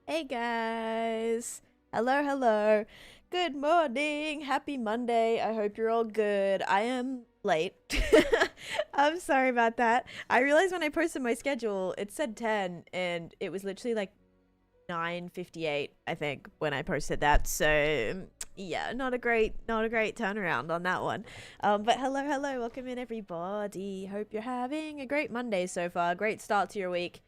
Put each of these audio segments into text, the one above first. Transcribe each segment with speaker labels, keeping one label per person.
Speaker 1: Hey guys. Hello, hello. Good morning. Happy Monday. I hope you're all good. I am late. I'm sorry about that. I realized when I posted my schedule, it said 10 and it was literally like 9:58, I think, when I posted that. So, yeah, not a great turnaround on that one. But hello, hello. Welcome in everybody. Hope you're having a great Monday so far. Great start to your week.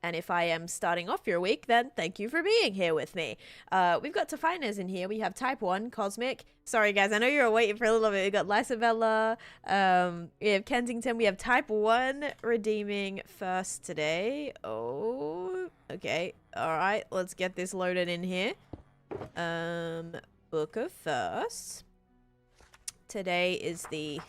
Speaker 1: And if I am starting off your week, then thank you for being here with me. We've got Tafinas in here. We have Type 1, Cosmic. Sorry, guys. I know you were waiting for a little bit. We got Lysabella. We have Kensington. We have Type 1 redeeming first today. Oh, okay. All right. Let's get this loaded in here. Book of First. Today is the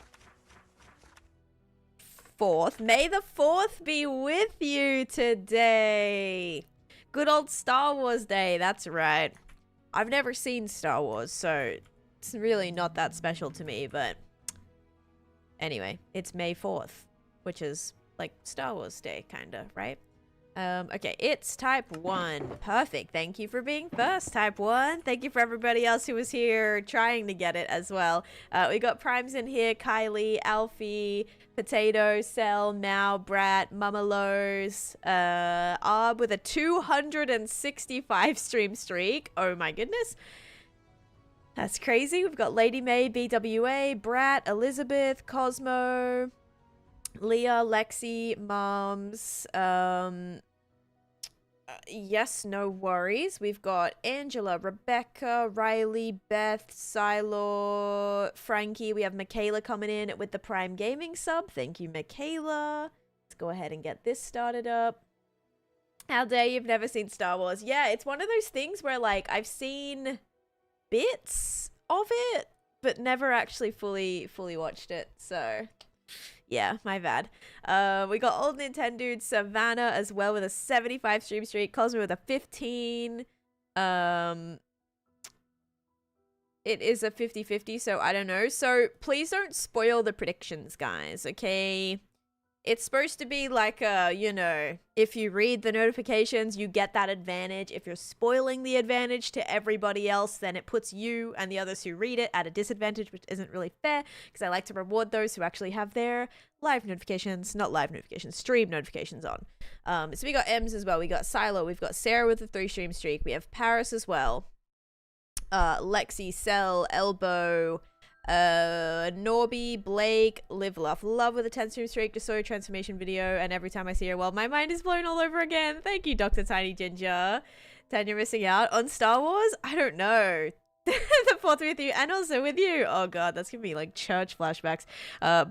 Speaker 1: 4th. May the 4th be with you today. Good old Star Wars Day. That's right. I've never seen Star Wars, so it's really not that special to me, but anyway, it's May 4th, which is like Star Wars Day, kind of, right? Okay, it's Type 1. Perfect. Thank you for being first, Type 1. Thank you for everybody else who was here trying to get it as well. We got Primes in here, Kylie, Alfie, Potato, Cell, Mao, Brat, Mamalos, Arb with a 265 stream streak. Oh my goodness. That's crazy. We've got Lady May, BWA, Brat, Elizabeth, Cosmo, Leah, Lexi, Moms, yes, no worries. We've got Angela, Rebecca, Riley, Beth, Silo, Frankie. We have Michaela coming in with the Prime Gaming sub. Thank you, Michaela. Let's go ahead and get this started up. How dare you've never seen Star Wars? Yeah, it's one of those things where, like, I've seen bits of it, but never actually fully watched it, so yeah, my bad. We got Old Nintendo Savannah as well with a 75 stream streak. Cosmo with a 15. It is a 50-50, so I don't know. So please don't spoil the predictions, guys, okay? It's supposed to be like a, you know, if you read the notifications, you get that advantage. If you're spoiling the advantage to everybody else, then it puts you and the others who read it at a disadvantage, which isn't really fair, because I like to reward those who actually have their live notifications, not live notifications, stream notifications on. So we got Ems as well. We got Silo. We've got Sarah with a 3 stream streak. We have Paris as well. Lexi, Cell, Elbow, Norby, Blake, Live, Laugh, Love with a 10 stream streak, just saw a transformation video, and every time I see her, well, my mind is blown all over again. Thank you, Dr. Tiny Ginger. Tan, you're missing out on Star Wars? I don't know. The 4th with you, and also with you. Oh god, that's gonna be like church flashbacks.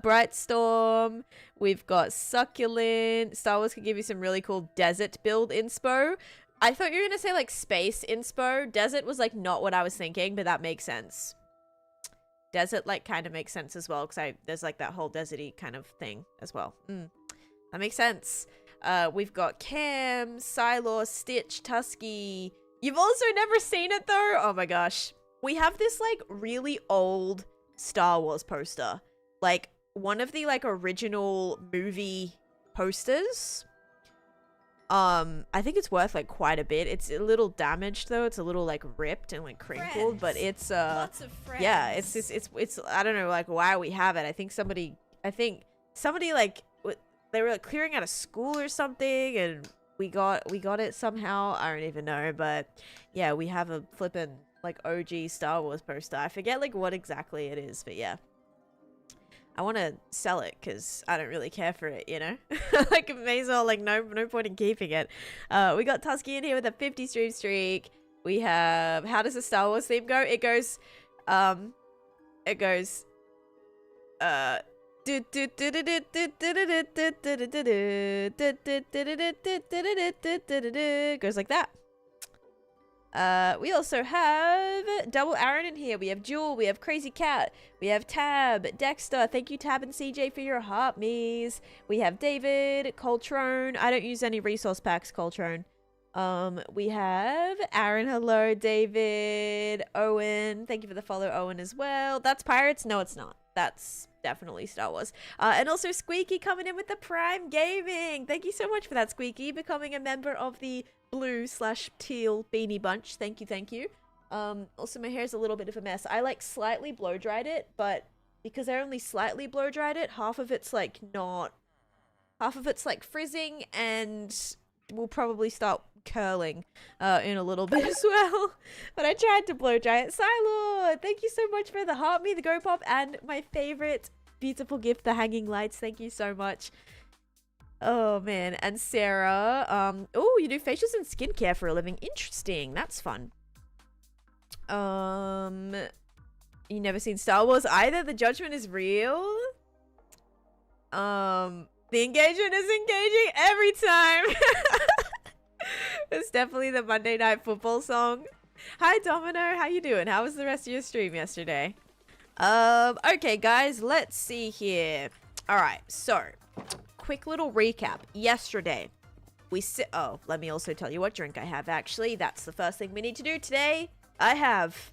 Speaker 1: Bright Storm. We've got Succulent. Star Wars could give you some really cool desert build inspo. I thought you were gonna say like space inspo. Desert was like not what I was thinking, but that makes sense. Desert like kind of makes sense as well, because there's like that whole deserty kind of thing as well. That makes sense. We've got Cam, Silo, Stitch, Tusky. You've also never seen it though? Oh my gosh. We have this like really old Star Wars poster. Like one of the like original movie posters. I think it's worth like quite a bit. It's a little damaged though. It's a little like ripped and like crinkled, but it's
Speaker 2: lots of friends.
Speaker 1: yeah, it's just it's I don't know like why we have it. I think somebody like they were like, clearing out of school or something, and we got it somehow. I don't even know, but yeah, we have a flippin' like OG Star Wars poster. I forget like what exactly it is, but yeah. I want to sell it because I don't really care for it, you know? Like, may as well, like, no point in keeping it. We got Tusky in here with a 50 stream streak. We have, how does the Star Wars theme go? It goes, goes like that. We also have Double Aaron in here. We have Jewel. We have Crazy Cat. We have Tab. Dexter. Thank you, Tab and CJ, for your heart me's. We have David. Coltrone. I don't use any resource packs, Coltrone. We have Aaron. Hello, David. Owen. Thank you for the follow, Owen, as well. That's Pirates? No, it's not. That's definitely Star Wars. And also Squeaky coming in with the Prime Gaming. Thank you so much for that, Squeaky. Becoming a member of the blue / teal beanie bunch. Thank you, thank you. Also my hair is a little bit of a mess. I like slightly blow dried it, but because I only slightly blow dried it, half of it's like frizzing and will probably start curling in a little bit as well. But I tried to blow dry it. Silo, thank you so much for the heart me, the go pop, and my favorite beautiful gift, the hanging lights. Thank you so much. Oh man. And Sarah, oh, you do facials and skincare for a living. Interesting. That's fun. You never seen Star Wars either? The judgment is real. The engagement is engaging every time. It's definitely the Monday Night Football song. Hi Domino, how you doing? How was the rest of your stream yesterday? Okay guys, let's see here. Alright, so quick little recap. Yesterday oh, let me also tell you what drink I have actually. That's the first thing we need to do today. I have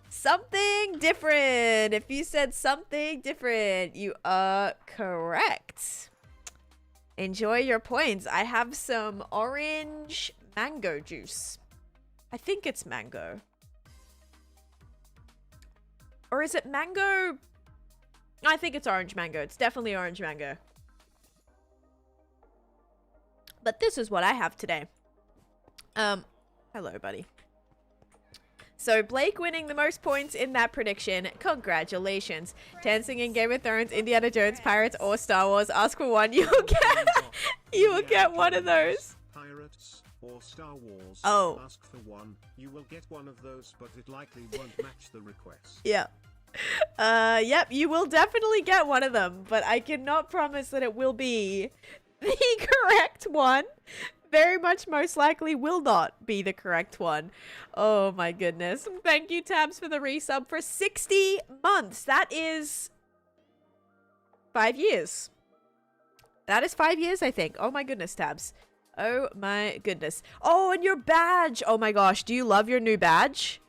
Speaker 1: something different. If you said something different, you are correct. Enjoy your points. I have some orange mango juice. I think it's mango. Or is it mango? I think it's orange mango. It's definitely orange mango. But this is what I have today. Hello, buddy. So Blake winning the most points in that prediction. Congratulations. Dancing in Game of Thrones, Indiana Jones, Pirates, or Star Wars. Ask for one. You will get one of those.
Speaker 2: Pirates or Star Wars.
Speaker 1: Oh.
Speaker 2: Ask for one. You will get one of those, but it likely won't match the request.
Speaker 1: Yeah. Yep, you will definitely get one of them, but I cannot promise that it will be the correct one. Very much most likely will not be the correct one. Oh my goodness. Thank you, Tabs, for the resub for 60 months. That is 5 years. That is 5 years, I think. Oh my goodness, Tabs. Oh my goodness. Oh, and your badge. Oh my gosh. Do you love your new badge?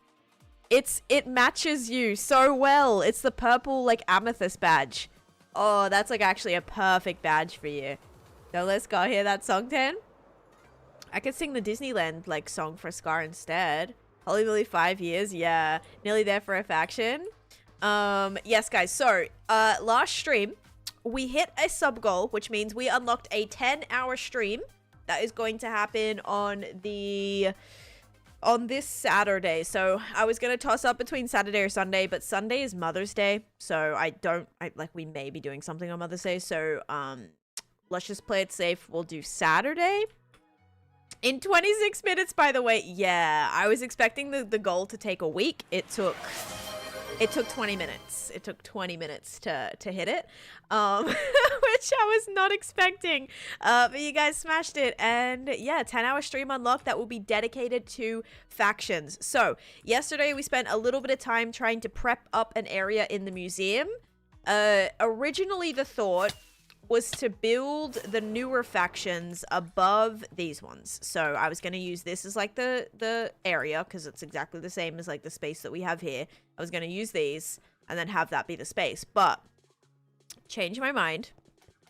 Speaker 1: It matches you so well. It's the purple like amethyst badge. Oh, that's like actually a perfect badge for you. So let's go hear that song, Tan. I could sing the Disneyland like song for Scar instead. Holy moly, 5 years. Yeah, nearly there for a faction. Yes, guys. So, last stream, we hit a sub goal, which means we unlocked a 10-hour stream that is going to happen on this Saturday. So I was gonna toss up between Saturday or Sunday, but Sunday is Mother's Day, so we may be doing something on Mother's Day. So let's just play it safe. We'll do Saturday. In 26 minutes, by the way. Yeah, I was expecting the goal to take a week. It took 20 minutes. It took 20 minutes to hit it, which I was not expecting. But you guys smashed it. And yeah, 10-hour stream unlocked that will be dedicated to factions. So yesterday we spent a little bit of time trying to prep up an area in the museum. Originally the thought was to build the newer factions above these ones. So I was going to use this as like the area, because it's exactly the same as like the space that we have here. I was going to use these and then have that be the space, but changed my mind.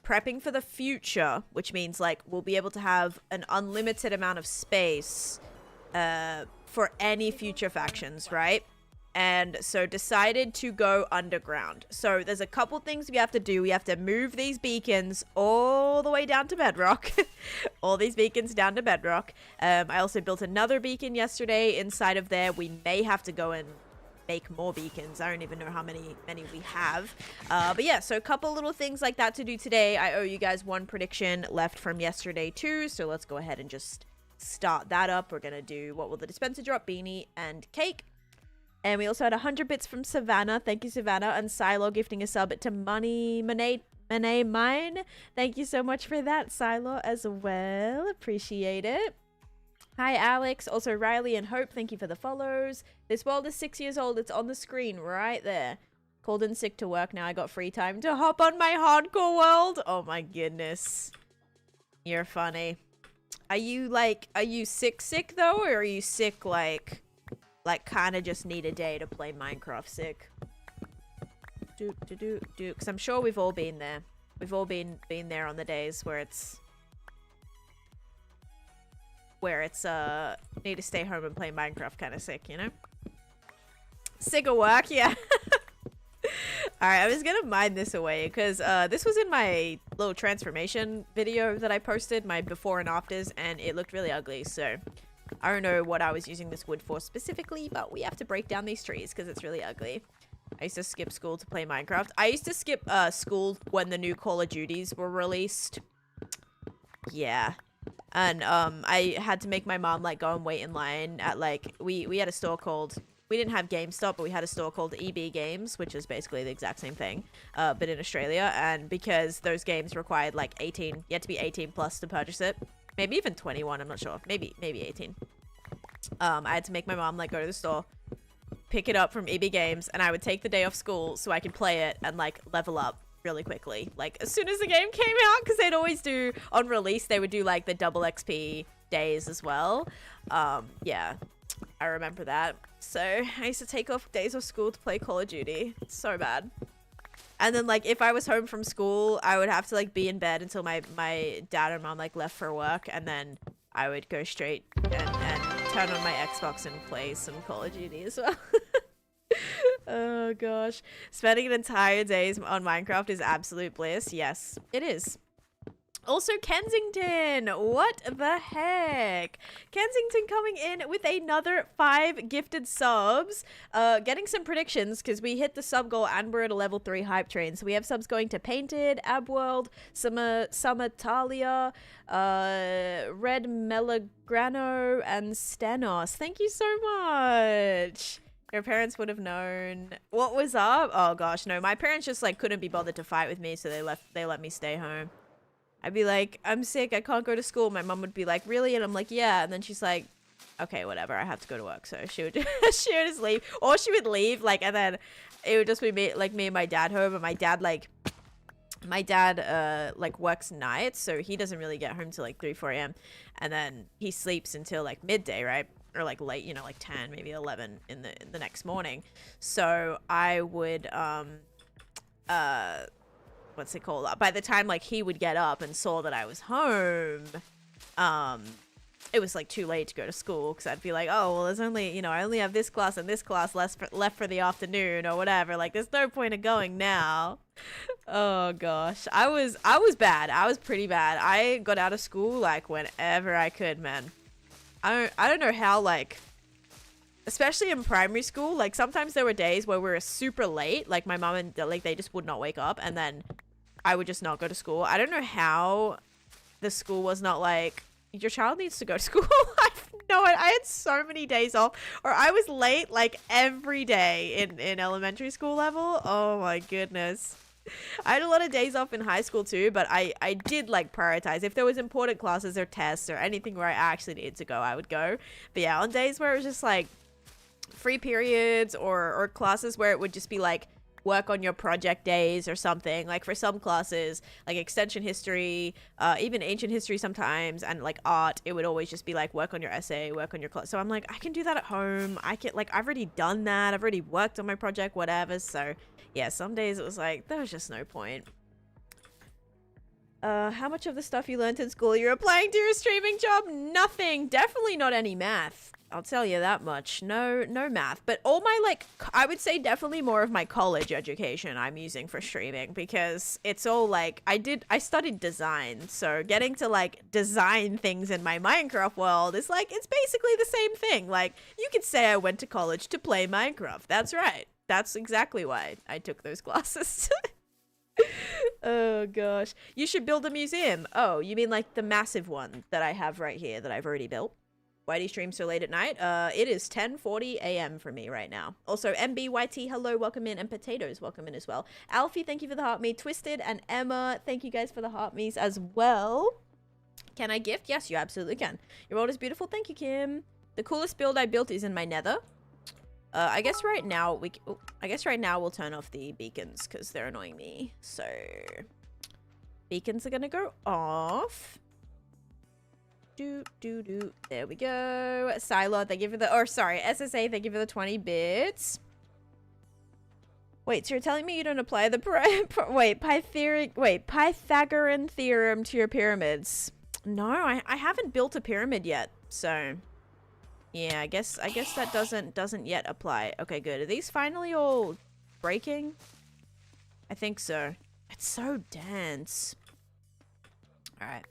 Speaker 1: Prepping for the future, which means like we'll be able to have an unlimited amount of space for any future factions, right? And so decided to go underground. So there's a couple things we have to do. We have to move these beacons all the way down to bedrock. All these beacons down to bedrock. I also built another beacon yesterday inside of there. We may have to go and make more beacons. I don't even know how many we have. But yeah, so a couple little things like that to do today. I owe you guys one prediction left from yesterday too. So let's go ahead and just start that up. We're going to do what will the dispenser drop? Beanie and cake. And we also had 100 bits from Savannah. Thank you, Savannah. And Silo gifting a sub to Money Mine. Thank you so much for that, Silo, as well. Appreciate it. Hi, Alex. Also, Riley and Hope. Thank you for the follows. This world is 6 years old. It's on the screen right there. Called in sick to work. Now I got free time to hop on my hardcore world. Oh, my goodness. You're funny. Are you sick, though? Or are you sick, like kind of just need a day to play Minecraft sick? Because I'm sure we've all been there. We've all been there on the days where it's where it's need to stay home and play Minecraft kind of sick, you know? Sick of work, yeah. Alright, I'm just gonna mine this away because this was in my little transformation video that I posted, my before and afters, and it looked really ugly, so I don't know what I was using this wood for specifically, but we have to break down these trees because it's really ugly. I used to skip school to play Minecraft. I used to skip school when the new Call of Duties were released. Yeah. And I had to make my mom like go and wait in line at like we had a store called, we didn't have GameStop, but we had a store called EB Games, which is basically the exact same thing, but in Australia. And because those games required like 18, you had to be 18 plus to purchase it. Maybe even 21, I'm not sure. Maybe 18. I had to make my mom like go to the store, pick it up from EB Games, and I would take the day off school so I could play it and like level up really quickly, like as soon as the game came out, because they'd always do on release, they would do like the double XP days as well. Yeah, I remember that. So I used to take off days of school to play Call of Duty. It's so bad. And then like if I was home from school, I would have to like be in bed until my dad and mom like left for work, and then I would go straight and turn on my Xbox and play some Call of Duty as well. Oh gosh, spending an entire day on Minecraft is absolute bliss. Yes, it is. Also, Kensington, what the heck? Kensington coming in with another 5 gifted subs. Getting some predictions because we hit the sub goal and we're at a level 3 hype train. So we have subs going to Painted, Abworld, Summertalia, Red Melagrano, and Stenos. Thank you so much. Your parents would have known what was up. Oh gosh, no, my parents just like couldn't be bothered to fight with me, so they let me stay home. I'd be like, I'm sick, I can't go to school. My mom would be like, really? And I'm like, yeah. And then she's like, okay, whatever, I have to go to work. So she would she would just leave, or she would leave, like, and then it would just be me and my dad home. And my dad like works nights, so he doesn't really get home till like 3-4 a.m. and then he sleeps until like midday, right? Or like late, you know, like 10, maybe 11 in the next morning. So I would what's it called? By the time like he would get up and saw that I was home, it was like too late to go to school, because I'd be like, oh well, there's only, you know, I only have this class and this class left for the afternoon or whatever. Like there's no point of going now. Oh gosh, I was bad. I was pretty bad. I got out of school like whenever I could, man. I don't know how, like, especially in primary school, like sometimes there were days where we were super late, like my mom and like they just would not wake up, and then I would just not go to school. I don't know how the school was not like, your child needs to go to school. I had so many days off, or I was late like every day in elementary school level. Oh my goodness. I had a lot of days off in high school too, but I did like prioritize. If there was important classes or tests or anything where I actually needed to go, I would go. But yeah, on days where it was just like free periods or classes where it would just be like work on your project days or something, like for some classes like extension history, even ancient history sometimes, and like art, it would always just be like work on your essay, work on your class. So I'm like, I can do that at home. I can, like, I've already done that, I've already worked on my project, whatever. So yeah, some days it was like there was just no point. How much of the stuff you learned in school you're applying to your streaming job? Nothing. Definitely not any math, I'll tell you that much. No math. But all my, like, I would say definitely more of my college education I'm using for streaming, because it's all like, I studied design, so getting to like design things in my Minecraft world is like, it's basically the same thing. Like, you could say I went to college to play Minecraft. That's right. That's exactly why I took those classes. Oh gosh. You should build a museum. Oh, you mean like the massive one that I have right here that I've already built? Why do you stream so late at night? It is 10:40 a.m. for me right now. Also, MBYT, hello, welcome in, and Potatoes, welcome in as well. Alfie, thank you for the heart me. Twisted and Emma, thank you guys for the heart me's as well. Can I gift? Yes, you absolutely can. Your world is beautiful. Thank you, Kim. The coolest build I built is in my nether. I guess right now we'll turn off the beacons because they're annoying me. So beacons are gonna go off. There we go. Silo, thank you for the, or sorry, SSA, thank you for the 20 bits. Wait, so you're telling me you don't apply the Pythagorean theorem to your pyramids? No, I haven't built a pyramid yet. So, yeah, I guess that doesn't yet apply. Okay, good. Are these finally all breaking? I think so. It's so dense. All right.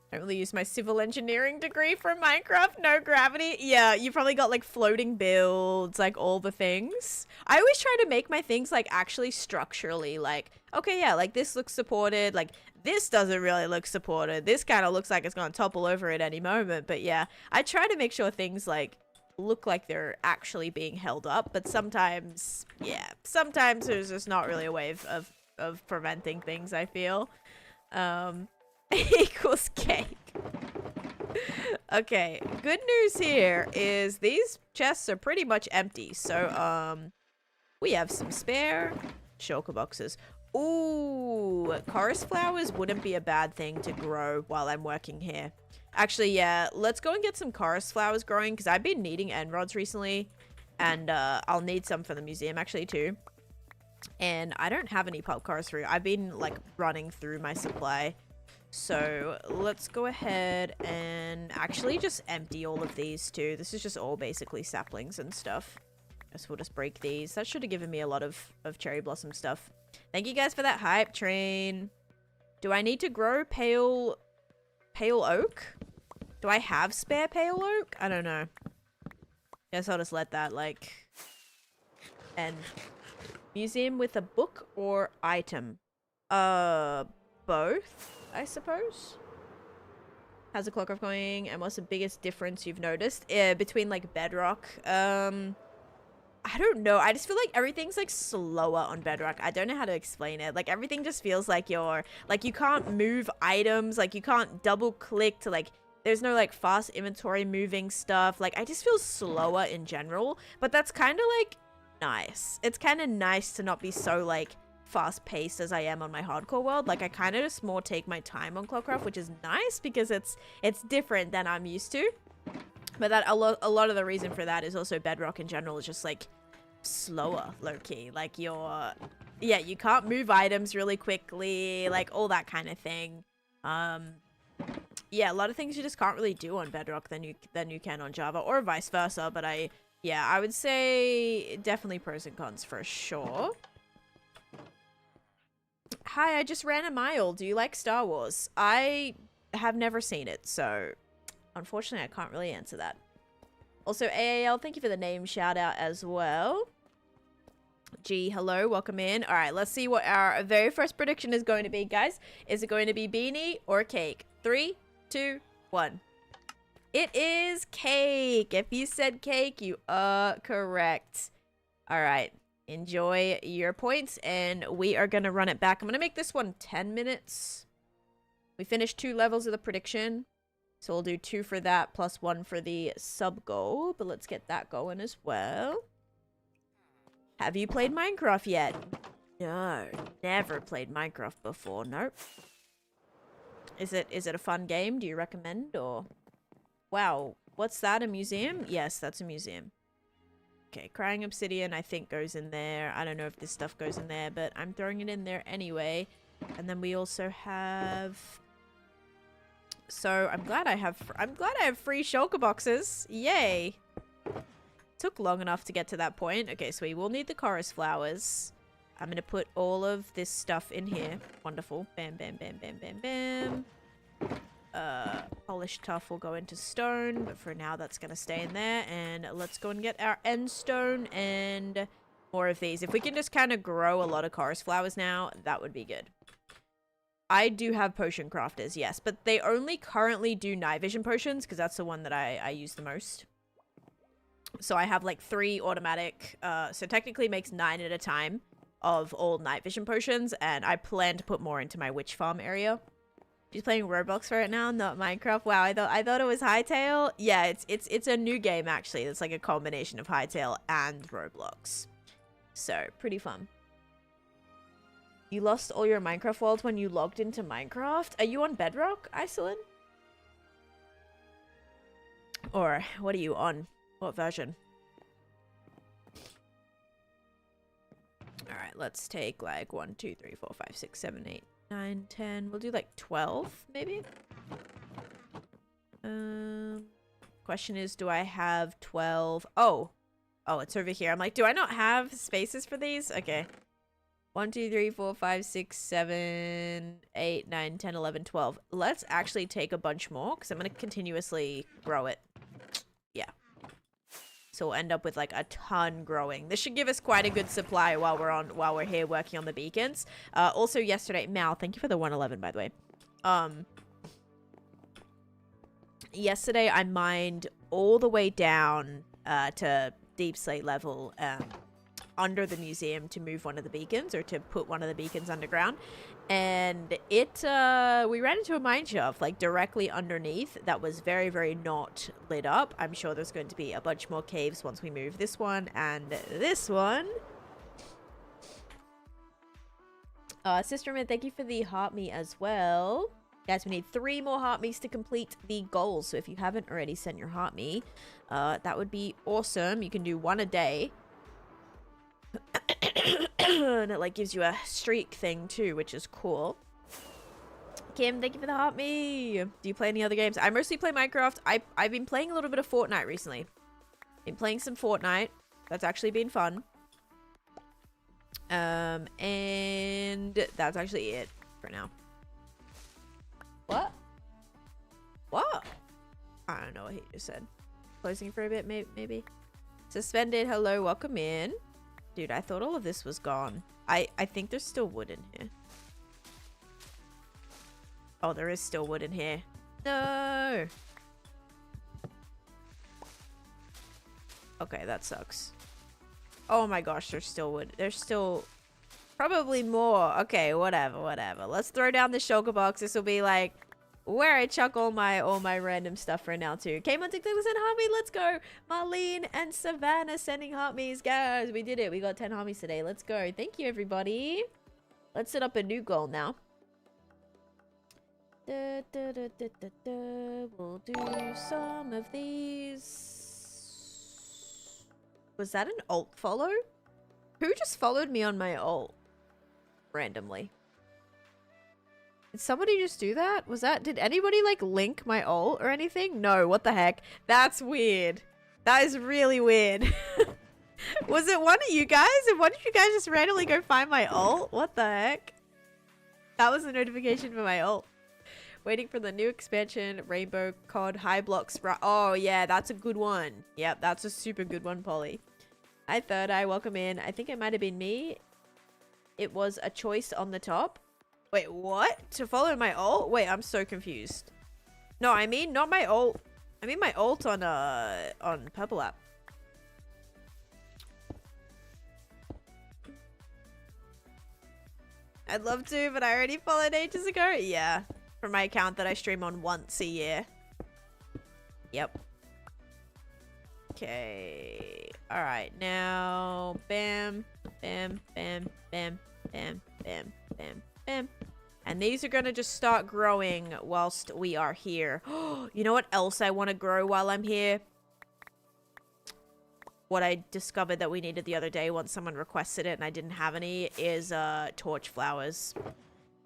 Speaker 1: I don't really use my civil engineering degree for Minecraft. No gravity. Yeah, you probably got like floating builds, like all the things. I always try to make my things like actually structurally like, okay, yeah, like this looks supported. Like this doesn't really look supported. This kind of looks like it's going to topple over at any moment. But yeah, I try to make sure things like look like they're actually being held up. But sometimes, yeah, sometimes there's just not really a way of preventing things, I feel. Equals cake. Okay, good news here is these chests are pretty much empty. So, we have some spare shulker boxes. Ooh, chorus flowers wouldn't be a bad thing to grow while I'm working here. Actually, yeah, let's go and get some chorus flowers growing because I've been needing end rods recently. And, I'll need some for the museum actually too. And I don't have any pulp chorus fruit. I've been, like, running through my supply. So let's go ahead and actually just empty all of these too. This is just all basically saplings and stuff. Guess we'll just break these. That should have given me a lot of cherry blossom stuff. Thank you guys for that hype train. Do I need to grow pale oak? Do I have spare pale oak? I don't know. Guess I'll just let that like end. Museum with a book or item? Both. I suppose. How's the clock off going? And what's the biggest difference you've noticed between like bedrock? I don't know. I just feel like everything's like slower on bedrock. I don't know how to explain it. Like everything just feels like you're like you can't move items. Like you can't double click to like there's no like fast inventory moving stuff. Like I just feel slower in general. But that's kind of like nice. It's kind of nice to not be so like fast-paced as I am on my hardcore world. Like I kind of just more take my time on Clockcraft, which is nice because it's different than I'm used to. But that a lot of the reason for that is also bedrock in general is just like slower, low-key. Like you can't move items really quickly, like all that kind of thing. Yeah, a lot of things you just can't really do on bedrock than you can on Java, or vice versa. But I would say definitely pros and cons for sure. Hi, I just ran a mile. Do you like Star Wars? I have never seen it, so unfortunately I can't really answer that. Also, AAL, thank you for the name shout out as well. G, hello, welcome in. All right, let's see what our very first prediction is going to be, guys. Is it going to be beanie or cake? 3, 2, 1. It is cake. If you said cake, you are correct. All right. Enjoy your points, and we are going to run it back. I'm going to make this one 10 minutes. We finished 2 levels of the prediction, so we'll do 2 for that plus 1 for the sub goal, but let's get that going as well. Have you played Minecraft yet? No, never played Minecraft before. Nope. Is it a fun game? Do you recommend, or? Wow, what's that, a museum? Yes, that's a museum. Okay, crying obsidian I think goes in there. I don't know if this stuff goes in there, but I'm throwing it in there anyway. And then we also have... So I'm glad I have free shulker boxes. Yay! Took long enough to get to that point. Okay, so we will need the chorus flowers. I'm gonna put all of this stuff in here. Wonderful. Bam, bam, bam, bam, bam, bam. Polished tuff will go into stone, but for now that's gonna stay in there. And let's go and get our end stone and more of these. If we can just kind of grow a lot of chorus flowers now, that would be good. I do have potion crafters, yes, but they only currently do night vision potions because that's the one that I use the most. So I have like 3 automatic, so technically makes 9 at a time of all night vision potions, and I plan to put more into my witch farm area. She's playing Roblox right now, not Minecraft. Wow, I thought it was Hytale. Yeah, it's a new game actually. It's like a combination of Hytale and Roblox. So, pretty fun. You lost all your Minecraft worlds when you logged into Minecraft? Are you on Bedrock, Isolin? Or what are you on? What version? Alright, let's take like 1, 2, 3, 4, 5, 6, 7, 8, 9, 10. We'll do like 12, maybe? Question is, do I have 12? Oh, it's over here. I'm like, do I not have spaces for these? Okay. 1, 2, 3, 4, 5, 6, 7, 8, 9, 10, 11, 12. Let's actually take a bunch more because I'm going to continuously grow it. Yeah. So we'll end up with like a ton growing. This should give us quite a good supply while we're here working on the beacons. Also yesterday, Mal, thank you for the 111 by the way. Yesterday I mined all the way down to deep slate level under the museum to move one of the beacons, or to put one of the beacons underground, and we ran into a mine shaft like directly underneath that was very, very not lit up. I'm sure there's going to be a bunch more caves once we move this one and this one. Sisterman, thank you for the heart me as well. Guys, we need 3 more heart me's to complete the goals, so if you haven't already sent your heart me, that would be awesome. You can do 1 a day. And it like gives you a streak thing too, which is cool. Kim, thank you for the heart me. Do you play any other games? I mostly play Minecraft. I've been playing a little bit of Fortnite recently. Been playing some Fortnite. That's actually been fun. And that's actually it for now. What? What? I don't know what he just said. Closing for a bit, maybe. Suspended. Hello, welcome in. Dude, I thought all of this was gone. I think there's still wood in here. Oh, there is still wood in here. No. Okay, that sucks. Oh my gosh, there's still wood. There's still probably more. Okay, whatever. Let's throw down the shulker box. This will be like where I chuck all my random stuff for now too. Came on TikTok and sent heartmeat. Let's go. Marlene and Savannah sending heartmeats. Guys, we did it. We got 10 heartmeats today. Let's go. Thank you, everybody. Let's set up a new goal now. We'll do some of these. Was that an alt follow? Who just followed me on my alt randomly? Did somebody just do that? Did anybody like link my alt or anything? No, what the heck? That's weird. That is really weird. Was it one of you guys? And why did you guys just randomly go find my alt? What the heck? That was a notification for my alt. Waiting for the new expansion, Rainbow COD, High Blocks. Oh yeah, that's a good one. Yep, that's a super good one, Polly. Hi, Third Eye, welcome in. I think it might have been me. It was a choice on the top. Wait, what? To follow my ult? Wait, I'm so confused. No, I mean not my ult. I mean my ult on Purple app. I'd love to, but I already followed ages ago. Yeah, from my account that I stream on once a year. Yep. Okay. All right, now bam, bam, bam, bam, bam, bam, bam, bam. And these are gonna just start growing whilst we are here. You know what else I want to grow while I'm here? What I discovered that we needed the other day once someone requested it and I didn't have any is torch flowers.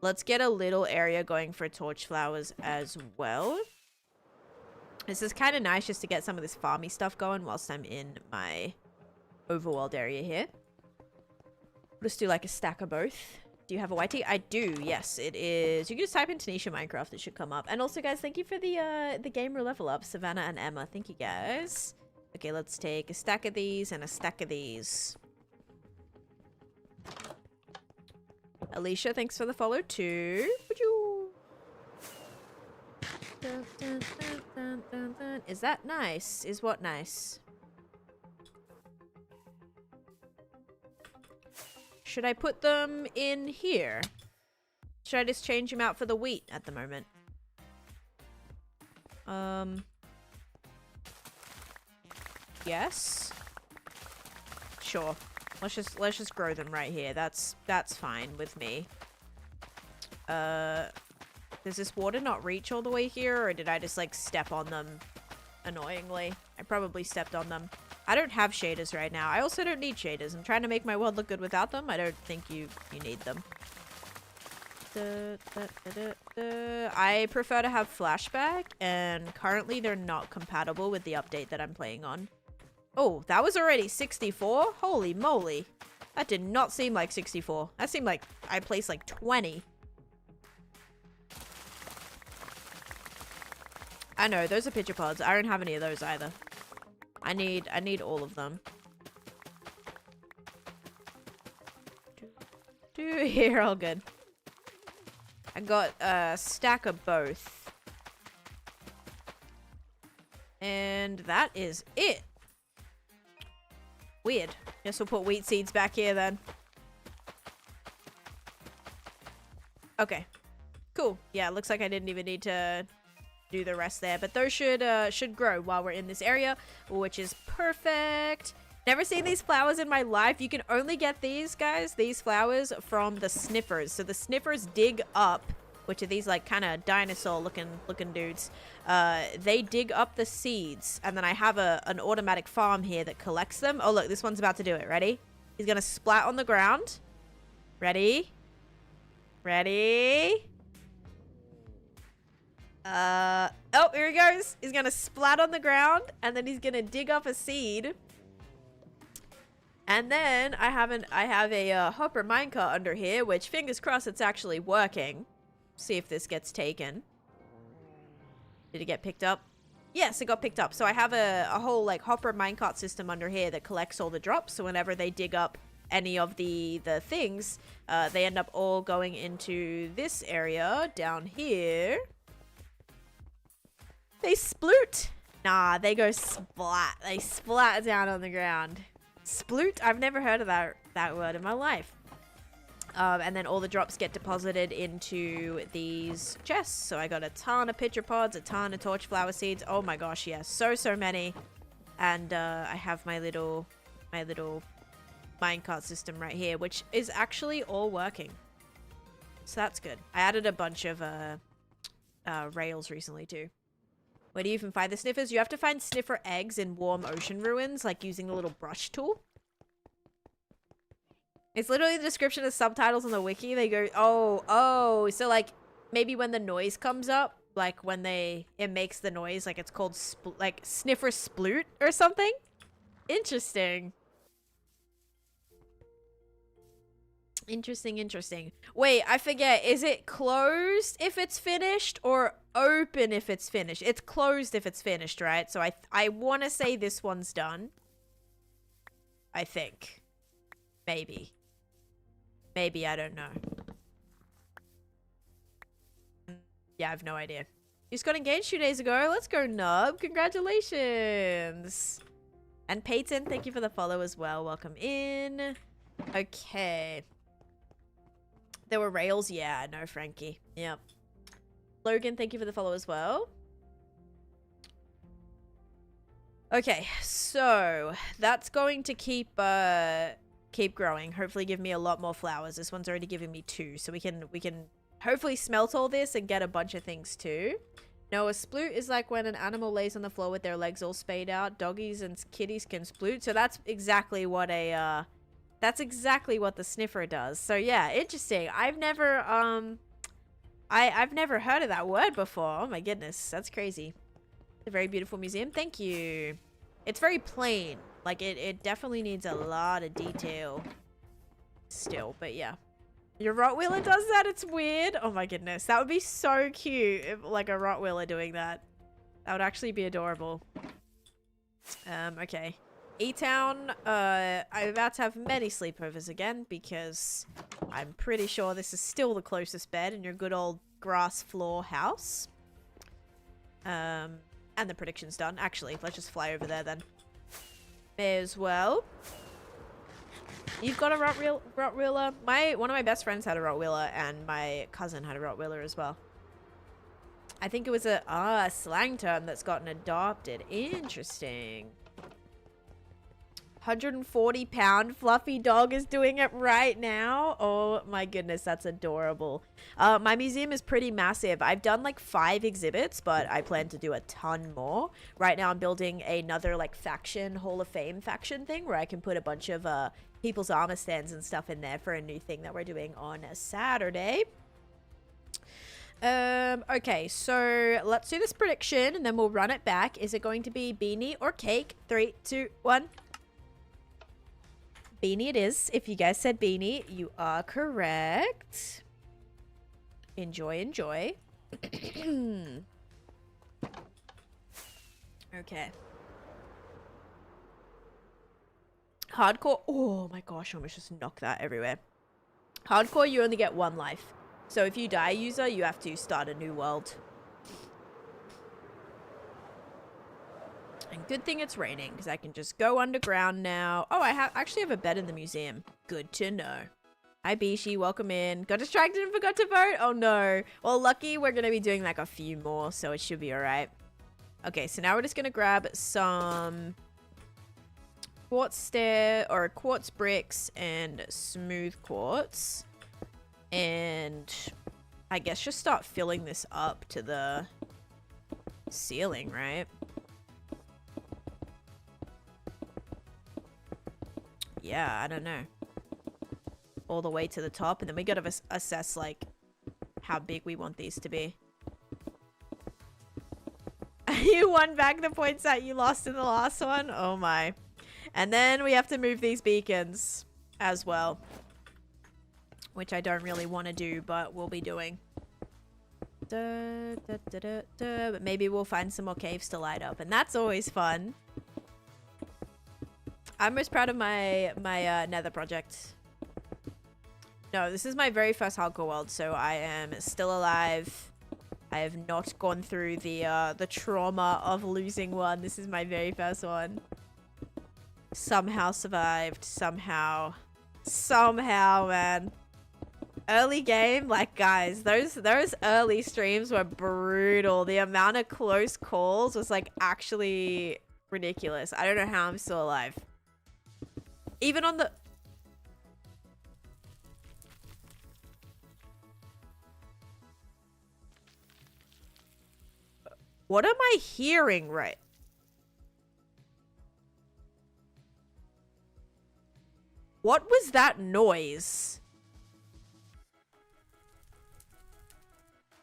Speaker 1: Let's get a little area going for torch flowers as well. This is kind of nice just to get some of this farmy stuff going whilst I'm in my overworld area here. Let's do like a stack of both. Do you have a YT? I do, yes, it is. You can just type in Taneesha Minecraft, it should come up. And also, guys, thank you for the gamer level up, Savannah and Emma. Thank you, guys. Okay, let's take a stack of these and a stack of these. Alicia, thanks for the follow too. Dun, dun, dun, dun, dun, dun. Is that nice? Is what nice? Should I put them in here? Should I just change them out for the wheat at the moment? Yes. Sure. Let's just grow them right here. That's fine with me. Does this water not reach all the way here, or did I just like step on them annoyingly? I probably stepped on them. I don't have shaders right now. I also don't need shaders. I'm trying to make my world look good without them. I don't think you need them. I prefer to have flashback, and currently they're not compatible with the update that I'm playing on. Oh, that was already 64? Holy moly. That did not seem like 64. That seemed like I placed like 20. I know, those are picture pods. I don't have any of those either. I need all of them. Here, all good. I got a stack of both. And that is it. Weird. Guess we'll put wheat seeds back here then. Okay. Cool. Yeah, it looks like I didn't even need to do the rest there. But those should grow while we're in this area, which is perfect. Never seen these flowers in my life. You can only get these, guys, these flowers from the sniffers. So the sniffers dig up, which are these like kind of dinosaur looking dudes. They dig up the seeds, and then I have an automatic farm here that collects them. Oh look, this one's about to do it. Ready? He's gonna splat on the ground. Ready? Ready? Oh, here he goes. He's gonna splat on the ground, and then he's gonna dig up a seed. And then I have a hopper minecart under here, which fingers crossed it's actually working. See if this gets taken. Did it get picked up? Yes, it got picked up. So I have a whole like hopper minecart system under here that collects all the drops. So whenever they dig up any of the things, they end up all going into this area down here. They sploot. Nah, they go splat. They splat down on the ground. Sploot? I've never heard of that word in my life. And then all the drops get deposited into these chests. So I got a ton of pitcher pods, a ton of torch flower seeds. Oh my gosh, yes, so many. And I have my little minecart system right here, which is actually all working. So that's good. I added a bunch of rails recently too. Where do you even find the sniffers? You have to find sniffer eggs in warm ocean ruins, like using the little brush tool. It's literally the description of subtitles on the wiki. They go, oh, so like maybe when the noise comes up, like when it makes the noise, like it's called like sniffer sploot or something. Interesting. Interesting. Wait, I forget. Is it closed if it's finished or open if it's finished? It's closed if it's finished, right? So I want to say this one's done. I think. Maybe, I don't know. Yeah, I have no idea. You just got engaged 2 days ago. Let's go, Nub. Congratulations. And Peyton, thank you for the follow as well. Welcome in. Okay. There were rails? Yeah, I know, Frankie. Yep. Logan, thank you for the follow as well. Okay, so that's going to keep growing. Hopefully give me a lot more flowers. This one's already giving me 2, so we can hopefully smelt all this and get a bunch of things too. No, a sploot is like when an animal lays on the floor with their legs all spayed out. Doggies and kitties can sploot. So that's exactly what the sniffer does. So yeah, interesting. I've never I've never heard of that word before. Oh my goodness, that's crazy. It's a very beautiful museum. Thank you. It's very plain. Like it definitely needs a lot of detail still, but yeah. Your Rottweiler does that? It's weird. Oh my goodness. That would be so cute if like a Rottweiler doing that. That would actually be adorable. Okay. E-Town, I'm about to have many sleepovers again because I'm pretty sure this is still the closest bed in your good old grass floor house. And the prediction's done. Actually, let's just fly over there then. May as well. You've got a Rottweiler? One of my best friends had a Rottweiler, and my cousin had a Rottweiler as well. I think it was a slang term that's gotten adopted. Interesting. 140-pound fluffy dog is doing it right now. Oh my goodness, that's adorable. My museum is pretty massive. I've done like 5 exhibits, but I plan to do a ton more. Right now I'm building another like faction, Hall of Fame faction thing where I can put a bunch of people's armor stands and stuff in there for a new thing that we're doing on a Saturday. Okay, so let's do this prediction and then we'll run it back. Is it going to be beanie or cake? 3, 2, 1. Beanie it is. If you guys said beanie, you are correct. Enjoy, enjoy. Okay. Hardcore. Oh my gosh, I almost just knocked that everywhere. Hardcore, you only get 1 life. So if you die, user, you have to start a new world. And good thing it's raining, because I can just go underground now. Oh, I actually have a bed in the museum. Good to know. Hi, Bishi. Welcome in. Got distracted and forgot to vote? Oh, no. Well, lucky we're going to be doing like a few more, so it should be all right. Okay, so now we're just going to grab some quartz quartz bricks and smooth quartz. And I guess just start filling this up to the ceiling, right? Yeah, I don't know. All the way to the top, and then we gotta assess, like, how big we want these to be. You won back the points that you lost in the last one? Oh my. And then we have to move these beacons as well. Which I don't really want to do, but we'll be doing. But maybe we'll find some more caves to light up, and that's always fun. I'm most proud of my nether project. No, this is my very first hardcore world, so I am still alive. I have not gone through the trauma of losing one. This is my very first one. Somehow survived. Somehow, man. Early game, like, guys, those early streams were brutal. The amount of close calls was, like, actually ridiculous. I don't know how I'm still alive. Even on the... What am I hearing right? What was that noise?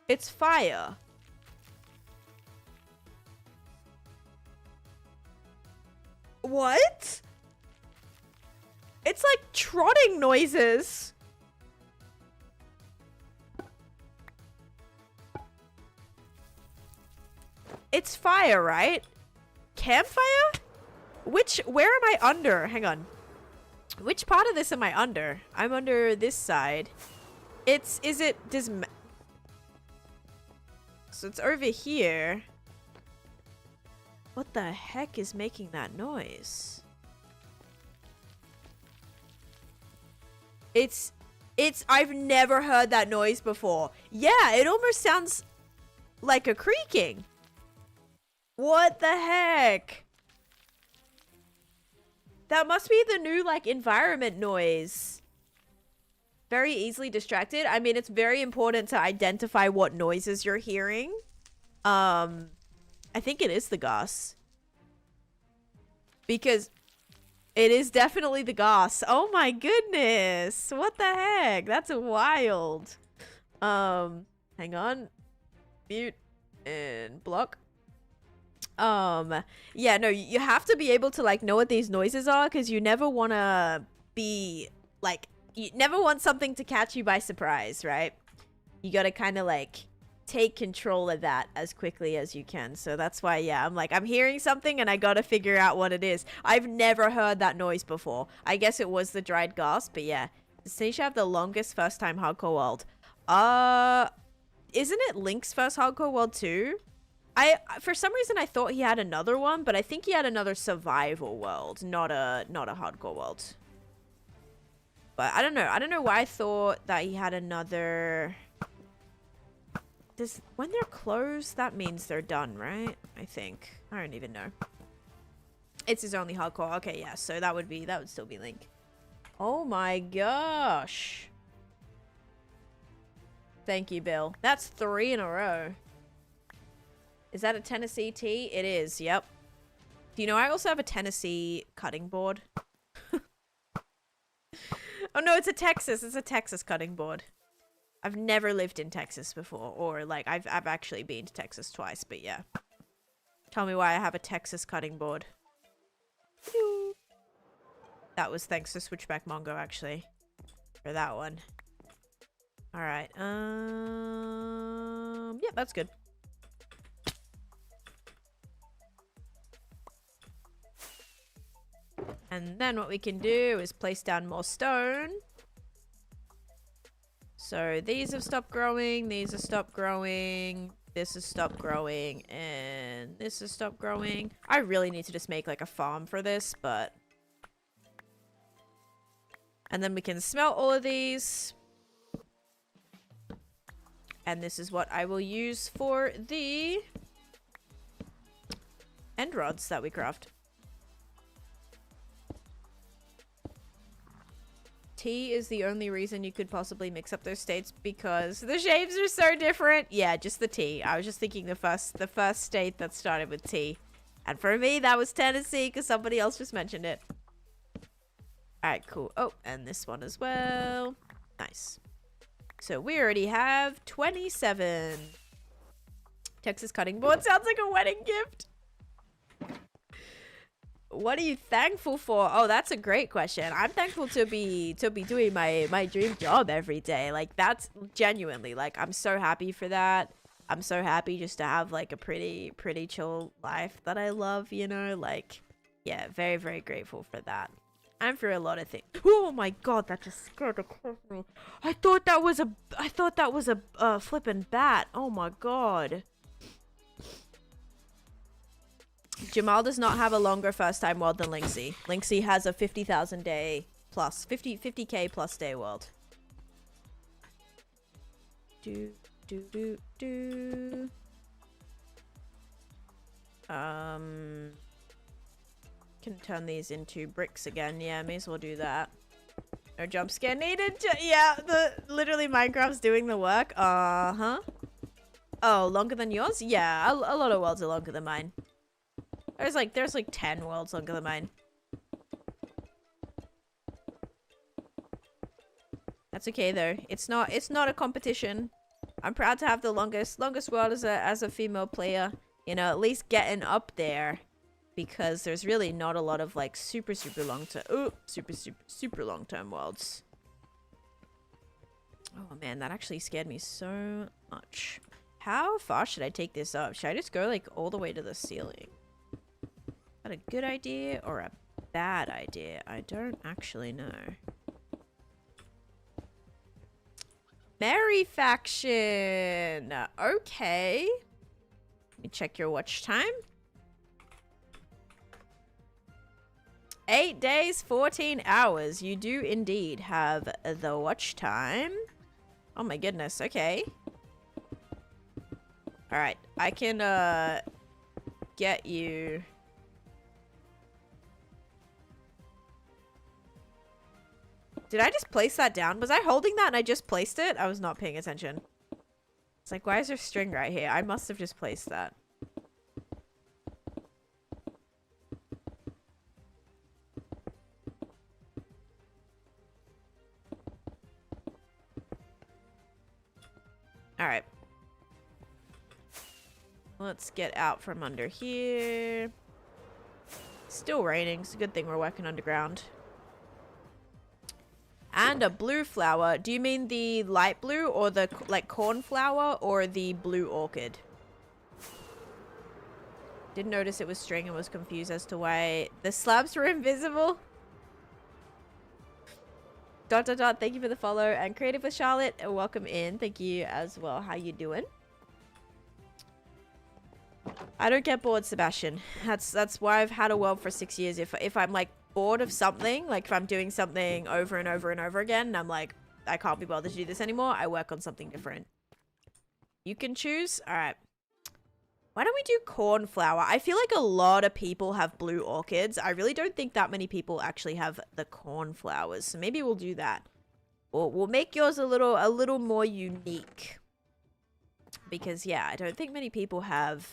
Speaker 1: It's fire. What? It's like trotting noises. It's fire, right? Campfire? Where am I under? Hang on. Which part of this am I under? I'm under this side. So it's over here. What the heck is making that noise? I've never heard that noise before. Yeah, it almost sounds like a creaking. What the heck? That must be the new, like, environment noise. Very easily distracted. I mean, it's very important to identify what noises you're hearing. I think it is the gas. Because it is definitely the gas. Oh my goodness. What the heck? That's wild. Hang on. Mute and block. Yeah, no, you have to be able to, like, know what these noises are, because you never want to be, like, you never want something to catch you by surprise, right? You gotta kind of, like, take control of that as quickly as you can. So that's why, yeah, I'm like, I'm hearing something and I gotta figure out what it is. I've never heard that noise before. I guess it was the dried gas, but yeah. Does Taneesha have the longest first time hardcore world? Isn't it Link's first hardcore world too? For some reason I thought he had another one, but I think he had another survival world, not a hardcore world. But I don't know. I don't know why I thought that he had another. When they're closed, that means they're done, right? I think. I don't even know. It's his only hardcore. Okay, yeah. So that would still be Link. Oh my gosh. Thank you, Bill. That's 3 in a row. Is that a Tennessee tea? It is, yep. Do you know I also have a Tennessee cutting board? Oh no, it's a Texas. It's a Texas cutting board. I've never lived in Texas before, or like I've actually been to Texas twice, but yeah. Tell me why I have a Texas cutting board. That was thanks to Switchback Mongo, actually, for that one. All right. Yeah, that's good. And then what we can do is place down more stone. So these have stopped growing, these have stopped growing, this has stopped growing, and this has stopped growing. I really need to just make like a farm for this, but... And then we can smelt all of these. And this is what I will use for the end rods that we craft. Tea is the only reason you could possibly mix up those states because the shapes are so different. Yeah, just the tea. I was just thinking the first state that started with T. And for me, that was Tennessee because somebody else just mentioned it. Alright, cool. Oh, and this one as well. Nice. So we already have 27. Texas cutting board sounds like a wedding gift. What are you thankful for? Oh, that's a great question. I'm thankful to be doing my dream job every day. Like, that's genuinely, like, I'm so happy for that. I'm so happy just to have like a pretty chill life that I love, you know? Like, yeah, very, very grateful for that. I'm for a lot of things. Oh my god, that just scared the crap out of me. I thought that was a flippin' bat. Oh my god. Jamal does not have a longer first time world than Linksy. Linksy has a 50,000 day plus 50k plus day world. Can turn these into bricks again. Yeah, may as well do that. No jump scare needed. Yeah, literally Minecraft's doing the work. Uh-huh. Oh, longer than yours? Yeah, a lot of worlds are longer than mine. There's like 10 worlds longer than mine. That's okay though. It's not a competition. I'm proud to have the longest world as a female player. You know, at least getting up there. Because there's really not a lot of like super long term super long term worlds. Oh man, that actually scared me so much. How far should I take this up? Should I just go like all the way to the ceiling? Is that a good idea or a bad idea? I don't actually know. Merry faction. Okay. Let me check your watch time. 8 days, 14 hours. You do indeed have the watch time. Oh my goodness. Okay. All right. I can get you. Did I just place that down? Was I holding that and I just placed it? I was not paying attention. It's like, why is there string right here? I must have just placed that. All right. Let's get out from under here. Still raining. It's a good thing we're working underground. And a blue flower. Do you mean the light blue or the like cornflower or the blue orchid? Didn't notice it was string and was confused as to why the slabs were invisible. ... Thank you for the follow. And Creative with Charlotte, welcome in. Thank you as well. How you doing? I don't get bored, Sebastian. That's why I've had a world for 6 years. If I'm like bored of something, like if I'm doing something over and over and over again, and I'm like, I can't be bothered to do this anymore, I work on something different. You can choose. All right. Why don't we do cornflower? I feel like a lot of people have blue orchids. I really don't think that many people actually have the cornflowers. So maybe we'll do that. We'll make yours a little more unique. Because yeah, I don't think many people have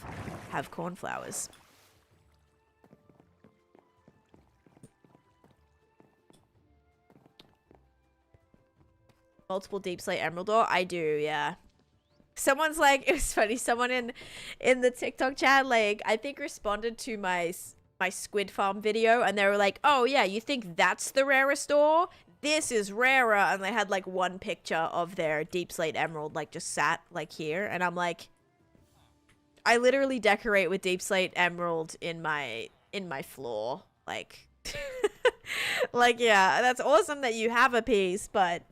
Speaker 1: cornflowers. multiple deep slate emerald ore? I do, yeah. Someone's like, it was funny, someone in the TikTok chat, like, I think responded to my squid farm video, and they were like, oh yeah, you think that's the rarest ore? This is rarer. And they had like one picture of their deep slate emerald like just sat like here, and I'm like, I literally decorate with deep slate emerald in my floor, like like, yeah, that's awesome that you have a piece, but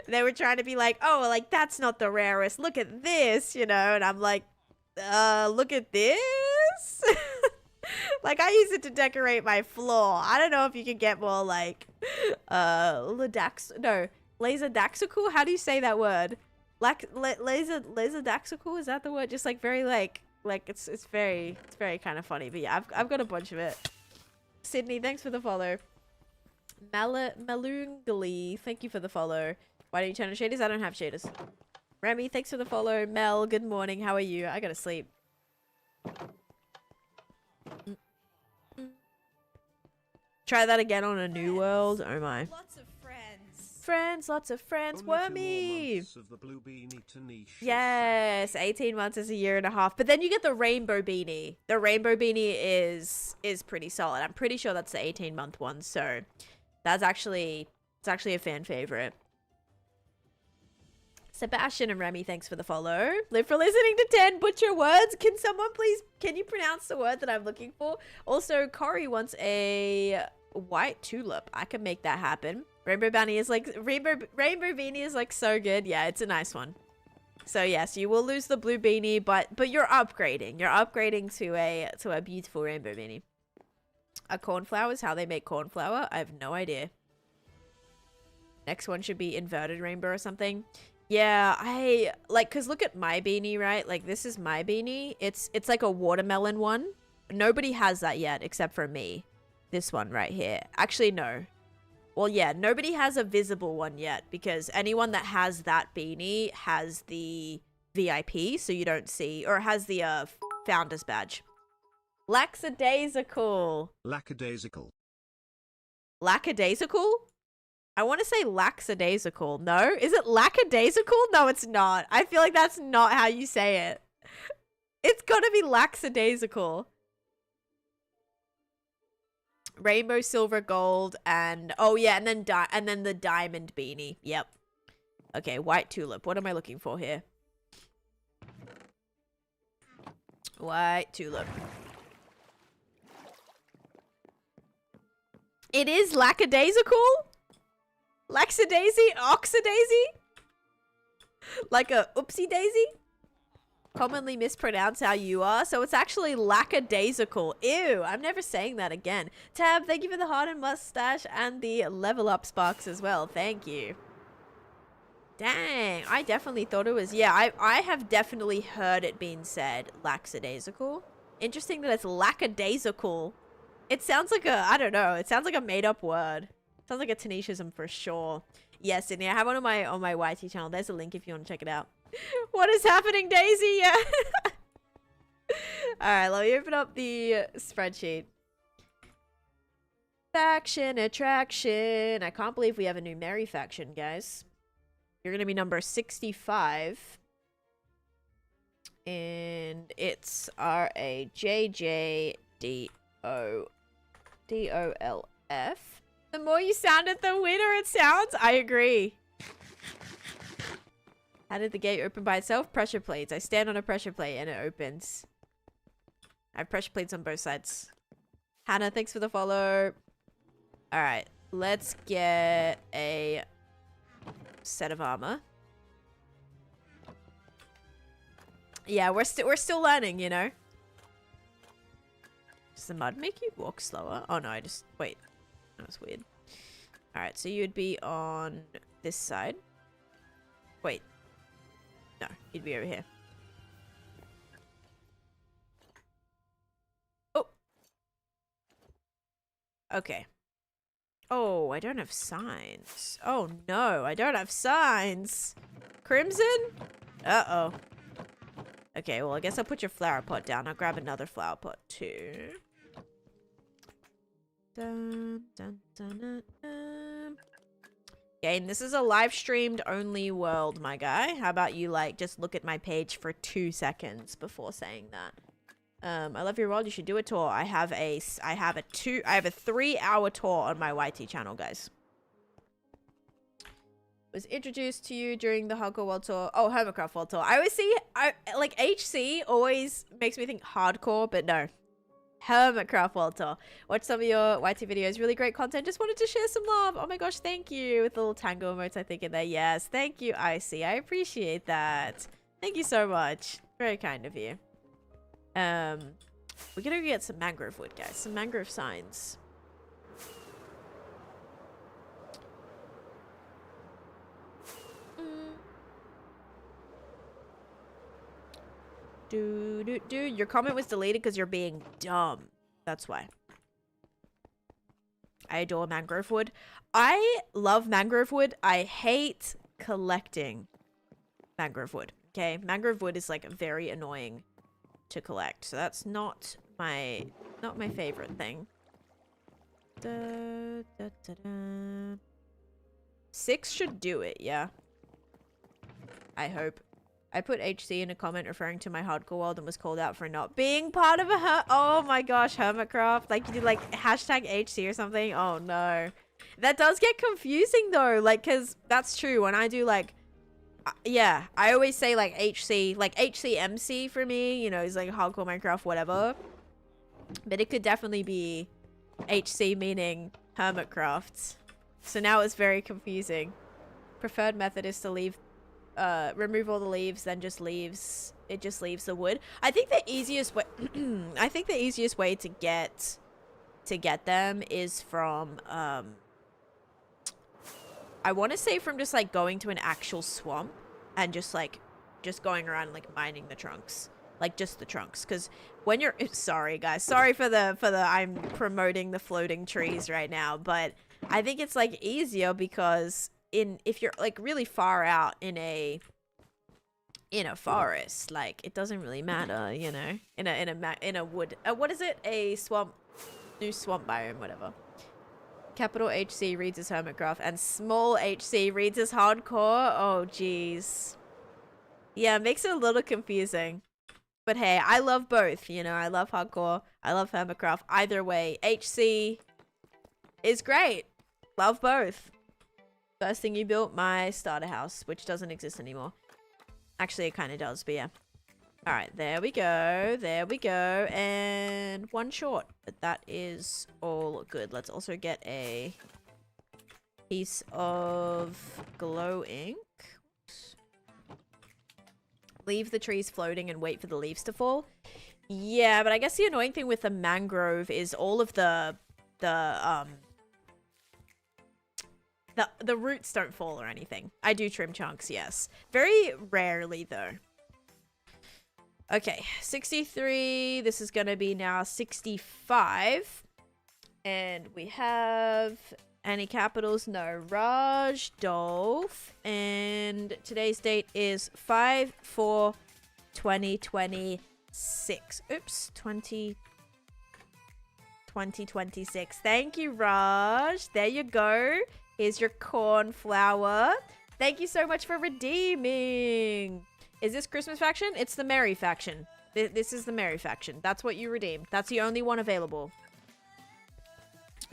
Speaker 1: they were trying to be like, oh, like, that's not the rarest, look at this, you know. And I'm like, look at this. Like, I use it to decorate my floor. I don't know if you can get more like laser daxical. How do you say that word? Like laser daxical, is that the word? Just like very like it's very kind of funny. But yeah, I've got a bunch of it. Sydney, thanks for the follow. Malungali, thank you for the follow. Why don't you turn on shaders? I don't have shaders. Remy, thanks for the follow. Mel, good morning. How are you? I gotta sleep. Try that again on a new world. Oh my.
Speaker 3: Lots of friends.
Speaker 1: Friends, lots of friends.
Speaker 2: Only 2 more
Speaker 1: Wormy.
Speaker 2: months of the blue beanie Taneesha.
Speaker 1: Yes, 18 months is a year and a half. But then you get the rainbow beanie. The rainbow beanie is pretty solid. I'm pretty sure that's the 18-month one. So that's actually, it's actually a fan favorite. Sebastian and Remy, thanks for the follow. Live for listening to 10 butcher words. Can someone please, can you pronounce the word that I'm looking for? Also, Corey wants a white tulip. I can make that happen. Rainbow Beanie is like, Rainbow Beanie is like so good. Yeah, it's a nice one. So yes, you will lose the blue beanie, but you're upgrading. You're upgrading to a beautiful rainbow beanie. A cornflower is how they make cornflower. I have no idea. Next one should be inverted rainbow or something. Yeah, I like, cause look at my beanie, right? Like, this is my beanie. It's like a watermelon one. Nobody has that yet except for me. This one right here. Actually, no. Well, yeah, nobody has a visible one yet because anyone that has that beanie has the VIP, so you don't see, or has the founder's badge. Lackadaisical.
Speaker 2: Lackadaisical.
Speaker 1: Lackadaisical? I want to say lackadaisical. No? Is it lackadaisical? No, it's not. I feel like that's not how you say it. It's gotta be lackadaisical. Rainbow, silver, gold, and oh yeah, and then the diamond beanie. Yep. Okay, white tulip. What am I looking for here? White tulip. It is lackadaisical? Laxadaisy? Oxadaisy? Like a oopsie daisy? Commonly mispronounced how you are, so it's actually lackadaisical. Ew, I'm never saying that again. Tab, thank you for the heart and mustache and the level up sparks as well. Thank you. Dang, I definitely thought it was, yeah, I have definitely heard it being said lackadaisical. Interesting that it's lackadaisical. It sounds like a, I don't know, it sounds like a made up word. Sounds like a Taneeshism for sure. Yes, Sydney, I have one on my YT channel. There's a link if you want to check it out. What is happening, Daisy? Yeah. Alright, let me open up the spreadsheet. Faction attraction. I can't believe we have a new Mary faction, guys. You're going to be number 65. And it's RAJJDOLF. The more you sound it, the weirder it sounds. I agree. How did the gate open by itself? Pressure plates. I stand on a pressure plate and it opens. I have pressure plates on both sides. Hannah, thanks for the follow. Alright, let's get a set of armor. Yeah, we're still learning, you know. Does the mud make you walk slower? Oh no, I just wait. That was weird. Alright, so you'd be on this side. Wait. No, you'd be over here. Oh. Okay. Oh, I don't have signs. Oh no, I don't have signs. Crimson? Uh-oh. Okay, well, I guess I'll put your flower pot down. I'll grab another flower pot too. Dun, dun, dun, dun, dun. game. This is a live streamed only world, my guy. How about you like just look at my page for 2 seconds before saying that? I love your world. You should do a tour. I have a 3-hour tour on my YT channel, guys. Was introduced to you during the Hardcore World Tour. Oh, Hermitcraft World Tour. I always see, like HC always makes me think hardcore, but no. Hermitcraft World Tour. Watch some of your YT videos. Really great content. Just wanted to share some love. Oh my gosh, thank you. With the little tango emotes, I think, in there. Yes, thank you, Icy. I appreciate that. Thank you so much. Very kind of you. We're gonna get some mangrove wood, guys. Some mangrove signs. Dude, your comment was deleted because you're being dumb. That's why. I adore mangrove wood. I love mangrove wood. I hate collecting mangrove wood. Okay, mangrove wood is like very annoying to collect, so that's not my favorite thing. 6 should do it, yeah. I hope. I put HC in a comment referring to my hardcore world and was called out for not being part of a oh my gosh, Hermitcraft. Like you did like hashtag HC or something. Oh no. That does get confusing though, like cause that's true when I do like yeah, I always say like HC, like HCMC for me, you know, is like hardcore Minecraft, whatever. But it could definitely be HC meaning Hermitcraft. So now it's very confusing. Preferred method is to leave, remove all the leaves, then just leaves, it just leaves the wood. I think the easiest way, I think the easiest way to get them is from, I want to say from just like going to an actual swamp and just going around like mining the trunks, like just the trunks. Because when you're, sorry guys, sorry for the I'm promoting the floating trees right now, but I think it's like easier because if you're like really far out in a forest, like it doesn't really matter, you know, in a wood, what is it, a swamp, new swamp biome, whatever. Capital HC reads as Hermitcraft and small HC reads as hardcore. Oh, jeez. Yeah, it makes it a little confusing. But hey, I love both, you know. I love hardcore. I love Hermitcraft. Either way, HC is great. Love both. First thing you built, my starter house, which doesn't exist anymore. Actually, it kind of does, but yeah. All right, there we go. There we go. And one short, but that is all good. Let's also get a piece of glow ink. Leave the trees floating and wait for the leaves to fall. Yeah, but I guess the annoying thing with the mangrove is all of the roots don't fall or anything. I do trim chunks, yes. Very rarely though. Okay, 63. This is going to be now 65. And we have any capitals? No. Raj, Dolph. And today's date is 5/4/2026. Oops, 2026. Thank you, Raj. There you go. Here's your cornflower. Thank you so much for redeeming. Is this Christmas faction? It's the Merry faction. This is the Merry faction. That's what you redeemed. That's the only one available.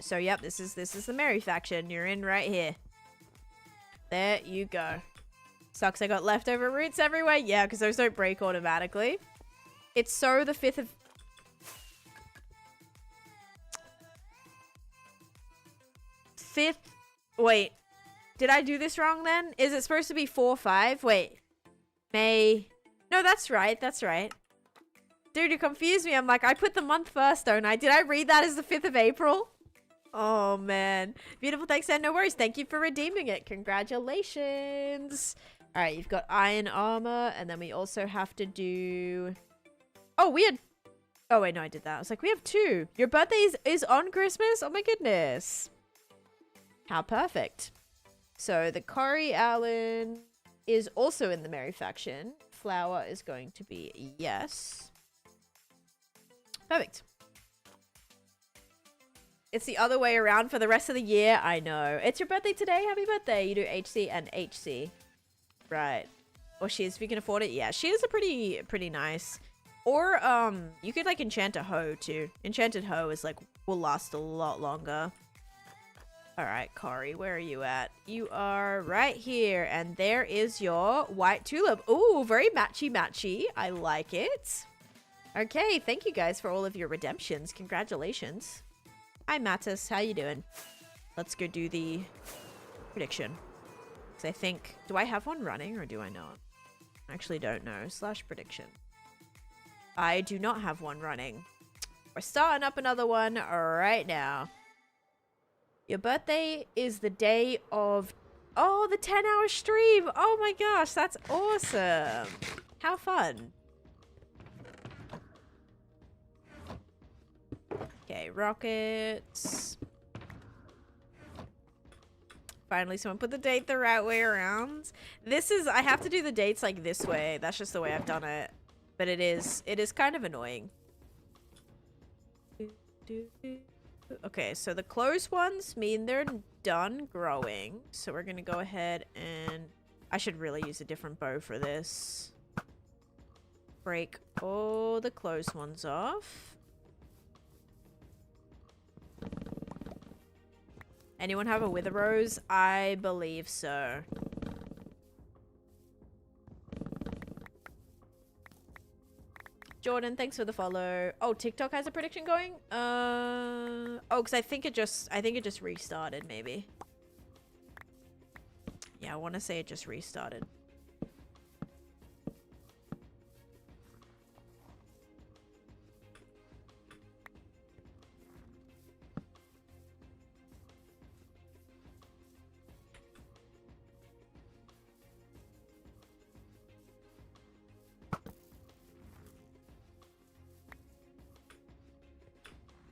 Speaker 1: So, yep, this is the Merry faction. You're in right here. There you go. Sucks I got leftover roots everywhere. Yeah, because those don't break automatically. It's so the 5th of... Wait. Did I do this wrong then? Is it supposed to be 4/5? Wait. May. No, that's right. That's right. Dude, you confused me. I'm like, I put the month first, don't I? Did I read that as the 5th of April? Oh, man. Beautiful. Thanks, and no worries. Thank you for redeeming it. Congratulations. All right, you've got iron armor, and then we also have to do... Oh, we had... Oh, wait, no, I did that. I was like, we have 2. Your birthday is on Christmas? Oh, my goodness. How perfect. So, the Corey Allen... is also in the Merry faction. Flower is going to be yes. Perfect. It's the other way around for the rest of the year. I know. It's your birthday today. Happy birthday. You do HC and HC. Right. Or shears if you can afford it. Yeah, shears are pretty nice. Or you could like enchant a hoe too. Enchanted hoe is like will last a lot longer. All right, Kari, where are you at? You are right here, and there is your white tulip. Ooh, very matchy. I like it. Okay, thank you guys for all of your redemptions. Congratulations. Hi, Mattis. How you doing? Let's go do the prediction. Because I think... Do I have one running, or do I not? I actually don't know. / prediction. I do not have one running. We're starting up another one right now. Your birthday is the day of... Oh, the 10-hour stream! Oh my gosh, that's awesome! How fun. Okay, rockets. Finally, someone put the date the right way around. This is... I have to do the dates like this way. That's just the way I've done it. But it is kind of annoying. Okay, so the closed ones mean they're done growing. So we're going to go ahead and... I should really use a different bow for this. Break all the closed ones off. Anyone have a wither rose? I believe so. Jordan, thanks for the follow. Oh, TikTok has a prediction going? Oh, because I think it just restarted, maybe. Yeah, I want to say it just restarted.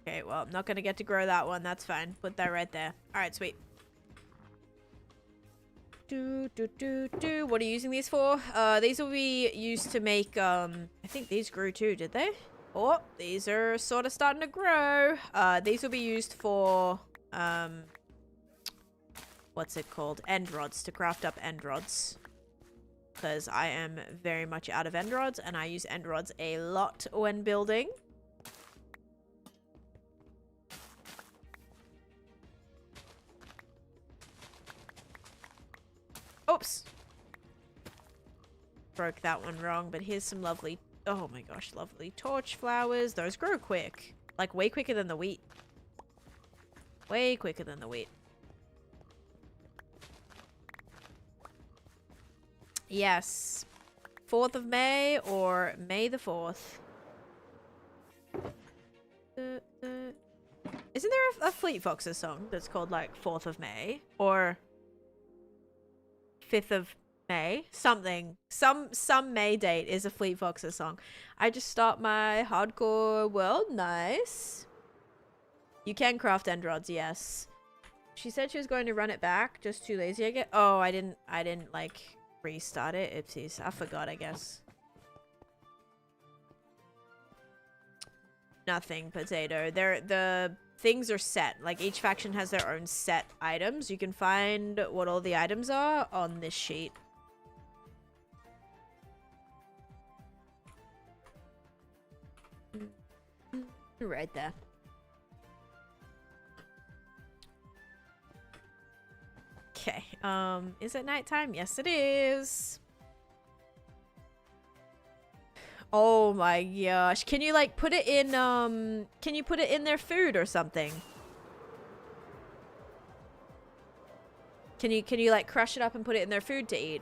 Speaker 1: Okay, well, I'm not going to get to grow that one. That's fine. Put that right there. All right, sweet. What are you using these for? These will be used to make, I think these grew too, did they? Oh, these are sort of starting to grow. These will be used for, what's it called? End rods, to craft up end rods. Because I am very much out of end rods, and I use end rods a lot when building. Oops. Broke that one wrong, but here's some lovely... Oh my gosh, lovely torch flowers. Those grow quick. Like, way quicker than the wheat. Way quicker than the wheat. Yes. 4th of May or May the 4th. Isn't there a Fleet Foxes song that's called, like, 4th of May? Or... 5th of May, something, some May date is a Fleet Foxes song. I just start my hardcore world. Nice. You can craft end rods, yes. She said she was going to run it back, just too lazy I get. Oh, I didn't like restart it. Oopsies, I forgot, I guess. Nothing, potato. The things are set. Like, each faction has their own set items. You can find what all the items are on this sheet. Right there. Okay, is it nighttime? Yes, it is. Oh my gosh. Can you like put it in, can you put it in their food or something? Can you like crush it up and put it in their food to eat?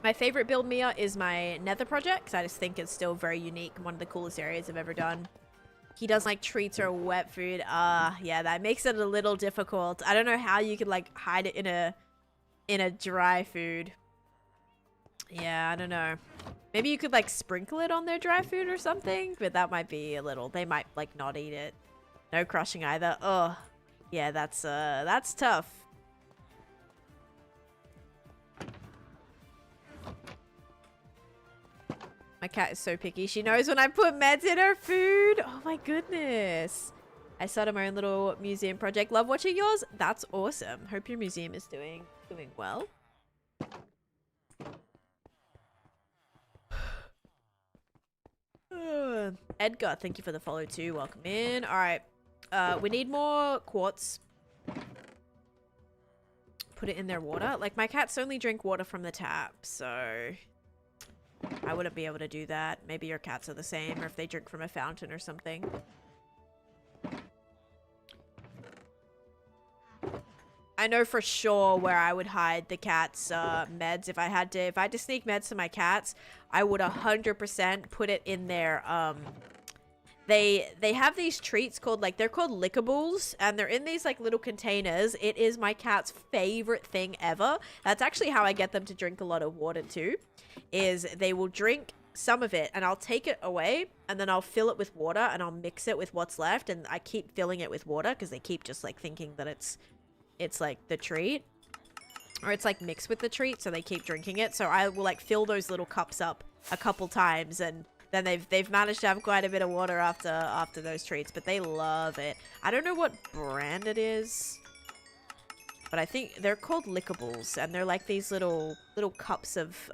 Speaker 1: My favorite build Mia is my nether project, because I just think it's still very unique. One of the coolest areas I've ever done. He does like treats or wet food. Yeah, that makes it a little difficult. I don't know how you could like hide it in a dry food. Yeah, I don't know. Maybe you could like sprinkle it on their dry food or something, but that might be a little... They might like not eat it. No crushing either. Ugh. Yeah, that's tough. My cat is so picky. She knows when I put meds in her food. Oh my goodness. I started my own little museum project. Love watching yours. That's awesome. Hope your museum is doing well. Edgar, thank you for the follow too. Welcome in. All right. We need more quartz. Put it in their water. Like, my cats only drink water from the tap, so I wouldn't be able to do that. Maybe your cats are the same, or if they drink from a fountain or something. I know for sure where I would hide the cats' meds if I had to sneak meds to my cats. I would 100% put it in their They have these treats called, like, they're called lickables, and they're in these, like, little containers. It is my cat's favorite thing ever. That's actually how I get them to drink a lot of water too, is they will drink some of it, and I'll take it away, and then I'll fill it with water, and I'll mix it with what's left, and I keep filling it with water, because they keep just, like, thinking that it's like the treat, or it's, like, mixed with the treat, so they keep drinking it. So I will, like, fill those little cups up a couple times, and then they've managed to have quite a bit of water after those treats, but they love it. I don't know what brand it is, but I think they're called lickables, and they're like these little cups of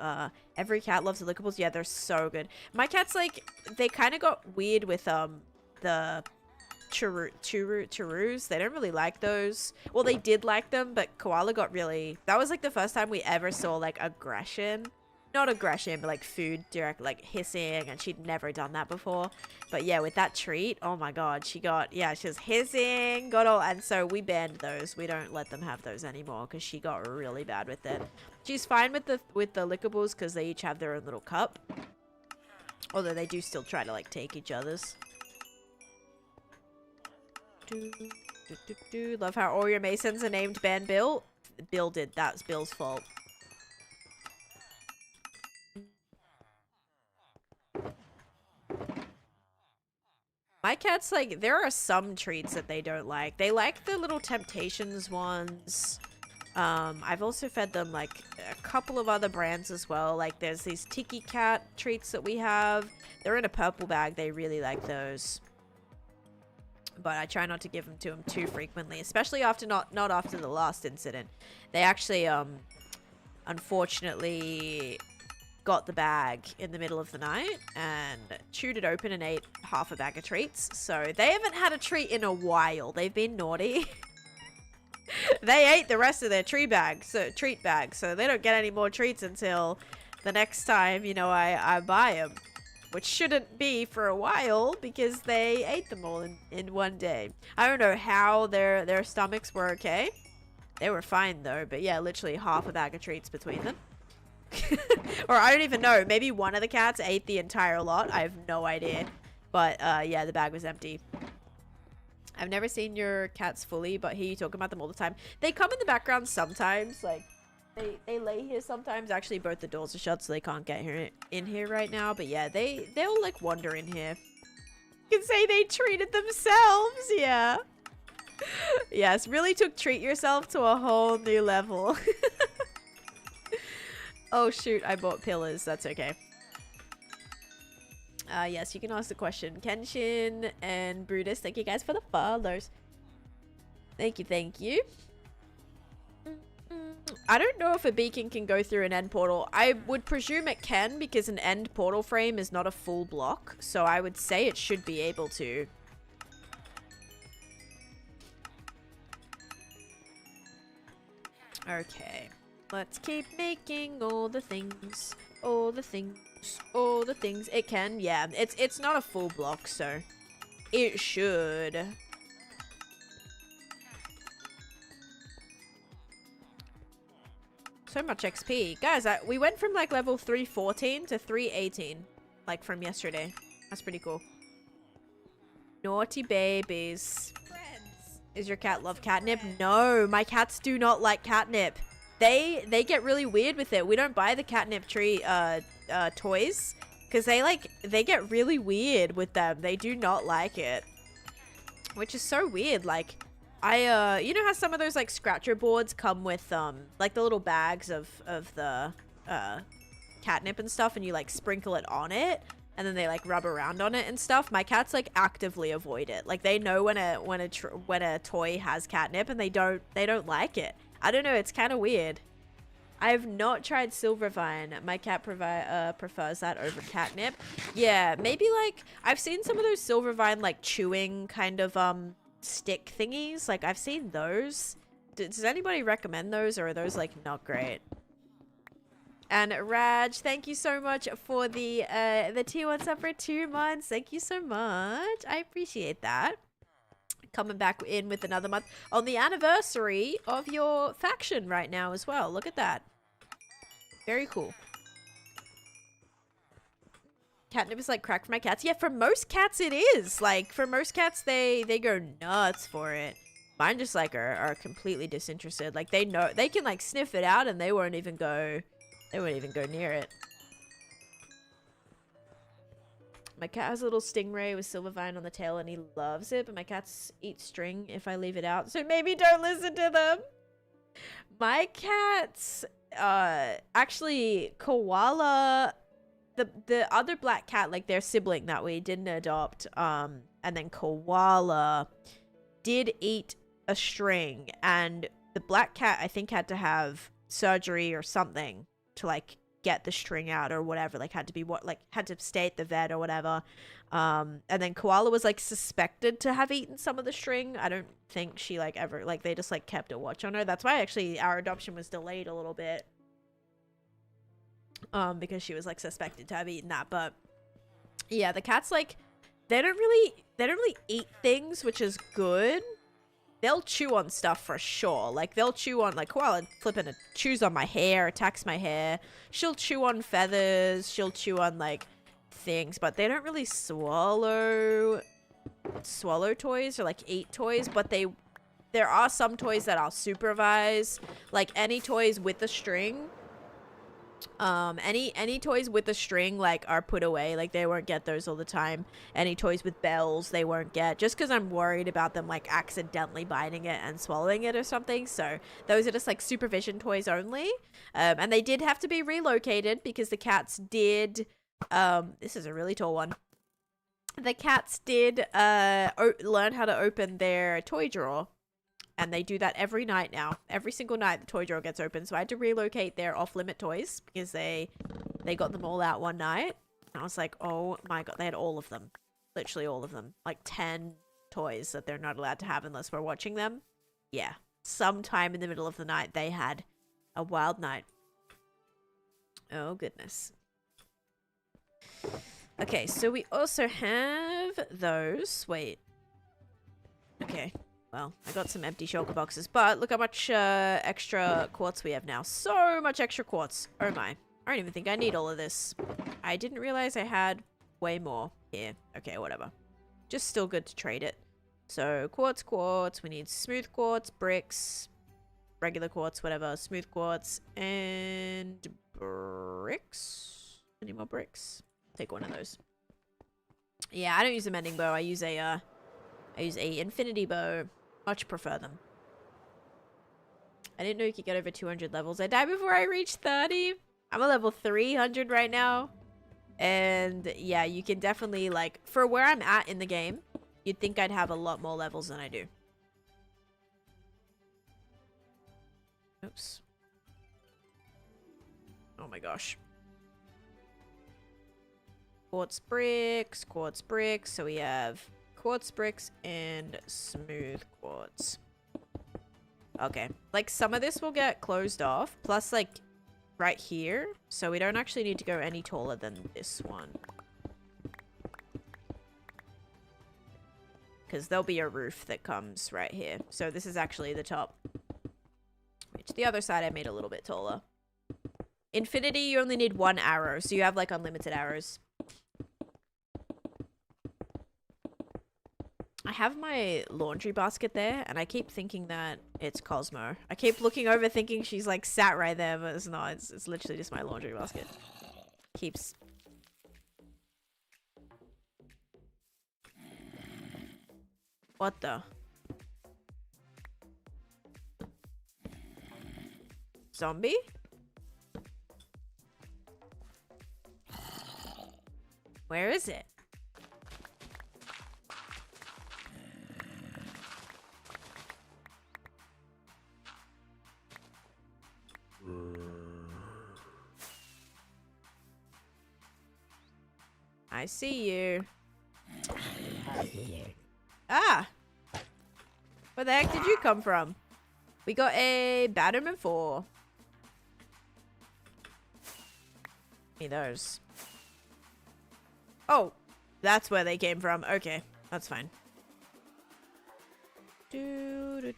Speaker 1: every cat loves the lickables. Yeah, they're so good. My cats, like, they kind of got weird with the churus. They don't really like those. Well, they did like them, but Koala got really, that was like the first time we ever saw like aggression. Not aggression, but like food direct, like hissing, and she'd never done that before. But yeah, with that treat, oh my god, she was hissing, got all, and so we banned those. We don't let them have those anymore because she got really bad with it. She's fine with the lickables because they each have their own little cup. Although they do still try to like take each other's. Love how all your Masons are named Ban Bill. Bill did, that's Bill's fault. My cats, like, there are some treats that they don't like. They like the little Temptations ones. I've also fed them, like, a couple of other brands as well. Like, there's these Tiki Cat treats that we have. They're in a purple bag. They really like those. But I try not to give them to them too frequently, especially after not after the last incident. They actually, unfortunately got the bag in the middle of the night and chewed it open and ate half a bag of treats. So they haven't had a treat in a while. They've been naughty. They ate the rest of their treat bag, so they don't get any more treats until the next time, you know, I buy them. Which shouldn't be for a while because they ate them all in one day. I don't know how their stomachs were okay. They were fine though, but yeah, literally half a bag of treats between them. Or I don't even know. Maybe one of the cats ate the entire lot. I have no idea. But yeah, the bag was empty. I've never seen your cats fully, but hear you talk about them all the time. They come in the background sometimes. Like, they lay here sometimes. Actually, both the doors are shut, so they can't get in here right now. But yeah, they'll like wander in here. You can say they treated themselves. Yeah. Yes, really took treat yourself to a whole new level. Oh shoot, I bought pillars. That's okay. Yes, you can ask the question. Kenshin and Brutus, thank you guys for the follows. Thank you. I don't know if a beacon can go through an end portal. I would presume it can because an end portal frame is not a full block. So I would say it should be able to. Okay. Let's keep making all the things. It can, yeah. It's not a full block, so it should. So much XP. Guys, we went from like level 314 to 318. Like from yesterday. That's pretty cool. Naughty babies. Friends. Is your cat love catnip? No, my cats do not like catnip. They get really weird with it. We don't buy the catnip tree toys because they get really weird with them. They do not like it, which is so weird. Like, you know how some of those like scratcher boards come with like the little bags of the catnip and stuff and you like sprinkle it on it and then they like rub around on it and stuff, my cats like actively avoid it. Like they know when a toy has catnip and they don't like it. I don't know, it's kind of weird. I have not tried Silvervine. My cat prefers that over catnip. Yeah, maybe like I've seen some of those Silvervine like chewing kind of stick thingies. Like I've seen those. Does anybody recommend those, or are those like not great? And Raj, thank you so much for the tier 1 sub for 2 months. Thank you so much. I appreciate that. Coming back in with another month on the anniversary of your faction right now as well. Look at that. Very cool. Catnip is like crack for my cats. Yeah, for most cats it is. Like for most cats they go nuts for it. Mine just like are completely disinterested. Like they know they can like sniff it out and they won't even go near it. My cat has a little stingray with Silvervine on the tail and he loves it, but my cats eat string if I leave it out, so maybe don't listen to them. My cats, actually, Koala, the other black cat, like their sibling that we didn't adopt, and then Koala did eat a string, and the black cat, I think, had to have surgery or something to, like, get the string out or whatever, like had to stay at the vet or whatever, and then Koala was like suspected to have eaten some of the string. I don't think she like ever, like they just like kept a watch on her. That's why actually our adoption was delayed a little bit, because she was like suspected to have eaten that. But yeah, the cats, like they don't really eat things, which is good. They'll chew on stuff for sure. Like, they'll chew on, like, Koala flipping chews on my hair, attacks my hair. She'll chew on feathers. She'll chew on, like, things. But they don't really swallow toys or, like, eat toys. But there are some toys that I'll supervise. Like, any toys with a string. Any toys with a string, like, are put away. Like, they won't get those all the time. Any toys with bells, they won't get, just because I'm worried about them, like, accidentally biting it and swallowing it or something. So those are just, like, supervision toys only. And they did have to be relocated because the cats did, this is a really tall one. The cats did learn how to open their toy drawer. And they do that every night now. Every single night the toy drawer gets open. So I had to relocate their off-limit toys because they got them all out one night. And I was like, oh my god, they had all of them. Literally all of them. Like 10 toys that they're not allowed to have unless we're watching them. Yeah. Sometime in the middle of the night they had a wild night. Oh goodness. Okay, so we also have those. Wait. Okay. Well, I got some empty shulker boxes, but look how much extra quartz we have now. So much extra quartz. Oh my. I don't even think I need all of this. I didn't realize I had way more here. Okay, whatever. Just still good to trade it. So, quartz. We need smooth quartz, bricks, regular quartz, whatever. Smooth quartz, and bricks. Any more bricks? Take one of those. Yeah, I don't use a mending bow. I use a infinity bow. Much prefer them. I didn't know you could get over 200 levels. I died before I reached 30. I'm a level 300 right now. And yeah, you can definitely, like, for where I'm at in the game, you'd think I'd have a lot more levels than I do. Oops. Oh my gosh. Quartz bricks. So we have quartz bricks and smooth quartz. Okay, like some of this will get closed off, plus like right here, so we don't actually need to go any taller than this one, because there'll be a roof that comes right here. So this is actually the top, which the other side I made a little bit taller. Infinity, you only need 1 arrow, so you have like unlimited arrows. I have my laundry basket there, and I keep thinking that it's Cosmo. I keep looking over thinking she's like sat right there, but it's not. It's literally just my laundry basket. Keeps... What the? Zombie? Where is it? I see you. Ah! Where the heck did you come from? We got a Batman 4. Give me those. Oh, that's where they came from. Okay, that's fine. There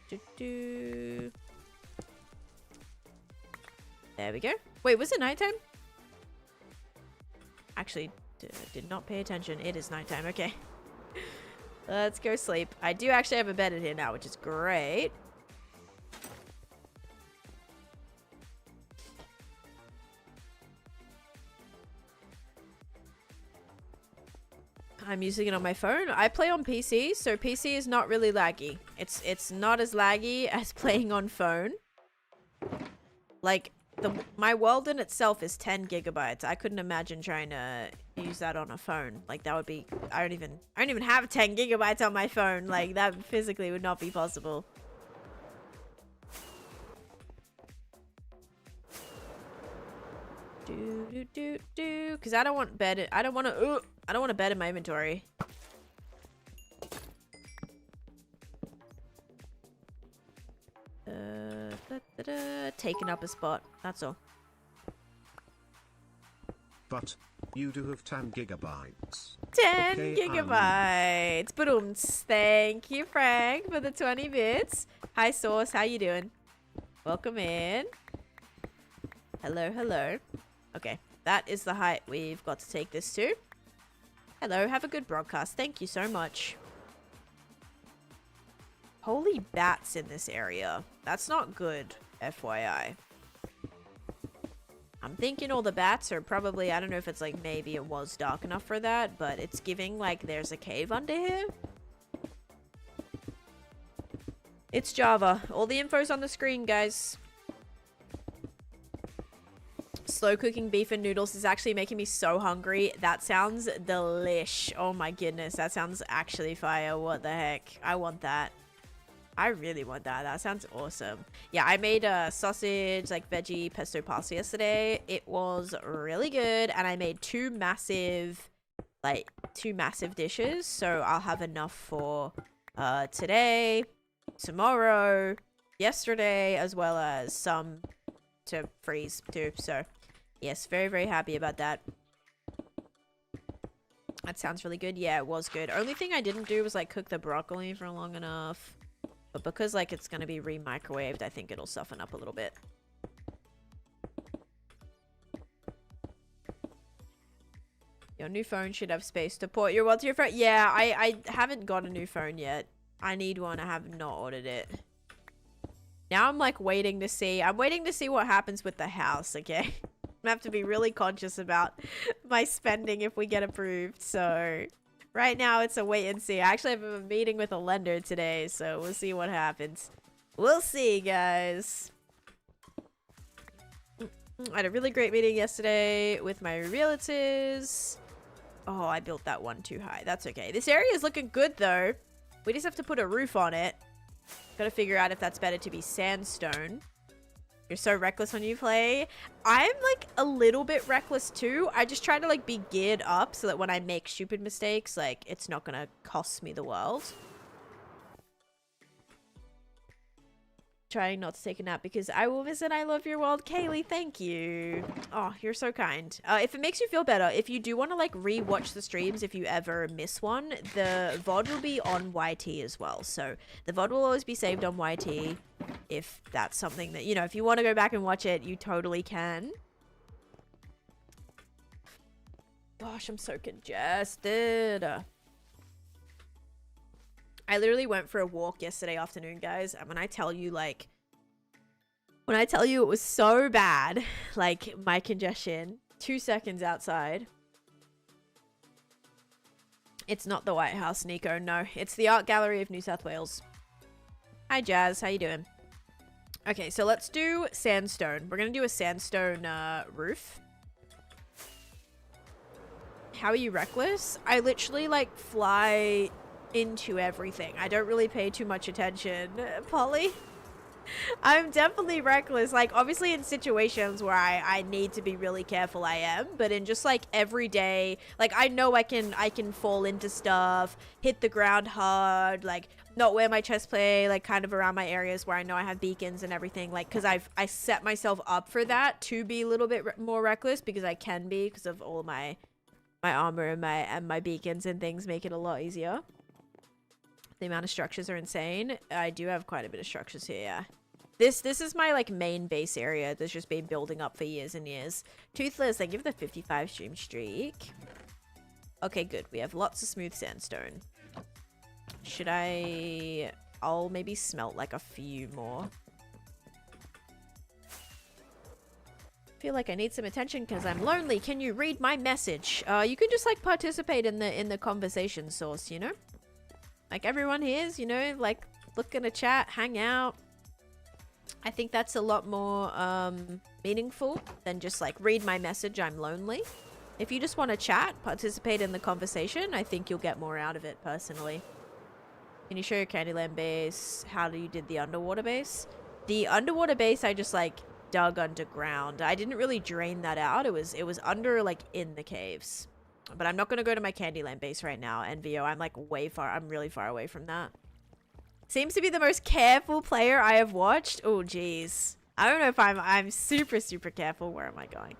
Speaker 1: we go. Wait, was it nighttime? Actually, did not pay attention. It is nighttime. Okay. Let's go sleep. I do actually have a bed in here now, which is great. I'm using it on my phone. I play on PC, so PC is not really laggy. It's not as laggy as playing on phone. Like, my world in itself is 10 gigabytes. I couldn't imagine trying to use that on a phone. Like, that would be... I don't even have 10 gigabytes on my phone. Like, that physically would not be possible. Because I don't want bed... I don't want a bed in my inventory. Taking up a spot. That's all.
Speaker 2: But you do have 10 gigabytes.
Speaker 1: 10
Speaker 2: Okay,
Speaker 1: gigabytes. But thank you, Frank, for the 20 bits. Hi, Sauce. How you doing? Welcome in. Hello, hello. Okay, that is the height we've got to take this to. Hello, have a good broadcast. Thank you so much. Holy bats in this area. That's not good, FYI. I'm thinking all the bats are probably, I don't know if it's like maybe it was dark enough for that, but it's giving like there's a cave under here. It's Java. All the info's on the screen, guys. Slow cooking beef and noodles is actually making me so hungry. That sounds delish. Oh my goodness, that sounds actually fire. What the heck? I want that. I really want that. That sounds awesome. Yeah, I made a sausage, like veggie pesto pasta yesterday. It was really good. And I made two massive dishes. So I'll have enough for today, tomorrow, yesterday, as well as some to freeze too. So yes, very, very happy about that. That sounds really good. Yeah, it was good. Only thing I didn't do was like cook the broccoli for long enough. But because, like, it's going to be re-microwaved, I think it'll soften up a little bit. Your new phone should have space to port your world to your phone. Yeah, I haven't got a new phone yet. I need one. I have not ordered it. Now I'm, like, waiting to see. I'm waiting to see what happens with the house, okay? I have to be really conscious about my spending if we get approved, so... Right now, it's a wait and see. I actually have a meeting with a lender today, so we'll see what happens. We'll see, guys. I had a really great meeting yesterday with my realtors. Oh, I built that one too high. That's okay. This area is looking good, though. We just have to put a roof on it. Gotta figure out if that's better to be sandstone. You're so reckless when you play. I'm like a little bit reckless too. I just try to like be geared up so that when I make stupid mistakes, like it's not gonna cost me the world. Trying not to take a nap because I will visit I Love Your World. Kaylee, thank you. Oh, you're so kind. If it makes you feel better, if you do want to like re-watch the streams if you ever miss one, the VOD will be on YT as well. So the VOD will always be saved on YT if that's something that, you know, if you want to go back and watch it, you totally can. Gosh, I'm so congested. I literally went for a walk yesterday afternoon, guys, and when I tell you it was so bad, like my congestion, 2 seconds outside. It's not the White House, Nico, no. It's the Art Gallery of New South Wales. Hi, Jazz, how you doing? Okay, so let's do sandstone. We're gonna do a sandstone roof. how are you reckless? I literally like fly into everything. I don't really pay too much attention, Polly. I'm definitely reckless. Like, obviously in situations where I need to be really careful, I am. But in just, like, every day, like, I know I can fall into stuff, hit the ground hard, like, not wear my chest plate, like, kind of around my areas where I know I have beacons and everything. Like, because I set myself up for that to be a little bit more reckless because I can be because of all my armor and my beacons and things make it a lot easier. The amount of structures are insane. I do have quite a bit of structures here, yeah. This is my, like, main base area that's just been building up for years and years. Toothless, I give the 55 stream streak. Okay, good. We have lots of smooth sandstone. Should I... I'll maybe smelt, like, a few more. Feel like I need some attention because I'm lonely. Can you read my message? You can just, like, participate in the conversation source, you know? Like, everyone here is, you know, like, look in a chat, hang out. I think that's a lot more meaningful than just, like, read my message, I'm lonely. If you just want to chat, participate in the conversation, I think you'll get more out of it, personally. Can you show your Candyland base? How you did the underwater base? The underwater base, I just, like, dug underground. I didn't really drain that out. It was under, like, in the caves. But I'm not going to go to my Candyland base right now, NVO. I'm, like, I'm really far away from that. Seems to be the most careful player I have watched. Oh, jeez. I don't know if I'm super, super careful. Where am I going?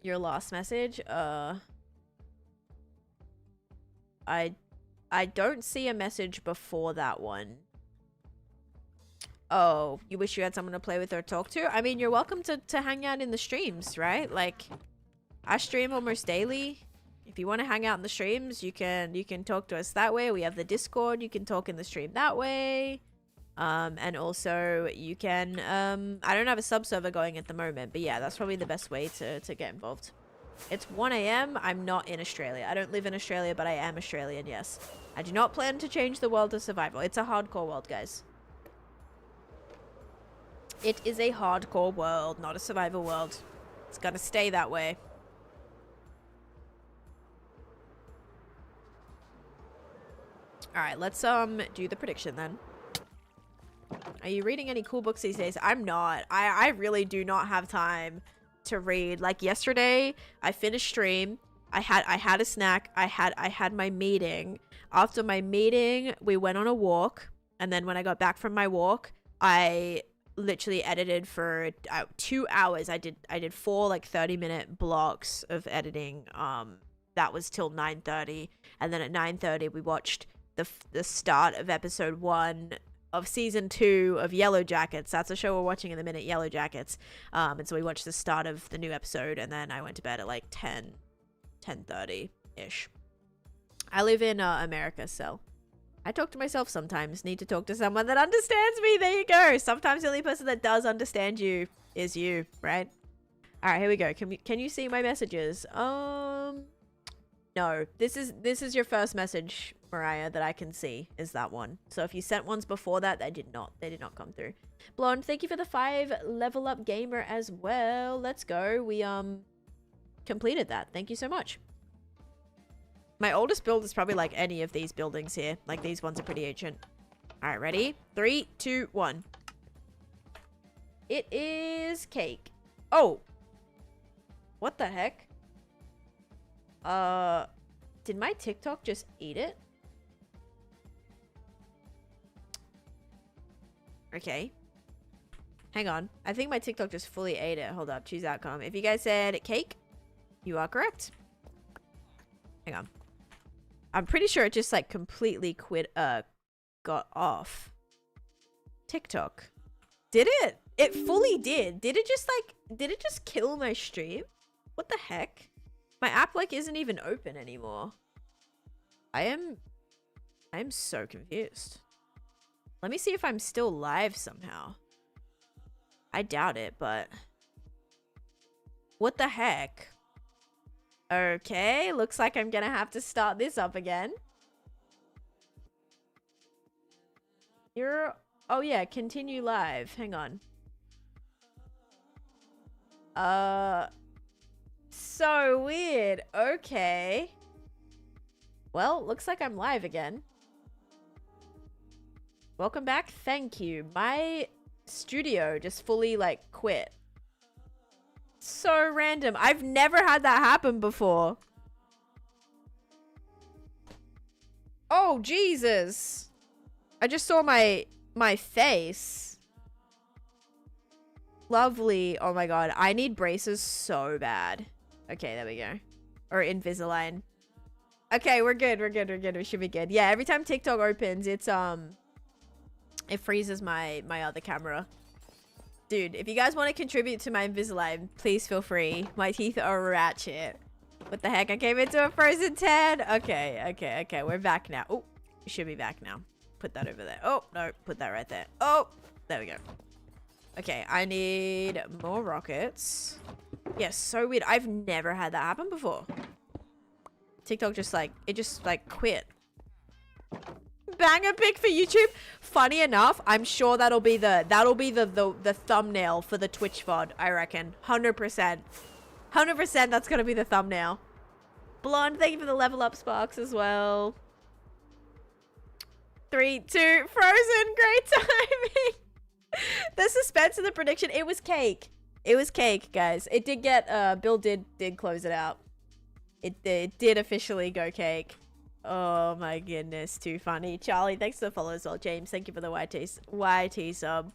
Speaker 1: Your last message? I don't see a message before that one. Oh, you wish you had someone to play with or talk to? I mean, you're welcome to hang out in the streams, right? Like, I stream almost daily. If you want to hang out in the streams, you can talk to us that way. We have the Discord. You can talk in the stream that way. And also you can, I don't have a sub server going at the moment, but yeah, that's probably the best way to get involved. It's 1 AM. I'm not in Australia. I don't live in Australia, but I am Australian, yes. I do not plan to change the world to survival. It's a hardcore world, guys. It is a hardcore world, not a survival world. It's gonna stay that way. Alright, let's do the prediction then. Are you reading any cool books these days? I'm not. I really do not have time to read. Like yesterday, I finished stream. I had a snack. I had my meeting. After my meeting, we went on a walk, and then when I got back from my walk, I literally edited for 2 hours. I did 4 like 30-minute blocks of editing. That was till 9:30, and then at 9:30 we watched the start of episode 1 of season 2 of Yellow Jackets. That's a show we're watching in the minute, Yellow Jackets. And so we watched the start of the new episode, and then I went to bed at like 10:30 ish. I live in America, so I talk to myself sometimes. Need to talk to someone that understands me. There you go. Sometimes the only person that does understand you is you, right? All right, here we go. Can you see my messages? No, this is your first message, Mariah, that I can see is that one. So if you sent ones before that, they did not come through. Blonde, thank you for the 5 level up gamer as well. Let's go. We completed that. Thank you so much. My oldest build is probably like any of these buildings here. Like these ones are pretty ancient. All right, ready? 3, 2, 1. It is cake. Oh. What the heck? Did my TikTok just eat it? Okay. Hang on. I think my TikTok just fully ate it. Hold up. Choose outcome. If you guys said cake, you are correct. Hang on. I'm pretty sure it just like completely got off TikTok. Did it? It fully did. Did it just kill my stream? What the heck? My app like isn't even open anymore. I am so confused. Let me see if I'm still live somehow. I doubt it, but what the heck? Okay, looks like I'm gonna have to start this up again. Oh yeah, continue live. Hang on. So weird. Okay. Well, looks like I'm live again. Welcome back. Thank you. My studio just fully like quit. So random. I've never had that happen before. Oh, Jesus. I just saw my face. Lovely. Oh my god. I need braces so bad. Okay, there we go. Or Invisalign. Okay, we're good. We're good. We're good. We should be good. Yeah, every time TikTok opens, it's it freezes my other camera. Dude, if you guys want to contribute to my Invisalign, please feel free. My teeth are ratchet. What the heck? I came into a frozen 10. Okay. We're back now. Oh, we should be back now. Put that over there. Oh, no. Put that right there. Oh, there we go. Okay, I need more rockets. Yeah, so weird. I've never had that happen before. TikTok just like, it just like quit. Banger pic for YouTube. Funny enough, I'm sure that'll be the thumbnail for the Twitch VOD, I reckon. 100%. 100% that's gonna be the thumbnail. Blonde, thank you for the level up sparks as well. 3, 2, Frozen, great timing. The suspense of the prediction, it was cake. It was cake, guys. It did get, Bill did close it out. It did officially go cake. Oh my goodness, too funny. Charlie, thanks for the follow as well. James, thank you for the YT sub.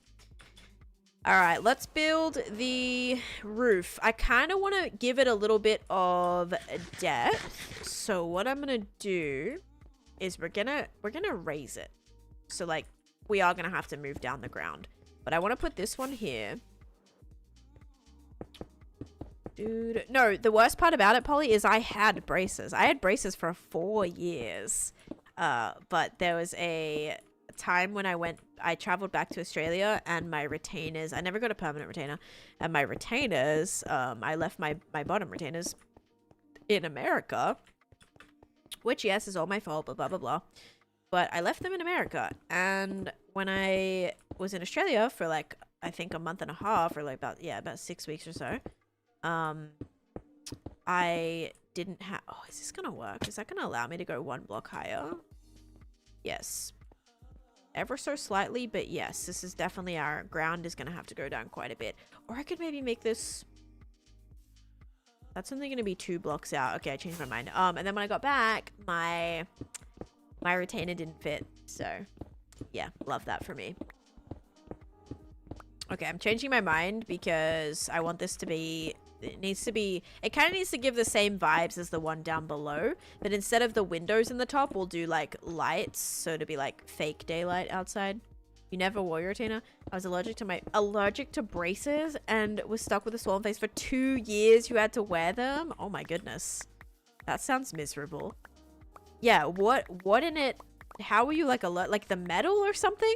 Speaker 1: Alright, let's build the roof. I kind of want to give it a little bit of depth. So what I'm going to do is we're gonna raise it. So like, we are going to have to move down the ground. But I want to put this one here. Dude, no, the worst part about it, Polly, is I had braces. I had braces for 4 years. But there was a time when I traveled back to Australia and my retainers, I never got a permanent retainer, and my retainers, I left my bottom retainers in America, which yes, is all my fault, but blah, blah, blah. But I left them in America, and when I was in Australia for like, I think a month and a half, or like about 6 weeks or so, I didn't have, oh, is this gonna work? Is that gonna allow me to go 1 block higher? Yes. Ever so slightly, but yes, this is definitely, our ground is gonna have to go down quite a bit. Or I could maybe make this, that's only gonna be 2 blocks out. Okay, I changed my mind. And then when I got back, my retainer didn't fit, so yeah, love that for me. Okay, I'm changing my mind because I want this to be, it kind of needs to give the same vibes as the one down below, but instead of the windows in the top, we'll do like lights, so to be like fake daylight outside. You never wore your retainer? I was allergic to braces and was stuck with a swollen face for 2 years. You had to wear them? Oh my goodness. That sounds miserable. Yeah, what in it, how were you like like the metal or something?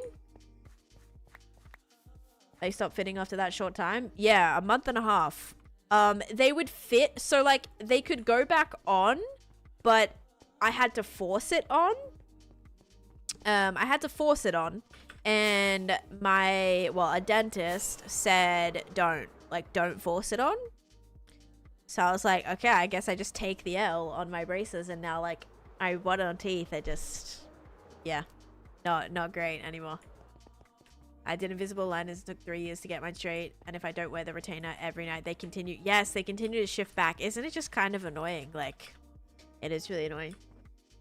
Speaker 1: They stopped fitting after that short time? Yeah, a month and a half. They would fit, so like they could go back on, but I had to force it on. And a dentist said don't force it on. So I was like, okay, I guess I just take the L on my braces, and now like my bottom teeth are just, yeah, not great anymore. I did invisible liners, took 3 years to get mine straight, and if I don't wear the retainer every night, they continue to shift back. Isn't it just kind of annoying? Like, it is really annoying.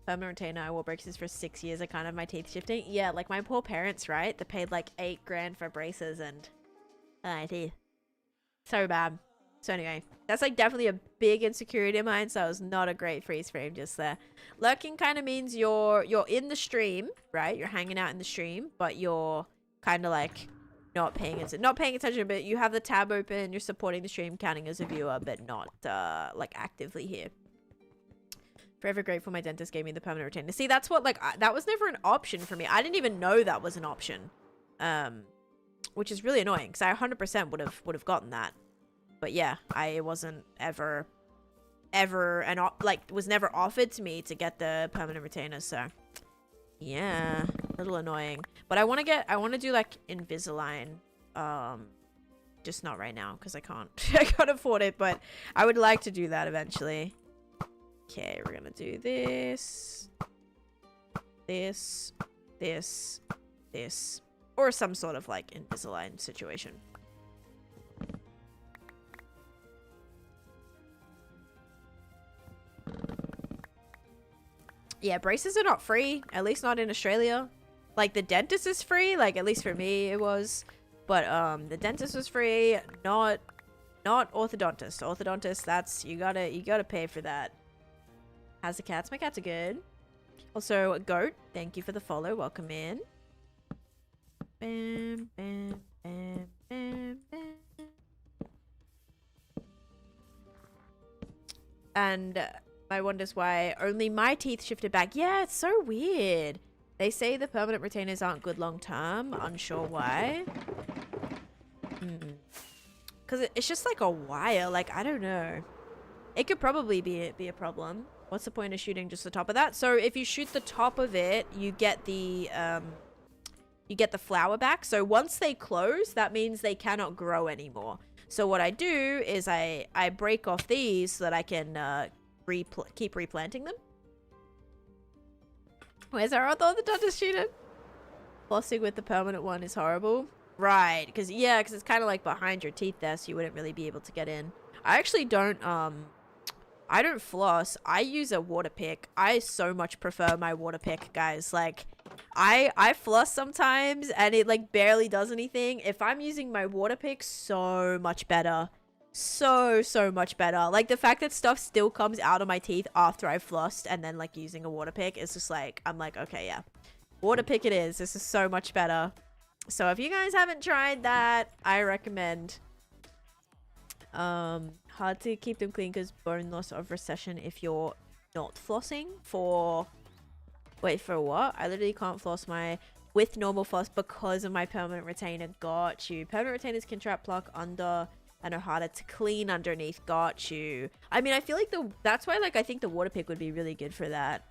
Speaker 1: Permanent retainer, I wore braces for 6 years, I can't have my teeth shifting. Yeah, like my poor parents, right? They paid like 8 grand for braces and teeth. So bad. So anyway, that's like definitely a big insecurity of mine, so it was not a great freeze frame just there. Lurking kind of means you're in the stream, right? You're hanging out in the stream, but you're kind of like not paying attention, but you have the tab open, you're supporting the stream, counting as a viewer, but not like actively here. Forever grateful my dentist gave me the permanent retainer. See, that's what, like, that was never an option for me. I didn't even know that was an option, which is really annoying because I 100% would have gotten that. But yeah, I wasn't ever was never offered to me to get the permanent retainer, so yeah, a little annoying. But I want to do like Invisalign just not right now because I can't. I can't afford it, but I would like to do that eventually. Okay, we're gonna do this, this, this, this, or some sort of like Invisalign situation. Yeah, braces are not free, at least not in Australia. Like, the dentist is free, like, at least for me it was. But, the dentist was free, not orthodontist. Orthodontist, that's, you gotta pay for that. How's the cats? My cats are good. Also, Goat, thank you for the follow. Welcome in. Bam, bam, bam, bam, bam. And my wonders why only my teeth shifted back. Yeah, it's so weird. They say the permanent retainers aren't good long term. Unsure why. Because it's just like a wire. Like, I don't know. It could probably be a problem. What's the point of shooting just the top of that? So if you shoot the top of it, you get the flower back. So once they close, that means they cannot grow anymore. So what I do is I break off these so that I can keep replanting them. Where's our other orthodontist student? Flossing with the permanent one is horrible. Right, because it's kind of like behind your teeth there, so you wouldn't really be able to get in. I actually don't floss. I use a water pick. I so much prefer my water pick, guys. Like, I floss sometimes and it like barely does anything. If I'm using my water pick, so much better. So much better. Like, the fact that stuff still comes out of my teeth after I've flossed and then like using a water pick is just like, I'm like, okay, yeah, water pick it is. This is so much better. So if you guys haven't tried that, I recommend. Hard to keep them clean because bone loss of recession if you're not flossing for... Wait, for what? I literally can't floss with normal floss because of my permanent retainer. Got you. Permanent retainers can trap plaque under and are harder to clean underneath. Got you. I mean, I feel like that's why, like, I think the water pick would be really good for that.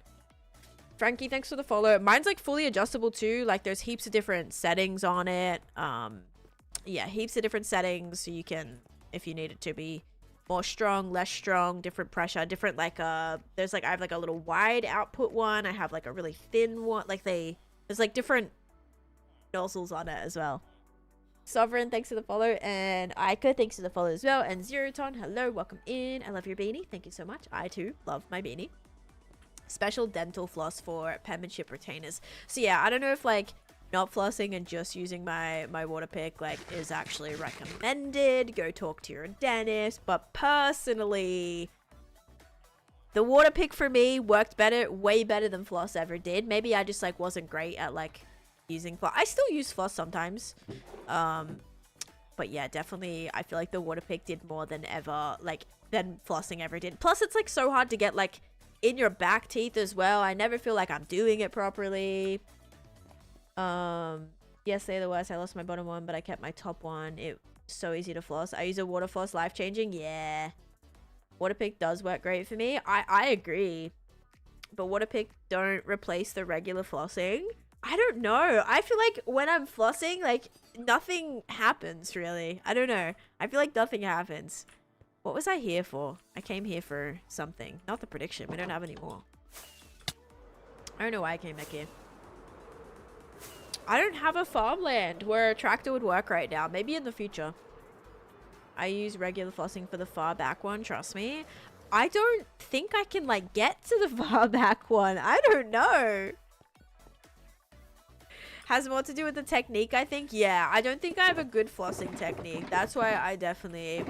Speaker 1: Frankie, thanks for the follow. Mine's like fully adjustable too. Like, there's heaps of different settings on it. Yeah, heaps of different settings, so you can, if you need it to be more strong, less strong, different pressure, different like there's like, I have like a little wide output one. I have like a really thin one. Like, there's like different nozzles on it as well. Sovereign, thanks for the follow, and Ica, thanks for the follow as well, and Zeroton, hello, welcome in. I love your beanie. Thank you so much. I too love my beanie. Special dental floss for penmanship retainers. So yeah, I don't know if like not flossing and just using my water pick like is actually recommended. Go talk to your dentist. But personally, the water pick for me worked way better than floss ever did. Maybe I just like wasn't great at like using floss. I still use floss sometimes. But yeah, definitely I feel like the water pick did more than flossing ever did. Plus it's like so hard to get like in your back teeth as well. I never feel like I'm doing it properly. Yes, they're the worst. I lost my bottom one, but I kept my top one. It's so easy to floss. I use a water floss, life-changing. Yeah. Water pick does work great for me. I agree. But water pick don't replace the regular flossing. I don't know. I feel like when I'm flossing, like, nothing happens, really. I don't know. I feel like nothing happens. What was I here for? I came here for something. Not the prediction. We don't have any more. I don't know why I came back here. I don't have a farmland where a tractor would work right now. Maybe in the future. I use regular flossing for the far back one. Trust me. I don't think I can, like, get to the far back one. I don't know. Has more to do with the technique, I think. Yeah, I don't think I have a good flossing technique. That's why I definitely...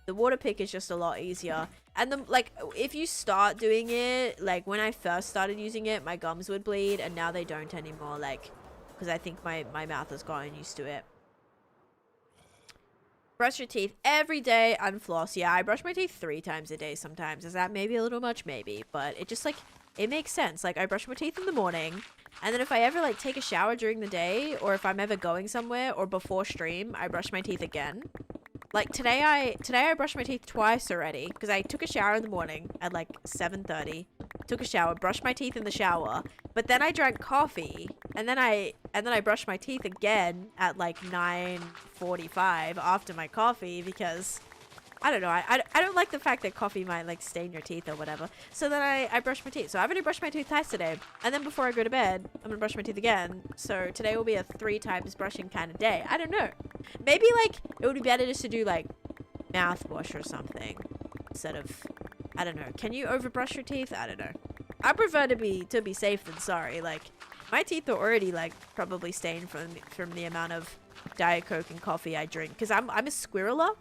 Speaker 1: The water pick is just a lot easier. And like, if you start doing it, like when I first started using it, my gums would bleed, and now they don't anymore. Like, because I think my mouth has gotten used to it. Brush your teeth every day and floss. Yeah, I brush my teeth 3 times a day sometimes. Is that maybe a little much? Maybe. But it just like, it makes sense. Like, I brush my teeth in the morning. And then if I ever like take a shower during the day, or if I'm ever going somewhere, or before stream, I brush my teeth again. Like today I brushed my teeth twice already because I took a shower in the morning at like 7:30. Took a shower, brushed my teeth in the shower, but then I drank coffee and then I and then I brush my teeth again at like 9:45 after my coffee because I don't know. I don't like the fact that coffee might like stain your teeth or whatever. So then I brush my teeth. So I've already brushed my teeth twice today. And then before I go to bed, I'm gonna brush my teeth again. So today will be a 3 times brushing kind of day. I don't know. Maybe like it would be better just to do like mouthwash or something instead of, I don't know. Can you overbrush your teeth? I don't know. I prefer to be safe than sorry. Like my teeth are already like probably stained from the amount of Diet Coke and coffee I drink because I'm a squirreler.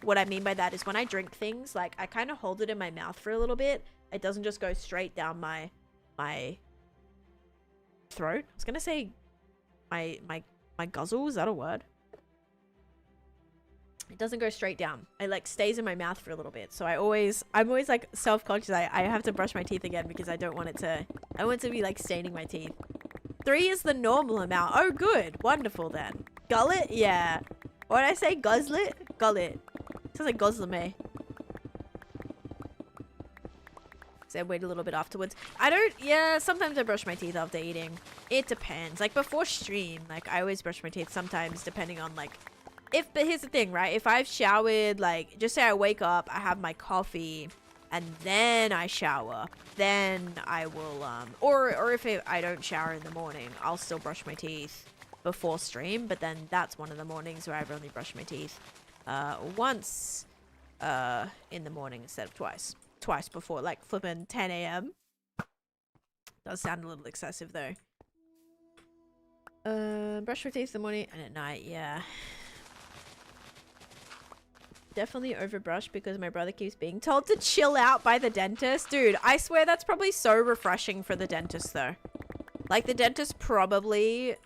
Speaker 1: What I mean by that is when I drink things, like I kind of hold it in my mouth for a little bit. It doesn't just go straight down my throat. I was gonna say my guzzle. Is that a word? It doesn't go straight down. It like stays in my mouth for a little bit. So I'm always like self-conscious. I have to brush my teeth again because I don't want it to be like staining my teeth. 3 is the normal amount. Oh, good. Wonderful then. Gullet? Yeah. What did I say? Guzzlet? Gullet. Sounds like Goslam. So I wait a little bit afterwards. Yeah, sometimes I brush my teeth after eating. It depends. Like before stream, like I always brush my teeth sometimes depending on like, but here's the thing, right? If I've showered, like just say I wake up, I have my coffee and then I shower, then I will, or if I don't shower in the morning, I'll still brush my teeth before stream, but then that's one of the mornings where I've only brushed my teeth once in the morning instead of twice before like flipping 10 a.m. Does sound a little excessive though. Brush your teeth in the morning and at night. Yeah, definitely overbrush because my brother keeps being told to chill out by the dentist. Dude, I swear that's probably so refreshing for the dentist though. Like the dentist probably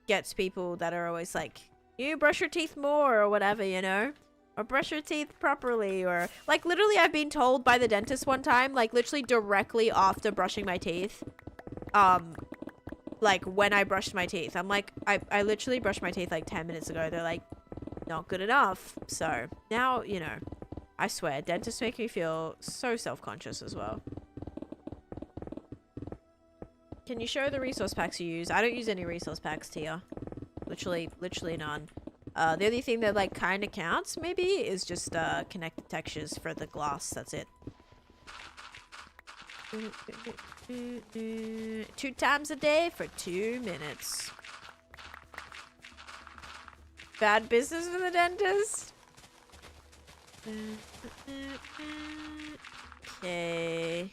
Speaker 1: gets people that are always like, you brush your teeth more or whatever, you know, or brush your teeth properly, or like literally I've been told by the dentist one time, like literally directly after brushing my teeth, like when I brushed my teeth, I'm like, I literally brushed my teeth like 10 minutes ago. They're like, not good enough. So now, you know, I swear dentists make me feel so self-conscious as well. Can you show the resource packs you use? I don't use any resource packs, Tia. Literally none. The only thing that like kind of counts maybe is just connected textures for the glass. That's it. 2 times a day for 2 minutes. Bad business for the dentist. Okay.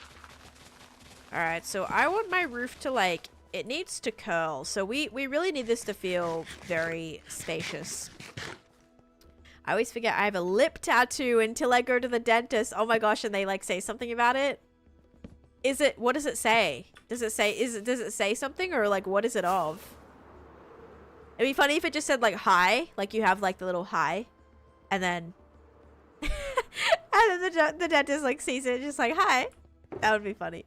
Speaker 1: Alright, so I want my roof to like, it needs to curl. So we really need this to feel very spacious. I always forget I have a lip tattoo until I go to the dentist. Oh my gosh, and they like say something about it. What does it say? Does it say something, or like what is it of? It'd be funny if it just said like hi, like you have like the little hi, and then and then the dentist like sees it just like hi. That would be funny.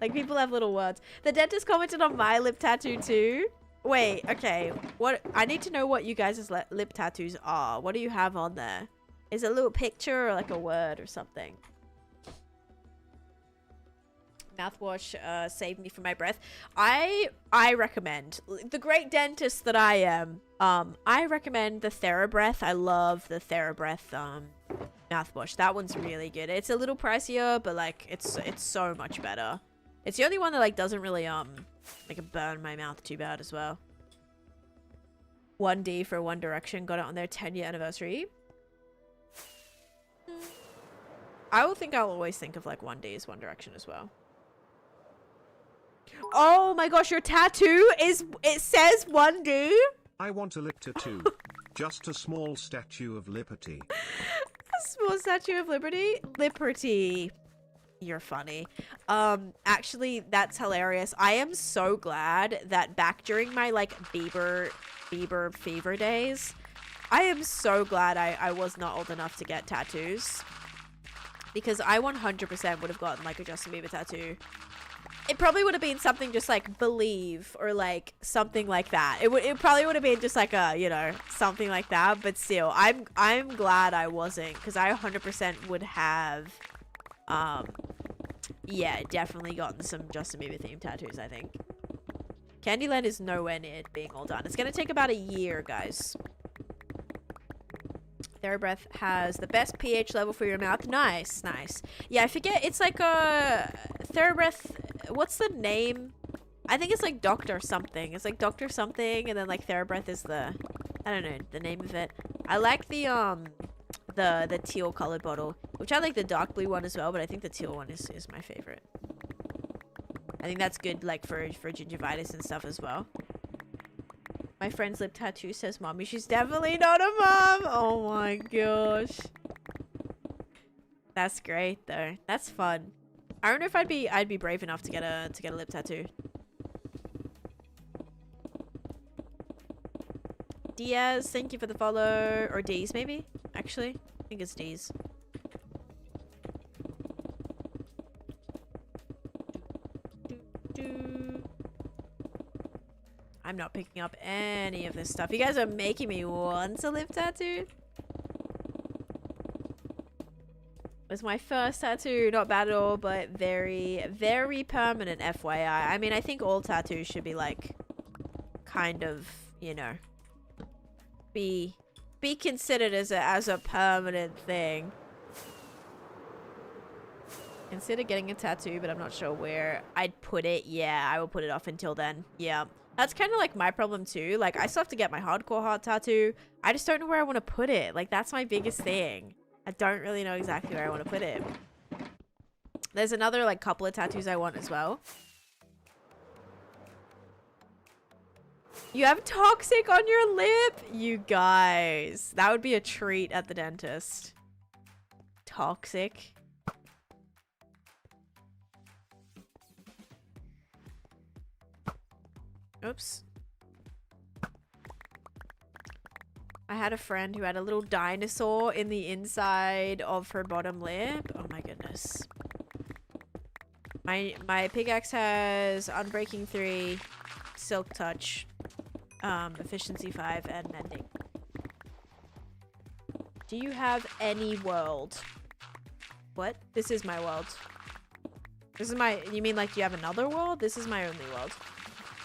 Speaker 1: Like people have little words. The dentist commented on my lip tattoo too. Wait, okay. What? I need to know what you guys' lip tattoos are. What do you have on there? Is it a little picture or like a word or something? Mouthwash saved me from my breath. I recommend, the great dentist that I am, I recommend the TheraBreath. I love the TheraBreath mouthwash. That one's really good. It's a little pricier, but like it's so much better. It's the only one that like doesn't really like burn my mouth too bad as well. 1D for One Direction got it on their 10-year anniversary. I will think I'll always think of like 1D as One Direction as well. Oh my gosh, your tattoo it says 1D?
Speaker 2: I want a lip tattoo. Just a small statue of liberty.
Speaker 1: A small statue of liberty? Liberty. You're funny. Actually, that's hilarious. I am so glad that back during my like Bieber fever days, I am so glad I was not old enough to get tattoos. Because I 100% would have gotten like a Justin Bieber tattoo. It probably would have been something just like Believe or like something like that. It probably would have been just like a, you know, something like that. But still, I'm glad I wasn't, because I 100% would have, yeah, definitely gotten some Justin Bieber themed tattoos, I think. Candyland is nowhere near being all done. It's gonna take about a year, guys. TheraBreath has the best pH level for your mouth. Nice, nice. Yeah, I forget. It's like a TheraBreath. What's the name? I think it's like Doctor something. It's like Doctor something, and then like TheraBreath is the, I don't know the name of it. I like the teal colored bottle, which I like the dark blue one as well, but I think the teal one is my favorite. I think that's good like for gingivitis and stuff as well. My friend's lip tattoo says mommy. She's definitely not a mom. Oh my gosh. That's great though. That's fun. I don't know if I'd be brave enough to get a lip tattoo. Diaz, thank you for the follow. Or D's maybe? Actually. I think it's D's. I'm not picking up any of this stuff. You guys are making me want a lip tattoo. It was my first tattoo. Not bad at all, but very, very permanent, FYI. I mean, I think all tattoos should be like, kind of, you know, be considered as a permanent thing. Consider getting a tattoo, but I'm not sure where I'd put it. Yeah, I will put it off until then. Yeah. That's kind of like my problem too. Like, I still have to get my hardcore heart tattoo. I just don't know where I want to put it. Like, that's my biggest thing. I don't really know exactly where I want to put it. There's another, like, couple of tattoos I want as well. You have toxic on your lip? You guys. That would be a treat at the dentist. Toxic. Oops. I had a friend who had a little dinosaur in the inside of her bottom lip. Oh my goodness. My pickaxe has Unbreaking 3, Silk Touch, Efficiency 5, and Mending. Do you have any world? What? This is my world. This is my... You mean like you have another world? This is my only world.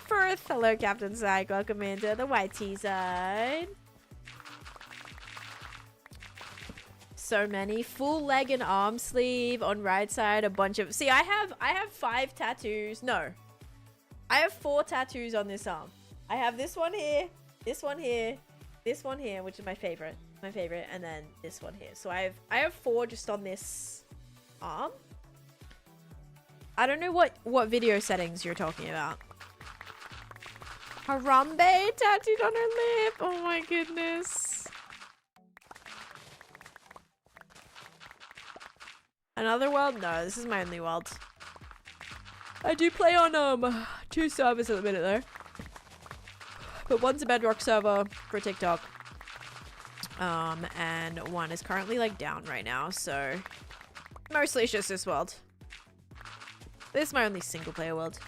Speaker 1: Firth, hello Captain Psych, welcome into the YT side. So many. Full leg and arm sleeve on right side, a bunch of... See, I have 5 tattoos. No. I have 4 tattoos on this arm. I have this one here, this one here, this one here, which is my favorite. My favorite, and then this one here. So I have 4 just on this arm. I don't know what video settings you're talking about. Harambe tattooed on her lip. Oh my goodness. Another world? No, this is my only world. I do play on 2 servers at the minute though. But one's a Bedrock server for TikTok. And one is currently like down right now, so mostly it's just this world. This is my only single player world.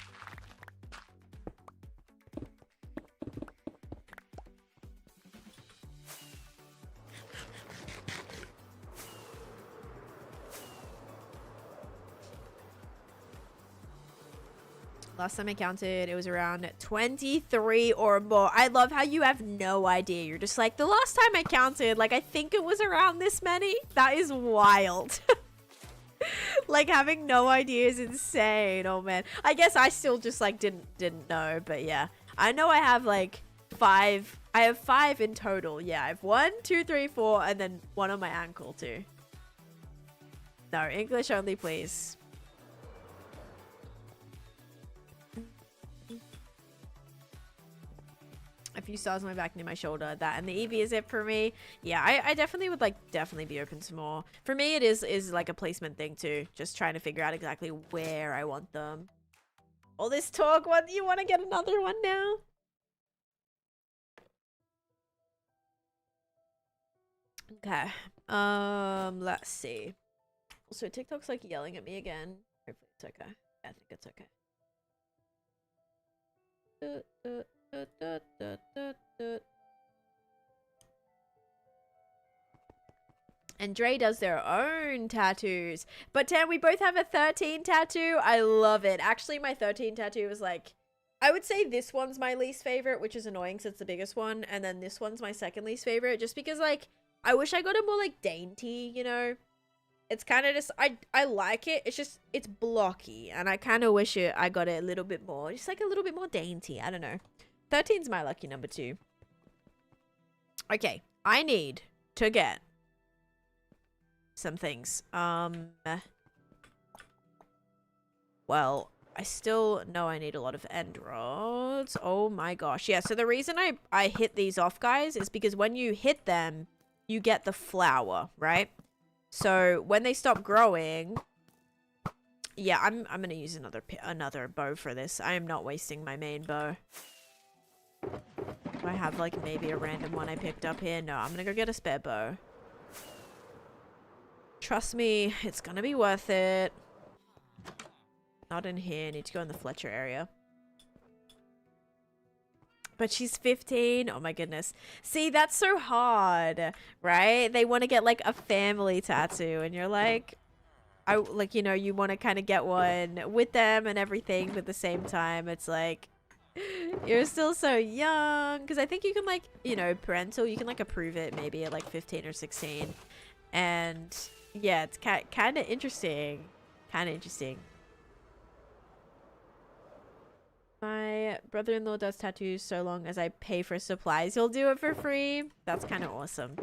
Speaker 1: Last time I counted, it was around 23 or more. I love how you have no idea. You're just like, the last time I counted, like, I think it was around this many. That is wild. Like, having no idea is insane. Oh, man. I guess I still just, like, didn't know. But, yeah. I know I have, like, 5. I have 5 in total. Yeah, I have 1, 2, 3, 4, and then 1 on my ankle, too. No, English only, please. A few stars on my back near my shoulder. That and the EV is it for me. Yeah, I definitely would like definitely be open to more. For me, it is like a placement thing too. Just trying to figure out exactly where I want them. All this talk, what, you want to get another one now? Okay. Let's see. So TikTok's like yelling at me again. Hopefully it's okay. I think it's okay. And Dre does their own tattoos. But Tam, we both have a 13 tattoo. I love it. Actually, my 13 tattoo was like I would say this one's my least favorite, which is annoying because it's the biggest one. And then this one's my second least favorite, just because, like, I wish I got it more, like, dainty, you know? It's kind of just, I like it. It's just, it's blocky. And I kind of wish I got it a little bit more, just, like, a little bit more dainty. I don't know. 13's my lucky number 2. Okay. I need to get some things. Well, I still know I need a lot of end rods. Oh my gosh. Yeah, so the reason I hit these off, guys, is because when you hit them, you get the flower, right? So when they stop growing, yeah, I'm gonna use another bow for this. I am not wasting my main bow. Do I have, like, maybe a random one I picked up here? No, I'm gonna go get a spare bow. Trust me, it's gonna be worth it. Not in here. I need to go in the Fletcher area. But she's 15. Oh my goodness. See, that's so hard, right? They want to get, like, a family tattoo, and you're like, you know, you want to kind of get one with them and everything, but at the same time, it's like, you're still so young. Because I think you can, like, you know, parental, you can, like, approve it maybe at, like, 15 or 16. And yeah, it's kind of interesting. Kind of interesting. My brother-in-law does tattoos so long as I pay for supplies. He'll do it for free. That's kind of awesome.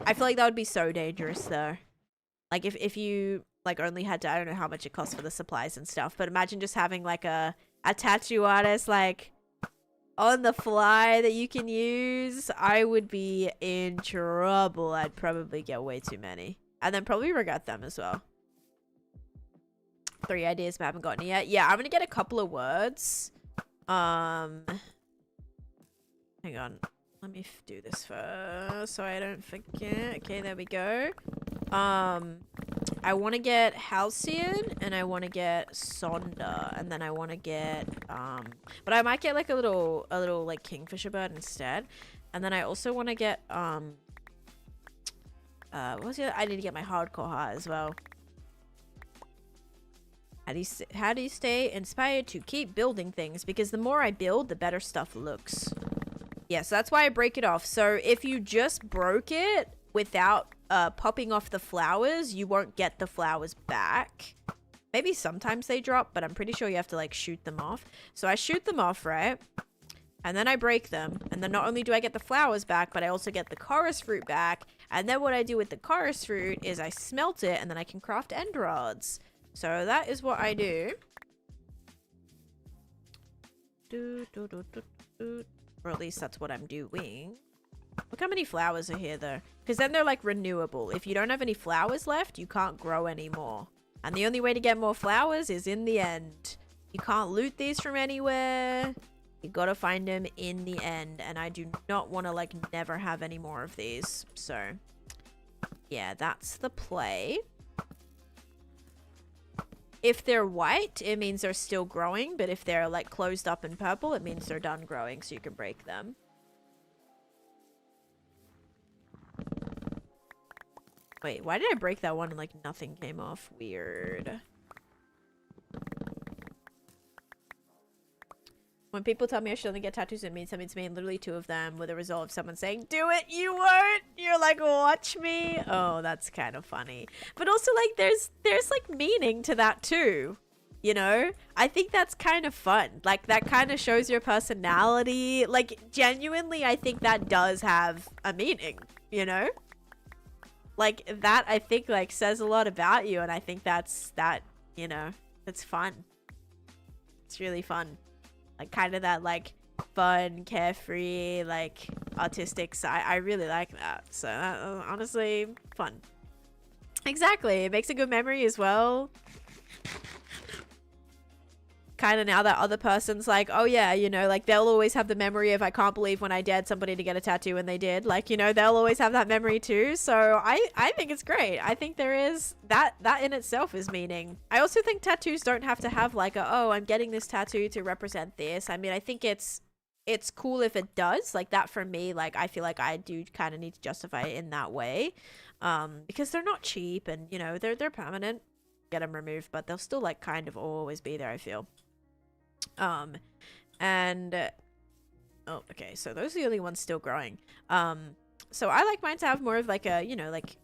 Speaker 1: I feel like that would be so dangerous, though. Like, if you, like, only had to, I don't know how much it costs for the supplies and stuff, but imagine just having, like, a tattoo artist, like, on the fly that you can use. I would be in trouble. I'd probably get way too many. And then probably regret them as well. 3 ideas, but I haven't gotten it yet. Yeah, I'm gonna get a couple of words. Hang on. Let me do this first so I don't forget. Okay, there we go. I want to get Halcyon and I want to get Sonder, and then I want to get but I might get, like, a little like kingfisher bird instead. And then I also want to get what was the other? I need to get my hardcore heart as well. How do you stay inspired to keep building things? Because the more I build, the better stuff looks. Yeah, so that's why I break it off. So if you just broke it without popping off the flowers, you won't get the flowers back. Maybe sometimes they drop, but I'm pretty sure you have to, like, shoot them off. So I shoot them off, right? And then I break them. And then not only do I get the flowers back, but I also get the chorus fruit back. And then what I do with the chorus fruit is I smelt it, and then I can craft end rods. So that is what I do. Or at least that's what I'm doing. Look how many flowers are here, though. Because then they're, like, renewable. If you don't have any flowers left, you can't grow anymore. And the only way to get more flowers is in the end. You can't loot these from anywhere. You gotta find them in the end. And I do not want to, like, never have any more of these. So, yeah, that's the play. If they're white, it means they're still growing. But if they're, like, closed up in purple, it means they're done growing, so you can break them. Wait, why did I break that one and, like, nothing came off? Weird. When people tell me I should only get tattoos, it means something to me, and literally 2 of them with a result of someone saying, do it, you won't! You're like, watch me! Oh, that's kind of funny. But also, like, there's like, meaning to that, too. You know? I think that's kind of fun. Like, that kind of shows your personality. Like, genuinely, I think that does have a meaning, you know? Like, that, I think, like, says a lot about you, and I think that's, you know, that's fun. It's really fun. Like, kind of that, like, fun, carefree, like, artistic side. I really like that. So, honestly, fun. Exactly. It makes a good memory as well. Kind of now that other person's like, oh yeah, you know, like, they'll always have the memory of, I can't believe when I dared somebody to get a tattoo and they did. Like, you know, they'll always have that memory too. So I think it's great. I think there is that in itself is meaning. I also think tattoos don't have to have like a, oh, I'm getting this tattoo to represent this. I mean, I think it's cool if it does. Like, that for me, like, I feel like I do kind of need to justify it in that way. Because they're not cheap, and, you know, they're permanent. Get them removed, but they'll still, like, kind of always be there, I feel. Um, and oh, okay, so those are the only ones still growing. So I like mine to have more of like a, you know, like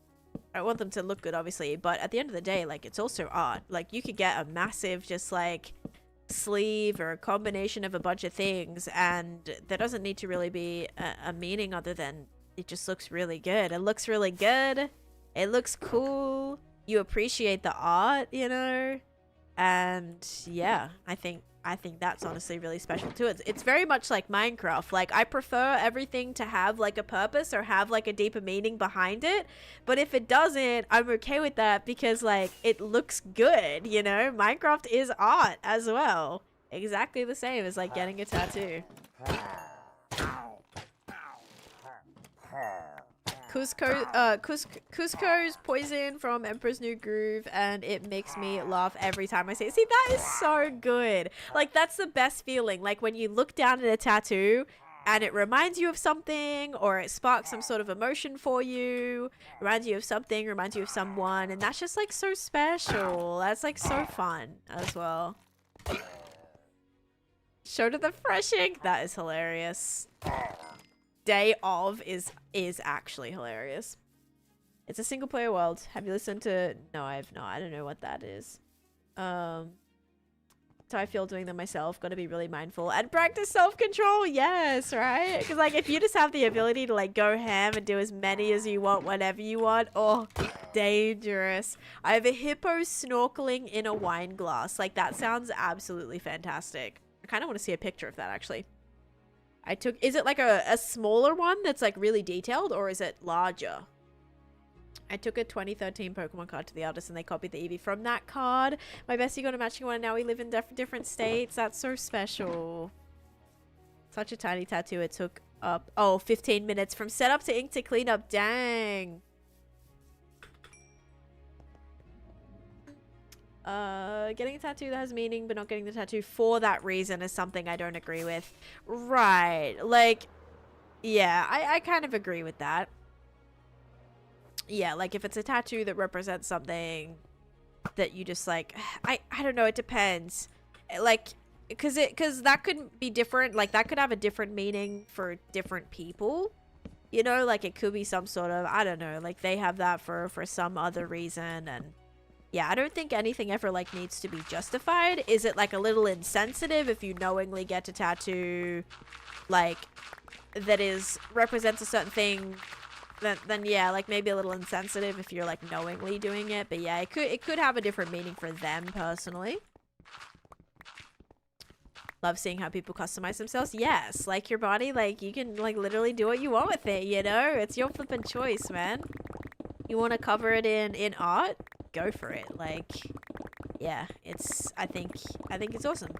Speaker 1: I want them to look good, obviously, but at the end of the day, like it's also art. Like you could get a massive, just like sleeve or a combination of a bunch of things, and there doesn't need to really be a meaning other than it just looks really good. It looks really good. It looks cool. You appreciate the art, you know? And yeah, I think that's honestly really special too. It's very much like Minecraft. Like I prefer everything to have like a purpose or have like a deeper meaning behind it. But if it doesn't, I'm okay with that because like it looks good, you know? Minecraft is art as well. Exactly the same as like getting a tattoo. Cusco's poison from Emperor's New Groove, and it makes me laugh every time I see it. See, that is so good. Like, that's the best feeling. Like, when you look down at a tattoo and it reminds you of something, or it sparks some sort of emotion for you, reminds you of something, reminds you of someone, and that's just, like, so special. That's, like, so fun as well. Show to the fresh ink. That is hilarious. Day of is actually hilarious. It's a single player world. Have you listened to... No, I have not. I don't know what that is. So I feel doing them myself. Got to be really mindful and practice self-control. Yes, right? Because like if you just have the ability to like go ham and do as many as you want, whatever you want, oh, dangerous. I have a hippo snorkeling in a wine glass. Like that sounds absolutely fantastic. I kind of want to see a picture of that actually. Is it like a smaller one that's like really detailed, or is it larger? I took a 2013 Pokemon card to the artist and they copied the Eevee from that card. My bestie got a matching one and now we live in different states. That's so special. Such a tiny tattoo. It took up, 15 minutes from setup to ink to cleanup. Dang. Getting a tattoo that has meaning but not getting the tattoo for that reason is something I don't agree with. Right. Like, yeah, I kind of agree with that. Yeah, like if it's a tattoo that represents something that you just like, I don't know, it depends. Like, because that could be different. Like that could have a different meaning for different people. You know, like it could be some sort of, I don't know, like they have that for some other reason. And yeah, I don't think anything ever like needs to be justified. Is it like a little insensitive if you knowingly get a tattoo like that represents a certain thing? Then yeah, like maybe a little insensitive if you're like knowingly doing it. But yeah, it could have a different meaning for them personally. Love seeing how people customize themselves. Yes, like your body, like you can like literally do what you want with it, you know? It's your flippin' choice, man. You want to cover it in art? Go for it. Like, yeah, I think it's awesome.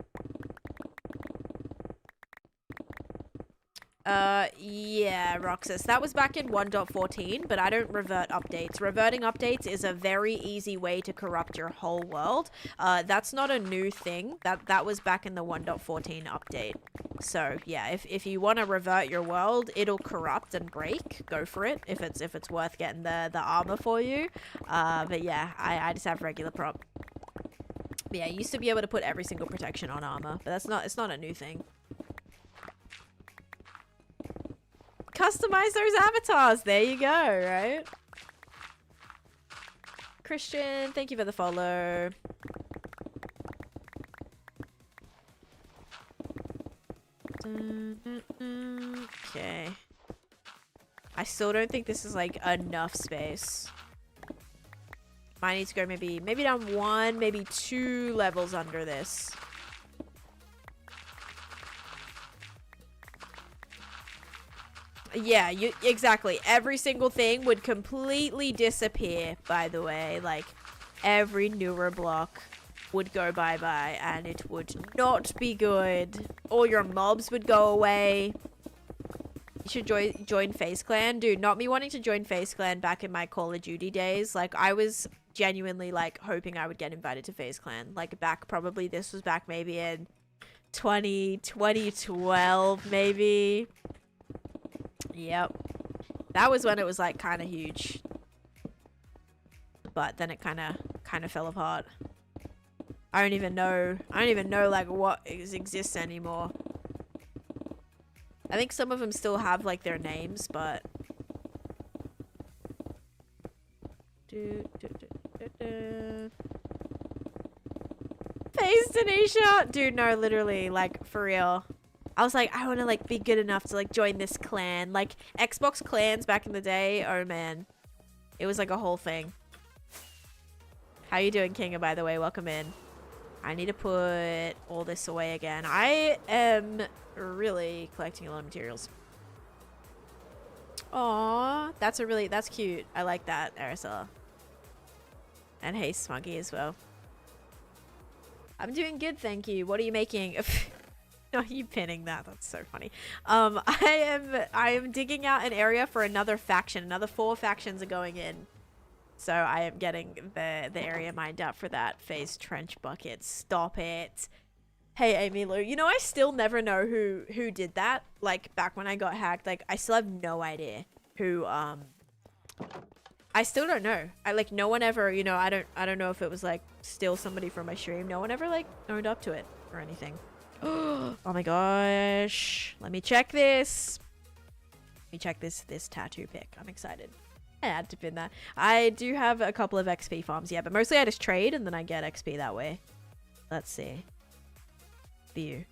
Speaker 1: Yeah, Roxas. That was back in 1.14, but I don't revert updates. Reverting updates is a very easy way to corrupt your whole world. That's not a new thing. That was back in the 1.14 update. So, yeah, if you want to revert your world, it'll corrupt and break. Go for it if it's worth getting the armor for you. But yeah, I just have regular prop. But yeah, I used to be able to put every single protection on armor, but it's not a new thing. Customize those avatars. There you go, right? Christian, thank you for the follow. Okay. I still don't think this is like enough space. Might need to go maybe down 1, maybe 2 levels under this. Yeah, exactly. Every single thing would completely disappear, by the way. Like, every newer block would go bye-bye, and it would not be good. All your mobs would go away. You should join FaZe Clan. Dude, not me wanting to join FaZe Clan back in my Call of Duty days. Like, I was genuinely, like, hoping I would get invited to FaZe Clan. Like, this was back maybe in 2012, maybe. Yep. That was when it was like kind of huge. But then it kind of fell apart. I don't even know like what exists anymore. I think some of them still have like their names, but Face Taneesha! Dude, no, literally, like, for real. I was like, I want to, like, be good enough to, like, join this clan. Like, Xbox clans back in the day, oh, man. It was, like, a whole thing. How you doing, Kinga, by the way? Welcome in. I need to put all this away again. I am really collecting a lot of materials. Aww, that's cute. I like that, Aracela. And hey, Smuggy as well. I'm doing good, thank you. What are you making? Are you pinning that? That's so funny. I am digging out an area for another faction. Another 4 factions are going in. So I am getting the area mined out for that phase trench bucket. Stop it. Hey, Amy Lou. You know, I still never know who did that. Like, back when I got hacked, like, I still have no idea who, I still don't know. Like, no one ever, you know, I don't know if it was, like, still somebody from my stream. No one ever, like, owned up to it or anything. Oh my gosh. Let me check this. Let me check this tattoo pic. I'm excited. I had to pin that. I do have a couple of XP farms, yeah, but mostly I just trade and then I get XP that way. Let's see. View.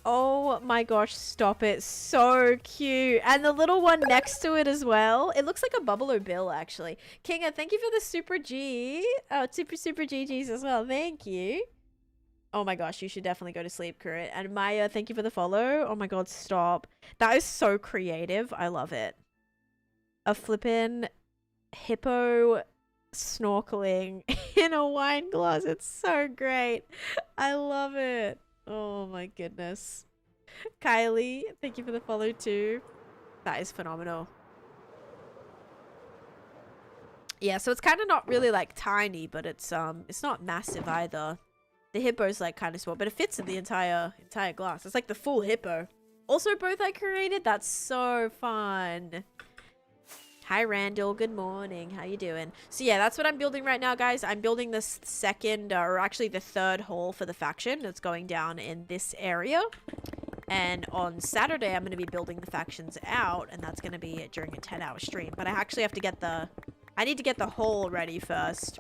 Speaker 1: Oh my gosh, stop it. So cute. And the little one next to it as well. It looks like a Buffalo Bill, actually. Kinga, thank you for the super G. Oh, super GGs as well. Thank you. Oh my gosh, you should definitely go to sleep, Currit. And Maya, thank you for the follow. Oh my god, stop. That is so creative. I love it. A flippin' hippo snorkeling in a wine glass. It's so great. I love it. Oh my goodness. Kylie, thank you for the follow too. That is phenomenal. Yeah, so it's kind of not really like tiny, but it's not massive either. The hippo's like kind of small, but it fits in the entire glass. It's like the full hippo. Also, both I created. That's so fun. Hi, Randall. Good morning. How you doing? So yeah, that's what I'm building right now, guys. I'm building this second, or actually the 3rd hall for the faction. It's going down in this area. And on Saturday, I'm going to be building the factions out, and that's going to be during a 10-hour stream. But I actually have to get I need to get the hall ready first.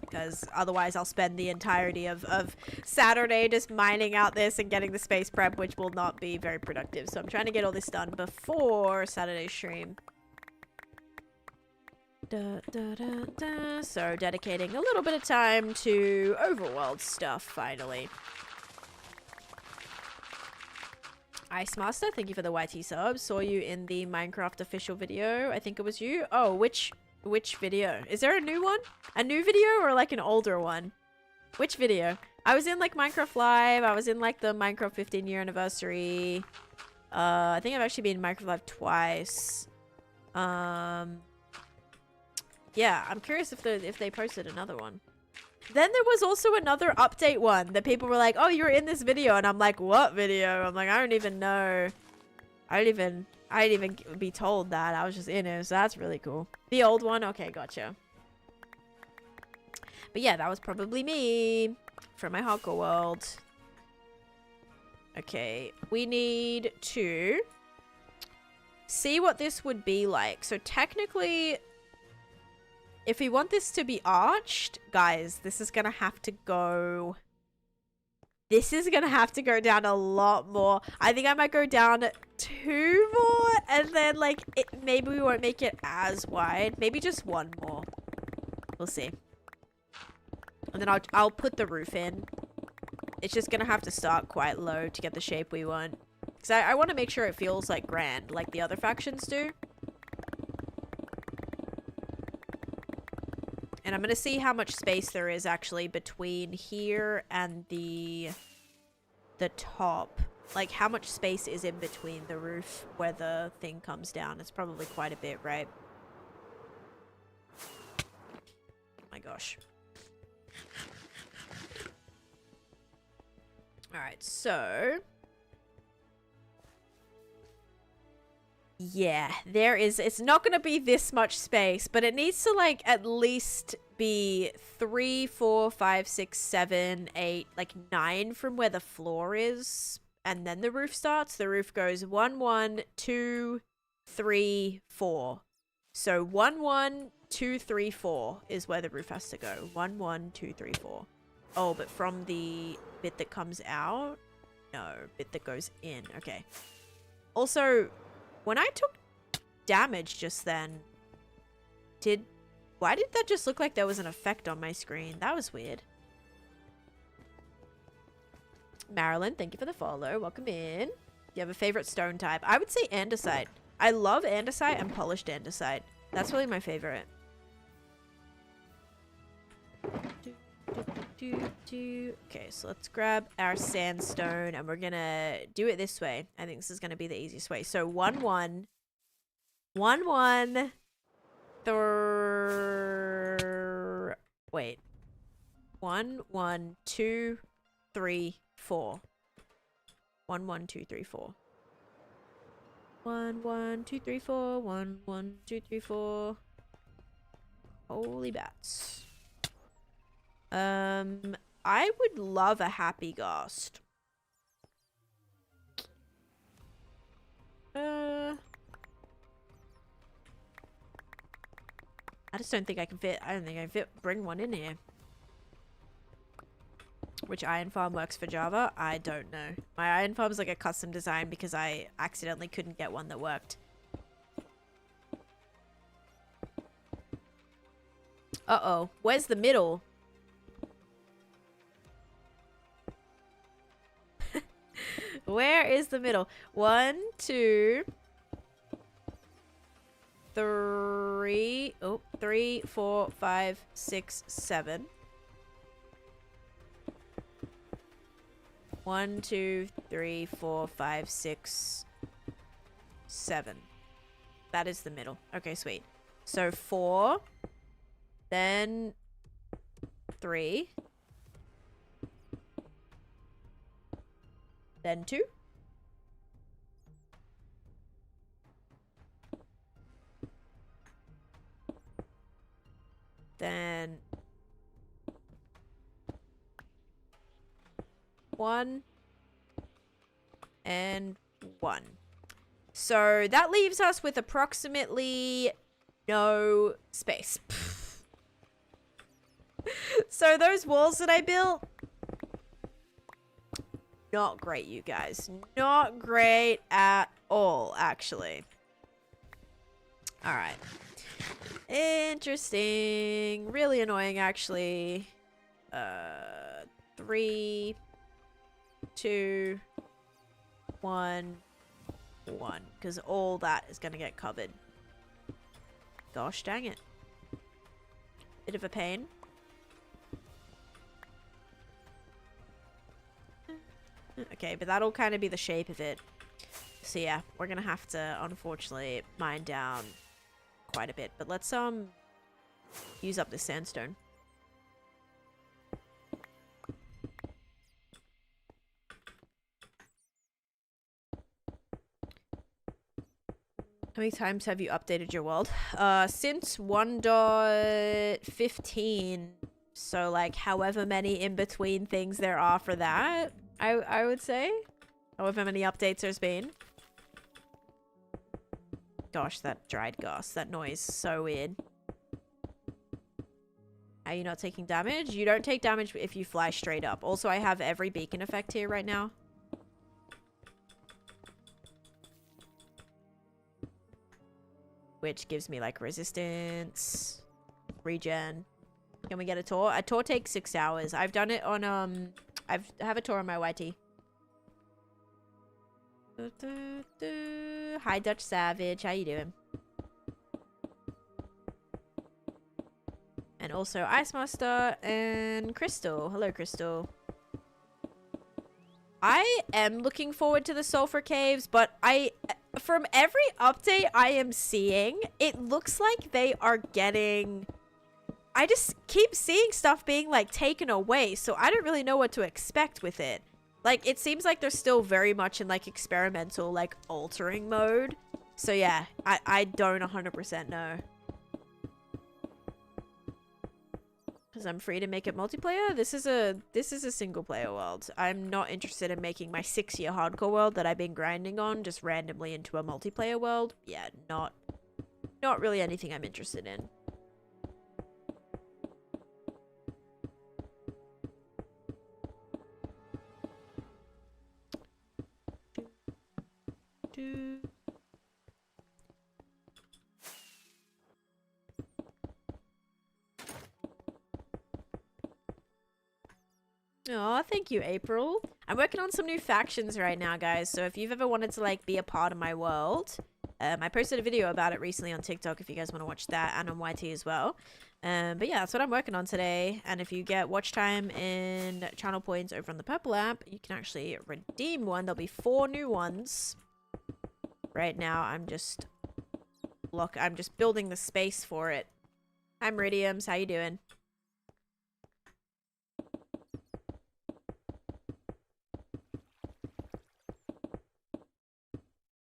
Speaker 1: Because otherwise I'll spend the entirety of Saturday just mining out this and getting the space prep, which will not be very productive. So I'm trying to get all this done before Saturday's stream. So dedicating a little bit of time to overworld stuff, finally. Ice Master, thank you for the YT sub. Saw you in the Minecraft official video. I think it was you. Oh, which video? Is there a new one? A new video or like an older one? Which video? I was in like Minecraft Live. I was in like the Minecraft 15-year anniversary. I think I've actually been in Minecraft Live twice. Yeah, I'm curious if they posted another one. Then there was also another update one that people were like, oh, you're in this video. And I'm like, what video? I'm like, I don't even know. I didn't even be told that. I was just in it, so that's really cool. The old one? Okay, gotcha. But yeah, that was probably me from my hardcore world. Okay, we need to see what this would be like. So technically, if we want this to be arched, guys, this is gonna have to go... This is gonna have to go down a lot more. I think I might go down 2 more, and then like maybe we won't make it as wide. Maybe just 1 more. We'll see. And then I'll put the roof in. It's just gonna have to start quite low to get the shape we want. Because I want to make sure it feels like grand, like the other factions do. And I'm going to see how much space there is actually between here and the top. Like, how much space is in between the roof where the thing comes down. It's probably quite a bit, right? Oh my gosh. Alright, so... Yeah, there is... It's not going to be this much space, but it needs to, like, at least be 3, 4, 5, 6, 7, 8, like 9 from where the floor is, and then the roof starts. The roof goes 1, 1, 2, 3, 4. So 1, 1, 2, 3, 4 is where the roof has to go. 1, 1, 2, 3, 4. Oh, but from the bit that comes out? No, bit that goes in. Okay. Also, when I took damage just then, why did that just look like there was an effect on my screen? That was weird. Marilyn, thank you for the follow. Welcome in. Do you have a favorite stone type? I would say andesite. I love andesite and polished andesite. That's really my favorite. Okay, so let's grab our sandstone and we're gonna do it this way. I think this is gonna be the easiest way. So 1, 1, 1, 1, wait. 1, 1, 2, 3, 4. 1, 1, 2, 3, 4. 1, 1, 2, 3, 4. 1, 1, 2, 3, 4. Holy bats. I would love a happy ghost. I just don't think I can fit. I don't think I can fit. Bring one in here. Which iron farm works for Java? I don't know. My iron farm's like a custom design because I accidentally couldn't get one that worked. Uh-oh. Where's the middle? Where is the middle? 1, 2, 3. Oh, 3, 4, 5, 6, 7. 1, 2, 3, 4, 5, 6, 7. That is the middle. Okay, sweet. So 4, then 3, then 2. Then 1 and 1. So that leaves us with approximately no space. So those walls that I built, not great, you guys. Not great at all, actually. All right. Interesting. Really annoying, actually. 3, 2, 1, 1. Because all that is going to get covered. Gosh dang it. Bit of a pain. Okay, but that'll kind of be the shape of it. So yeah, we're gonna have to, unfortunately, mine down quite a bit. But let's use up this sandstone. How many times have you updated your world? Since 1.15. So like however many in between things there are for that. I would say. However many updates there's been. Gosh, that dried grass. That noise. So weird. Are you not taking damage? You don't take damage if you fly straight up. Also, I have every beacon effect here right now. Which gives me like resistance. Regen. Can we get a tour? A tour takes 6 hours. I've done it on I have a tour on my YT. Hi Dutch Savage, how you doing? And also Ice Master and Crystal. Hello Crystal. I am looking forward to the Sulfur Caves, but from every update I am seeing, it looks like they are getting... I just keep seeing stuff being like taken away, so I don't really know what to expect with it. Like, it seems like they're still very much in like experimental, like altering mode. So yeah, I don't 100% know. Because I'm free to make it multiplayer. This is a single player world. I'm not interested in making my 6-year hardcore world that I've been grinding on just randomly into a multiplayer world. Yeah, not really anything I'm interested in. Oh, thank you, April. I'm working on some new factions right now, guys. So if you've ever wanted to like be a part of my world, I posted a video about it recently on TikTok if you guys want to watch that, and on YT as well. But yeah, that's what I'm working on today. And if you get watch time and channel points over on the purple app, you can actually redeem one. There'll be 4 new ones. Right now, I'm just building the space for it. Hi, Meridiums. How you doing?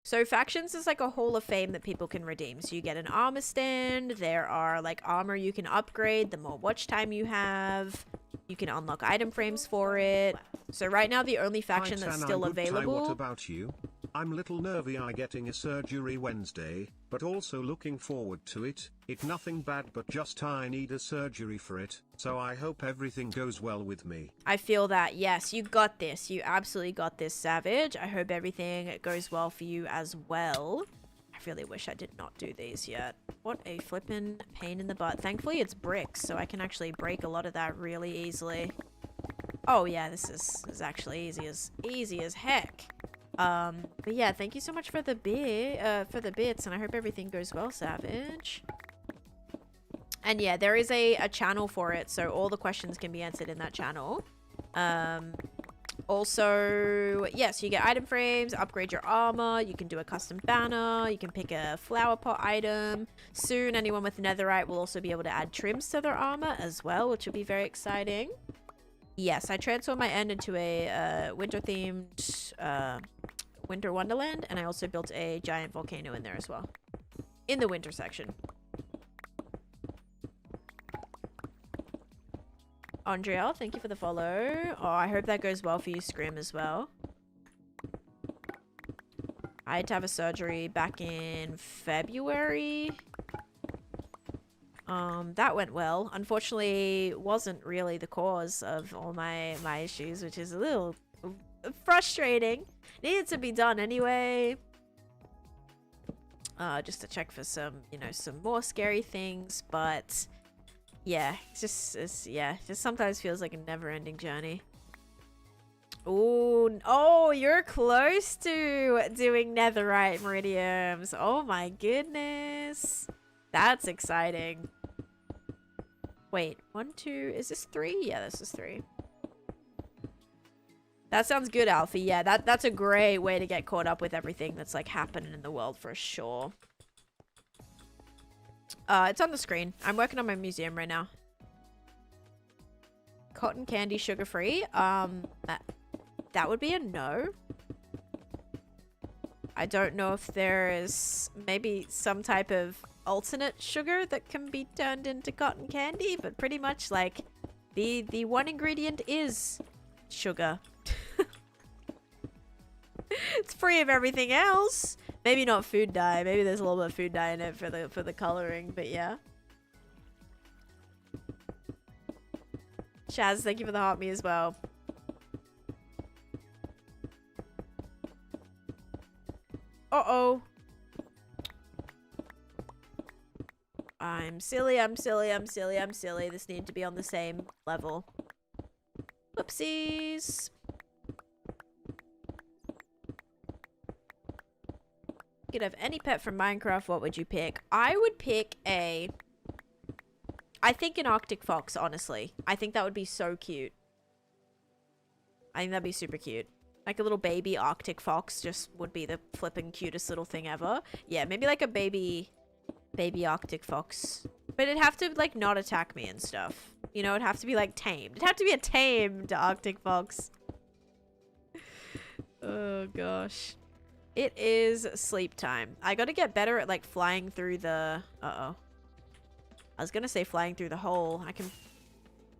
Speaker 1: So factions is like a hall of fame that people can redeem. So you get an armor stand. There are like armor you can upgrade the more watch time you have. You can unlock item frames for it. So right now the only faction that's still available.
Speaker 2: What about you? I'm little nervy I getting a surgery Wednesday, but also looking forward to it. It nothing bad but just I need a surgery for it, so I hope everything goes well with me.
Speaker 1: I feel that, yes, you got this. You absolutely got this, Savage. I hope everything goes well for you as well. I really wish I did not do these yet. What a flippin' pain in the butt. Thankfully it's bricks, so I can actually break a lot of that really easily. Oh yeah, this is actually easy as heck. But yeah, thank you so much for the bits, and I hope everything goes well, Savage. And yeah, there is a channel for it, so all the questions can be answered in that channel. Also, yes, you get item frames, upgrade your armor, you can do a custom banner, you can pick a flower pot item. Soon, anyone with netherite will also be able to add trims to their armor as well, which will be very exciting. Yes, I transformed my end into a winter-themed winter wonderland, and I also built a giant volcano in there as well. In the winter section. Andrea, thank you for the follow. Oh, I hope that goes well for you, Scrim, as well. I had to have a surgery back in February. That went well. Unfortunately, wasn't really the cause of all my issues, which is a little frustrating. Needed to be done anyway. Just to check for some, you know, some more scary things, but yeah, just sometimes feels like a never-ending journey. Ooh, oh, you're close to doing netherite meridiums. Oh my goodness. That's exciting. Wait, 1, 2, is this 3? Yeah, this is 3. That sounds good, Alfie. Yeah, that's a great way to get caught up with everything that's like happening in the world for sure. It's on the screen. I'm working on my museum right now. Cotton candy sugar-free. That would be a no. I don't know if there is maybe some type of alternate sugar that can be turned into cotton candy, but pretty much like the one ingredient is sugar. It's free of everything else. Maybe not food dye. Maybe there's a little bit of food dye in it for the coloring, but yeah. Shaz, thank you for the heart me as well. Uh-oh. I'm silly. This needed to be on the same level. Whoopsies. You could have any pet from Minecraft, what would you pick? I would pick I think an Arctic fox, honestly. I think that would be so cute. I think that'd be super cute. Like a little baby Arctic fox just would be the flipping cutest little thing ever. Yeah, maybe like a baby Arctic fox. But it'd have to like not attack me and stuff. You know, it'd have to be like tamed. It'd have to be a tamed Arctic fox. Oh gosh. It is sleep time. I gotta get better at like flying through the... Uh-oh. I was gonna say flying through the hole. I can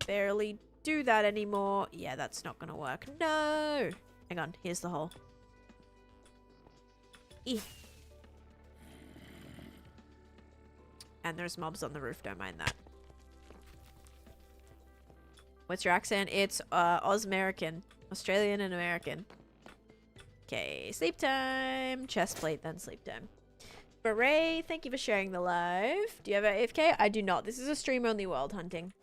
Speaker 1: barely do that anymore. Yeah, that's not gonna work. No! Hang on, here's the hole. Eeh. And there's mobs on the roof, don't mind that. What's your accent? It's Australian and American. Okay, sleep time. Chest plate, then sleep time. Beret, thank you for sharing the live. Do you have a AFK? I do not. This is a stream-only world hunting.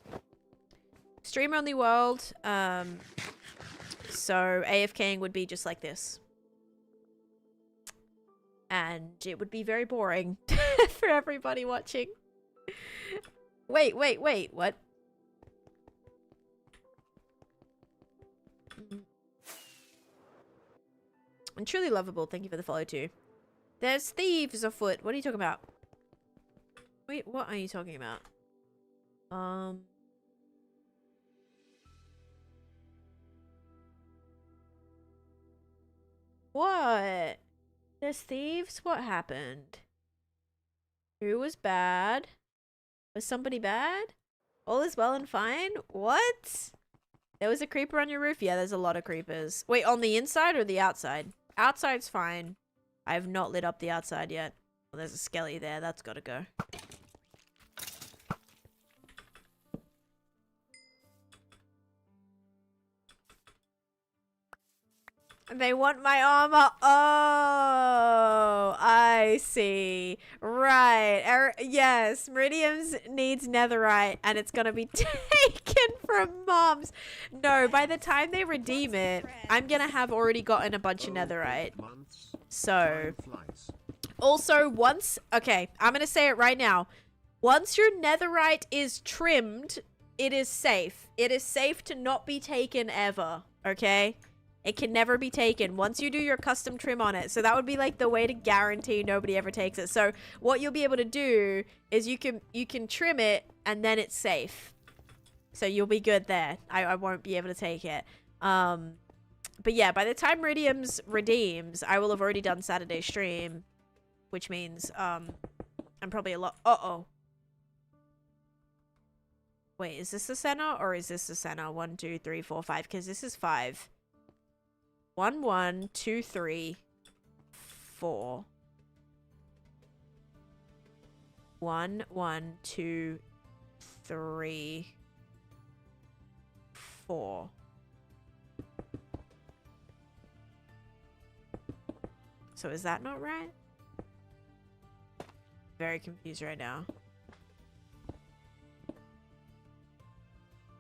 Speaker 1: Stream-only world. So AFKing would be just like this. And it would be very boring for everybody watching. Wait, what? And truly lovable, thank you for the follow too. There's thieves afoot. What are you talking about? Wait, what are you talking about? What? There's thieves? What happened? Who was bad? Was somebody bad? All is well and fine? What? There was a creeper on your roof? Yeah, there's a lot of creepers. Wait, on the inside or the outside? Outside's fine. I have not lit up the outside yet. Well, there's a skelly there. That's gotta go. They want my armor. Oh, I see. Right. Yes, Meridians needs netherite, and it's gonna be taken from moms. No, by the time they redeem it, I'm gonna have already gotten a bunch of netherite. So, also once, okay, I'm gonna say it right now. Once your netherite is trimmed, it is safe. It is safe to not be taken ever, okay? It can never be taken once you do your custom trim on it. So that would be like the way to guarantee nobody ever takes it. So what you'll be able to do is you can trim it and then it's safe. So you'll be good there. I won't be able to take it. But yeah, by the time Meridians redeems, I will have already done Saturday stream, which means I'm probably a lot. Uh-oh. Wait, is this the center or is this the center? 1, 2, 3, 4, 5. Because this is 5. 1, 1, 2, 3, 4. 1, 1, 2, 3, 4. So is that not right? Very confused right now.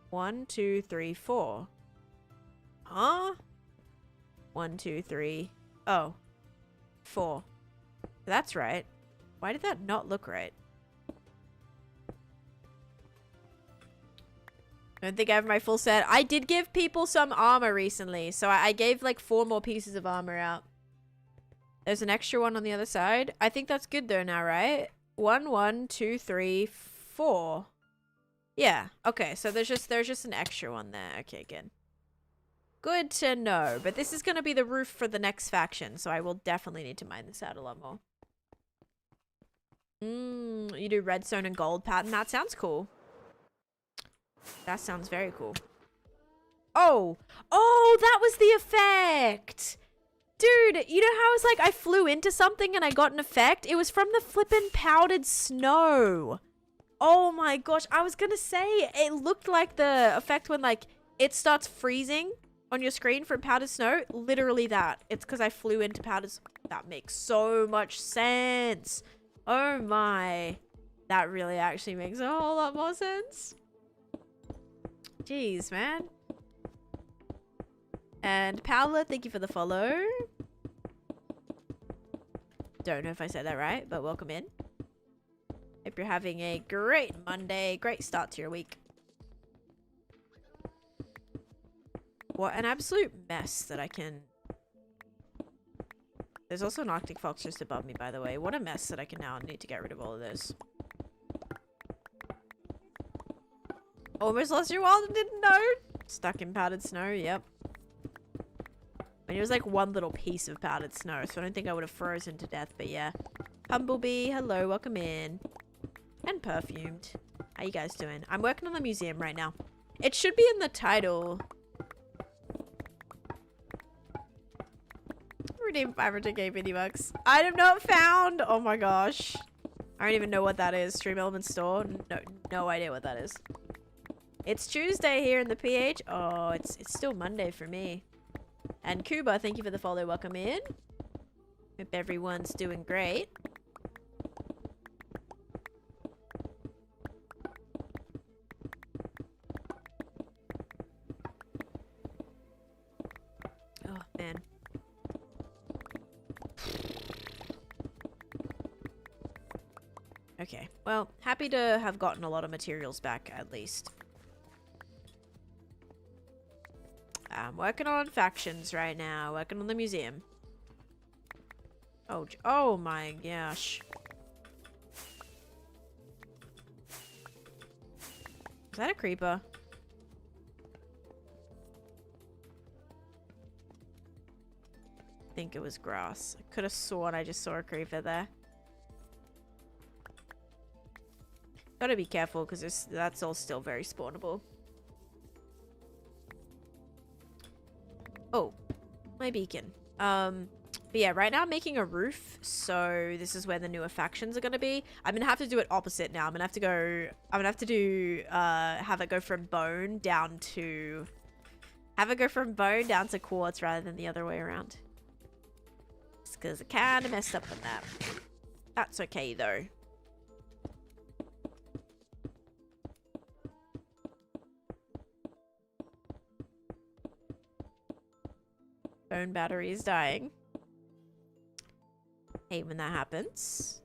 Speaker 1: 1, 2, 3, 4. Huh? 1, 2, 3. Oh. 4. That's right. Why did that not look right? I don't think I have my full set. I did give people some armor recently. So I gave like 4 more pieces of armor out. There's an extra one on the other side. I think that's good though now, right? 1, 1, 2, 3, 4. Yeah. Okay. So there's just an extra one there. Okay, good. Good to know. But this is going to be the roof for the next faction. So I will definitely need to mine this out a lot more. You do redstone and gold pattern. That sounds cool. That sounds very cool. Oh. Oh, that was the effect. Dude, you know how it's like I flew into something and I got an effect? It was from the flippin' powdered snow. Oh my gosh. I was going to say it looked like the effect when like it starts freezing on your screen from powdered snow. Literally that. It's because I flew into powdered. That makes so much sense. Oh my. That really actually makes a whole lot more sense. Jeez, man. And Paola, thank you for the follow. Don't know if I said that right, but welcome in. Hope you're having a great Monday. Great start to your week. What an absolute mess that I can... There's also an Arctic Fox just above me, by the way. What a mess that I can now need to get rid of all of this. Almost lost your wild and didn't know. Stuck in powdered snow, yep. And it was like one little piece of powdered snow, so I don't think I would have frozen to death, but yeah. Humblebee, hello, welcome in. And perfumed. How you guys doing? I'm working on the museum right now. It should be in the title. Redeem 500k 50 bucks. Item not found. Oh my gosh. I don't even know what that is. Stream Element Store. No idea what that is. It's Tuesday here in the PH. Oh, it's still Monday for me. And Kuba, thank you for the follow. Welcome in. Hope everyone's doing great. Oh, man. Okay, well, happy to have gotten a lot of materials back, at least. I'm working on factions right now, working on the museum. Oh my gosh. Is that a creeper? I think it was grass. I could have sworn I just saw a creeper there. Gotta be careful because that's all still very spawnable. Oh, my beacon. But yeah, right now I'm making a roof, so this is where the newer factions are gonna be. I'm gonna have to do it opposite now. I'm gonna have to do have it go from bone down to quartz rather than the other way around. Just because I kinda messed up on that. That's okay though. Phone battery is dying. Hate when that happens.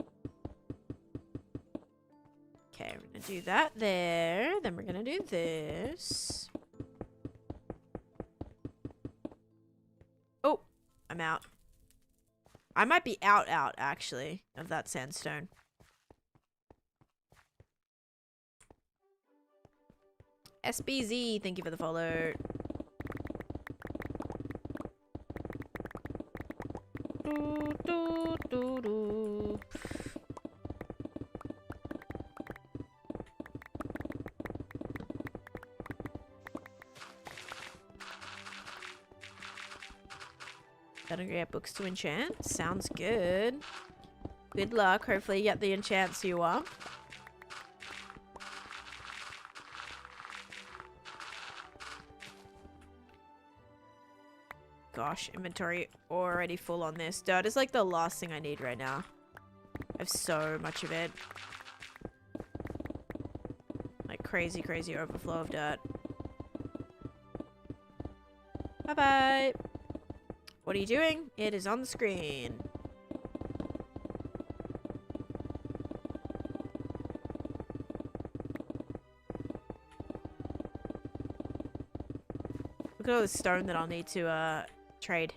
Speaker 1: Okay, we're gonna do that there. Then we're gonna do this. Oh, I'm out. I might be out actually of that sandstone. SBZ, thank you for the follow. Gotta get books to enchant. Sounds good. Good luck. Hopefully you get the enchants you want. Gosh, inventory already full on this. Dirt is like the last thing I need right now. I have so much of it. Like crazy overflow of dirt. Bye-bye. What are you doing? It is on the screen. Look at all this stone that I'll need to trade.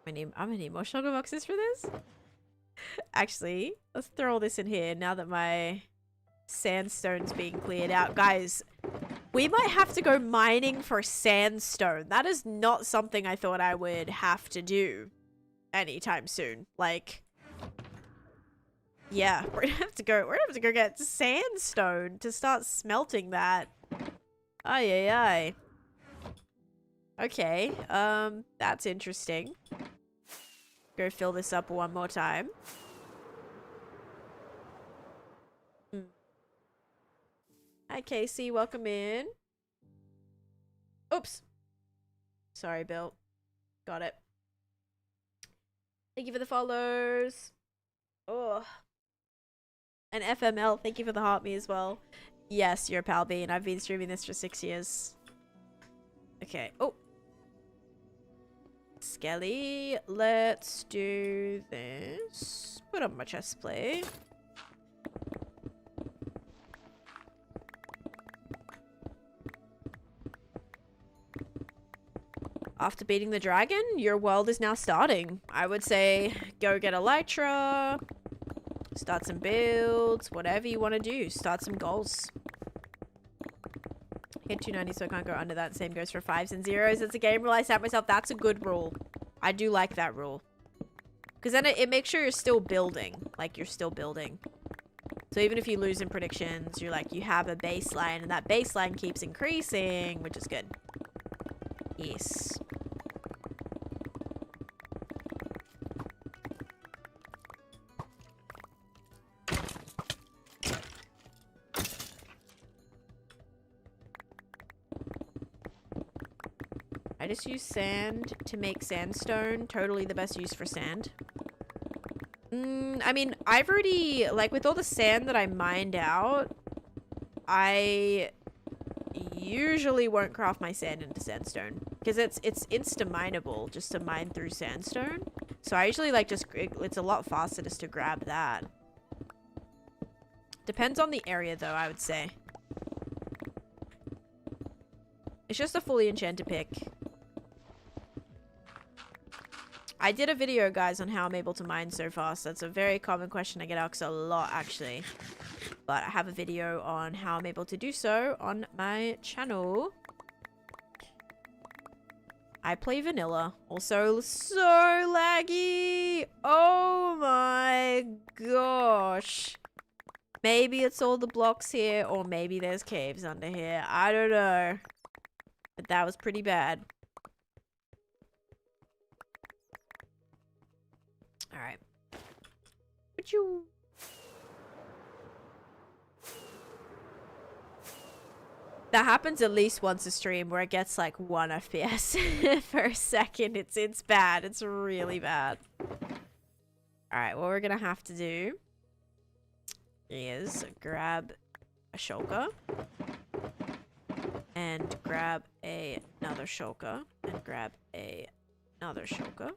Speaker 1: I'm gonna need more sugar boxes for this. Actually, let's throw all this in here now that my sandstone's being cleared out. Guys, we might have to go mining for sandstone. That is not something I thought I would have to do anytime soon. Like, yeah, we're gonna have to go get sandstone to start smelting that. Ay, ay, ay. Okay, that's interesting. Go fill this up one more time. Hi, Casey. Welcome in. Oops. Sorry, Bill. Got it. Thank you for the follows. Oh. And FML, thank you for the heart me as well. Yes, you're a pal bean. I've been streaming this for 6 years. Okay. Oh. Skelly, let's do this. Put up my chest plate. After beating the dragon, your world is now starting. I would say go get Elytra, start some builds, whatever you want to do. Start some goals. Hit 290 so I can't go under that. Same goes for 5s and 0s. It's a game rule I set myself. That's a good rule. I do like that rule. Because then it makes sure you're still building. Like, you're still building. So even if you lose in predictions, you're like, you have a baseline, and that baseline keeps increasing, which is good. Yes. I just use sand to make sandstone. Totally the best use for sand. I mean, I've already, like, with all the sand that I mined out, I usually won't craft my sand into sandstone. Because it's insta-mineable just to mine through sandstone. So I usually, like, just, it's a lot faster just to grab that. Depends on the area, though, I would say. It's just a fully enchanted pick. I did a video, guys, on how I'm able to mine so fast. That's a very common question I get asked a lot, actually. But I have a video on how I'm able to do so on my channel. I play vanilla. Also, so laggy. Oh my gosh. Maybe it's all the blocks here, or maybe there's caves under here. I don't know. But that was pretty bad. Alright. Would you... That happens at least once a stream where it gets like 1 FPS for a second. It's bad. It's really bad. Alright, what we're gonna have to do is grab a shulker. And grab another shulker. And grab another shulker.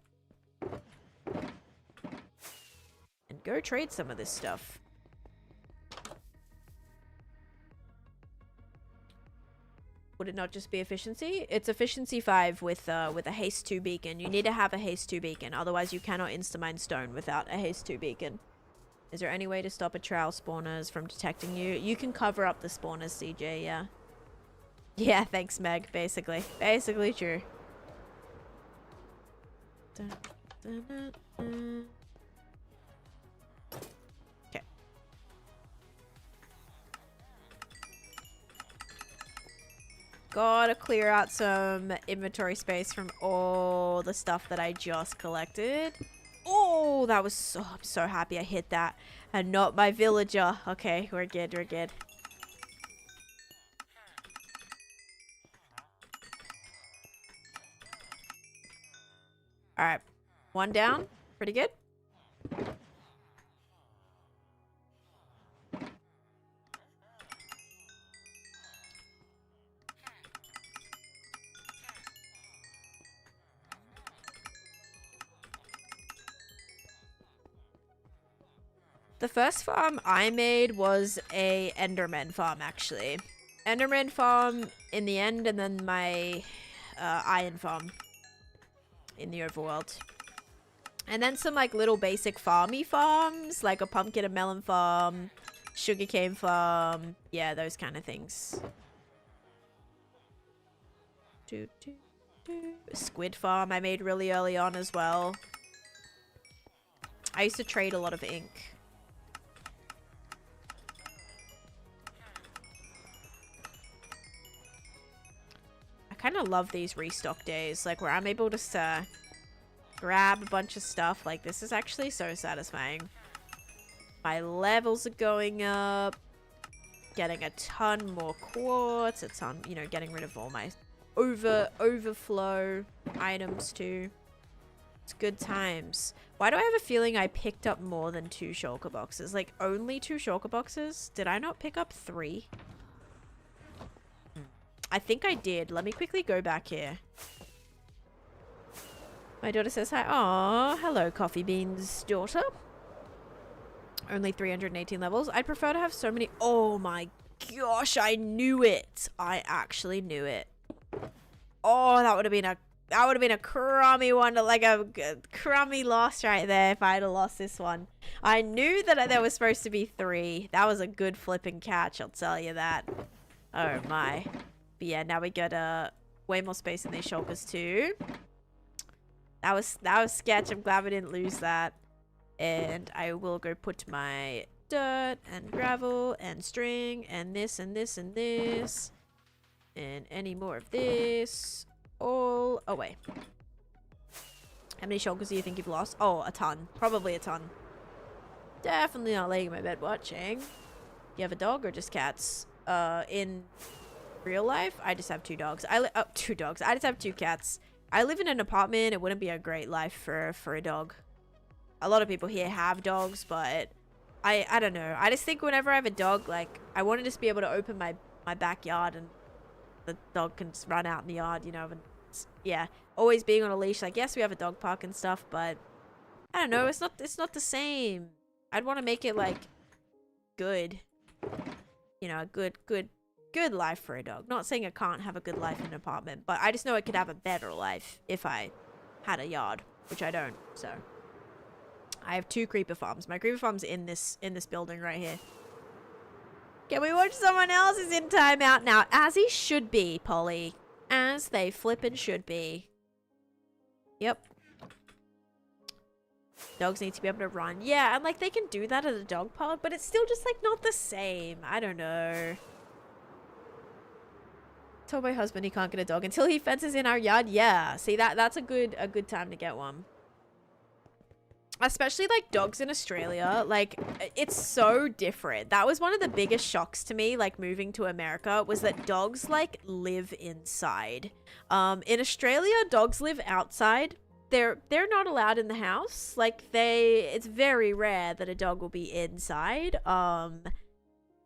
Speaker 1: And go trade some of this stuff. Would it not just be efficiency? It's efficiency 5 with a haste 2 beacon. You need to have a haste 2 beacon, otherwise you cannot insta-mine stone without a haste 2 beacon. Is there any way to stop a trowel spawners from detecting you? You can cover up the spawners, CJ, yeah. Yeah, thanks, Meg, basically. Basically true. Okay. Gotta clear out some inventory space from all the stuff that I just collected. Oh, that was so... I'm so happy I hit that. And not my villager. Okay, we're good, we're good. Alright. 1 down. Pretty good. The first farm I made was a Enderman farm, actually. Enderman farm in the end, and then my iron farm in the overworld. And then some like little basic farmy farms, like a pumpkin and melon farm, sugarcane farm, yeah, those kind of things. Squid farm I made really early on as well. I used to trade a lot of ink. I kind of love these restock days, like where I'm able to grab a bunch of stuff. Like, this is actually so satisfying. My levels are going up. Getting a ton more quartz. A ton, you know, getting rid of all my overflow items too. It's good times. Why do I have a feeling I picked up more than 2 shulker boxes? Like, only 2 shulker boxes? Did I not pick up 3? I think I did. Let me quickly go back here. My daughter says hi. Aw, hello, Coffee Bean's daughter. Only 318 levels. I'd prefer to have so many. Oh my gosh, I knew it. I actually knew it. Oh, that would have been a crummy one, like a crummy loss right there if I had lost this one. I knew that there was supposed to be 3. That was a good flipping catch, I'll tell you that. Oh my. But yeah, now we got way more space in these shulkers too. That was sketch. I'm glad we didn't lose that. And I will go put my dirt and gravel and string and this and this and this. And any more of this. All away. How many shulkers do you think you've lost? Oh, a ton. Probably a ton. Definitely not laying in my bed watching. You have a dog or just cats? In real life, I just have 2 dogs. Two dogs. I just have 2 cats. I live in an apartment. It wouldn't be a great life for a dog. A lot of people here have dogs, but I don't know. I just think whenever I have a dog, like, I want to just be able to open my backyard and the dog can just run out in the yard, you know, and yeah, always being on a leash. Like, yes, we have a dog park and stuff, but I don't know. It's not the same. I'd want to make it like good, you know, a good life for a dog. Not saying I can't have a good life in an apartment, but I just know I could have a better life if I had a yard, which I don't. So I have 2 creeper farms. My creeper farm's in this building right here. Can we watch someone else's in timeout now? As he should be, Polly. As they flippin' should be. Yep. Dogs need to be able to run. Yeah, and like they can do that at a dog park, but it's still just like not the same. I don't know. Told my husband he can't get a dog until he fences in our yard. Yeah, see that's a good time to get one. Especially like dogs in Australia, like it's so different. That was one of the biggest shocks to me, like moving to America, was that dogs like live inside. In Australia, dogs live outside. They're not allowed in the house. Like it's very rare that a dog will be inside.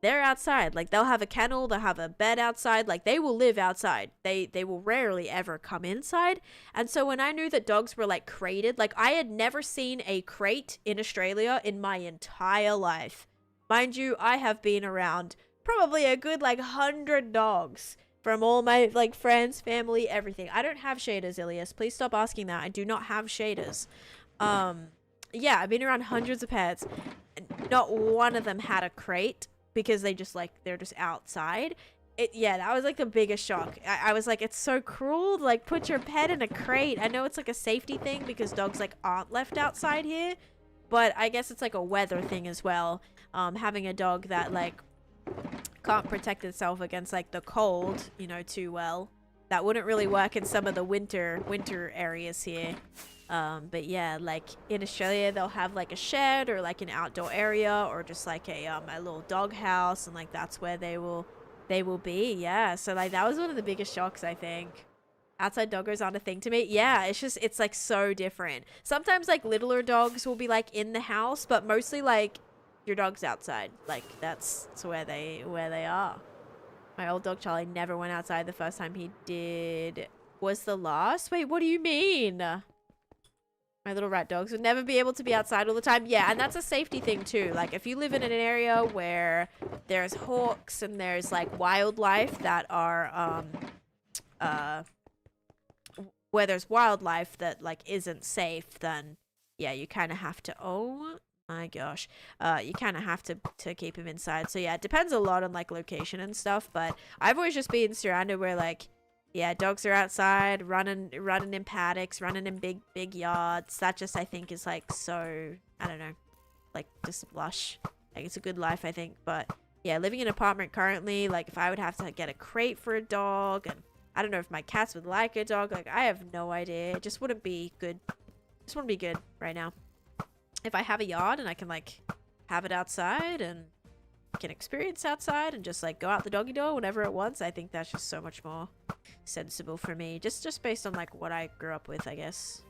Speaker 1: They're outside. Like they'll have a kennel, they'll have a bed outside. Like they will live outside. They will rarely ever come inside. And so when I knew that dogs were like crated, like I had never seen a crate in Australia in my entire life. Mind you, I have been around probably a good like 100 dogs from all my like friends, family, everything. I don't have shaders, Ilias. Please stop asking that. I do not have shaders. Yeah, I've been around hundreds of pets. Not one of them had a crate. Because they're just outside. Yeah, that was like the biggest shock. I was like, it's so cruel. Like, put your pet in a crate. I know it's like a safety thing because dogs like aren't left outside here, but I guess it's like a weather thing as well. Having a dog that like can't protect itself against like the cold, you know, too well. That wouldn't really work in some of the winter areas here. But yeah, like in Australia, they'll have like a shed or like an outdoor area or just like a little dog house, and like that's where they will be. Yeah, so like that was one of the biggest shocks, I think. Outside doggos aren't a thing to me. Yeah, it's like so different. Sometimes like littler dogs will be like in the house, but mostly like your dog's outside. Like that's where they are. My old dog Charlie never went outside. The first time he did was the last. Wait, what do you mean? My little rat dogs would never be able to be outside all the time. Yeah, and that's a safety thing too. Like if you live in an area where there's hawks and there's like wildlife that are where there's wildlife that like isn't safe, then yeah, you kind of have to, oh my gosh, you kind of have to keep him inside. So yeah, it depends a lot on like location and stuff, but I've always just been surrounded where like, yeah, dogs are outside, running in paddocks, running in big yards. That just, I think, is like so, I don't know, like just lush. Like it's a good life, I think. But yeah, living in an apartment currently, like if I would have to get a crate for a dog, and I don't know if my cats would like a dog. Like I have no idea. It just wouldn't be good. Just wouldn't be good right now. If I have a yard and I can like have it outside and can experience outside and just like go out the doggy door whenever it wants, I think that's just so much more sensible for me, just based on like what I grew up with, I guess.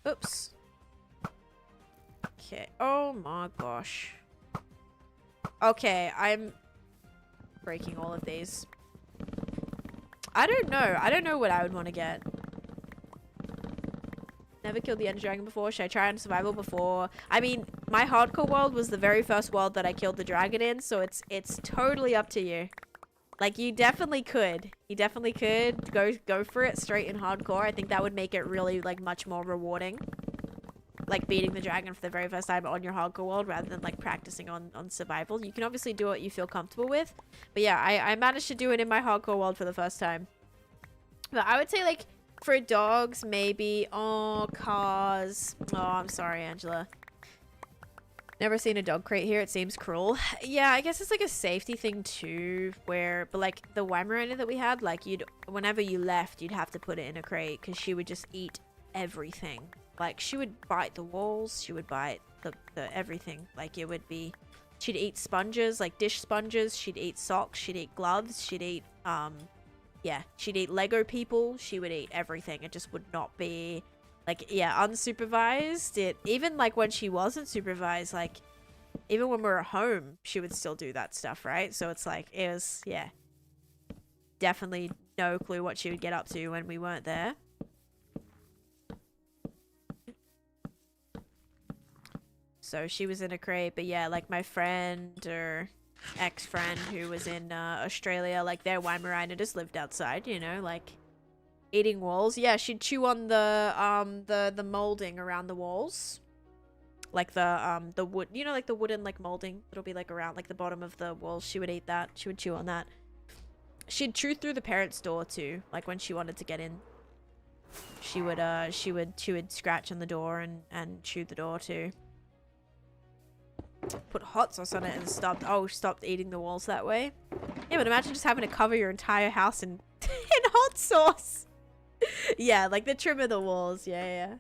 Speaker 1: Oops. Okay. Oh my gosh. Okay, I'm breaking all of these. I don't know what I would want to get. Never killed the Ender Dragon before. Should I try on survival before? I mean, my hardcore world was the very first world that I killed the dragon in, so it's totally up to you. Like, you definitely could. You definitely could go for it straight in hardcore. I think that would make it really, like, much more rewarding. Like, beating the dragon for the very first time on your hardcore world rather than, like, practicing on survival. You can obviously do what you feel comfortable with. But yeah, I managed to do it in my hardcore world for the first time. But I would say, like, For dogs, maybe. Oh, cars. Oh, I'm sorry, Angela. Never seen a dog crate here. It seems cruel. Yeah, I guess it's like a safety thing too, where, but like the Weimaraner that we had, like whenever you left, you'd have to put it in a crate because she would just eat everything. Like she would bite the walls, she would bite the everything. Like it would be, she'd eat sponges, like dish sponges. She'd eat socks. She'd eat gloves. She'd eat, yeah, she'd eat Lego people. She would eat everything. It just would not be... Like, yeah, unsupervised. Even, like, when she wasn't supervised, like, even when we were home, she would still do that stuff, right? So it's like, it was, yeah. Definitely no clue what she would get up to when we weren't there. So she was in a crate, but yeah, like, my friend or ex-friend who was in Australia, like, their Weimaraner just lived outside, you know, like... Eating walls. Yeah, she'd chew on the molding around the walls. Like the wood, you know, like the wooden like molding. It'll be like around like the bottom of the walls. She would eat that. She would chew on that. She'd chew through the parents' door too. Like when she wanted to get in. She would scratch on the door and chew the door too. Put hot sauce on it and stopped eating the walls that way. Yeah, but imagine just having to cover your entire house in hot sauce. Yeah, like the trim of the walls. Yeah.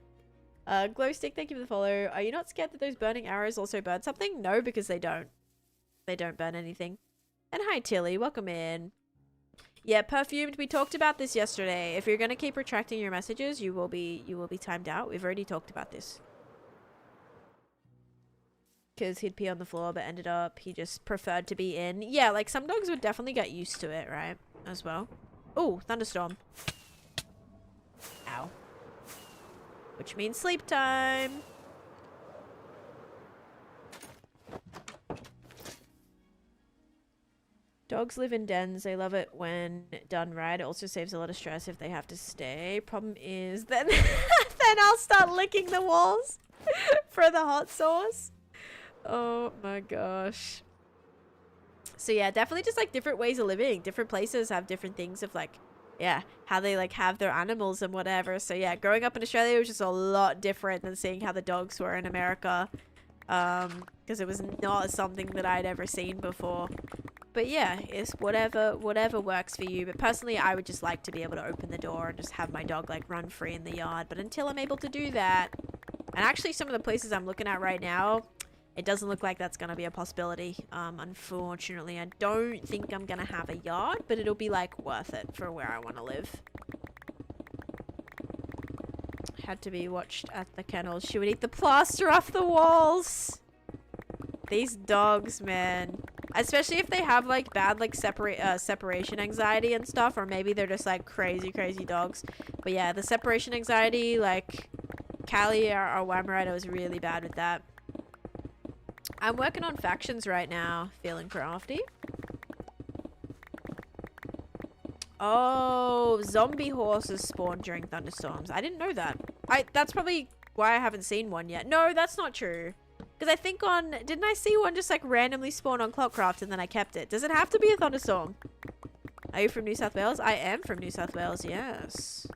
Speaker 1: Glow stick, thank you for the follow. Are you not scared that those burning arrows also burn something? No, because they don't. They don't burn anything. And hi, Tilly. Welcome in. Yeah, perfumed. We talked about this yesterday. If you're gonna keep retracting your messages, you will be timed out. We've already talked about this. Because he'd pee on the floor, but ended up he just preferred to be in. Yeah, like some dogs would definitely get used to it, right? As well. Oh, thunderstorm. Ow. Which means sleep time. Dogs live in dens. They love it when done right. It also saves a lot of stress if they have to stay. Problem is then then I'll start licking the walls for the hot sauce. Oh my gosh. So yeah, definitely just like different ways of living. Different places have different things of like, yeah, how they like have their animals and whatever. So yeah, growing up in Australia was just a lot different than seeing how the dogs were in America. Because it was not something that I'd ever seen before. But yeah, it's whatever works for you. But personally, I would just like to be able to open the door and just have my dog like run free in the yard. But until I'm able to do that, and actually some of the places I'm looking at right now, it doesn't look like that's going to be a possibility. Unfortunately, I don't think I'm going to have a yard, but it'll be like worth it for where I want to live. Had to be watched at the kennels. She would eat the plaster off the walls. These dogs, man. Especially if they have like bad like separation anxiety and stuff, or maybe they're just like crazy dogs. But yeah, the separation anxiety, like Callie, our Weimaraner, was really bad with that. I'm working on factions right now. Feeling crafty. Oh, zombie horses spawn during thunderstorms. I didn't know that. That's probably why I haven't seen one yet. No, that's not true. Because I think didn't I see one just like randomly spawn on Clockcraft and then I kept it? Does it have to be a thunderstorm? Are you from New South Wales? I am from New South Wales, yes.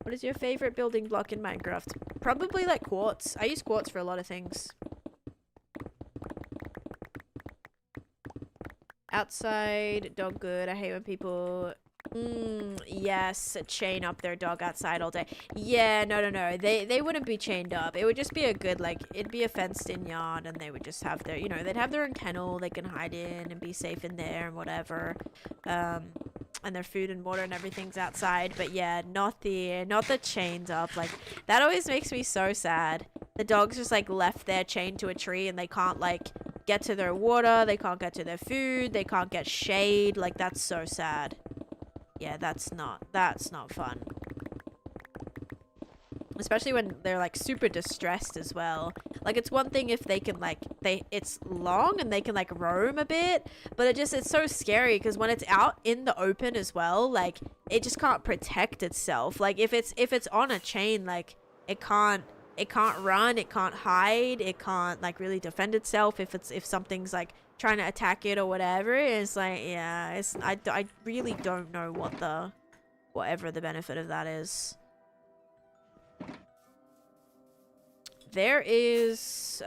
Speaker 1: What is your favorite building block in Minecraft? Probably like quartz. I use quartz for a lot of things. Outside, dog good. I hate when people... yes, chain up their dog outside all day. Yeah, no. They wouldn't be chained up. It would just be a good, like, it'd be a fenced-in yard, and they would just have their, you know, they'd have their own kennel they can hide in and be safe in there and whatever. And their food and water and everything's outside. But yeah, not the chains up. Like, that always makes me so sad. The dog's just, like, left there chained to a tree, and they can't, like, get to their water. They can't get to their food. They can't get shade. Like, that's so sad. Yeah, that's not fun. Especially when they're like super distressed as well. Like it's one thing if they can like it's long and they can like roam a bit, but it's so scary because when it's out in the open as well, like it just can't protect itself. Like if it's on a chain, like it can't run, it can't hide, it can't like really defend itself if something's like trying to attack it or whatever. It's like, yeah, I really don't know whatever the benefit of that is. There is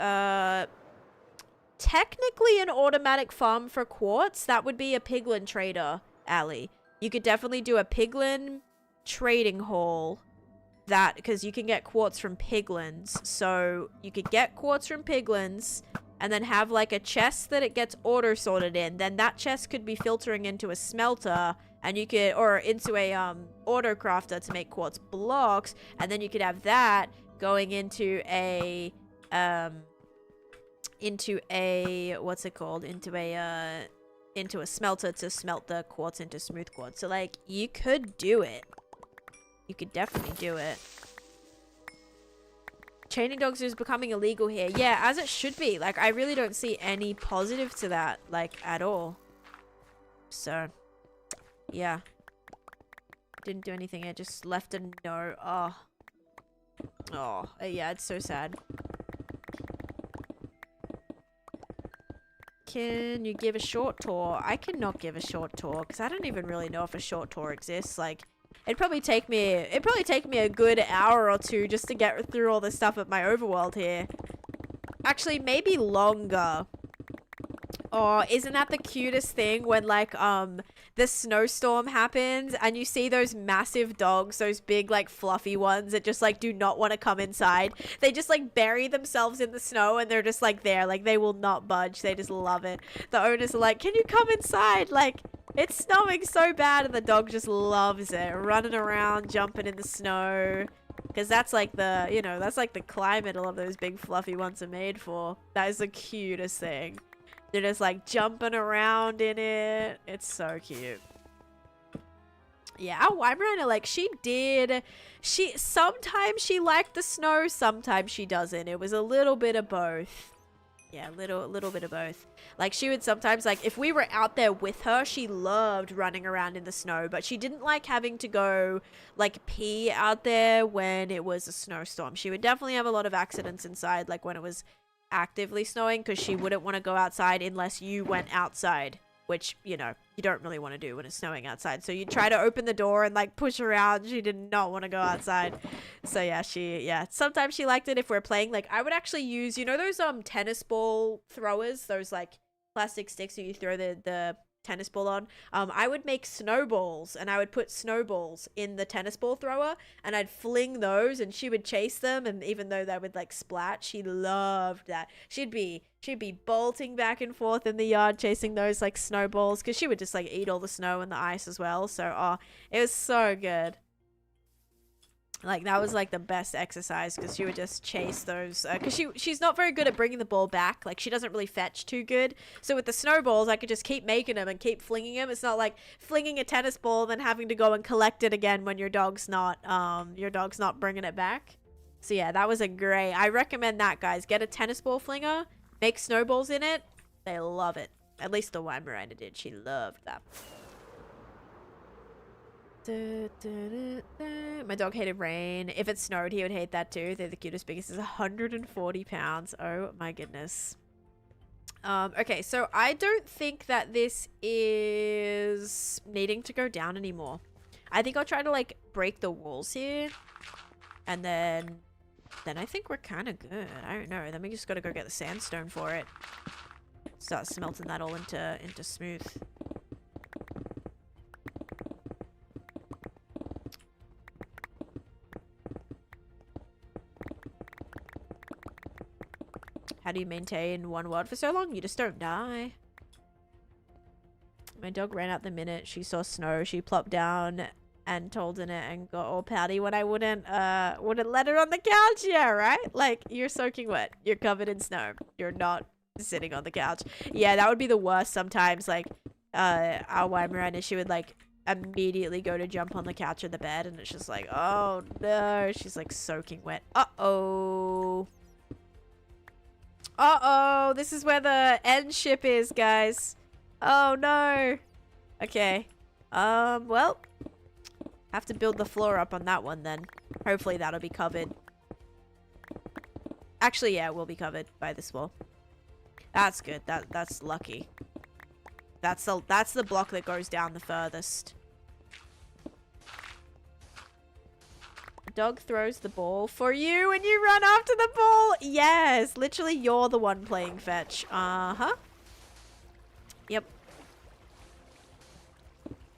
Speaker 1: technically an automatic farm for quartz. That would be a piglin trader alley. You could definitely do a piglin trading hall. That, because you can get quartz from piglins. So you could get quartz from piglins and then have like a chest that it gets auto sorted in. Then that chest could be filtering into a smelter, and you could, or into a auto crafter to make quartz blocks, and then you could have that going into a what's it called, into a smelter to smelt the quartz into smooth quartz. So like, you could do it. You could definitely do it. Chaining dogs is becoming illegal here. Yeah, as it should be. Like, I really don't see any positive to that, like, at all. So, yeah. Didn't do anything. I just left a note. Oh. Oh, yeah, it's so sad. Can you give a short tour? I cannot give a short tour because I don't even really know if a short tour exists. Like, it'd probably take me a good hour or two just to get through all the stuff at my overworld here. Actually, maybe longer. Oh, isn't that the cutest thing when like the snowstorm happens and you see those massive dogs, those big like fluffy ones that just like do not want to come inside. They just like bury themselves in the snow and they're just like there, like they will not budge. They just love it. The owners are like, "Can you come inside?" Like, it's snowing so bad and the dog just loves it. Running around, jumping in the snow. Because that's like the, you know, that's like the climate all of those big fluffy ones are made for. That is the cutest thing. They're just like jumping around in it. It's so cute. Yeah, our Weimaraner, like, sometimes she liked the snow, sometimes she doesn't. It was a little bit of both. Yeah, a little bit of both. Like, she would sometimes, like, if we were out there with her, she loved running around in the snow, but she didn't like having to go, like, pee out there when it was a snowstorm. She would definitely have a lot of accidents inside, like, when it was actively snowing, because she wouldn't want to go outside unless you went outside, which, you know, you don't really want to do when it's snowing outside. So you try to open the door and like push her out. She did not want to go outside. So yeah, sometimes she liked it if we're playing. Like, I would actually use, you know, those tennis ball throwers, those like plastic sticks that you throw the tennis ball on. I would make snowballs and I would put snowballs in the tennis ball thrower and I'd fling those and she would chase them, and even though they would like splat, she loved that. She'd be bolting back and forth in the yard chasing those like snowballs because she would just like eat all the snow and the ice as well. So it was so good. Like, that was like the best exercise because she would just chase those, because she's not very good at bringing the ball back. Like, she doesn't really fetch too good. So with the snowballs, I could just keep making them and keep flinging them. It's not like flinging a tennis ball and then having to go and collect it again when your dog's not bringing it back. So yeah, that was I recommend that, guys. Get a tennis ball flinger, make snowballs in it. They love it. At least the Weimaraner did. She loved that. My dog hated rain. If it snowed, he would hate that too. They're the cutest. Biggest is 140 pounds. Oh my goodness. Okay, so I don't think that this is needing to go down anymore. I think I'll try to like break the walls here, and then I think we're kind of good. I don't know. Then we just gotta go get the sandstone for it. Start smelting that all into smooth. How do you maintain one word for so long? You just don't die. My dog ran out the minute she saw snow. She plopped down and told in it and got all pouty when I wouldn't let her on the couch. Yeah, right? Like, you're soaking wet. You're covered in snow. You're not sitting on the couch. Yeah, that would be the worst sometimes. Like, our Weimaraner, she would like immediately go to jump on the couch or the bed, and it's just like, oh no, she's like soaking wet. Uh-oh. Uh-oh, this is where the end ship is, guys. Oh, no. Okay. Well, have to build the floor up on that one, then. Hopefully that'll be covered. Actually, yeah, it will be covered by this wall. That's good. That's lucky. That's the block that goes down the furthest. The dog throws the ball for you and you run after the ball. Yes, literally you're the one playing fetch. Uh-huh. Yep.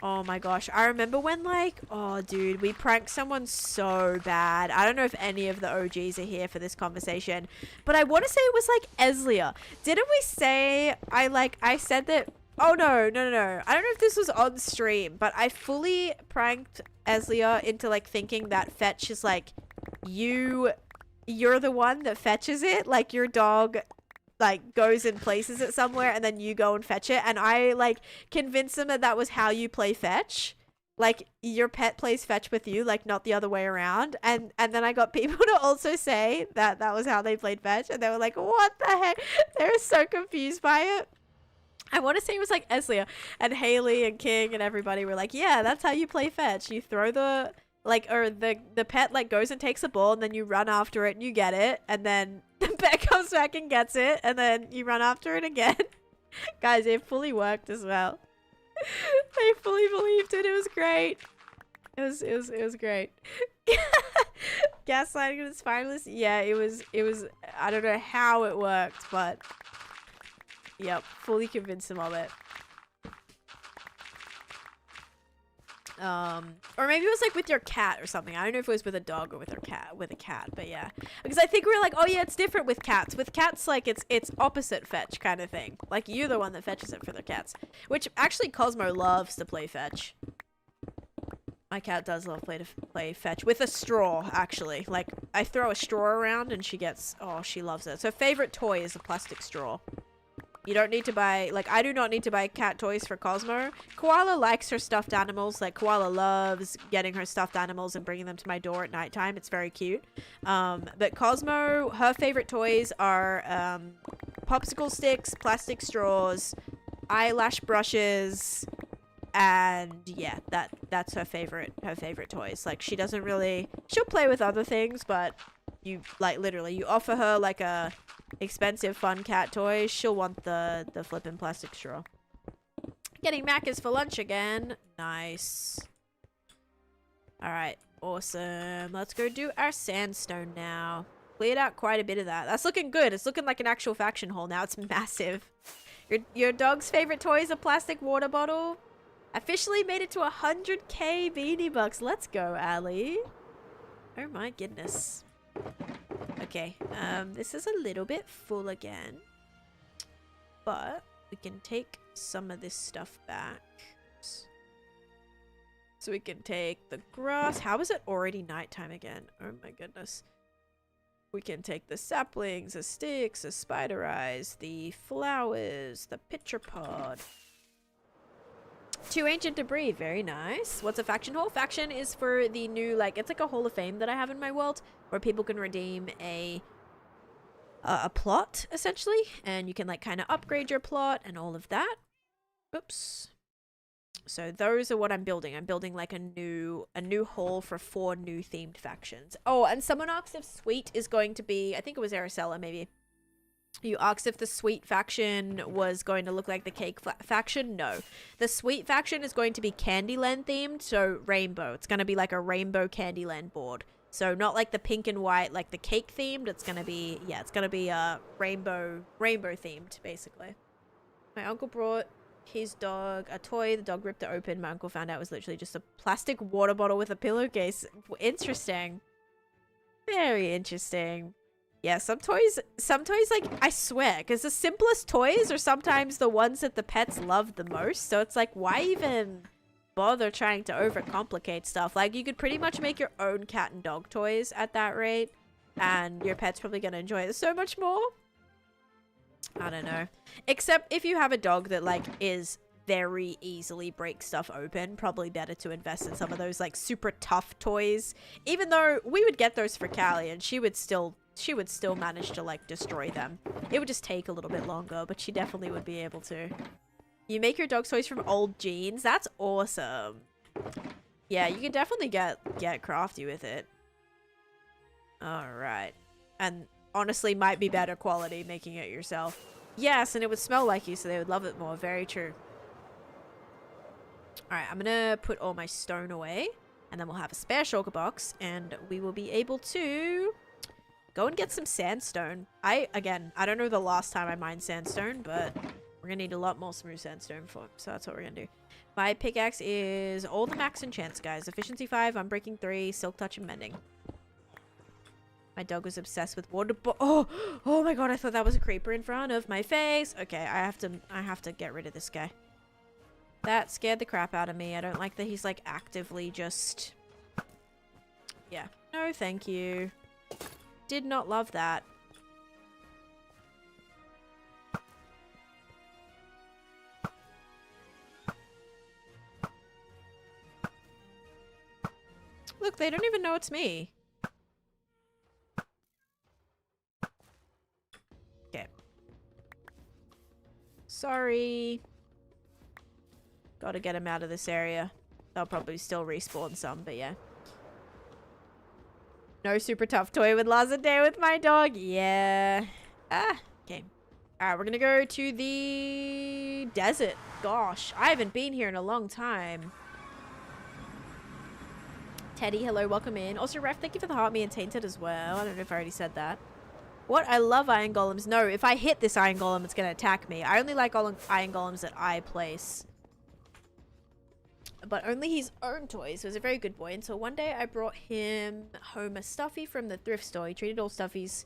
Speaker 1: Oh my gosh. I remember when like, oh dude, we pranked someone so bad. I don't know if any of the OGs are here for this conversation, but I want to say it was like Eslia. Didn't we say, I said that, oh no. I don't know if this was on stream, but I fully pranked Eslia into like thinking that fetch is like, you're the one that fetches it. Like your dog like goes and places it somewhere and then you go and fetch it, and I like convinced them that that was how you play fetch, like your pet plays fetch with you, like not the other way around. And then I got people to also say that that was how they played fetch, and they were like, what the heck? They were so confused by it. I want to say it was like Eslia and Haley and King and everybody were like, yeah, that's how you play fetch. You throw the like, or the pet like goes and takes a ball and then you run after it and you get it, and then the pet comes back and gets it, and then you run after it again. Guys, it fully worked as well. They fully believed it. It was great. It was great. Gaslighting and its finalist. Yeah, it was I don't know how it worked, but yep, fully convinced him of it. Or maybe it was like with your cat or something. I don't know if it was with a dog or with a cat, but yeah. Because I think we were like, oh yeah, it's different with cats. With cats, like it's opposite fetch kind of thing. Like you're the one that fetches it for the cats. Which actually Cosmo loves to play fetch. My cat does love play fetch with a straw, actually. Like I throw a straw around and she gets, oh, she loves it. So favorite toy is a plastic straw. You don't need to buy, like, I do not need to buy cat toys for Cosmo. Koala likes her stuffed animals. Like, Koala loves getting her stuffed animals and bringing them to my door at nighttime. It's very cute. But Cosmo, her favorite toys are popsicle sticks, plastic straws, eyelash brushes, and yeah, that's her favorite toys. Like, she doesn't really, she'll play with other things, but you, like, literally, you offer her, like, a expensive fun cat toy, she'll want the flippin' plastic straw. Getting Macca's for lunch again. Nice. Alright, awesome. Let's go do our sandstone now. Cleared out quite a bit of that. That's looking good. It's looking like an actual faction hall now. It's massive. Your dog's favorite toy is a plastic water bottle. Officially made it to 100k beanie bucks. Let's go, Ali. Oh my goodness. Okay, this is a little bit full again, but we can take some of this stuff back. So we can take the grass. How is it already nighttime again? Oh my goodness. We can take the saplings, the sticks, the spider eyes, the flowers, the pitcher pod. 2 ancient debris, very nice. What's a faction hall? Faction is for the new, like, it's like a hall of fame that I have in my world where people can redeem a plot, essentially, and you can like kind of upgrade your plot and all of that. Oops. So those are what I'm building. I'm building like a new hall for 4 new themed factions. Oh, and someone asked if Sweet is going to be, I think it was Aracella maybe. You asked if the Sweet faction was going to look like the Cake faction. No. The Sweet faction is going to be Candyland themed, so rainbow. It's going to be like a rainbow Candyland board. So not like the pink and white, like the cake themed. It's going to be, yeah, it's going to be rainbow themed, basically. My uncle brought his dog a toy. The dog ripped it open. My uncle found out it was literally just a plastic water bottle with a pillowcase. Interesting. Very interesting. Yeah, some toys, like, I swear, because the simplest toys are sometimes the ones that the pets love the most. So it's like, why even bother trying to overcomplicate stuff? Like, you could pretty much make your own cat and dog toys at that rate, and your pet's probably going to enjoy it so much more. I don't know. Except if you have a dog that, like, is very easily break stuff open, probably better to invest in some of those, like, super tough toys. Even though we would get those for Callie, and she would still manage to, like, destroy them. It would just take a little bit longer, but she definitely would be able to. You make your dog's toys from old jeans? That's awesome. Yeah, you can definitely get crafty with it. Alright. And honestly, might be better quality making it yourself. Yes, and it would smell like you, so they would love it more. Very true. Alright, I'm gonna put all my stone away. And then we'll have a spare shulker box. And we will be able to go and get some sandstone. Again, I don't know the last time I mined sandstone, but we're gonna need a lot more smooth sandstone for it. So that's what we're gonna do. My pickaxe is all the max enchants, guys. Efficiency 5, Unbreaking 3, Silk Touch, and Mending. My dog was obsessed with water. Oh my god! I thought that was a creeper in front of my face. Okay, I have to get rid of this guy. That scared the crap out of me. I don't like that he's like actively just. Yeah. No, thank you. Did not love that. Look, they don't even know it's me. Okay. Sorry. Gotta get him out of this area. They'll probably still respawn some, but yeah. No super tough toy with last day with my dog. Yeah. Okay. Alright, we're gonna go to the desert. Gosh, I haven't been here in a long time. Teddy, hello, welcome in. Also, Ref, thank you for the heart, me and Tainted as well. I don't know if I already said that. What? I love iron golems. No, if I hit this iron golem, it's going to attack me. I only like iron golems that I place. But only his own toys. He was a very good boy. And so one day I brought him home a stuffy from the thrift store. He treated all stuffies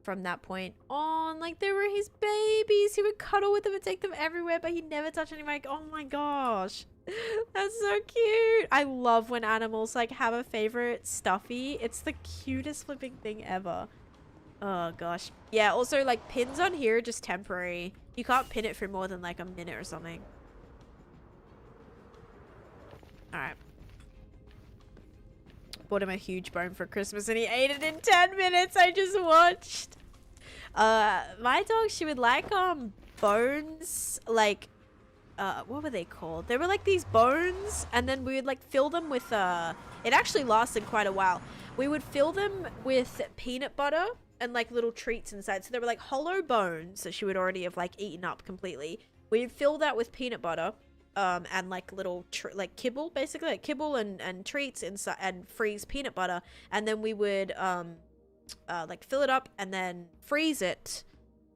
Speaker 1: from that point on like they were his babies. He would cuddle with them and take them everywhere, but he never touched any. Like, oh my gosh. That's so cute. I love when animals like have a favorite stuffy. It's the cutest flipping thing ever. Oh gosh. Yeah, also like pins on here are just temporary. You can't pin it for more than like a minute or something. Alright. Bought him a huge bone for Christmas and he ate it in 10 minutes. I just watched. My dog, she would like bones, like what were they called? They were like these bones, and then we would like fill them with it actually lasted quite a while. We would fill them with peanut butter and like little treats inside. So they were like hollow bones that she would already have like eaten up completely. We'd fill that with peanut butter and like little like kibble, basically like kibble and treats inside, and freeze peanut butter, and then we would like fill it up and then freeze it.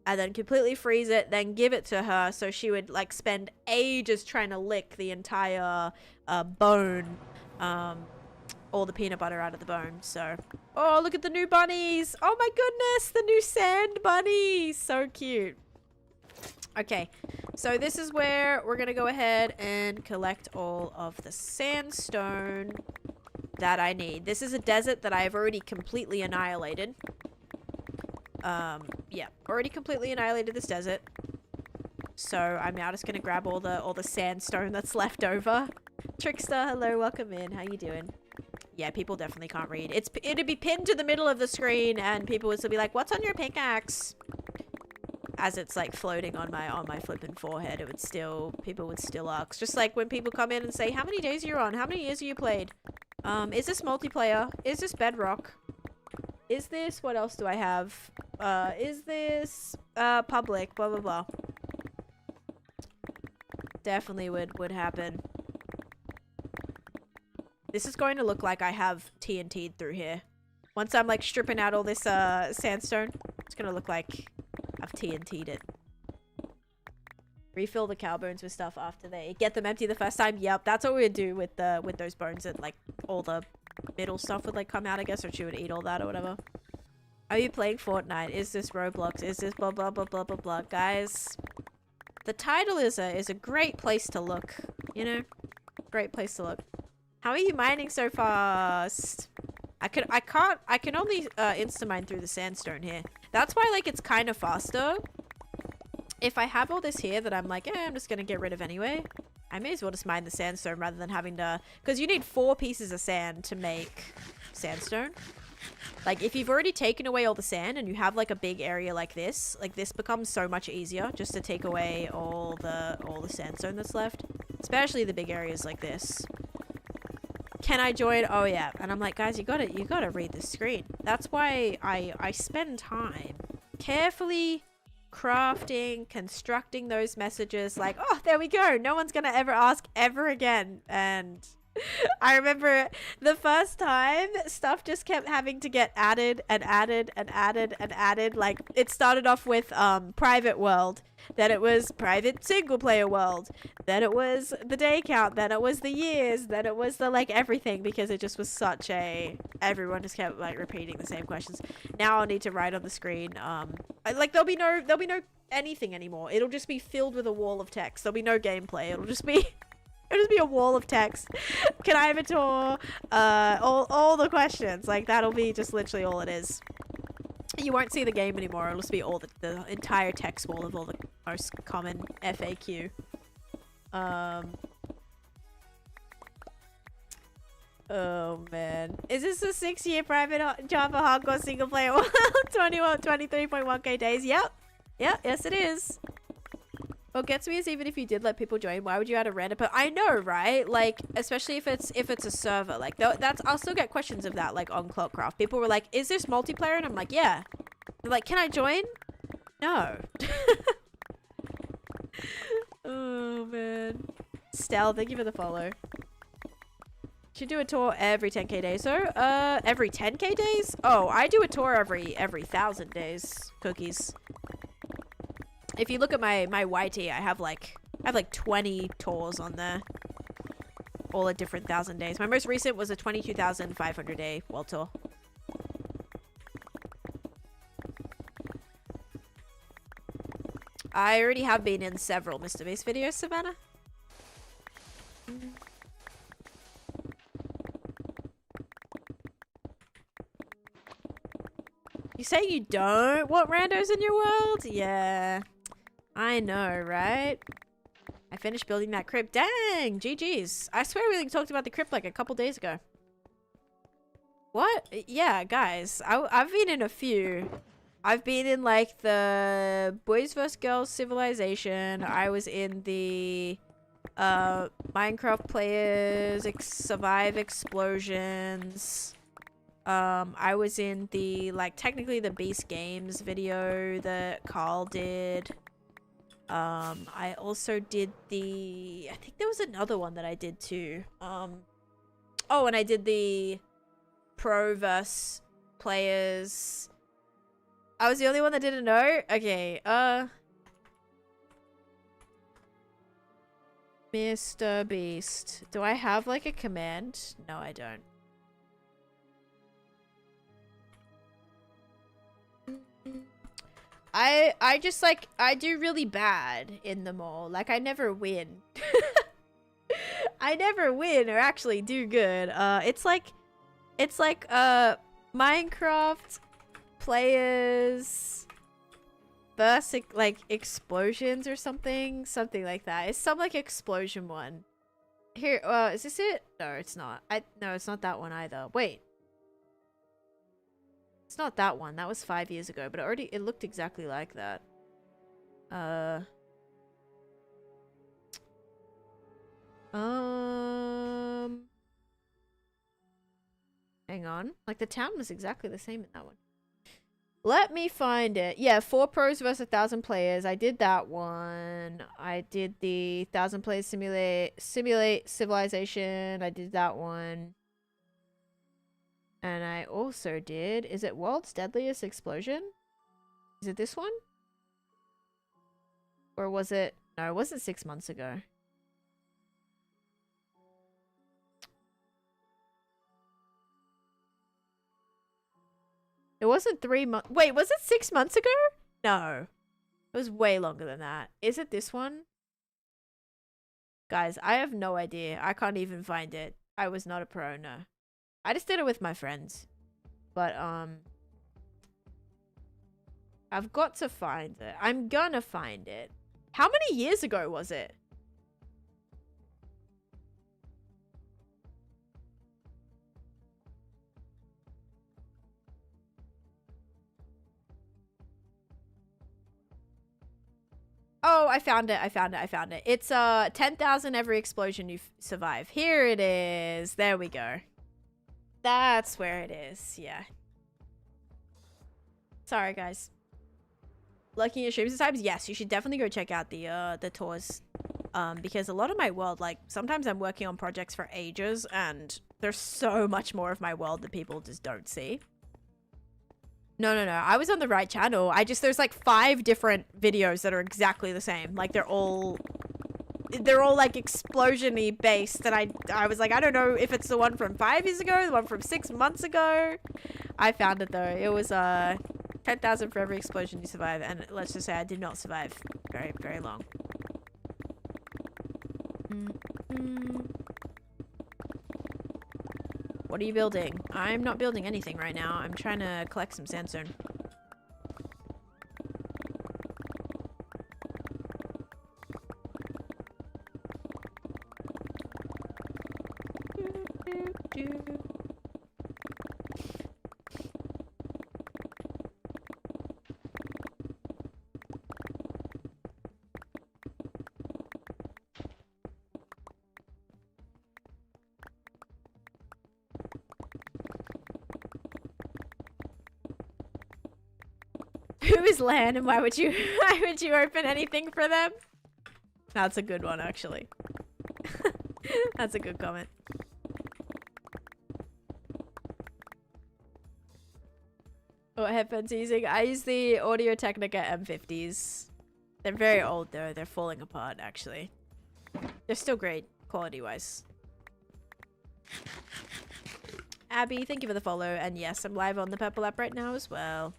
Speaker 1: And then completely freeze it, then give it to her, so she would like spend ages trying to lick the entire bone, all the peanut butter out of the bone. So, oh, look at the new bunnies! Oh my goodness, the new sand bunnies! So cute. Okay, so this is where we're gonna go ahead and collect all of the sandstone that I need. This is a desert that I've already completely annihilated. Yeah, already completely annihilated this desert. So I'm now just gonna grab all the sandstone that's left over. Trickster, hello, welcome in. How you doing? Yeah, people definitely can't read. It'd be pinned to the middle of the screen, and people would still be like, "What's on your pickaxe?" As it's like floating on my flippin' forehead, people would still ask. Just like when people come in and say, "How many days are you on? How many years have you played? Is this multiplayer? Is this Bedrock? Is this, what else do I have? Is this, public, blah, blah, blah." Definitely would happen. This is going to look like I have TNT'd through here. Once I'm, like, stripping out all this, sandstone, it's gonna look like I've TNT'd it. Refill the cow bones with stuff after they get them empty the first time. Yep, that's what we would do with those bones, that, like, all the middle stuff would like come out, I guess, or she would eat all that or whatever. Are you playing Fortnite? Is this Roblox? Is this blah blah blah blah blah blah? Guys, the title is a great place to look, you know? Great place to look. How are you mining so fast? I can only insta mine through the sandstone here. That's why like it's kind of faster. If I have all this here that I'm like, I'm just gonna get rid of anyway, I may as well just mine the sandstone rather than having to... Because you need 4 pieces of sand to make sandstone. Like, if you've already taken away all the sand and you have, like, a big area like this becomes so much easier just to take away all the sandstone that's left. Especially the big areas like this. Can I join? Oh, yeah. And I'm like, guys, you gotta read the screen. That's why I spend time carefully crafting, constructing those messages like, oh, there we go. No one's going to ever ask ever again. And I remember the first time stuff just kept having to get added and added and added and added. Like it started off with private world, then it was private single player world, then it was the day count, then it was the years, then it was the like everything, because it just was such a, everyone just kept like repeating the same questions. Now I'll need to write on the screen like there'll be no anything anymore. It'll just be filled with a wall of text. There'll be no gameplay. It'll just be a wall of text. Can I have a tour? All the questions. Like that'll be just literally all it is. You won't see the game anymore. It'll just be all the entire text wall of all the most common FAQ. Oh man. Is this a 6-year private Java hardcore single player world? 23.1k days. Yep. Yep. Yes, it is. What gets me is even if you did let people join, why would you add a random I know, right? Like, especially if it's a server. Like, that's I'll still get questions of that, like, on Clockcraft. People were like, is this multiplayer? And I'm like, yeah. They're like, can I join? No. Oh, man. Stell, thank you for the follow. Should do a tour every 10k days. So, every 10k days? Oh, I do a tour every 1,000 days. Cookies. If you look at my YT, I have like 20 tours on there. All at different 1,000 days. My most recent was a 22,500 day world tour. I already have been in several Mr. Beast videos, Savannah. You say you don't want randos in your world? Yeah. I know, right? I finished building that crypt. Dang! GG's. I swear we talked about the crypt like a couple days ago. What? Yeah, guys. I've been in a few. I've been in like the Boys vs Girls Civilization. I was in the Minecraft Players Survive Explosions. I was in the like technically the Beast Games video that Carl did. I also did the, I think there was another one that I did too. Oh, and I did the Pro vs Players. I was the only one that didn't know? Okay, Mr. Beast. Do I have like a command? No, I don't. I just like, I do really bad in them all. Like I never win. I never win or actually do good. It's like Minecraft Players versus like explosions or something like that. It's some like explosion one. Here, is this it? No, it's not. No, it's not that one either. Wait. It's not that one. That was 5 years ago, but it looked exactly like that. Hang on. Like the town was exactly the same in that one. Let me find it. Yeah, 4 pros versus 1,000 players. I did that one. I did the 1,000 players simulate civilization. I did that one. And I also did, is it World's Deadliest Explosion? Is it this one? Or was it, no, it wasn't 6 months ago. It wasn't 3 months, wait, was it 6 months ago? No, it was way longer than that. Is it this one? Guys, I have no idea. I can't even find it. I was not a pro, no. I just did it with my friends. But, I've got to find it. I'm gonna find it. How many years ago was it? Oh, I found it. It's 10,000 every explosion you survive. Here it is. There we go. That's where it is. Yeah. Sorry, guys. looking at streams sometimes, yes, you should definitely go check out the tours. Because a lot of my world, like, sometimes I'm working on projects for ages and there's so much more of my world that people just don't see. No. I was on the right channel. There's like 5 different videos that are exactly the same. Like, they're all like explosion-y based. And I was like, I don't know if it's the one from 5 years ago, the one from 6 months ago. I found it though. It was 10,000 for every explosion you survive. And let's just say I did not survive very, very long. What are you building? I'm not building anything right now. I'm trying to collect some sandstone. Who is Lan and why would you open anything for them? That's a good one, actually. That's a good comment. What headphones are you using? I use the Audio Technica M50s. They're very old though. They're falling apart, actually. They're still great, quality-wise. Abby, thank you for the follow. And yes, I'm live on the Purple app right now as well.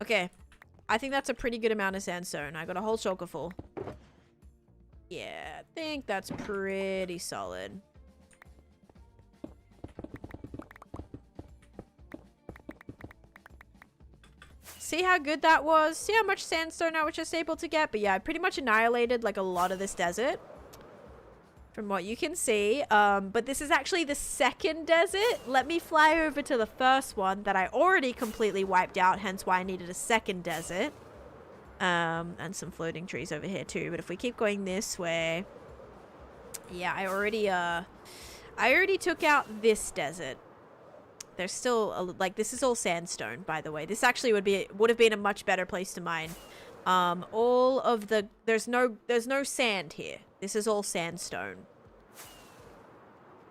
Speaker 1: Okay. I think that's a pretty good amount of sandstone. I got a whole shulker full. Yeah, I think that's pretty solid. See how good that was? See how much sandstone I was just able to get? But yeah, I pretty much annihilated like a lot of this desert. From what you can see. But this is actually the second desert. Let me fly over to the first one that I already completely wiped out. Hence why I needed a second desert. And some floating trees over here too. But if we keep going this way. Yeah, I already took out this desert. There's still like this is all sandstone, by the way. This actually would have been a much better place to mine. All of the there's no sand here. This is all sandstone.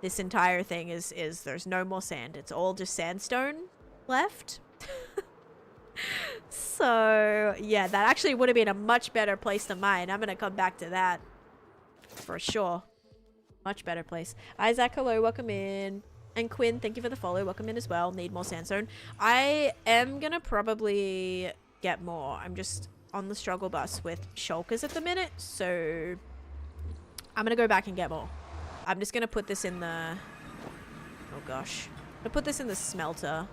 Speaker 1: This entire thing is there's no more sand. It's all just sandstone left. So yeah, that actually would have been a much better place to mine. I'm gonna come back to that for sure. Much better place. Isaac, hello, welcome in. And Quinn, thank you for the follow. Welcome in as well. Need more sandstone. I am gonna probably get more. I'm just on the struggle bus with shulkers at the minute, so I'm gonna go back and get more. I'm just gonna put this in the... Oh gosh. I'm gonna put this in the smelter.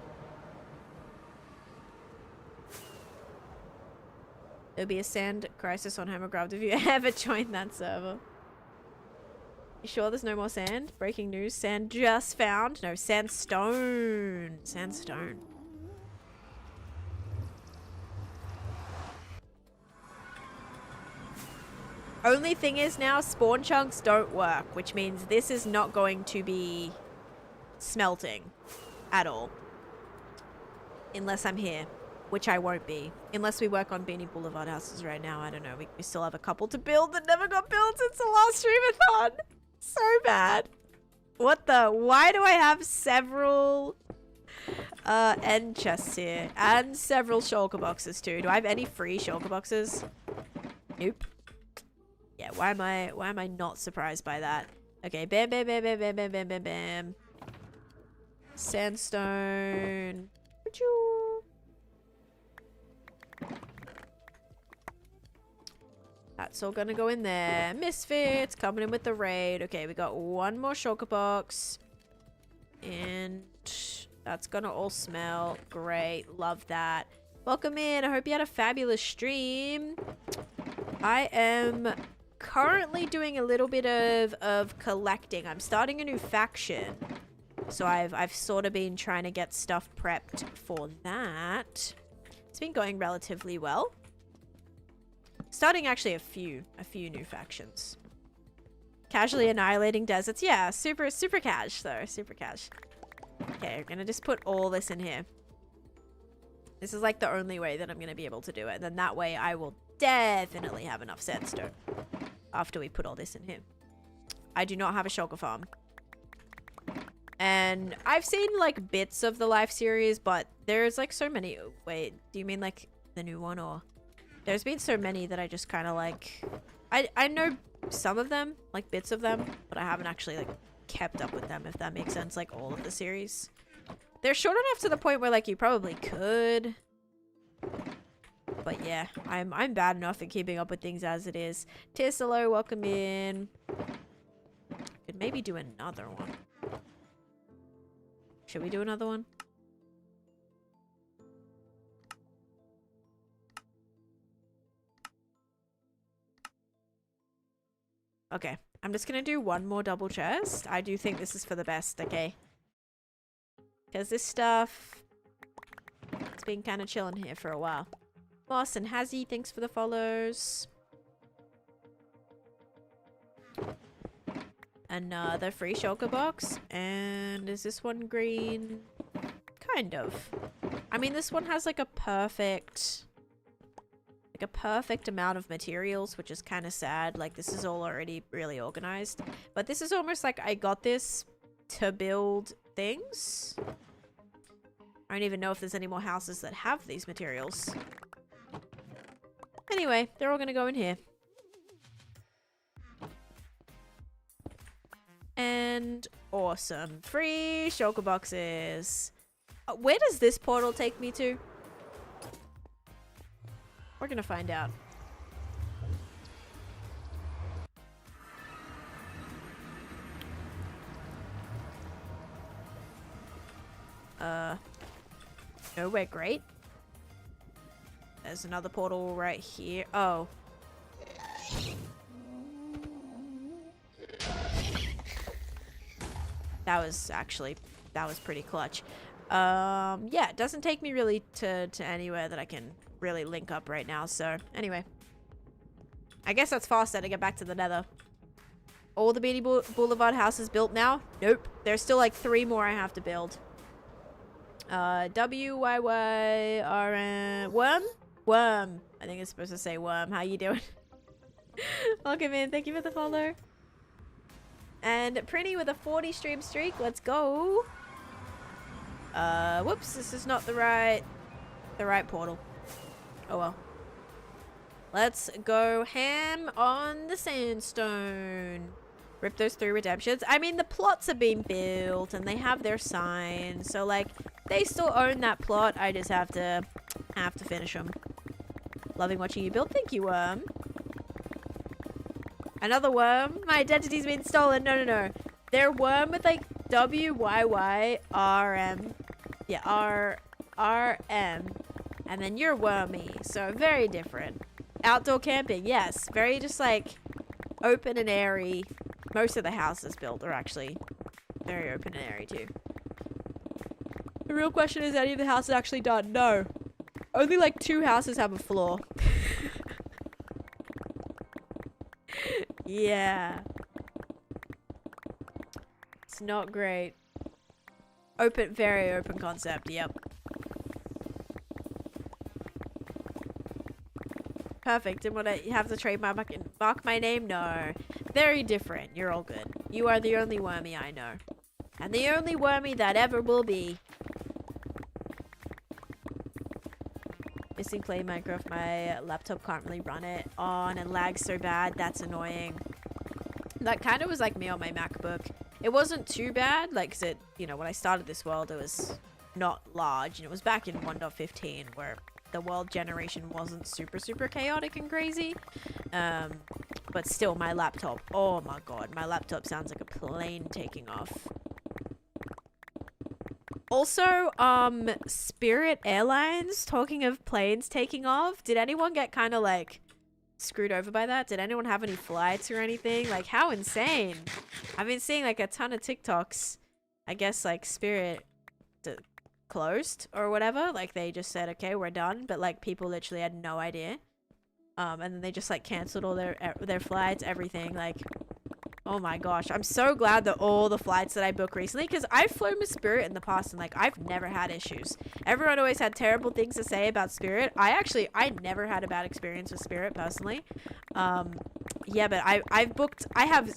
Speaker 1: There'll be a sand crisis on Hammercraft if you ever join that server. You sure there's no more sand? Breaking news. Sand just found. No, sandstone. Sandstone. Only thing is now spawn chunks don't work, which means this is not going to be smelting at all. Unless I'm here, which I won't be. Unless we work on Beanie Boulevard houses right now. I don't know. We still have a couple to build that never got built since the last streamathon. So bad. What the? Why do I have several end chests here? And several shulker boxes too. Do I have any free shulker boxes? Nope. Yeah, why am I not surprised by that? Okay, bam, bam, bam, bam, bam, bam, bam, bam, bam. Sandstone. That's all gonna go in there. Misfits coming in with the raid. Okay, we got one more shulker box. And that's gonna all smell. Great, love that. Welcome in. I hope you had a fabulous stream. I am currently doing a little bit of collecting. I'm starting a new faction. So I've sort of been trying to get stuff prepped for that. It's been going relatively well. Starting actually a few new factions. Casually annihilating deserts. Yeah, super cash though. Super cash. Okay, we're gonna just put all this in here. This is like the only way that I'm going to be able to do it. And then that way I will definitely have enough sandstone after we put all this in here. I do not have a shulker farm. And I've seen like bits of the Life series, but there's like so many. Wait, do you mean like the new one, or there's been so many that I just kind of like, I know some of them, like bits of them, but I haven't actually like kept up with them, if that makes sense, like all of the series. They're short enough to the point where like you probably could. But yeah, I'm bad enough at keeping up with things as it is. Tissalo, welcome in. Could maybe do another one. Should we do another one? Okay, I'm just gonna do one more double chest. I do think this is for the best, okay? Because this stuff, it's been kind of chilling here for a while. Moss and Hazzy, thanks for the follows. Another free shulker box. And is this one green? Kind of. I mean, this one has like a perfect amount of materials, which is kind of sad. Like, this is all already really organized. But this is almost like I got this to build things. I don't even know if there's any more houses that have these materials. Anyway, they're all gonna go in here. And awesome. Free shulker boxes. Where does this portal take me to? We're gonna find out. Nowhere great. There's another portal right here. Oh. That was pretty clutch. Yeah, it doesn't take me really to anywhere that I can really link up right now. So anyway, I guess that's faster to get back to the nether. All the Beatty Boulevard houses built now? Nope. There's still like 3 more I have to build. WYYRN Worm? Worm. I think it's supposed to say worm. How you doing? Welcome in. Thank you for the follow. And Pretty with a 40 stream streak. Let's go. Whoops. This is not the right portal. Oh well. Let's go ham on the sandstone. Rip those 3 redemptions. I mean, the plots are being built and they have their signs. So, like, they still own that plot. I just have to finish them. Loving watching you build. Thank you, Worm. Another worm? My identity's been stolen. No, no, no. They're worm with, like, WYYRM. Yeah, RM. And then you're wormy. So, very different. Outdoor camping. Yes. Very just, like, open and airy. Most of the houses built are actually very open and airy too. The real question is, any of the houses actually done? No. Only like 2 houses have a floor. Yeah. It's not great. Open, very open concept, yep. Perfect. And when I have the trademark and mark my name? No. Very different. You're all good. You are the only wormy I know. And the only wormy that ever will be. Missing play Minecraft. My laptop can't really run it on and lags so bad. That's annoying. That kind of was like me on my MacBook. It wasn't too bad. Like, 'cause it, you know, when I started this world, it was not large. And it was back in 1.15 where the world generation wasn't super chaotic and crazy. But still, my laptop, oh my god, my laptop sounds like a plane taking off. Also, Spirit Airlines, talking of planes taking off, did anyone get kind of like screwed over by that? Did anyone have any flights or anything? Like, how insane. I've been seeing like a ton of TikToks. I guess like Spirit closed or whatever. Like, they just said, okay, we're done. But like, people literally had no idea. And then they just like canceled all their flights, everything. Like, Oh my gosh. I'm so glad that all the flights that I booked recently, because I've flown with Spirit in the past and like I've never had issues. Everyone always had terrible things to say about Spirit. I never had a bad experience with Spirit personally. Yeah, but I've booked, I have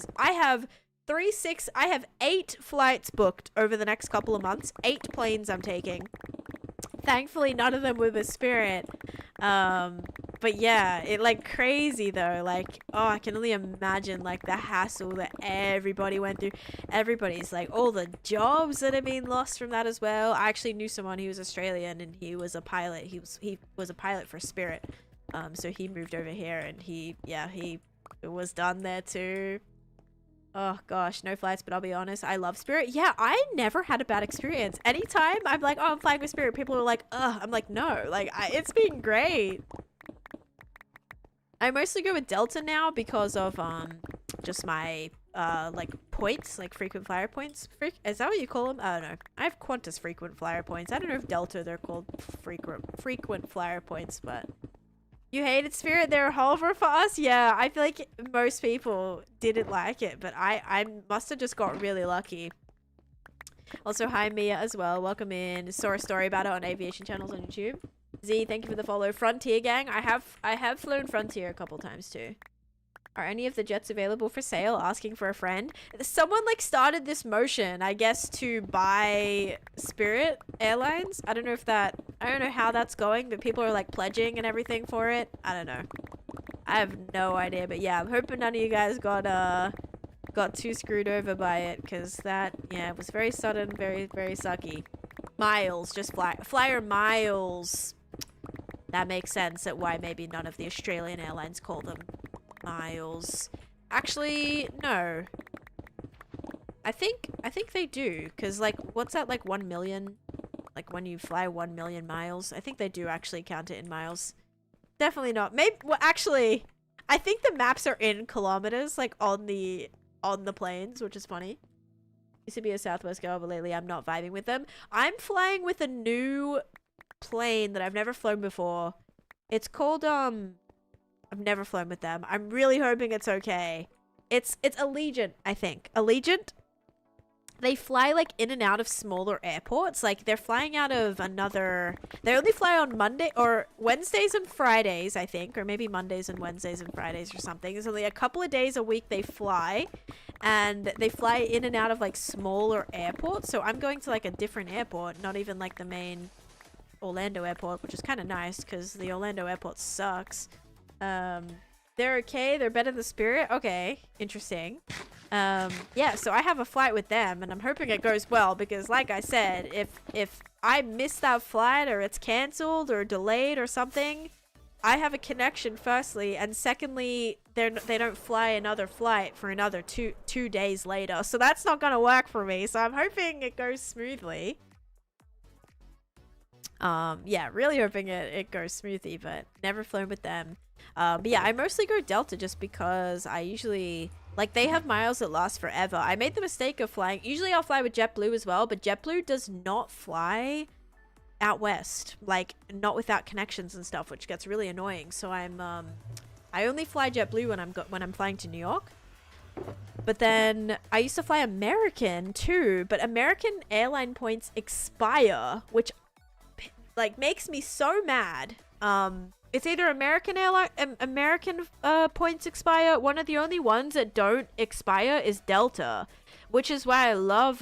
Speaker 1: 8 flights booked over the next couple of months. 8 planes I'm taking. Thankfully, none of them were with Spirit. But yeah, it like crazy though. Like, oh, I can only imagine like the hassle that everybody went through. Everybody's like all the jobs that have been lost from that as well. I actually knew someone who was Australian and he was a pilot. He was a pilot for Spirit. So he moved over here and he was done there too. Oh gosh, no flights, but I'll be honest, I love Spirit. Yeah, I never had a bad experience. Anytime I'm like, oh, I'm flying with Spirit, people are like, ugh. I'm like, no, like, it's been great. I mostly go with Delta now because of just my like points, like frequent flyer points. Is that what you call them? I don't know. I have Qantas frequent flyer points. I don't know if Delta they're called frequent flyer points, but you hated Spirit. They're a holder for us. Yeah, I feel like most people didn't like it, but I must have just got really lucky. Also, hi Mia as well. Welcome in. Saw a story about it on aviation channels on YouTube. Z, thank you for the follow. Frontier gang. I have flown Frontier a couple times too. Are any of the jets available for sale? Asking for a friend. Someone like started this motion, I guess, to buy Spirit Airlines. I don't know how that's going, but people are like pledging and everything for it. I don't know. I have no idea, but yeah, I'm hoping none of you guys got too screwed over by it, because that, yeah, it was very sudden, very, very sucky. Miles, just flyer miles. That makes sense at why maybe none of the Australian airlines call them miles. Actually, no. I think they do, because like, what's that, like 1 million? Like when you fly 1 million miles? I think they do actually count it in miles. Definitely not. Maybe, well, actually, I think the maps are in kilometers, like on the planes, which is funny. Used to be a Southwest girl, but lately I'm not vibing with them. I'm flying with a new plane that I've never flown before. It's called, I've never flown with them. I'm really hoping it's okay. It's Allegiant, I think. Allegiant? They fly like in and out of smaller airports. Like they're flying out of another... They only fly on Monday or Wednesdays and Fridays, I think. Or maybe Mondays and Wednesdays and Fridays or something. There's only a couple of days a week they fly. And they fly in and out of like smaller airports. So I'm going to like a different airport. Not even like the main Orlando airport, which is kind of nice because the Orlando airport sucks. They're okay. They're better than Spirit. Okay. Interesting. Yeah, so I have a flight with them and I'm hoping it goes well because like I said, if I miss that flight or it's cancelled or delayed or something, I have a connection firstly, and secondly, they don't fly another flight for another two days later. So that's not going to work for me. So I'm hoping it goes smoothly. Yeah, really hoping it goes smoothly, but never flown with them. But yeah, I mostly go Delta just because I usually, like, they have miles that last forever. I made the mistake of flying, usually I'll fly with JetBlue as well, but JetBlue does not fly out west, like, not without connections and stuff, which gets really annoying. So I only fly JetBlue when I'm flying to New York. But then I used to fly American too, but American airline points expire, which like makes me so mad. It's either American points expire. One of the only ones that don't expire is Delta, which is why I love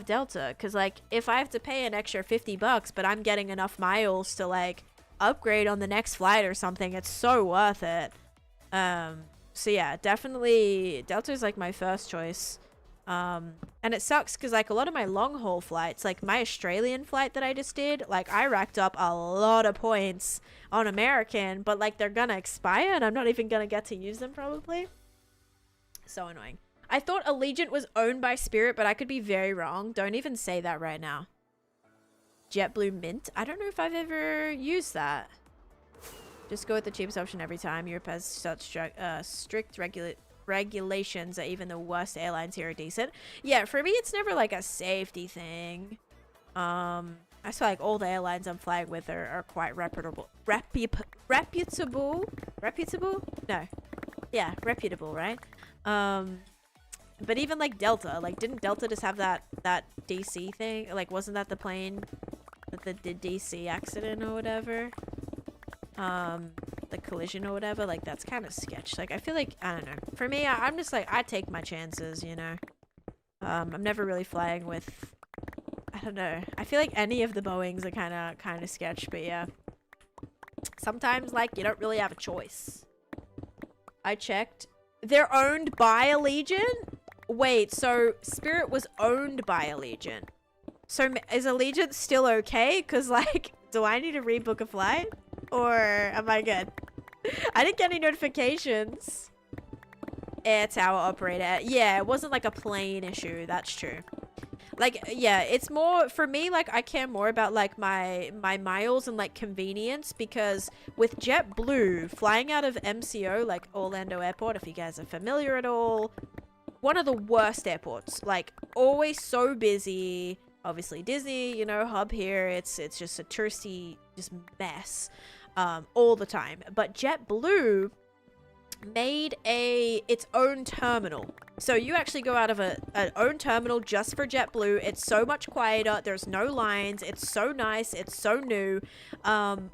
Speaker 1: Delta, because like if I have to pay an extra $50 but I'm getting enough miles to like upgrade on the next flight or something, it's so worth it. So yeah, definitely Delta is like my first choice. And it sucks because like a lot of my long haul flights, like my Australian flight that I just did, like I racked up a lot of points on American, but like they're gonna expire and I'm not even gonna get to use them probably. So annoying. I thought Allegiant was owned by Spirit, but I could be very wrong. Don't even say that right now. JetBlue Mint. I don't know if I've ever used that. Just go with the cheapest option every time. Europe has such strict regulations that even the worst airlines here are decent. Yeah, for me, it's never like a safety thing. I feel like all the airlines I'm flying with are quite reputable. Reputable? No. Yeah, reputable, right? But even like Delta, like didn't Delta just have that DC thing? Like wasn't that the plane that the DC accident or whatever? The collision or whatever, like that's kind of sketch. Like I feel like, I don't know, for me, I'm just like, I take my chances, you know. I'm never really flying with, I don't know, I feel like any of the Boeings are kind of sketch, but yeah, sometimes like you don't really have a choice. I checked, they're owned by Allegiant. Wait, so Spirit was owned by Allegiant, so is Allegiant still okay? Because like, do I need to rebook a flight? Or am I good? I didn't get any notifications. Air tower operator. Yeah, it wasn't like a plane issue. That's true. Like, yeah, it's more for me. Like, I care more about like my miles and like convenience, because with JetBlue flying out of MCO, like Orlando Airport, if you guys are familiar at all, one of the worst airports. Like, always so busy. Obviously Disney, you know, hub here. It's just a touristy just mess. All the time. But JetBlue made its own terminal. So you actually go out of an own terminal just for JetBlue. It's so much quieter. There's no lines. It's so nice. It's so new.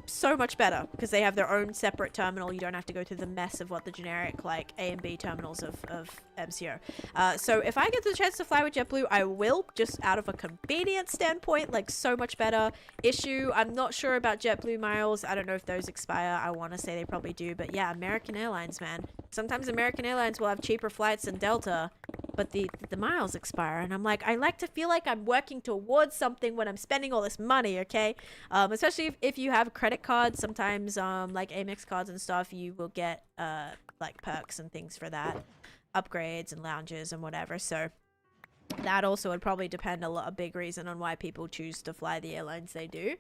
Speaker 1: So much better because they have their own separate terminal. You don't have to go through the mess of what the generic like A and B terminals of MCO. So if I get the chance to fly with JetBlue, I will, just out of a convenience standpoint, like so much better. Issue, I'm not sure about JetBlue miles. I don't know if those expire. I want to say they probably do, but yeah, American Airlines, man. Sometimes American Airlines will have cheaper flights than Delta, but the miles expire, and I'm like, I like to feel like I'm working towards something when I'm spending all this money, okay? Especially if you have credit cards, sometimes like Amex cards and stuff, you will get like perks and things for that, upgrades and lounges and whatever. So that also would probably depend a big reason on why people choose to fly the airlines they do.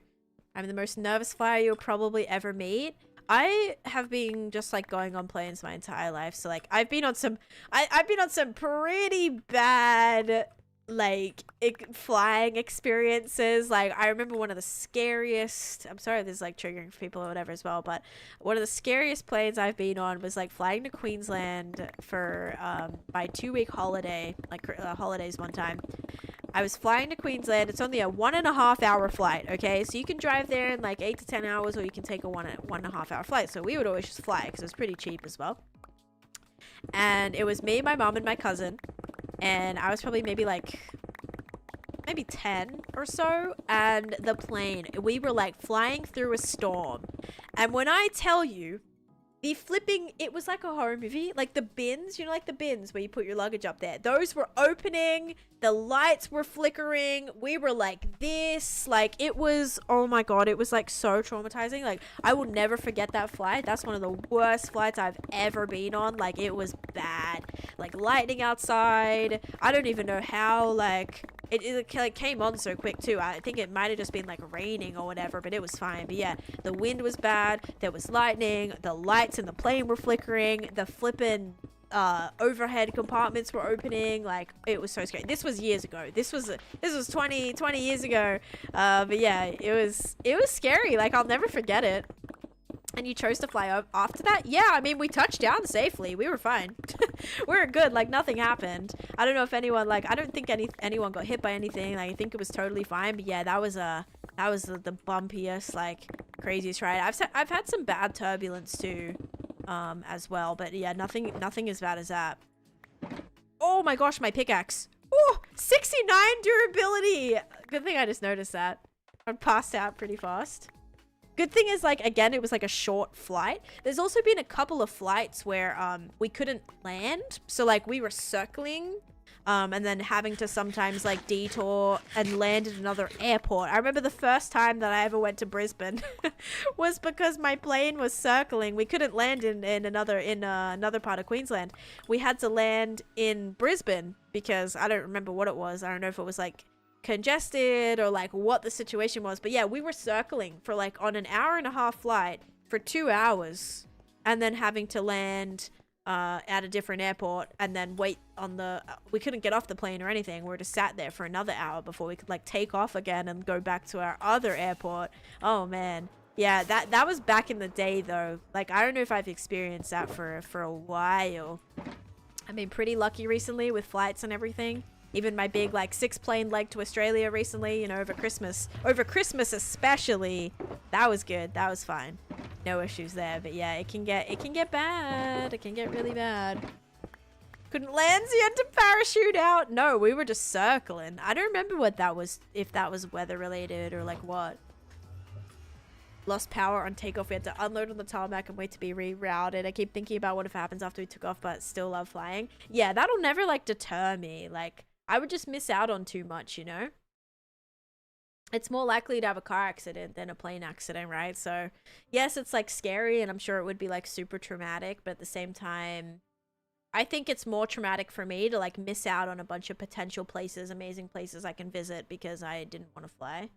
Speaker 1: I'm the most nervous flyer you'll probably ever meet. I have been just like going on planes my entire life, so like I've been on some pretty bad like flying experiences. Like I remember one of the scariest, I'm sorry if this is like triggering for people or whatever as well, but one of the scariest planes I've been on was like flying to Queensland for my 2-week holiday, like holidays one time. I was flying to Queensland. It's only a 1.5 hour flight, okay? So you can drive there in like 8 to 10 hours, or you can take a 1.5 hour flight. So we would always just fly because it was pretty cheap as well. And it was me, my mom, and my cousin. And I was probably maybe 10 or so. And the plane, we were like flying through a storm. And when I tell you, the flipping, it was like a horror movie. Like the bins, you know, like the bins where you put your luggage up there. Those were opening. The lights were flickering. We were like this. Like it was, oh my God, it was like so traumatizing. Like I will never forget that flight. That's one of the worst flights I've ever been on. Like it was bad. Like lightning outside. I don't even know how, like, it like came on so quick too. I think it might have just been like raining or whatever, but it was fine. But yeah, the wind was bad. There was lightning. The lights in the plane were flickering. The flipping overhead compartments were opening. Like it was so scary. This was years ago. This was 20 years ago. But yeah, it was scary. Like I'll never forget it. And you chose to fly up after that? Yeah, I mean, we touched down safely. We were fine. We were good. Like, nothing happened. I don't know if anyone, like, I don't think anyone got hit by anything. Like, I think it was totally fine. But yeah, that was the bumpiest, like, craziest ride. I've had some bad turbulence too, as well. But yeah, nothing as bad as that. Oh my gosh, my pickaxe. Oh, 69 durability. Good thing I just noticed that. I passed out pretty fast. Good thing is, like, again, it was like a short flight. There's also been a couple of flights where we couldn't land. So like we were circling and then having to sometimes like detour and land at another airport. I remember the first time that I ever went to Brisbane was because my plane was circling. We couldn't land in another part of Queensland. We had to land in Brisbane because I don't remember what it was. I don't know if it was like congested or like what the situation was, but yeah, we were circling for like on an 1.5-hour flight for 2 hours and then having to land at a different airport and then wait on the we couldn't get off the plane or anything. We were just sat there for another hour before we could like take off again and go back to our other airport. Oh man, yeah, that was back in the day though. Like I don't know if I've experienced that for a while. I've been pretty lucky recently with flights and everything. Even my big like 6-plane leg to Australia recently, you know, over Christmas. Over Christmas especially. That was good. That was fine. No issues there. But yeah, it can get bad. It can get really bad. Couldn't land, so you had to parachute out. No, we were just circling. I don't remember what that was, if that was weather related or like what. Lost power on takeoff. We had to unload on the tarmac and wait to be rerouted. I keep thinking about what if it happens after we took off, but still love flying. Yeah, that'll never like deter me. Like, I would just miss out on too much, you know? It's more likely to have a car accident than a plane accident, right? So, yes, it's like scary and I'm sure it would be like super traumatic, but at the same time, I think it's more traumatic for me to like miss out on a bunch of potential places, amazing places I can visit because I didn't want to fly.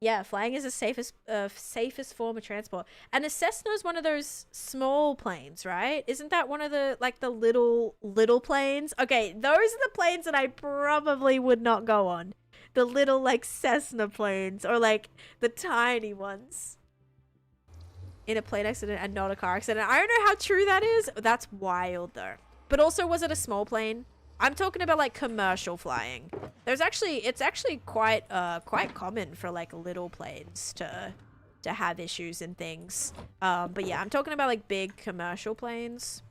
Speaker 1: Yeah, flying is the safest form of transport. And a Cessna is one of those small planes, right? Isn't that one of the, like, the little planes? Okay, those are the planes that I probably would not go on. The little, like, Cessna planes. Or, like, the tiny ones. In a plane accident and not a car accident. I don't know how true that is. That's wild, though. But also, was it a small plane? I'm talking about like commercial flying. It's actually quite common for like little planes to have issues and things. But yeah, I'm talking about like big commercial planes.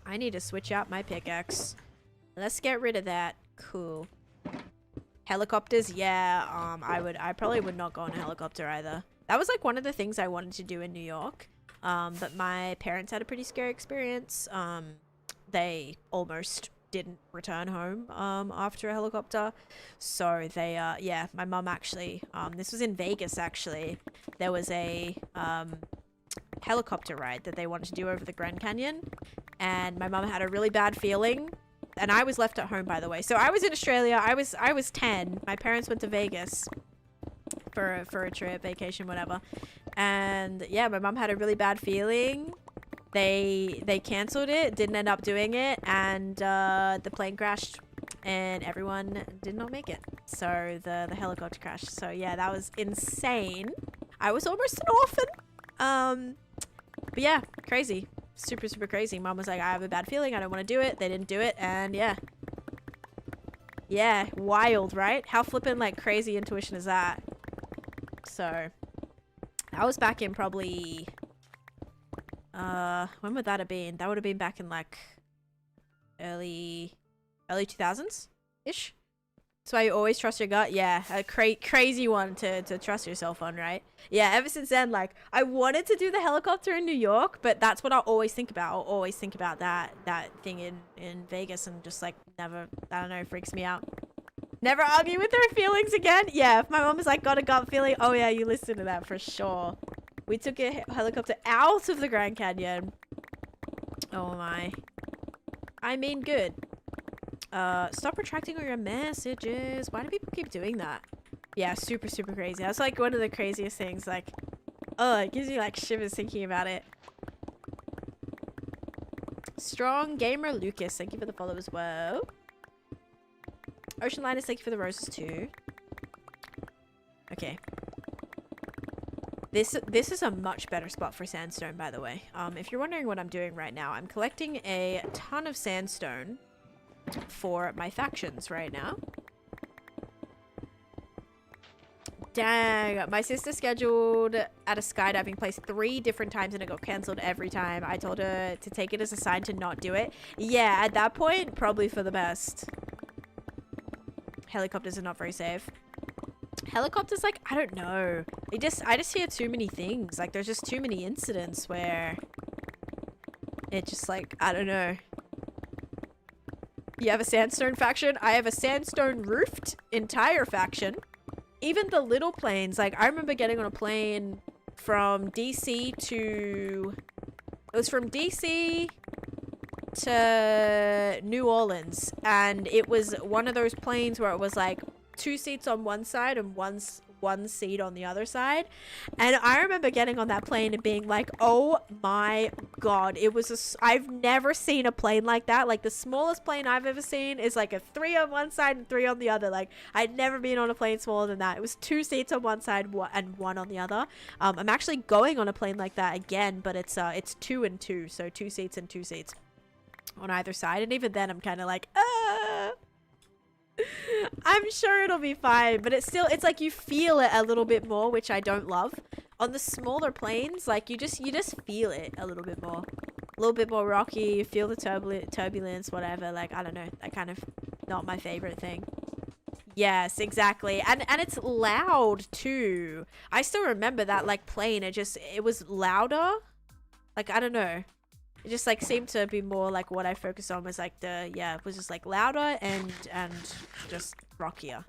Speaker 1: I need to switch out my pickaxe. Let's get rid of that. Cool. Helicopters, yeah. I probably would not go on a helicopter either. That was like one of the things I wanted to do in New York. But my parents had a pretty scary experience. They almost didn't return home after a helicopter. So they yeah, my mum actually this was in Vegas actually. There was a helicopter ride that they wanted to do over the Grand Canyon, and my mum had a really bad feeling, and I was left at home, by the way. So I was in Australia. I was 10. My parents went to Vegas for a trip, vacation, whatever. And yeah, my mum had a really bad feeling. They canceled it, didn't end up doing it, and the plane crashed and everyone did not make it. So the helicopter crashed. So yeah, that was insane. I was almost an orphan. But yeah, crazy. Super, super crazy. Mom was like, I have a bad feeling, I don't want to do it. They didn't do it, and yeah. Yeah, wild, right? How flippin' like crazy intuition is that? So I was back in probably when would that have been? That would have been back in like early 2000s ish. So I always trust your gut. Yeah, a crazy one to trust yourself on, right? Yeah, ever since then, like, I wanted to do the helicopter in New York, but that's what I'll always think about. I'll always think about that thing in Vegas, and just like never, I don't know, freaks me out. Never argue with her feelings again. Yeah, if my mom was like, got a gut feeling, oh yeah, you listen to that for sure. We took a helicopter out of the Grand Canyon. Oh my. I mean, good. Stop retracting all your messages. Why do people keep doing that? Yeah, super, super crazy. That's like one of the craziest things. Like, oh, it gives you like shivers thinking about it. Strong Gamer Lucas, thank you for the follow as well. Ocean Liners, thank you for the roses too. Okay. This is a much better spot for sandstone, by the way. If you're wondering what I'm doing right now, I'm collecting a ton of sandstone for my factions right now. Dang, my sister scheduled at a skydiving place 3 different times and it got cancelled every time. I told her to take it as a sign to not do it. Yeah, at that point, probably for the best. Helicopters are not very safe. Helicopters, like, I don't know. I just hear too many things. Like, there's just too many incidents where it just, like, I don't know. You have a sandstone faction? I have a sandstone roofed entire faction. Even the little planes, like, I remember getting on a plane from DC to... It was from DC to New Orleans. And it was one of those planes where it was, like, 2 seats on one side and one seat on the other side. And I remember getting on that plane and being like, oh my god, it was I've never seen a plane like that. Like, the smallest plane I've ever seen is like a 3 on one side and 3 on the other. Like, I'd never been on a plane smaller than that. It was 2 seats on one side and 1 on the other. I'm actually going on a plane like that again, but it's 2 and 2, so 2 seats and 2 seats. on either side. And even then I'm kind of like, I'm sure it'll be fine, but it's like you feel it a little bit more, which I don't love. On the smaller planes, like you just feel it a little bit more. A little bit more rocky, you feel the turbulence, whatever. Like, I don't know, that kind of not my favorite thing. Yes, exactly. And it's loud too. I still remember that like plane, it was louder. Like, I don't know. It just like seemed to be more like what I focused on was like it was just like louder and just rockier.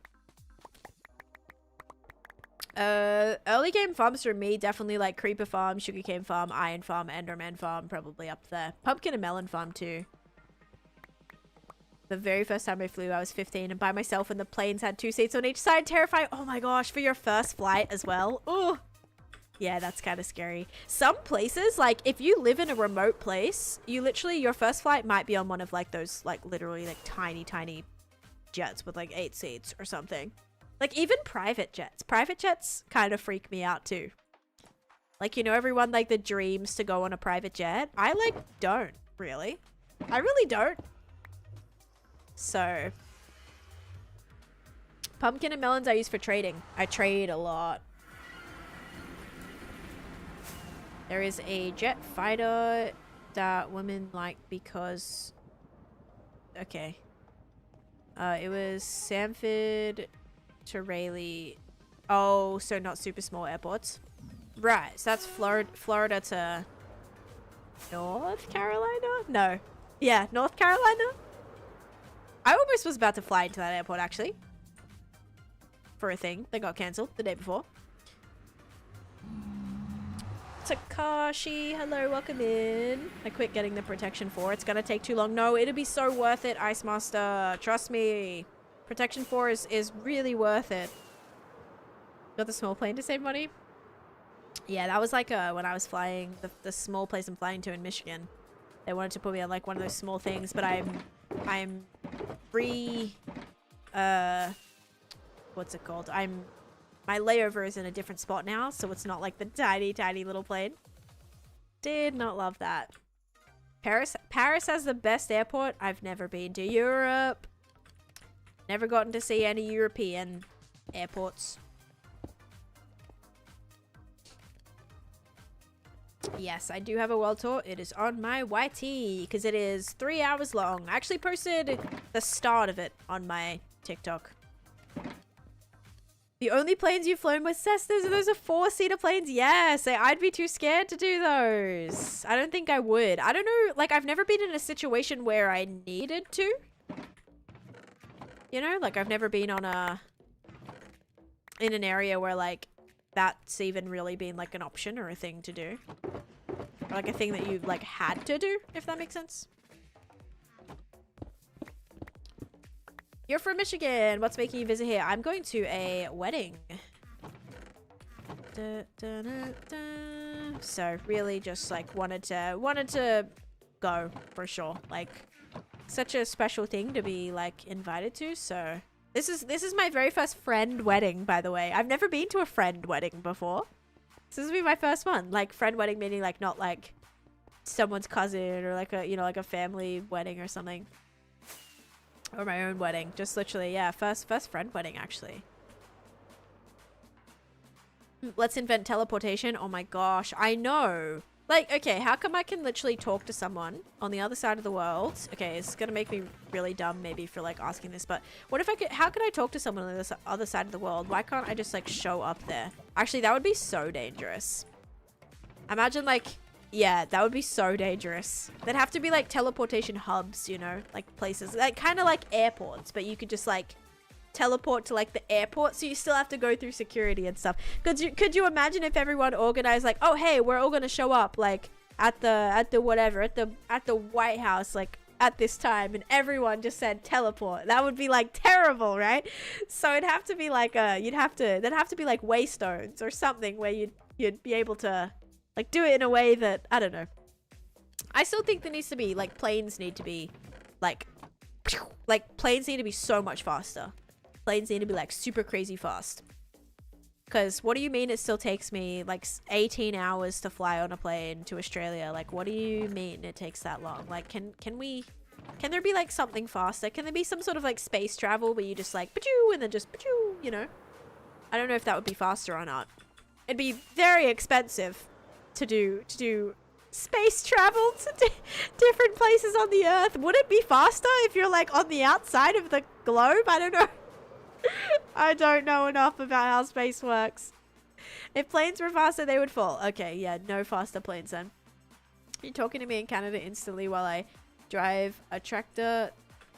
Speaker 1: Early game farms for me, definitely like Creeper Farm, Sugarcane Farm, Iron Farm, Enderman Farm, probably up there. Pumpkin and Melon Farm too. The very first time I flew, I was 15 and by myself, and the planes had 2 seats on each side. Terrifying. Oh my gosh, for your first flight as well. Oh, yeah, that's kind of scary. Some places, like if you live in a remote place, you literally, your first flight might be on one of like those like literally like tiny jets with like 8 seats or something. Like even private jets kind of freak me out too. Like, you know, everyone like the dreams to go on a private jet. I like don't really. I really don't. So pumpkin and melons I use for trading. I trade a lot. There is a jet fighter that women like because okay. It was Sanford to Raleigh. Oh, so not super small airports. Right, so that's Florida to North Carolina? No. Yeah, North Carolina? I almost was about to fly into that airport, actually. For a thing that got cancelled the day before. Takashi, hello, welcome in. I quit getting the protection 4. It's gonna take too long. No, it'll be so worth it, Ice Master. Trust me. Protection 4 is really worth it. Got the small plane to save money? Yeah, that was like when I was flying the small place I'm flying to in Michigan. They wanted to put me on like one of those small things, but I'm what's it called? My layover is in a different spot now, so it's not like the tiny little plane. Did not love that. Paris has the best airport. I've never been to Europe. Never gotten to see any European airports. Yes, I do have a world tour. It is on my YT because it is 3 hours long. I actually posted the start of it on my TikTok. The only planes you've flown with Cessnas, those are 4-seater planes? Yes, I'd be too scared to do those. I don't think I would. I don't know, like I've never been in a situation where I needed to. You know, like I've never been on in an area where like that's even really been like an option or a thing to do. Or like a thing that you like had to do, if that makes sense. You're from Michigan. What's making you visit here? I'm going to a wedding. So really just like wanted to go for sure. Like such a special thing to be like invited to. So this is my very first friend wedding, by the way. I've never been to a friend wedding before. This will be my first one. Like friend wedding meaning like not like someone's cousin or like a, you know, like a family wedding or something. Or my own wedding. Just literally, yeah, first friend wedding actually. Let's invent teleportation. Oh my gosh, I know. Like, okay, how come I can literally talk to someone on the other side of the world? Okay, it's gonna make me really dumb maybe for like asking this, but what if I could, how could I talk to someone on the other side of the world? Why can't I just like show up there? Actually, that would be so dangerous. Imagine like, yeah, that would be so dangerous. There'd have to be like teleportation hubs, you know, like places, like kind of like airports, but you could just like teleport to like the airport, so you still have to go through security and stuff. Could you imagine if everyone organized like, oh hey, we're all gonna show up like at the whatever at the White House like at this time, and everyone just said teleport? That would be like terrible, right? So it'd have to be like there'd have to be like waystones or something where you'd be able to like do it in a way that, I don't know. I still think there needs to be like planes need to be like planes need to be so much faster. Planes need to be like super crazy fast. Because what do you mean it still takes me like 18 hours to fly on a plane to Australia? Like, what do you mean it takes that long? Like, can there be like something faster? Can there be some sort of like space travel where you just like, pa-choo, and then just, pa-choo, you know? I don't know if that would be faster or not. It'd be very expensive to do space travel to different places on the Earth. Would it be faster if you're like on the outside of the globe? I don't know. I don't know enough about how space works. If planes were faster, they would fall. Okay, yeah, no faster planes then. You're talking to me in Canada instantly while I drive a tractor.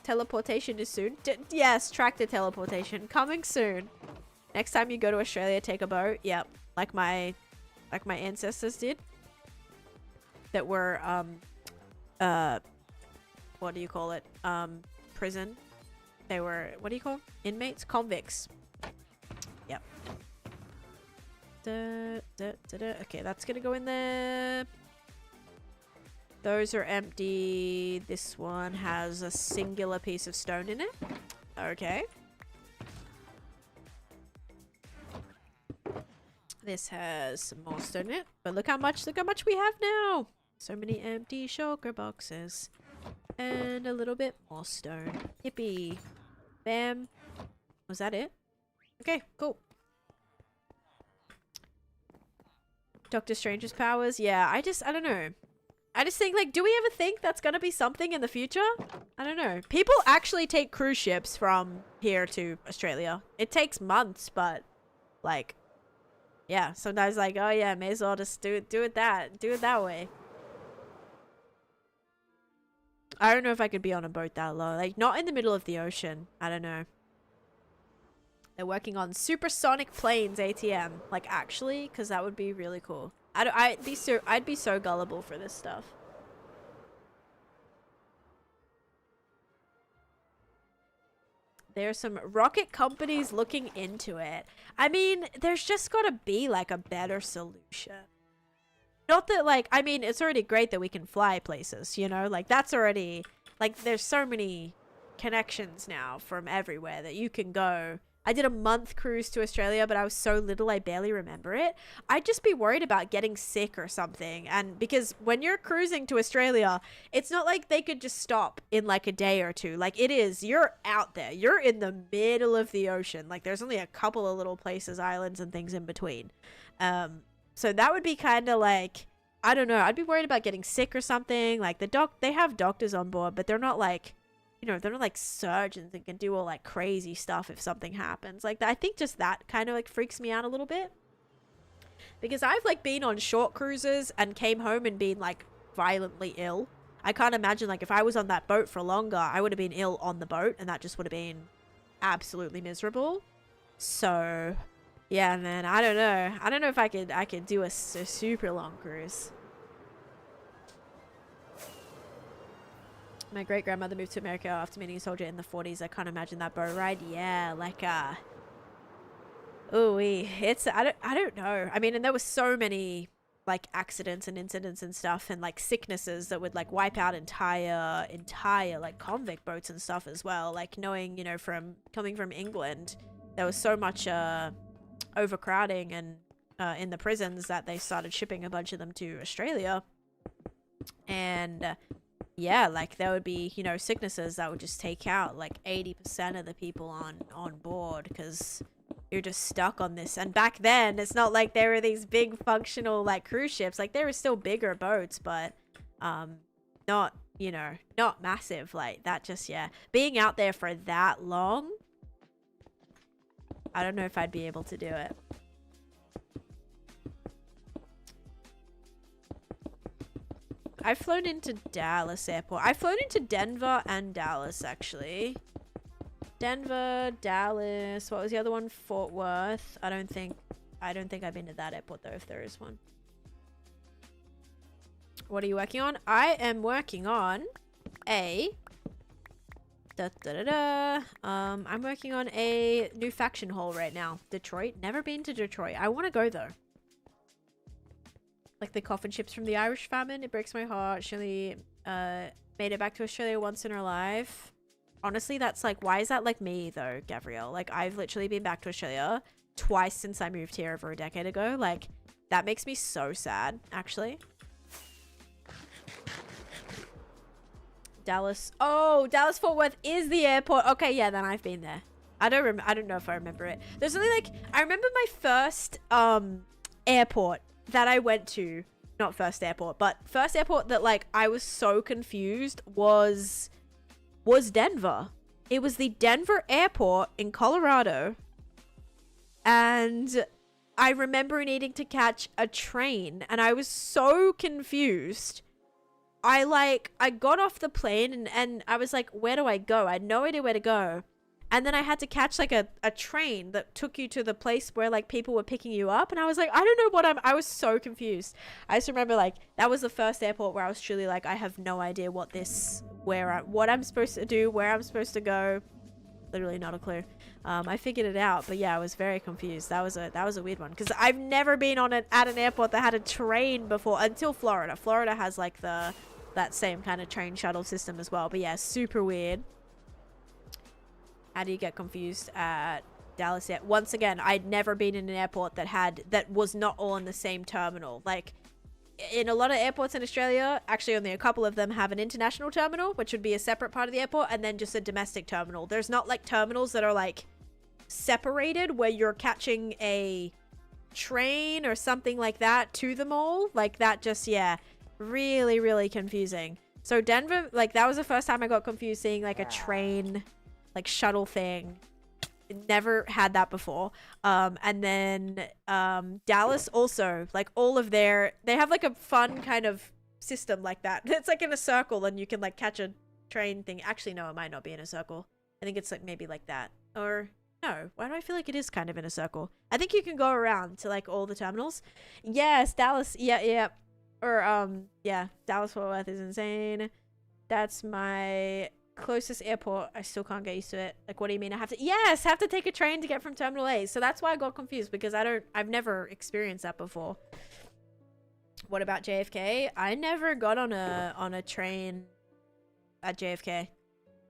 Speaker 1: Teleportation is soon. Yes, tractor teleportation coming soon. Next time you go to Australia, take a boat. Yep, like my ancestors did. That were what do you call it? Prison. They were, what do you call them? Inmates? Convicts. Yep. Okay, that's gonna go in there. Those are empty. This one has a singular piece of stone in it. Okay. This has some more stone in it. But look how much we have now. So many empty shulker boxes. And a little bit more stone. Yippee. Bam. Was that it? Okay, cool. Doctor Strange's powers. Yeah, I don't know. I just think, like, do we ever think that's gonna be something in the future? I don't know. People actually take cruise ships from here to Australia. It takes months, but, like, yeah. Sometimes, like, oh yeah, may as well just do it that way. I don't know if I could be on a boat that low. Like, not in the middle of the ocean. I don't know. They're working on supersonic planes, ATM. Like, actually, because that would be really cool. I'd be so gullible for this stuff. There's some rocket companies looking into it. I mean, there's just got to be, like, a better solution. Not that, like, I mean, it's already great that we can fly places, you know? Like, that's already, like, there's so many connections now from everywhere that you can go. I did a month cruise to Australia, but I was so little I barely remember it. I'd just be worried about getting sick or something. And because when you're cruising to Australia, it's not like they could just stop in like a day or two. Like it is, you're out there. You're in the middle of the ocean. Like there's only a couple of little places, islands and things in between. So that would be kind of like, I don't know. I'd be worried about getting sick or something. Like they have doctors on board, but they're not like, you know, they're not like surgeons and can do all like crazy stuff if something happens. Like I think just that kind of like freaks me out a little bit. Because I've like been on short cruises and came home and been like violently ill. I can't imagine like if I was on that boat for longer, I would have been ill on the boat and that just would have been absolutely miserable. So yeah, man, I don't know. I don't know if I could do a super long cruise. My great-grandmother moved to America after meeting a soldier in the 40s. I can't imagine that boat ride. Yeah, like, ooh, it's, I don't know. I mean, and there were so many, like, accidents and incidents and stuff and, like, sicknesses that would, like, wipe out entire, like, convict boats and stuff as well. Like, knowing, you know, coming from England, there was so much, overcrowding and, in the prisons that they started shipping a bunch of them to Australia. And, yeah, like there would be, you know, sicknesses that would just take out like 80% of the people on board because you're just stuck on this. And back then, it's not like there were these big functional like cruise ships. Like there were still bigger boats, but not, you know, not massive like that. Just, yeah, being out there for that long, I don't know if I'd be able to do it. I've flown into Dallas Airport. I've flown into Denver and Dallas, actually. Denver, Dallas. What was the other one? Fort Worth. I don't think I've been to that airport, though, if there is one. What are you working on? I am working on a... I'm working on a new faction hall right now. Detroit. Never been to Detroit. I want to go, though. Like the coffin ships from the Irish famine. It breaks my heart. She only made it back to Australia once in her life. Honestly, that's like, why is that like me though, Gabrielle? Like I've literally been back to Australia twice since I moved here over a decade ago. Like, that makes me so sad, actually. Dallas. Oh, Dallas Fort Worth is the airport. Okay, yeah, then I've been there. I don't know if I remember it. There's only like, I remember my first airport that I went to, not first airport, but first airport that like I was so confused was Denver. It was the Denver airport in Colorado. And I remember needing to catch a train and I was so confused. I got off the plane and I was like, where do I go? I had no idea where to go. And then I had to catch like a train that took you to the place where like people were picking you up. And I was like, I don't know what I was so confused. I just remember like that was the first airport where I was truly like, I have no idea what I'm supposed to do, where I'm supposed to go. Literally not a clue. I figured it out, but yeah, I was very confused. That was a weird one because I've never been at an airport that had a train before until Florida. Florida has like that same kind of train shuttle system as well. But yeah, super weird. How do you get confused at Dallas? Once again, I'd never been in an airport that was not all in the same terminal. Like in a lot of airports in Australia, actually only a couple of them have an international terminal, which would be a separate part of the airport, and then just a domestic terminal. There's not like terminals that are like separated where you're catching a train or something like that to them all. Like that just, yeah, really, really confusing. So Denver, like that was the first time I got confused seeing like a train like shuttle thing. Never had that before. And then Dallas also, like all of they have like a fun kind of system like that. It's like in a circle and you can like catch a train thing. Actually, no, it might not be in a circle. I think it's like maybe like that. Or no, why do I feel like it is kind of in a circle? I think you can go around to like all the terminals. Yes, Dallas. Yeah. Or yeah, Dallas Fort Worth is insane. That's my closest airport. I still can't get used to it. Like, what do you mean? I have to take a train to get from Terminal A. So that's why I got confused because I've never experienced that before. What about JFK? I never got on a train at JFK.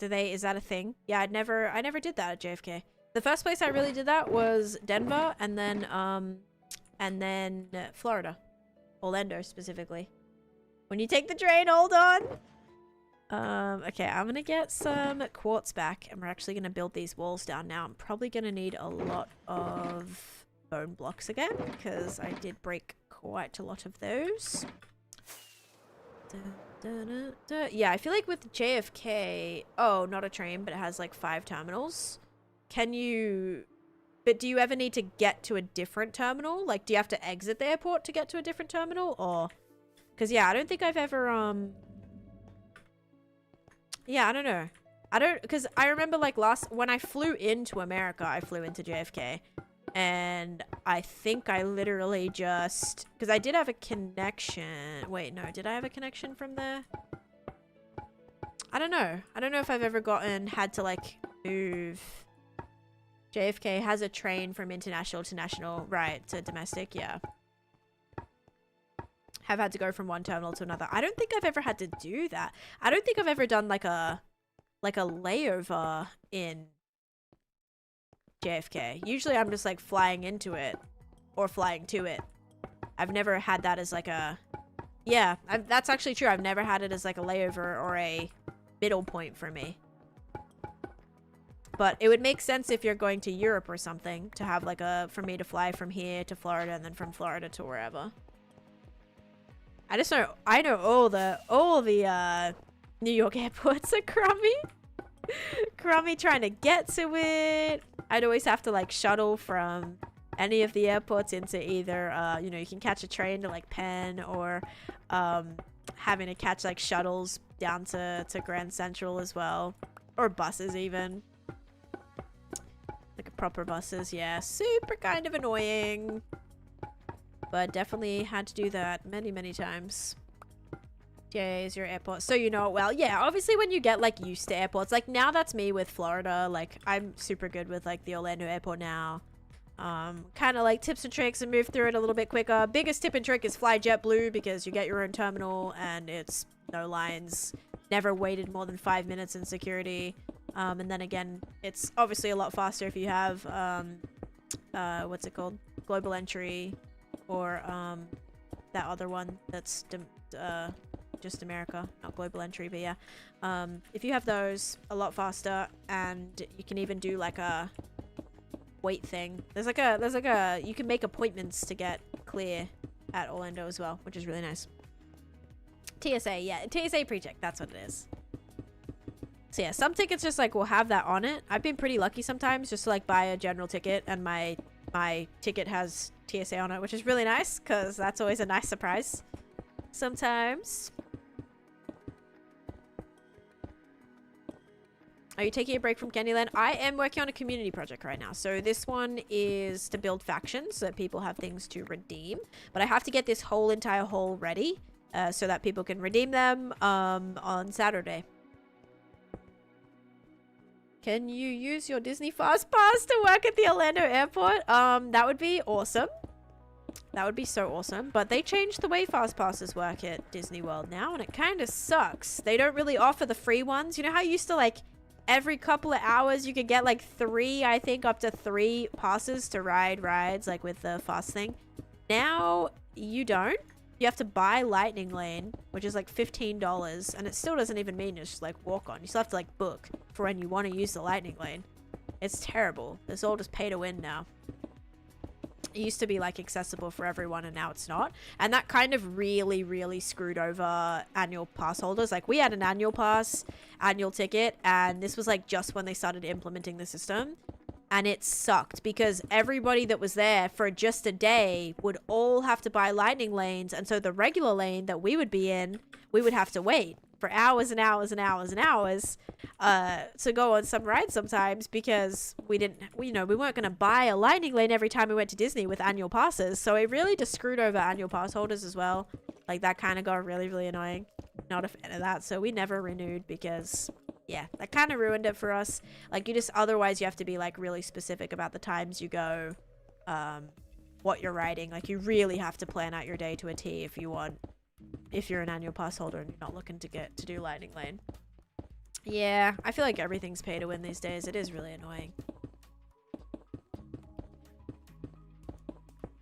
Speaker 1: Is that a thing? Yeah, I never did that at JFK. The first place I really did that was Denver and then Florida. Orlando specifically. When you take the train, hold on. Okay, I'm gonna get some quartz back and we're actually gonna build these walls down now. I'm probably gonna need a lot of bone blocks again because I did break quite a lot of those. Yeah, I feel like with JFK, oh, not a train, but it has like 5 terminals. But do you ever need to get to a different terminal? Like, do you have to exit the airport to get to a different terminal? Or, because yeah, I don't think I've ever, yeah, I don't know. Because I remember like when I flew into America, I flew into JFK. And I think I literally just, because I did have a connection. Wait, no, did I have a connection from there? I don't know. I don't know if I've ever had to like move. JFK has a train from international to national, right, to domestic, yeah. Have had to go from one terminal to another. I don't think I've ever had to do that. I don't think I've ever done like a layover in JFK. Usually I'm just like flying into it or flying to it. I've never had that as like a, yeah, that's actually true. I've never had it as like a layover or a middle point for me. But it would make sense if you're going to Europe or something to have like for me to fly from here to Florida and then from Florida to wherever. I know all the New York airports are crummy. Crummy trying to get to it. I'd always have to like shuttle from any of the airports into either, you know, you can catch a train to like Penn or having to catch like shuttles down to Grand Central as well. Or buses even. Like proper buses, yeah. Super kind of annoying. But definitely had to do that many, many times. Yeah, is your airport. So you know it well. Yeah, obviously when you get like used to airports, like now that's me with Florida. Like I'm super good with like the Orlando airport now. Kind of like tips and tricks and move through it a little bit quicker. Biggest tip and trick is fly JetBlue because you get your own terminal and it's no lines. Never waited more than 5 minutes in security. And then again, it's obviously a lot faster if you have what's it called? Global entry, or that other one that's just America, not global entry, but yeah. If you have those, a lot faster, and you can even do like a wait thing. There's like a you can make appointments to get clear at Orlando as well, which is really nice. TSA, yeah, TSA pre-check, that's what it is. So yeah, some tickets just like will have that on it. I've been pretty lucky sometimes just to like buy a general ticket and my ticket has TSA on it, which is really nice because that's always a nice surprise sometimes. Are you taking a break from Candyland? I am working on a community project right now. So this one is to build factions so that people have things to redeem. But I have to get this whole entire hall ready so that people can redeem them on Saturday. Can you use your Disney Fast Pass to work at the Orlando airport? That would be awesome. That would be so awesome. But they changed the way Fast Passes work at Disney World now, and it kind of sucks. They don't really offer the free ones. You know how you used to like every couple of hours you could get like 3, I think up to 3 passes to ride rides like with the fast thing. Now you don't. You have to buy Lightning Lane, which is like $15, and it still doesn't even mean it's just like walk on. You still have to like book for when you want to use the Lightning Lane. It's terrible. It's all just pay to win now. It used to be like accessible for everyone, and now it's not. And that kind of really screwed over annual pass holders. Like we had an annual pass, annual ticket, and this was like just when they started implementing the system. And it sucked because everybody that was there for just a day would all have to buy Lightning Lanes. And so the regular lane that we would be in, we would have to wait for hours and hours and hours and hours to go on some rides sometimes because we weren't going to buy a Lightning Lane every time we went to Disney with annual passes. So it really just screwed over annual pass holders as well. Like that kind of got really annoying. Not a fan of that. So we never renewed because yeah, that kind of ruined it for us. Like otherwise you have to be like really specific about the times you go, what you're riding. Like you really have to plan out your day to a T if you're an annual pass holder and you're not looking to do Lightning Lane. Yeah, I feel like everything's pay to win these days. It is really annoying.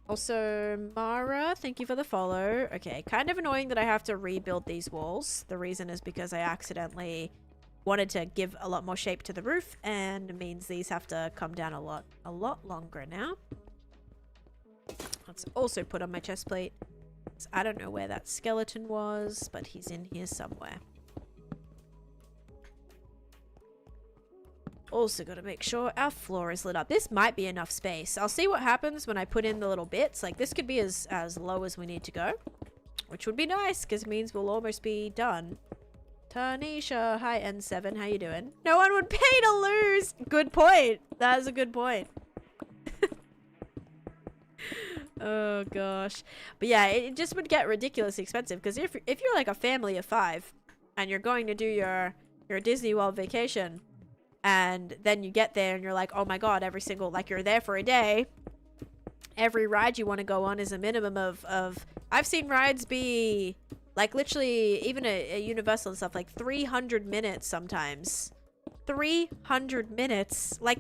Speaker 1: Also, Mara, thank you for the follow. Okay, kind of annoying that I have to rebuild these walls. The reason is because I accidentally wanted to give a lot more shape to the roof, and it means these have to come down a lot longer now. Let's also put on my chest plate. I don't know where that skeleton was, but he's in here somewhere. Also got to make sure our floor is lit up. This might be enough space. I'll see what happens when I put in the little bits. Like this could be as low as we need to go, which would be nice because it means we'll almost be done. Taneesha, hi N7, how you doing? No one would pay to lose. Good point. That is a good point. Oh gosh. But yeah, it just would get ridiculously expensive because if you're like a family of 5 and you're going to do your Disney World vacation, and then you get there and you're like, oh my god, like you're there for a day, every ride you want to go on is a minimum of I've seen rides be like literally even a Universal and stuff like 300 minutes sometimes. 300 minutes. Like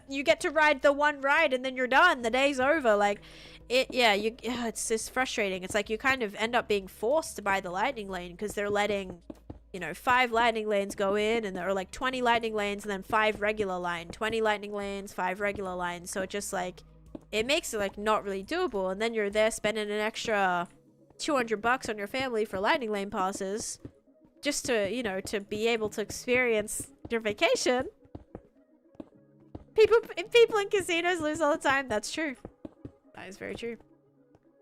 Speaker 1: you get to ride the one ride and then you're done. The day's over. Like it's just frustrating. It's like you kind of end up being forced to buy the Lightning Lane because they're letting 5 Lightning Lanes go in, and there are like 20 Lightning Lanes and then 5 regular line, 20 Lightning Lanes, 5 regular lines. So it just like, it makes it like not really doable. And then you're there spending an extra $200 on your family for Lightning Lane passes just to, to be able to experience your vacation. People in casinos lose all the time. That's true. That is very true.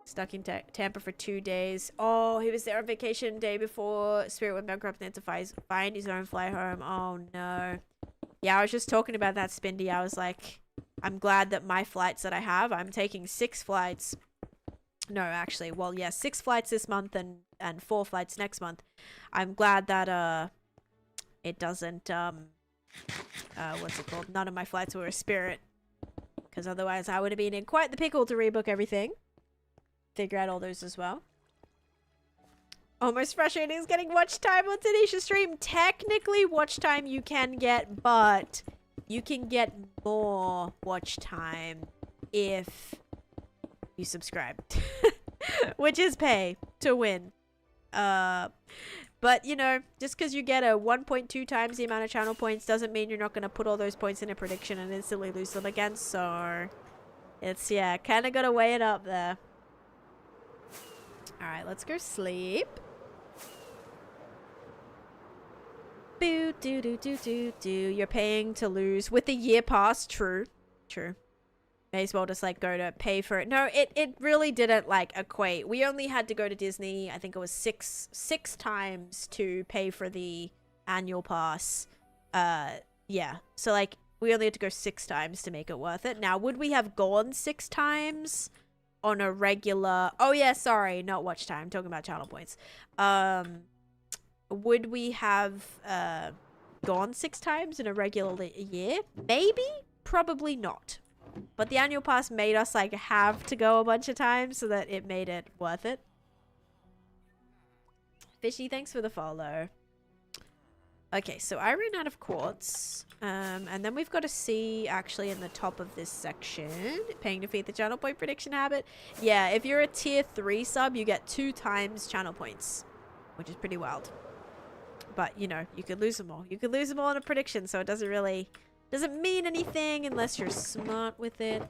Speaker 1: Stuck in Tampa for 2 days. Oh, he was there on vacation day before Spirit went bankrupt and had to find his own flight home. Oh, no. Yeah, I was just talking about that, Spindy. I was like, I'm glad that my flights that I have, I'm taking 6 flights. No, actually, well, yeah, 6 flights this month and 4 flights next month. I'm glad that, it doesn't, what's it called? None of my flights were a Spirit. Because otherwise I would have been in quite the pickle to rebook everything. Figure out all those as well. Almost frustrating is getting watch time on Taneesha's stream. Technically, watch time you can get, but you can get more watch time if you subscribe. Which is pay to win. But, you know, just because you get a 1.2 times the amount of channel points doesn't mean you're not going to put all those points in a prediction and instantly lose them again. So, it's, yeah, kind of got to weigh it up there. Alright, let's go sleep. Boo, do, do, do, do, do. You're paying to lose with the year pass. True. True. May as well just like go to pay for it. No, it really didn't like equate. We only had to go to Disney, I think it was six times to pay for the annual pass. Yeah. So like we only had to go 6 times to make it worth it. Now, would we have gone 6 times on a regular... Oh yeah, sorry, not watch time. I'm talking about channel points. Would we have gone 6 times in a regular year? Maybe? Probably not. But the annual pass made us like have to go a bunch of times so that it made it worth it. Fishy, thanks for the follow. Okay, so I ran out of quartz. And then we've got to see actually in the top of this section, paying to feed the channel point prediction habit. Yeah, if you're a tier 3 sub, you get 2 times channel points, which is pretty wild. But, you know, you could lose them all. You could lose them all in a prediction, so it doesn't really... doesn't mean anything unless you're smart with it.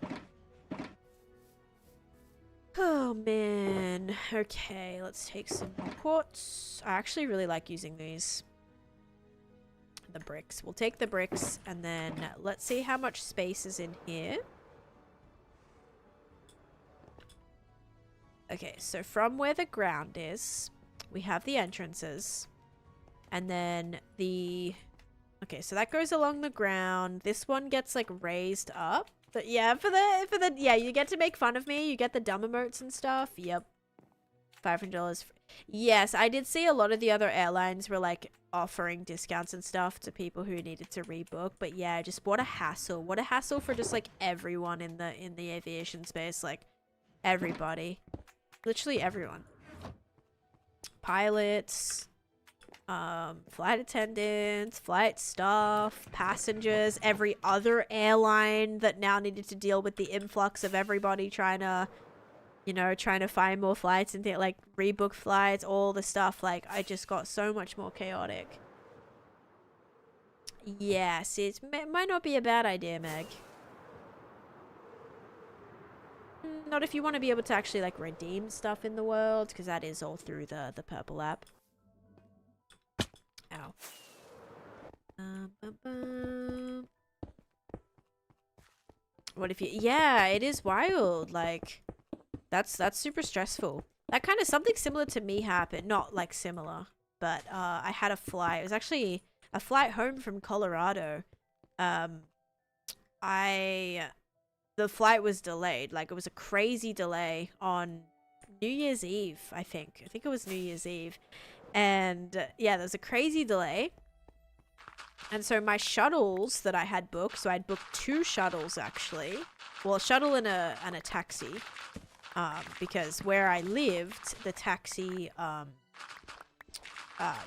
Speaker 1: Oh, man. Okay, let's take some more quartz. I actually really like using these. The bricks. We'll take the bricks, and then let's see how much space is in here. Okay, so from where the ground is, we have the entrances. And then the... okay, so that goes along the ground. This one gets like raised up. But yeah, for the yeah, you get to make fun of me. You get the dumb emotes and stuff. Yep. $500. Yes, I did see a lot of the other airlines were like offering discounts and stuff to people who needed to rebook. But yeah, just what a hassle. What a hassle for just like everyone in the aviation space. Like everybody. Literally everyone. Pilots, flight attendants, flight staff, passengers, every other airline that now needed to deal with the influx of everybody trying to, you know, trying to find more flights and like rebook flights, all the stuff. Like, I just got so much more chaotic. Yes, it might not be a bad idea, Meg. Not if you want to be able to actually like redeem stuff in the world, because that is all through the purple app. Ow. What if you... yeah, it is wild. Like, that's super stressful. That kind of something similar to me happened. Not like similar, but I had a flight. It was actually a flight home from Colorado. The flight was delayed. Like, it was a crazy delay on New Year's Eve, I think. I think it was New Year's Eve. And yeah, there was a crazy delay. And so my shuttles that I had booked, so I'd booked 2 shuttles actually. Well, a shuttle and a taxi. Because where I lived, the taxi,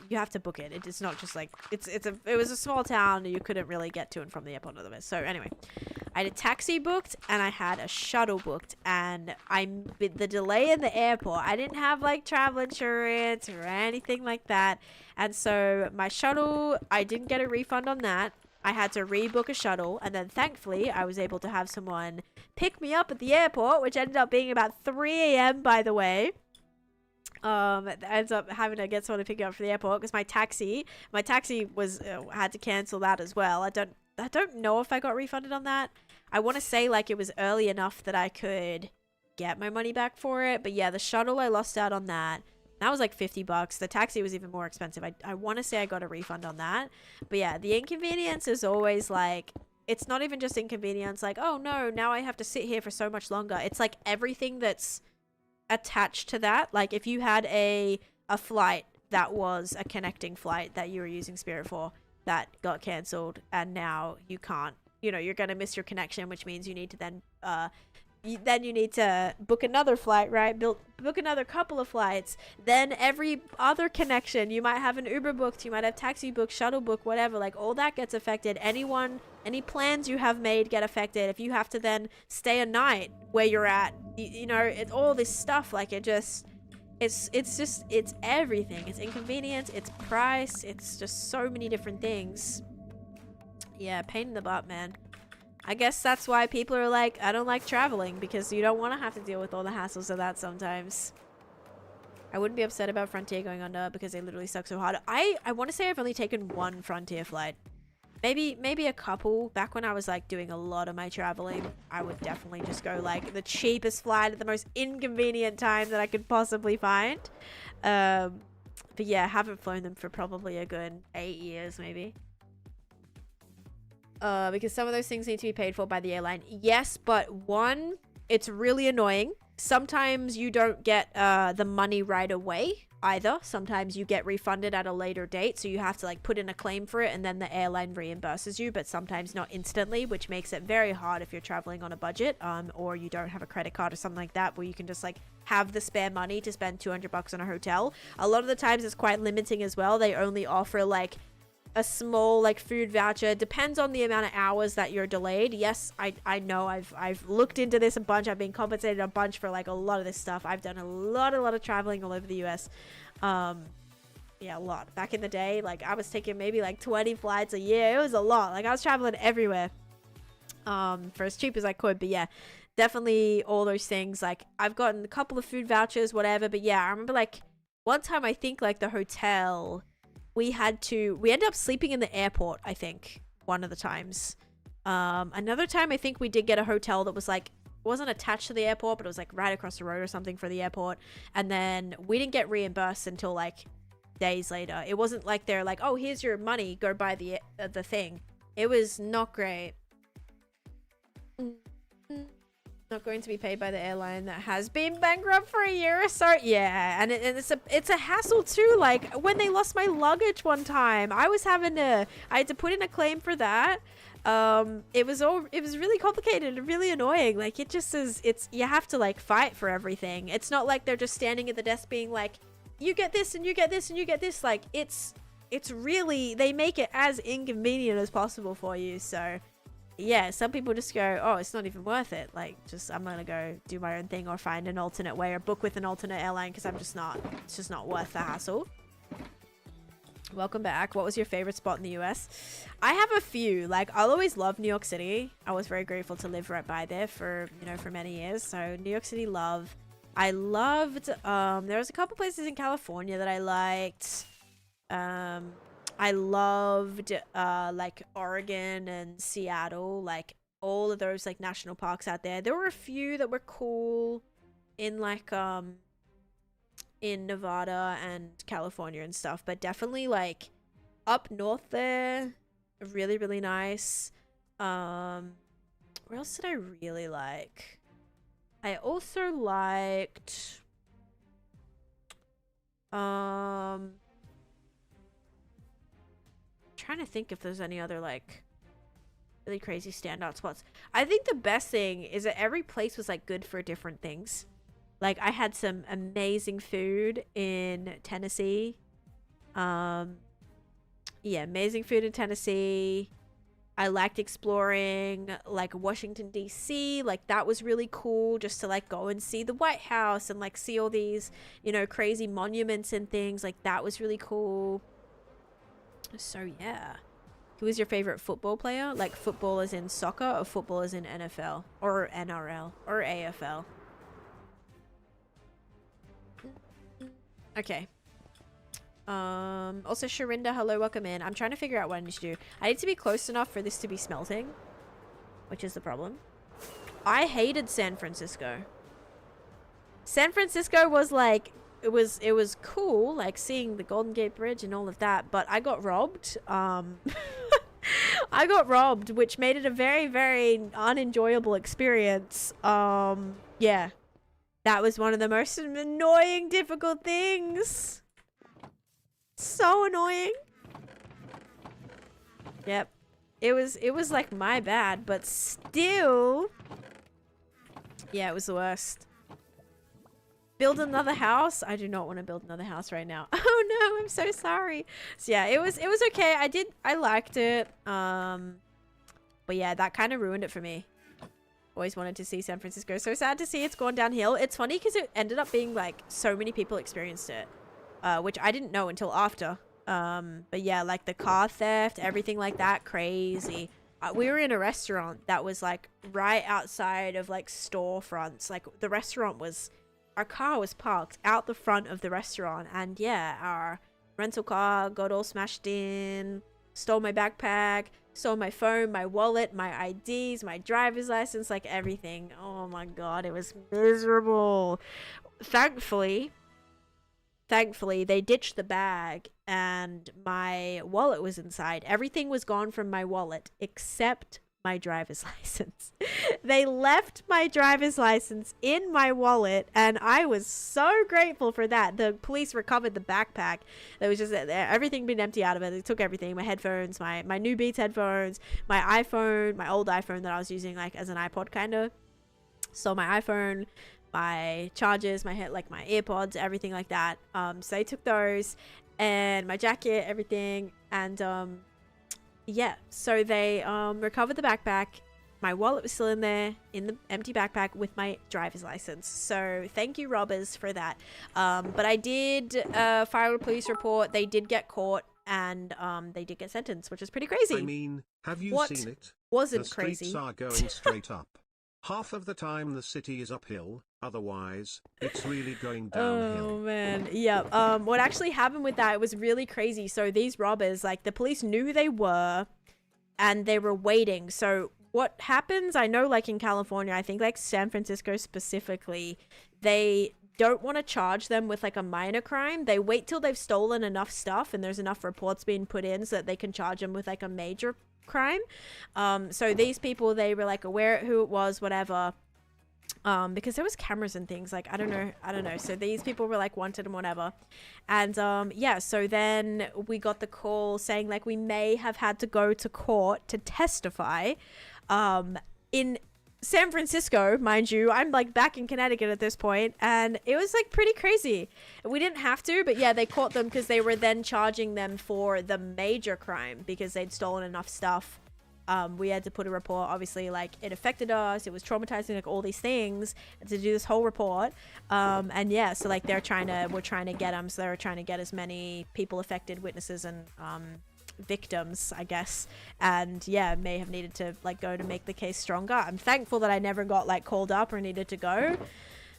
Speaker 1: you have to book it. It is not just like, it was a small town. You couldn't really get to and from the airport otherwise. So anyway, I had a taxi booked and I had a shuttle booked, and with the delay in the airport, I didn't have like travel insurance or anything like that. And so my shuttle, I didn't get a refund on that. I had to rebook a shuttle, and then thankfully I was able to have someone pick me up at the airport, which ended up being about 3 a.m. by the way. Ends up having to get someone to pick me up from the airport because my taxi was had to cancel that as well. I don't know if I got refunded on that. I want to say like it was early enough that I could get my money back for it, but yeah, the shuttle, I lost out on that. That was like $50. The taxi was even more expensive. I want to say I got a refund on that. But yeah, the inconvenience is always like, it's not even just inconvenience like, oh no, now I have to sit here for so much longer. It's like everything that's attached to that. Like if you had a flight that was a connecting flight that you were using Spirit for that got cancelled, and now you can't, you know, you're going to miss your connection, which means you need to then then you need to book another flight, right? Book another couple of flights. Then every other connection, you might have an Uber booked, you might have taxi booked, shuttle booked, whatever. Like all that gets affected. Any plans you have made get affected. If you have to then stay a night where you're at, you know, it's all this stuff. Like it's everything. It's inconvenience, it's price, it's just so many different things. Yeah, pain in the butt, man. I guess that's why people are like, I don't like traveling, because you don't want to have to deal with all the hassles of that sometimes. I wouldn't be upset about Frontier going under because they literally suck so hard. I want to say I've only taken one Frontier flight. Maybe a couple. Back when I was like doing a lot of my traveling, I would definitely just go like the cheapest flight at the most inconvenient time that I could possibly find. But yeah, I haven't flown them for probably a good 8 years maybe. Because some of those things need to be paid for by the airline. Yes, but one, it's really annoying. Sometimes you don't get the money right away either. Sometimes you get refunded at a later date, so you have to like put in a claim for it and then the airline reimburses you, but sometimes not instantly, which makes it very hard if you're traveling on a budget, or you don't have a credit card or something like that where you can just like have the spare money to spend $200 on a hotel. A lot of the times it's quite limiting as well. They only offer like a small like food voucher. Depends on the amount of hours that you're delayed. Yes, I know I've looked into this a bunch. I've been compensated a bunch for like a lot of this stuff. I've done a lot of traveling all over the US. Yeah, a lot. Back in the day, like I was taking maybe like 20 flights a year. It was a lot. Like I was traveling everywhere for as cheap as I could. But yeah, definitely all those things. Like I've gotten a couple of food vouchers, whatever. But yeah, I remember like one time I think like the hotel, we ended up sleeping in the airport, I think, one of the times. Another time, I think we did get a hotel that was like, wasn't attached to the airport, but it was like right across the road or something for the airport. And then we didn't get reimbursed until like days later. It wasn't like they're like, oh, here's your money, go buy the thing. It was not great. Not going to be paid by the airline that has been bankrupt for a year or so. Yeah, and it's a hassle too. Like when they lost my luggage one time, I had to put in a claim for that. It was really complicated and really annoying. Like it just is, you have to like fight for everything. It's not like they're just standing at the desk being like, you get this and you get this and you get this. Like it's really, they make it as inconvenient as possible for you. So yeah, some people just go, oh, it's not even worth it. Like, just, I'm gonna go do my own thing or find an alternate way or book with an alternate airline because it's just not worth the hassle. Welcome back. What was your favorite spot in the US? I have a few. Like, I'll always love New York City. I was very grateful to live right by there for many years. So, New York City, love. I loved, there was a couple places in California that I liked. I loved like Oregon and Seattle, like all of those like national parks out there. There were a few that were cool in like in Nevada and California and stuff, but definitely like up north there, really, really nice. Where else did I really like? I also liked trying to think if there's any other like really crazy standout spots. I think the best thing is that every place was like good for different things. Like I had some amazing food in Tennessee. Yeah, amazing food in Tennessee. I liked exploring like Washington DC. Like that was really cool just to like go and see the White House and like see all these, crazy monuments and things. Like that was really cool. So yeah, who is your favorite football player? Like football as in soccer or football as in NFL or NRL or AFL? Okay. Also Sharinda, hello, welcome in. I'm trying to figure out what I need to do. I need to be close enough for this to be smelting, which is the problem. I hated San Francisco. San Francisco was like, it was cool, like seeing the Golden Gate Bridge and all of that, but I got robbed. I got robbed, which made it a very, very unenjoyable experience. Yeah, that was one of the most annoying, difficult things. So annoying. Yep, it was like my bad, but still, Yeah, it was the worst. Build another house? I do not want to build another house right now. Oh no, I'm so sorry. So yeah, it was okay. I liked it. But yeah, that kind of ruined it for me. Always wanted to see San Francisco. So sad to see it's gone downhill. It's funny because it ended up being like so many people experienced it, which I didn't know until after. But yeah, like the car theft, everything like that, crazy. We were in a restaurant that was like right outside of like storefronts. Like the restaurant was, our car was parked out the front of the restaurant, and yeah, our rental car got all smashed in, stole my backpack, stole my phone, my wallet, my IDs, my driver's license, like everything. Oh my god, it was miserable. Thankfully, they ditched the bag and my wallet was inside. Everything was gone from my wallet except my driver's license. They left my driver's license in my wallet and I was so grateful for that. The police recovered the backpack. There was just everything been empty out of it. They took everything, my headphones, my new Beats headphones, my iPhone, my old iPhone that I was using like as an iPod kind of. So my iPhone, my chargers, my AirPods, everything like that. So they took those and my jacket, everything, and yeah, so they recovered the backpack. My wallet was still in there in the empty backpack with my driver's license. So thank you, robbers, for that. But I did file a police report. They did get caught and they did get sentenced, which is pretty crazy.
Speaker 2: I mean, have you
Speaker 1: What
Speaker 2: seen it?
Speaker 1: wasn't
Speaker 2: The
Speaker 1: crazy?
Speaker 2: streets are going straight up. Half of the time the city is uphill, otherwise, it's really going downhill.
Speaker 1: Oh man, yeah. What actually happened with that, it was really crazy. So these robbers, like the police knew who they were and they were waiting. So what happens, I know like in California, I think like San Francisco specifically, they don't want to charge them with like a minor crime. They wait till they've stolen enough stuff and there's enough reports being put in so that they can charge them with like a major crime. So these people, they were like aware who it was, whatever, because there was cameras and things, like I don't know, so these people were like wanted and whatever. And yeah, so then we got the call saying like we may have had to go to court to testify in San Francisco, mind you. I'm like back in Connecticut at this point, and it was like pretty crazy. We didn't have to, but yeah, they caught them because they were then charging them for the major crime because they'd stolen enough stuff. We had to put a report, obviously, like it affected us, it was traumatizing, like all these things, to do this whole report. And yeah, so like we're trying to get them, so they were trying to get as many people affected, witnesses, and victims, I guess. And yeah, may have needed to like go to make the case stronger. I'm thankful that I never got like called up or needed to go,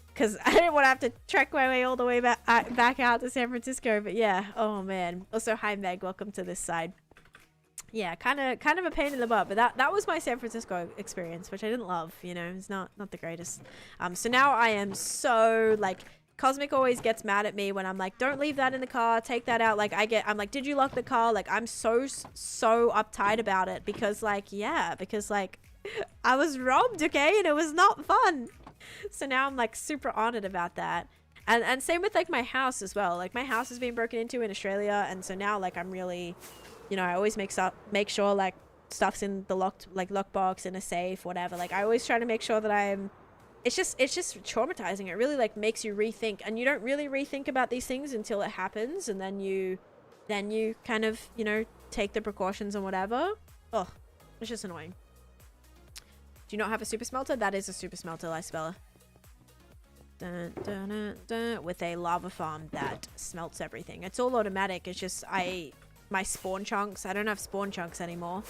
Speaker 1: because I didn't want to have to trek my way all the way back out to San Francisco. But yeah, oh man. Also, hi Meg, welcome to this side. Yeah, kind of a pain in the butt, but that was my San Francisco experience, which I didn't love. You know, it's not the greatest. So now I am so like, Cosmic always gets mad at me when I'm like, don't leave that in the car, take that out. Like I'm like, did you lock the car? Like I'm so uptight about it because like, yeah, because like I was robbed, okay, and it was not fun. So now I'm like super honored about that. And same with like my house as well. Like my house has been broken into in Australia, and so now like I'm really, you know, I always make sure like stuff's in the lockbox, in a safe, whatever. Like I always try to make sure that I'm, it's just traumatizing. It really like makes you rethink, and you don't really rethink about these things until it happens, and then you kind of, you know, take the precautions and whatever. Oh, it's just annoying. Do you not have a super smelter? That is a super smelter, Lysbella. Dun, dun, dun, dun, with a lava farm that smelts everything. It's all automatic. It's just my spawn chunks, I don't have spawn chunks anymore.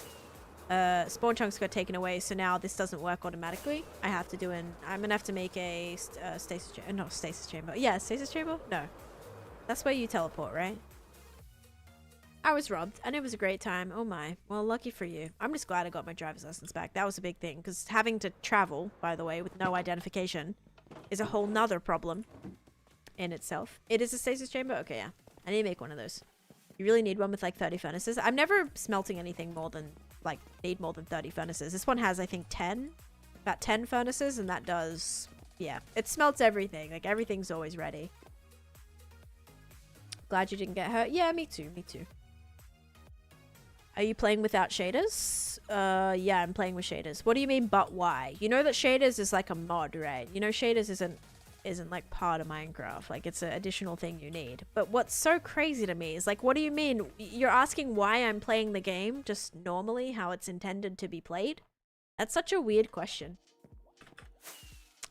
Speaker 1: Spawn chunks got taken away, so now this doesn't work automatically. I have to do I'm gonna have to make a stasis chamber. Not stasis chamber. Yeah, stasis chamber? No. That's where you teleport, right? I was robbed, and it was a great time. Oh my. Well, lucky for you. I'm just glad I got my driver's license back. That was a big thing, because having to travel, by the way, with no identification is a whole nother problem in itself. It is a stasis chamber? Okay, yeah. I need to make one of those. You really need one with like 30 furnaces. I'm never smelting anything more than, like, need more than 30 furnaces. This one has, I think, about 10 furnaces, and that does, yeah. It smelts everything. Like, everything's always ready. Glad you didn't get hurt. Yeah, me too, me too. Are you playing without shaders? Yeah, I'm playing with shaders. What do you mean, but why? You know that shaders is like a mod, right? You know shaders isn't like part of Minecraft. Like, it's an additional thing you need. But what's so crazy to me is, like, what do you mean? You're asking why I'm playing the game just normally, how it's intended to be played? That's such a weird question.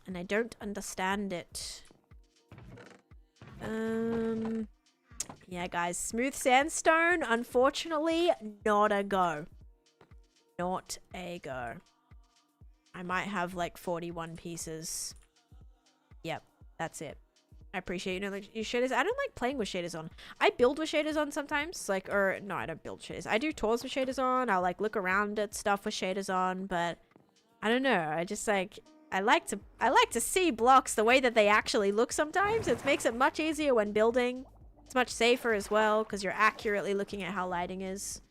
Speaker 1: And I don't understand it. Yeah, guys, smooth sandstone, unfortunately, not a go. Not a go. I might have like 41 pieces. Yep, that's it. I appreciate you know like your shaders. I don't like playing with shaders on. I build with shaders on sometimes, like, or no, I don't build shaders. I do tours with shaders on. I'll like look around at stuff with shaders on, but I don't know. I just like I like to see blocks the way that they actually look sometimes. It makes it much easier when building. It's much safer as well because you're accurately looking at how lighting is.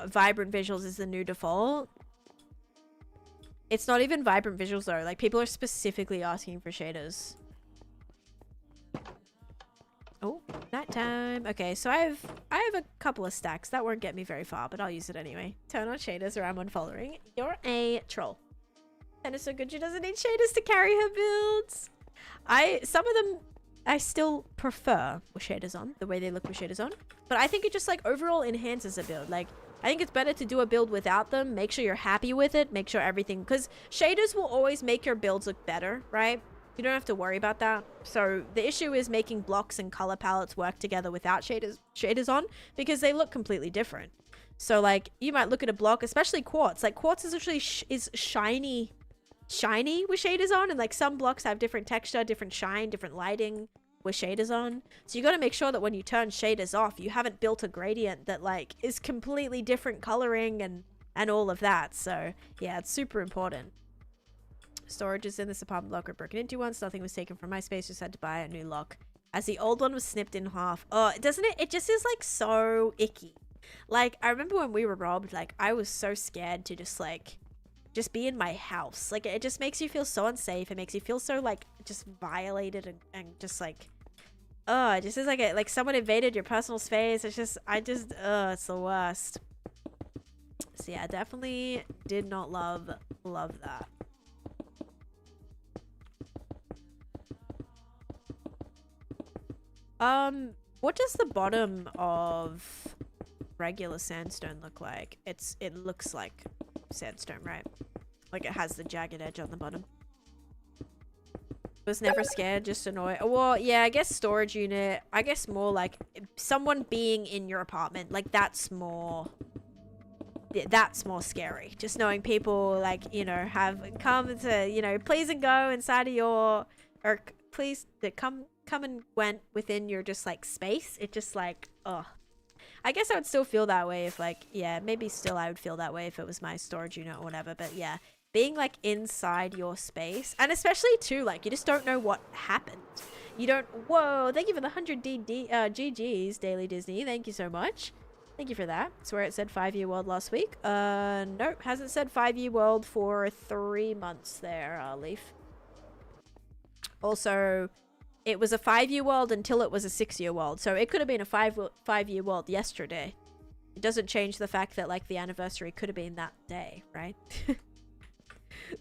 Speaker 1: Vibrant visuals is the new default. It's not even vibrant visuals though. Like, people are specifically asking for shaders. Oh, nighttime. Okay, so I have a couple of stacks. That won't get me very far, but I'll use it anyway. Turn on shaders or I'm unfollowing. You're a troll. And it's so good she doesn't need shaders to carry her builds. Some of them I still prefer with shaders on, the way they look with shaders on. But I think it just like overall enhances a build. Like, I think it's better to do a build without them. Make sure you're happy with it. Make sure everything, because shaders will always make your builds look better, right? You don't have to worry about that. So the issue is making blocks and color palettes work together without shaders on, because they look completely different. So like, you might look at a block, especially quartz. Like, quartz is actually is shiny with shaders on, and like some blocks have different texture, different shine, different lighting with shaders on. So you got to make sure that when you turn shaders off, you haven't built a gradient that like is completely different coloring and all of that. So yeah, it's super important. Storage is in this apartment block. Were broken into once. Nothing was taken from my space. Just had to buy a new lock as the old one was snipped in half. Oh, doesn't it? It just is like so icky. Like, I remember when we were robbed, like I was so scared to just be in my house. Like, it just makes you feel so unsafe. It makes you feel so like just violated and just like, oh, it just is like someone invaded your personal space. It's just, it's the worst. So yeah, definitely did not love that. What does the bottom of regular sandstone look like? It looks like sandstone, right? Like, it has the jagged edge on the bottom. Was never scared, just annoyed. Well, yeah, I guess storage unit. I guess more like someone being in your apartment. Like, that's more scary. Just knowing people, like, you know, have come to, you know, please and go inside of your, or please come and went within your just like space. It just like, oh, I guess I would still feel that way if like, yeah, maybe still I would feel that way if it was my storage unit or whatever. But yeah, being like inside your space, and especially too, like, you just don't know what happened. You don't, whoa, thank you for the 100 GGs, Daily Disney. Thank you so much. Thank you for that. I swear it said 5-year world last week. Nope, hasn't said 5-year world for 3 months there, Leaf. Also, it was a 5-year world until it was a 6-year world. So it could have been a 5-year world yesterday. It doesn't change the fact that like the anniversary could have been that day, right?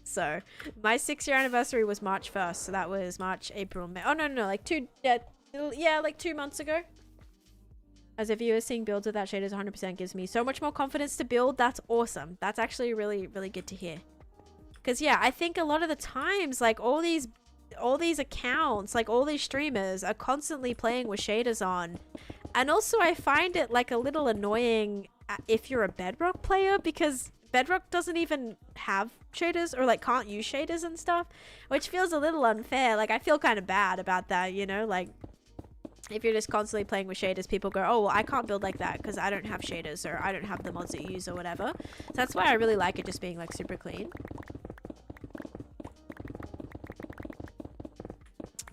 Speaker 1: So my 6-year anniversary was March 1st. So that was March, April, May. Oh, no, like 2 months ago. As a viewer, seeing builds without shaders 100% gives me so much more confidence to build. That's awesome. That's actually really, really good to hear. Because yeah, I think a lot of the times, like all these accounts, like all these streamers are constantly playing with shaders on. And also I find it like a little annoying if you're a Bedrock player, because Bedrock doesn't even have shaders or like can't use shaders and stuff, which feels a little unfair. Like, I feel kind of bad about that, you know, like if you're just constantly playing with shaders, people go, oh, well, I can't build like that because I don't have shaders or I don't have the mods that you use or whatever. So that's why I really like it just being like super clean.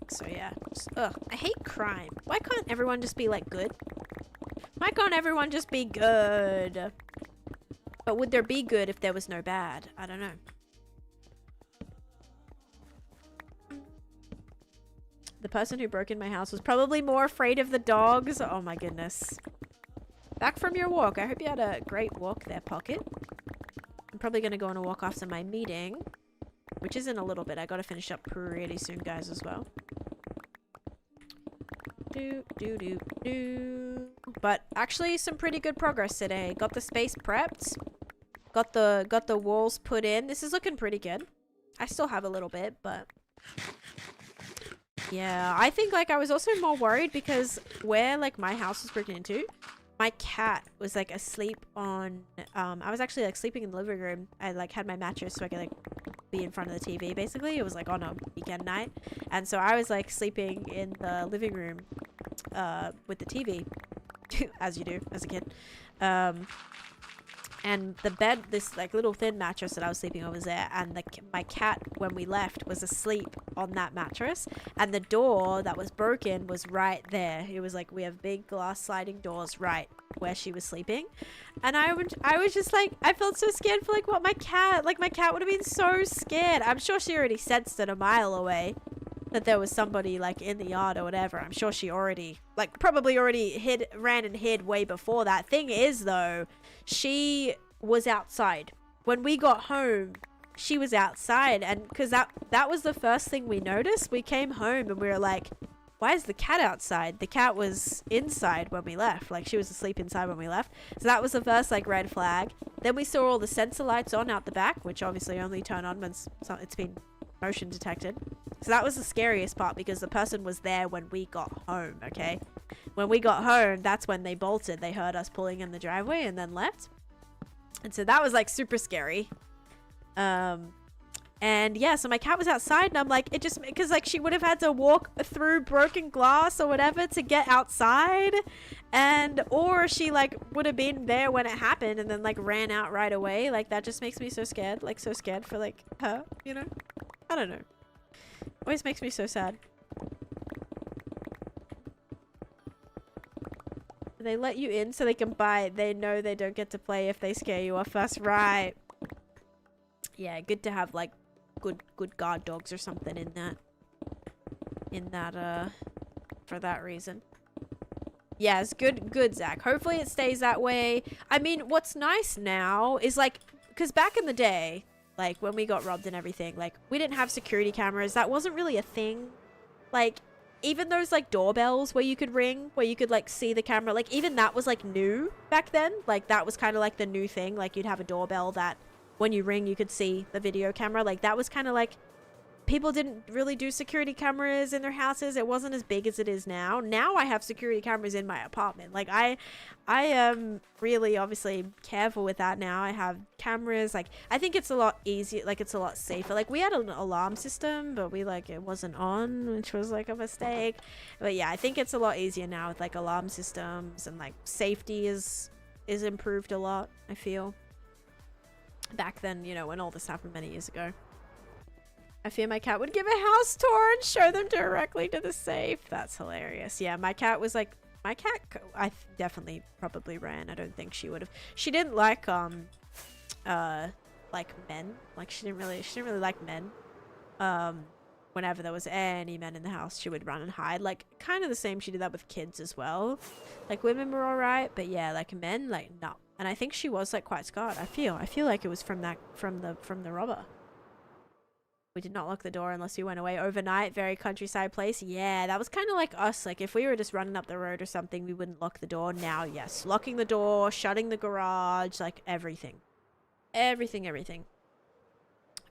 Speaker 1: So yeah, ugh, I hate crime. Why can't everyone just be like good? Why can't everyone just be good? But would there be good if there was no bad? I don't know. The person who broke in my house was probably more afraid of the dogs. Oh my goodness. Back from your walk. I hope you had a great walk there, Pocket. I'm probably going to go on a walk after my meeting, which is in a little bit. I got to finish up pretty soon, guys, as well. But actually some pretty good progress today. Got the space prepped. Got the walls put in. This is looking pretty good. I still have a little bit, but yeah, I think like I was also more worried because where like my house was broken into, my cat was like asleep on I was actually like sleeping in the living room. I like had my mattress so I could like be in front of the TV basically. It was like on a weekend night. And so I was like sleeping in the living room with the TV as you do as a kid. And the bed, this like little thin mattress that I was sleeping on was there, and my cat, when we left, was asleep on that mattress, and the door that was broken was right there. It was like, we have big glass sliding doors right where she was sleeping, and I was just like, I felt so scared for like what my cat would have been so scared. I'm sure she already sensed it a mile away that there was somebody like in the yard or whatever. I'm sure she already like probably already ran and hid way before that. Thing is though, she was outside when we got home. She was outside, and because that was the first thing we noticed. We came home and we were like, why is the cat outside? The cat was inside when we left. Like she was asleep inside when we left. So that was the first like red flag. Then we saw all the sensor lights on out the back, which obviously only turn on when it's been motion detected. So that was the scariest part because the person was there when we got home. Okay, when we got home, that's when they bolted. They heard us pulling in the driveway and then left. And so that was like super scary. And yeah, so my cat was outside, and I'm like, it just, because like she would have had to walk through broken glass or whatever to get outside, and or she like would have been there when it happened and then like ran out right away. Like that just makes me so scared, like so scared for like her, you know? I don't know. Always makes me so sad. They let you in so they can buy. They know they don't get to play if they scare you off first. Right. Yeah, good to have like good guard dogs or something in that for that reason. Yeah, it's good Zach. Hopefully it stays that way. I mean, what's nice now is like, because back in the day, like when we got robbed and everything, like we didn't have security cameras. That wasn't really a thing. Like even those like doorbells where you could ring, where you could like see the camera, like even that was like new back then. Like that was kind of like the new thing. Like you'd have a doorbell that when you ring you could see the video camera. Like that was kind of like, people didn't really do security cameras in their houses. It wasn't as big as it is now. Now I have security cameras in my apartment. Like I am really obviously careful with that now. I have cameras. Like I think it's a lot easier. Like it's a lot safer. Like we had an alarm system, but we like, it wasn't on, which was like a mistake. But yeah, I think it's a lot easier now with like alarm systems, and like safety is improved a lot, I feel. Back then, you know, when all this happened many years ago. I fear my cat would give a house tour and show them directly to the safe. That's hilarious. Yeah, my cat was like, I definitely probably ran. I don't think she would have. She didn't like men. Like she didn't really like men. Whenever there was any men in the house, she would run and hide. Like kind of the same. She did that with kids as well. Like women were all right, but yeah, like men, like no. And I think she was like quite scarred. I feel like it was from the robber. We did not lock the door unless we went away overnight. Very countryside place. Yeah, that was kind of like us. Like if we were just running up the road or something, we wouldn't lock the door. Now, yes, locking the door, shutting the garage, like everything. Everything.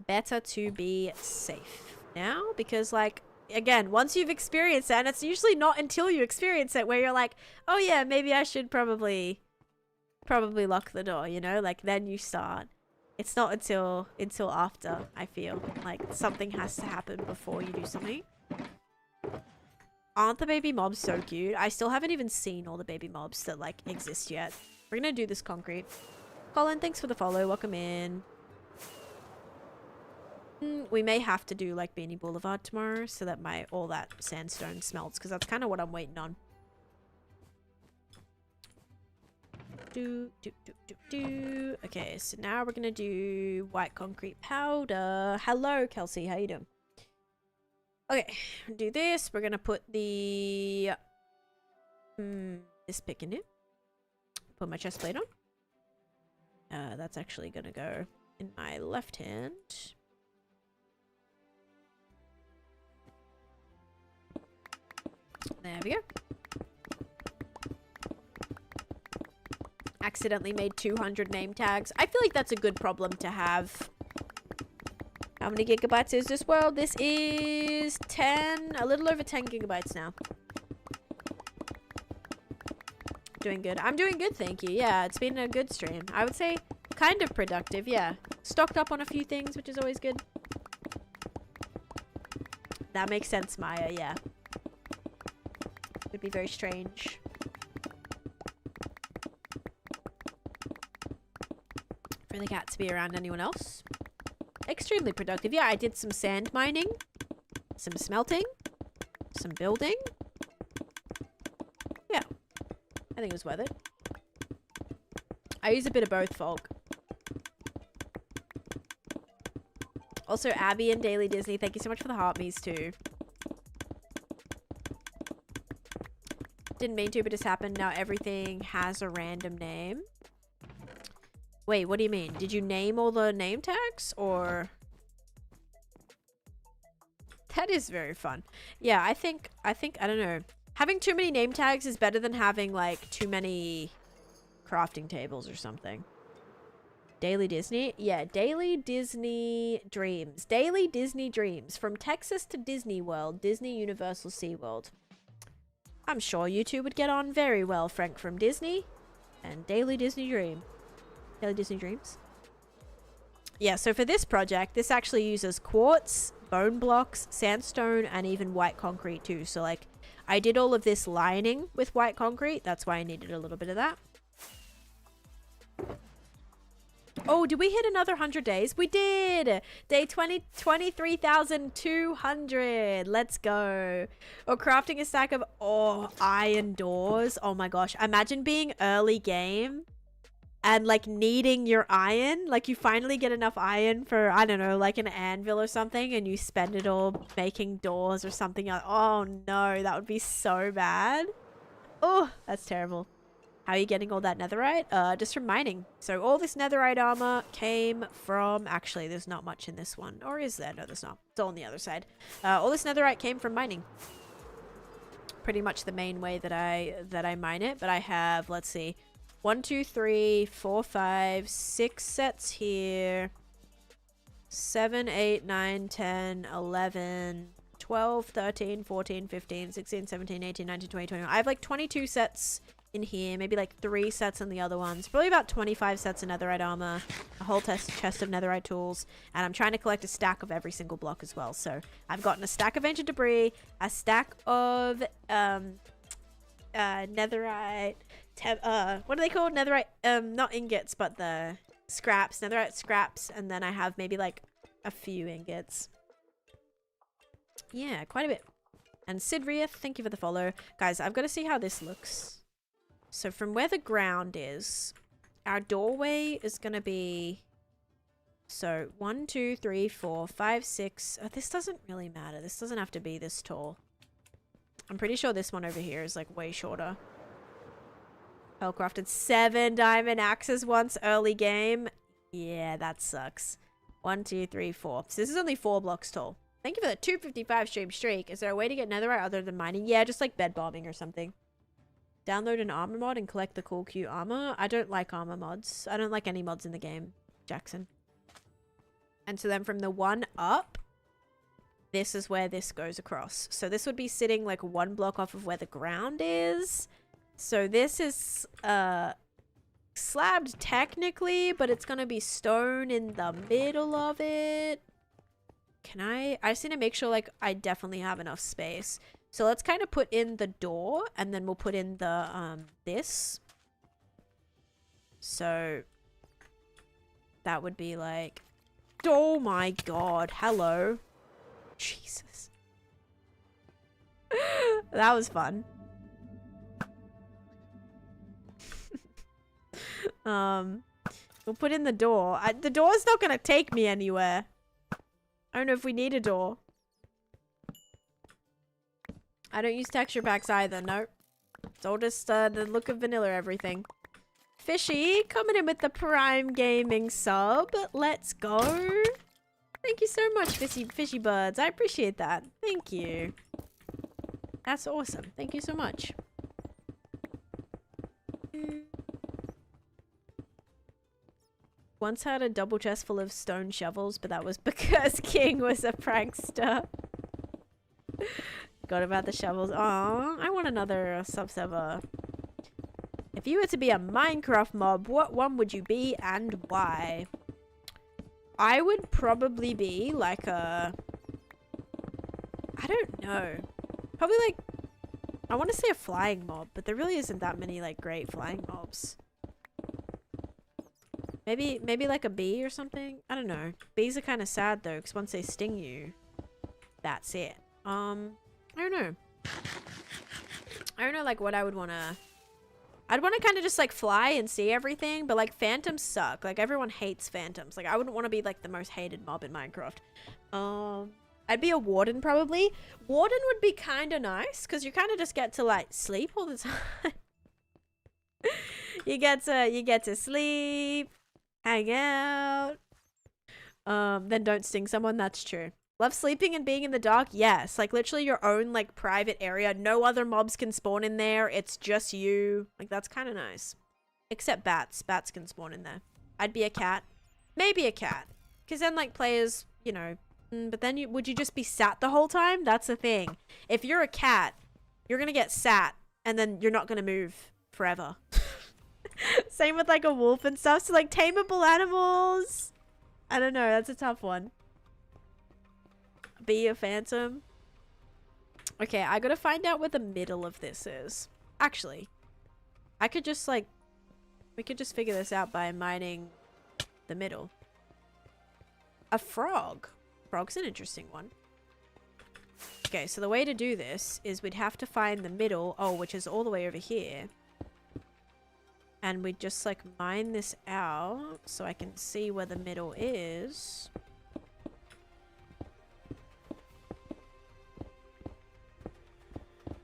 Speaker 1: Better to be safe now, because like, again, once you've experienced it, and it's usually not until you experience it where you're like, oh yeah, maybe I should probably lock the door, you know? Like then you start. It's not until after, I feel. Like, something has to happen before you do something. Aren't the baby mobs so cute? I still haven't even seen all the baby mobs that, like, exist yet. We're gonna do this concrete. Colin, thanks for the follow. Welcome in. We may have to do, like, Beanie Boulevard tomorrow so that all that sandstone smelts, because that's kind of what I'm waiting on. Okay, so now we're gonna do white concrete powder. Hello, Kelsey. How you doing? Okay, do this. We're gonna put the this pick in here. Put my chest plate on. That's actually gonna go in my left hand. There we go. Accidentally made 200 name tags. I feel like that's a good problem to have. How many gigabytes is this world? This is 10, a little over 10 gigabytes now. Doing good. I'm doing good, thank you. Yeah, it's been a good stream. I would say kind of productive, yeah. Stocked up on a few things, which is always good. That makes sense, Maya, yeah. Would be very strange. For the cat to be around anyone else. Extremely productive. Yeah, I did some sand mining, some smelting, some building. Yeah, I think it was worth it. I use a bit of both, folk. Also, Abby and Daily Disney, thank you so much for the heart me's too. Didn't mean to, but it's happened. Now everything has a random name. Wait, what do you mean? Did you name all the name tags or? That is very fun. Yeah, I think, I don't know. Having too many name tags is better than having like too many crafting tables or something. Daily Disney? Yeah, Daily Disney Dreams. Daily Disney Dreams. From Texas to Disney World, Disney Universal SeaWorld. I'm sure you two would get on very well, Frank from Disney and Daily Disney Dream. Daily Disney Dreams. Yeah, so for this project, this actually uses quartz, bone blocks, sandstone, and even white concrete too. So like, I did all of this lining with white concrete. That's why I needed a little bit of that. Oh, did we hit another 100 days? We did! Day 23,200. Let's go. Or crafting a stack of, iron doors. Oh my gosh. Imagine being early game and like needing your iron. Like you finally get enough iron for, I don't know, like an anvil or something, and you spend it all making doors or something. Oh no, that would be so bad. Oh, that's terrible. How are you getting all that netherite? Just from mining. So all this netherite armor came from... Actually, there's not much in this one. Or is there? No, there's not. It's all on the other side. All this netherite came from mining. Pretty much the main way that I mine it. But I have, let's see, 1, 2, 3, 4, 5, 6 sets here. 7, 8, 9, 10, 11, 12, 13, 14, 15, 16, 17, 18, 19, 20, 21. I have like 22 sets in here, maybe like 3 sets in the other ones, probably about 25 sets of netherite armor, a whole chest of netherite tools, and I'm trying to collect a stack of every single block as well. So I've gotten a stack of ancient debris, a stack of netherite, what are they called? Netherite, not ingots, but the scraps, netherite scraps, and then I have maybe like a few ingots. Yeah, quite a bit. And Sidriath, thank you for the follow. Guys, I've got to see how this looks. So from where the ground is, our doorway is going to be... So 1, 2, 3, 4, 5, 6... Oh, this doesn't really matter. This doesn't have to be this tall. I'm pretty sure this one over here is like way shorter. Pearl crafted 7 diamond axes once early game. Yeah, that sucks. 1, 2, 3, 4. So this is only 4 blocks tall. Thank you for the 255 stream streak. Is there a way to get netherite other than mining? Yeah, just like bed bombing or something. Download an armor mod and collect the cool cute armor. I don't like armor mods. I don't like any mods in the game, Jackson. And so then from the 1 up, this is where this goes across. So this would be sitting like 1 block off of where the ground is. So this is slabbed technically, but it's going to be stone in the middle of it. I just need to make sure like I definitely have enough space. So let's kind of put in the door, and then we'll put in the, this. So that would be like, oh my god, hello. Jesus. That was fun. We'll put in the door. The door's not gonna take me anywhere. I don't know if we need a door. I don't use texture packs either. Nope. It's all just the look of vanilla everything. Fishy coming in with the Prime Gaming sub. Let's go. Thank you so much, Fishy Birds. I appreciate that. Thank you. That's awesome. Thank you so much. Once had a double chest full of stone shovels, but that was because King was a prankster. Forgot about the shovels. Oh, I want another sub-server. If you were to be a Minecraft mob, what one would you be and why? I would probably be like a... I don't know. Probably like... I want to say a flying mob, but there really isn't that many like great flying mobs. Maybe like a bee or something? I don't know. Bees are kind of sad though, because once they sting you, that's it. I don't know. I don't know like what I would want to... I'd want to kind of just like fly and see everything, but like phantoms suck. Like everyone hates phantoms. Like I wouldn't want to be like the most hated mob in Minecraft. I'd be a warden probably. Warden would be kind of nice because you kind of just get to like sleep all the time. you get to sleep, hang out. Then don't sting someone. That's true. Love sleeping and being in the dark? Yes. Like, literally your own, like, private area. No other mobs can spawn in there. It's just you. Like, that's kind of nice. Except bats. Bats can spawn in there. I'd be a cat. Maybe a cat. Because then, like, players, you know... but then would you just be sat the whole time? That's the thing. If you're a cat, you're going to get sat. And then you're not going to move forever. Same with, like, a wolf and stuff. So, like, tameable animals. I don't know. That's a tough one. Be a phantom. Okay, I gotta find out where the middle of this is. Actually, I could just like... we could just figure this out by mining the middle. A frog. Frog's an interesting one. Okay, so the way to do this is we'd have to find the middle. Oh, which is all the way over here. And we'd just like mine this out so I can see where the middle is.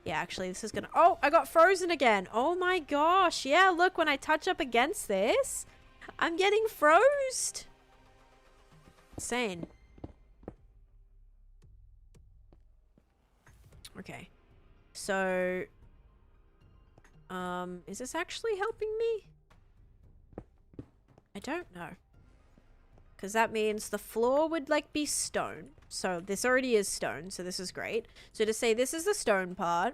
Speaker 1: Yeah, actually, this is gonna... oh, I got frozen again. Oh my gosh. Yeah, look, when I touch up against this, I'm getting frozed. Insane. Okay. So... is this actually helping me? I don't know. Because that means the floor would, like, be stone. So this already is stone, so this is great. So to say this is the stone part,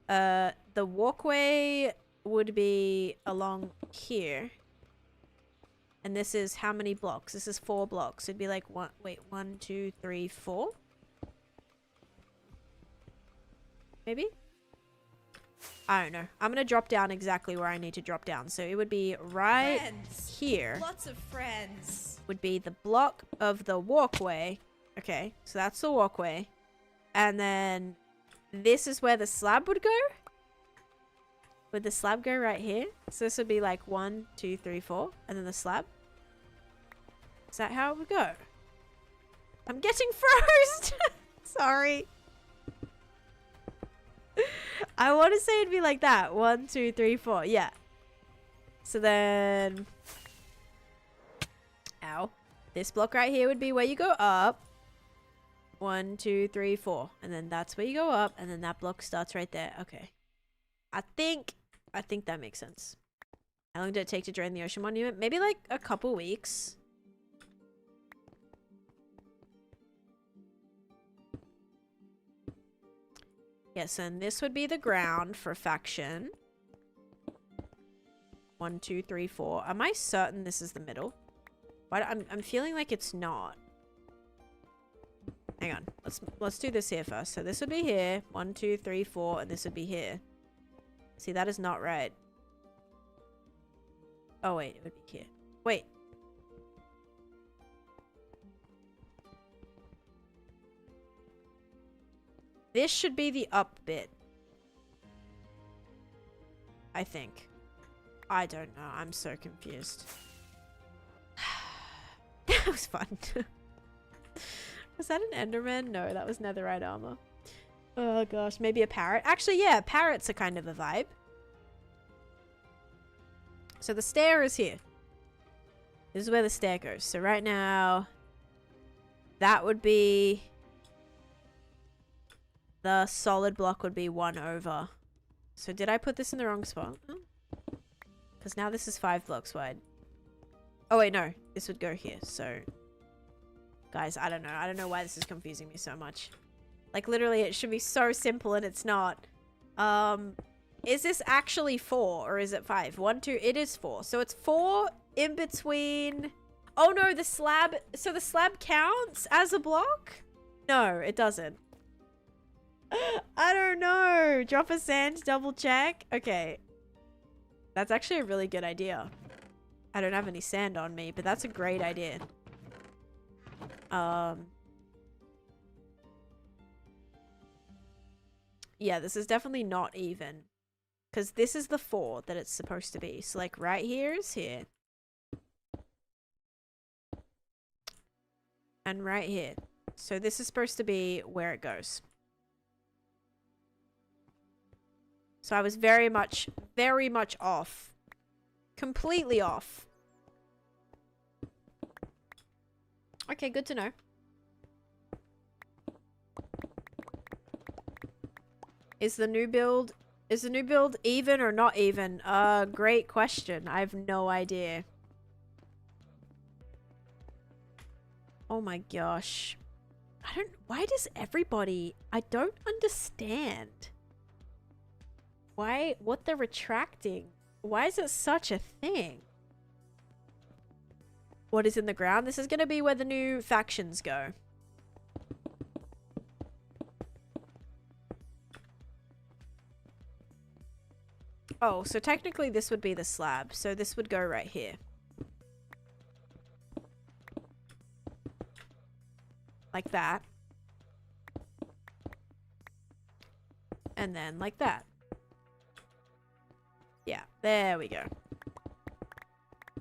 Speaker 1: the walkway would be along here. And this is how many blocks? This is 4 blocks. It'd be like 1, 2, 3, 4. Maybe? I don't know. I'm going to drop down exactly where I need to drop down. So it would be right here.
Speaker 3: Lots of friends.
Speaker 1: Would be the block of the walkway. Okay, so that's the walkway. And then this is where the slab would go. Would the slab go right here? So this would be like 1, 2, 3, 4. And then the slab. Is that how it would go? I'm getting frozen! Sorry. I want to say it'd be like that. 1, 2, 3, 4. Yeah. So then... ow. This block right here would be where you go up. 1, 2, 3, 4. And then that's where you go up. And then that block starts right there. Okay. I think that makes sense. How long did it take to drain the ocean monument? Maybe like a couple weeks. Yes, and this would be the ground for faction. 1, 2, 3, 4. Am I certain this is the middle? But I'm feeling like it's not. Hang on. Let's do this here first. So this would be here. 1, 2, 3, 4, and this would be here. See, that is not right. Oh wait, it would be here. Wait. This should be the up bit. I think. I don't know. I'm so confused. That was fun. Was that an Enderman? No, that was netherite armor. Oh gosh, maybe a parrot. Actually, yeah, parrots are kind of a vibe. So the stair is here. This is where the stair goes. So right now, that would be... the solid block would be 1 over. So did I put this in the wrong spot? Because now this is 5 blocks wide. Oh wait, no. This would go here. So, guys, I don't know. I don't know why this is confusing me so much. Like, literally, it should be so simple and it's not. Is this actually 4 or is it 5? 1, 2, it is 4. So it's 4 in between... Oh no, the slab... So the slab counts as a block? No, it doesn't. I don't know. Drop a sand, double check. Okay. That's actually a really good idea. I don't have any sand on me, but that's a great idea. Yeah, this is definitely not even. Because this is the 4 that it's supposed to be. So, like, right here is here. And right here. So this is supposed to be where it goes. So I was very much off. Completely off. Okay, good to know. Is the new build even or not even? Great question. I have no idea. Oh my gosh. Why does everybody... I don't understand. What they're retracting. Why is it such a thing? What is in the ground? This is going to be where the new factions go. Oh, so technically this would be the slab. So this would go right here. Like that. And then like that. Yeah, there we go.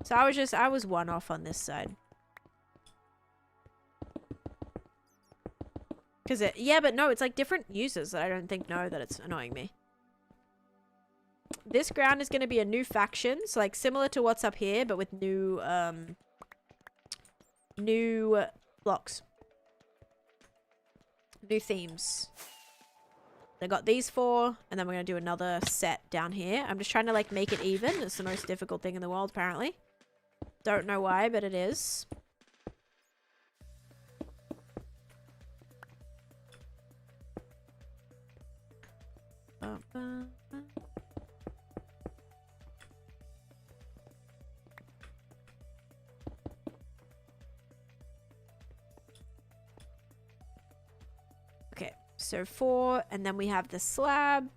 Speaker 1: So I was 1 off on this side. Yeah, but no, it's like different users that I don't think know that it's annoying me. This ground is going to be a new faction, so like similar to what's up here, but with new blocks. New themes. They got these 4, and then we're going to do another set down here. I'm just trying to like make it even. It's the most difficult thing in the world, apparently. Don't know why, but it is. Okay, so 4, and then we have the slab,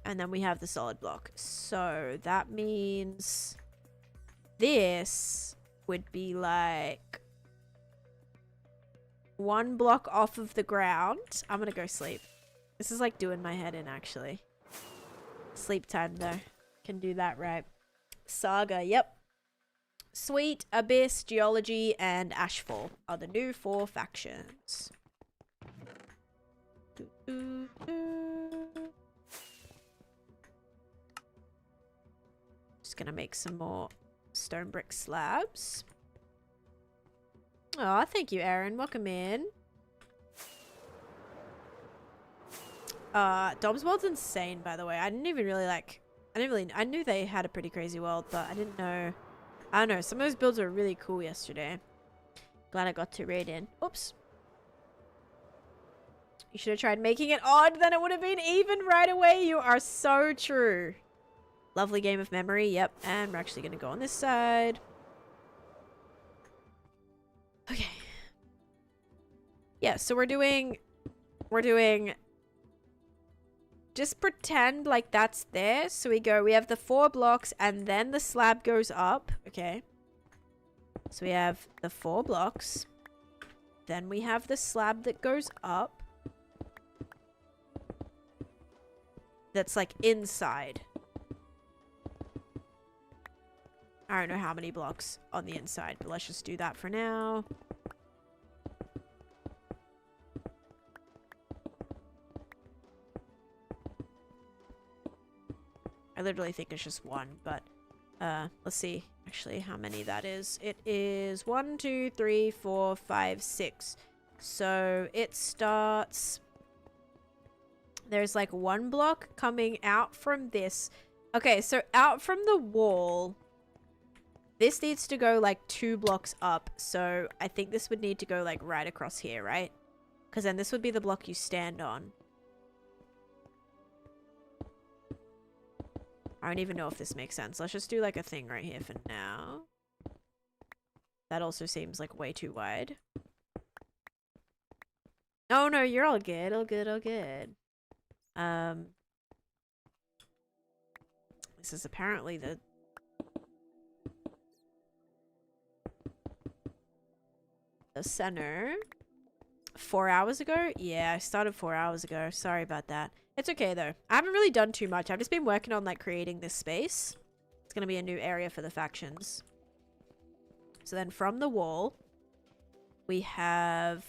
Speaker 1: and then we have the solid block. So that means this would be like 1 block off of the ground. I'm gonna go sleep. This is like doing my head in, actually. Sleep time, though. Can do that right. Saga, yep. Sweet, Abyss, Geology, and Ashfall are the new 4 factions. Just gonna make some more stone brick slabs. Oh, thank you, Aaron. Welcome in. Dom's world's insane, by the way. I didn't even really like... I knew they had a pretty crazy world, but I didn't know... I don't know. Some of those builds were really cool yesterday. Glad I got to raid in. Oops. You should have tried making it odd, then it would have been even right away. You are so true. Lovely game of memory. Yep. And we're actually going to go on this side. Okay. Yeah, so we're doing... Just pretend like that's there. So we have the 4 blocks and then the slab goes up. Okay. So we have the 4 blocks. Then we have the slab that goes up. That's like inside. I don't know how many blocks on the inside, but let's just do that for now. literally think it's just one, but let's see actually how many that is. It is 1, 2, 3, 4, 5, 6. So it starts... There's like one block coming out from this. Okay, so out from the wall, this needs to go like 2 blocks up. So I think this would need to go like right across here, right? Because then this would be the block you stand on. I don't even know if this makes sense. Let's just do like a thing right here for now. That also seems like way too wide. Oh no, you're all good, all good, all good. This is apparently the center. 4 hours ago? Yeah, I started 4 hours ago. Sorry about that. It's okay though. I haven't really done too much. I've just been working on like creating this space. It's gonna be a new area for the factions. So then from the wall, we have...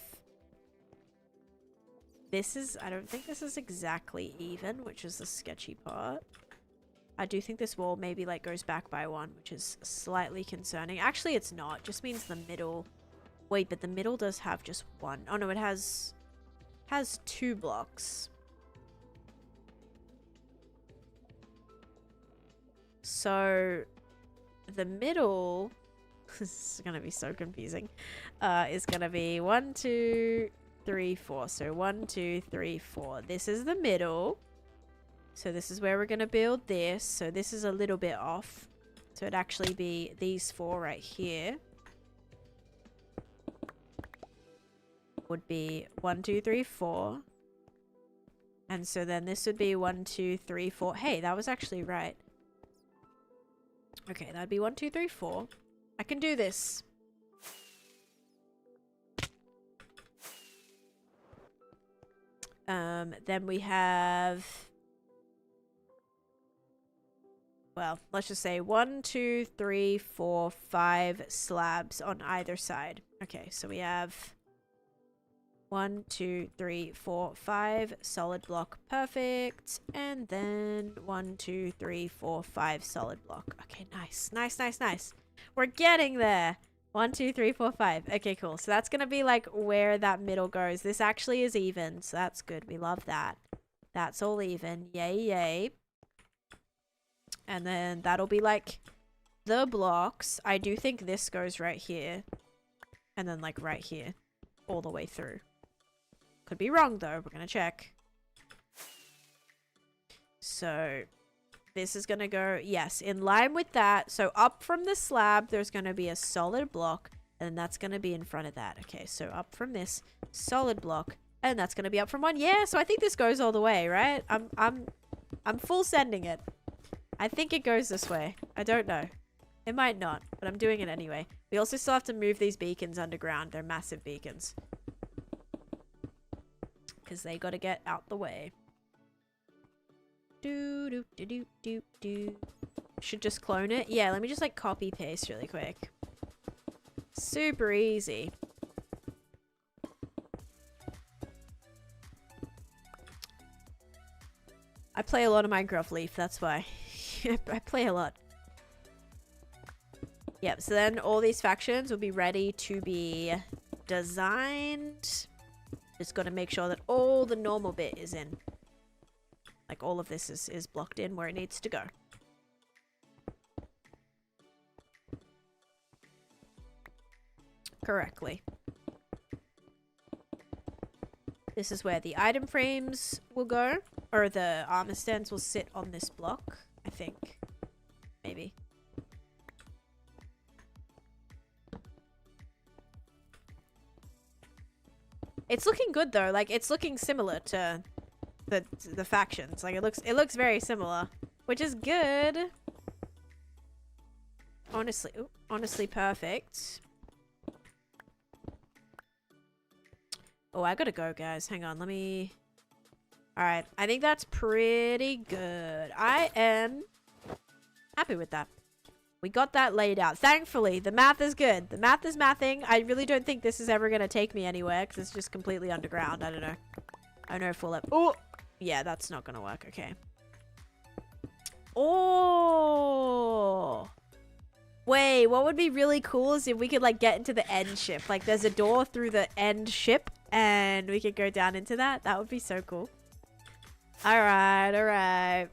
Speaker 1: This is... I don't think this is exactly even, which is the sketchy part. I do think this wall maybe like goes back by 1, which is slightly concerning. Actually, it's not. It just means the middle... Wait, but the middle does have just 1. Oh no, it has 2 blocks. So the middle... This is gonna be so confusing. Is gonna be 1, 2, 3, 4. So 1, 2, 3, 4. This is the middle. So this is where we're gonna build this. So this is a little bit off. So it'd actually be these 4 right here. Would be 1, 2, 3, 4. And so then this would be 1, 2, 3, 4. Hey, that was actually right. Okay, that'd be 1, 2, 3, 4. I can do this. Then we have... Well, let's just say 1, 2, 3, 4, 5 slabs on either side. Okay, so we have 1, 2, 3, 4, 5 solid block. Perfect. And then 1, 2, 3, 4, 5 solid block. Okay, nice. Nice, nice, nice. We're getting there. 1, 2, 3, 4, 5. Okay, cool. So that's going to be like where that middle goes. This actually is even. So that's good. We love that. That's all even. Yay, yay. And then that'll be like the blocks. I do think this goes right here. And then like right here. All the way through. Could be wrong though. We're going to check. So this is going to go, yes, in line with that. So up from the slab, there's going to be a solid block. And that's going to be in front of that. Okay, so up from this solid block. And that's going to be up from 1. Yeah, so I think this goes all the way, right? I'm full sending it. I think it goes this way. I don't know. It might not, but I'm doing it anyway. We also still have to move these beacons underground. They're massive beacons. Because they got to get out the way. Should just clone it. Yeah, let me just like copy paste really quick. Super easy. I play a lot of Minecraft Leaf, that's why. I play a lot. Yep, so then all these factions will be ready to be designed. Just got to make sure that all the normal bit is in. Like all of this is blocked in where it needs to go. Correctly. This is where the item frames will go. Or the armor stands will sit on this block, I think. Maybe. It's looking good though. Like it's looking similar to the factions. Like it looks very similar, which is good. Honestly perfect. Oh, I gotta go, guys. Hang on, let me... Alright, I think that's pretty good. I am happy with that. We got that laid out. Thankfully, the math is good. The math is mathing. I really don't think this is ever gonna take me anywhere, because it's just completely underground. I don't know. I don't know if we'll... Oh! Yeah, that's not gonna work. Okay. Oh. Wait, what would be really cool is if we could like get into the end ship. Like there's a door through the end ship and we could go down into that. That would be so cool. All right, all right.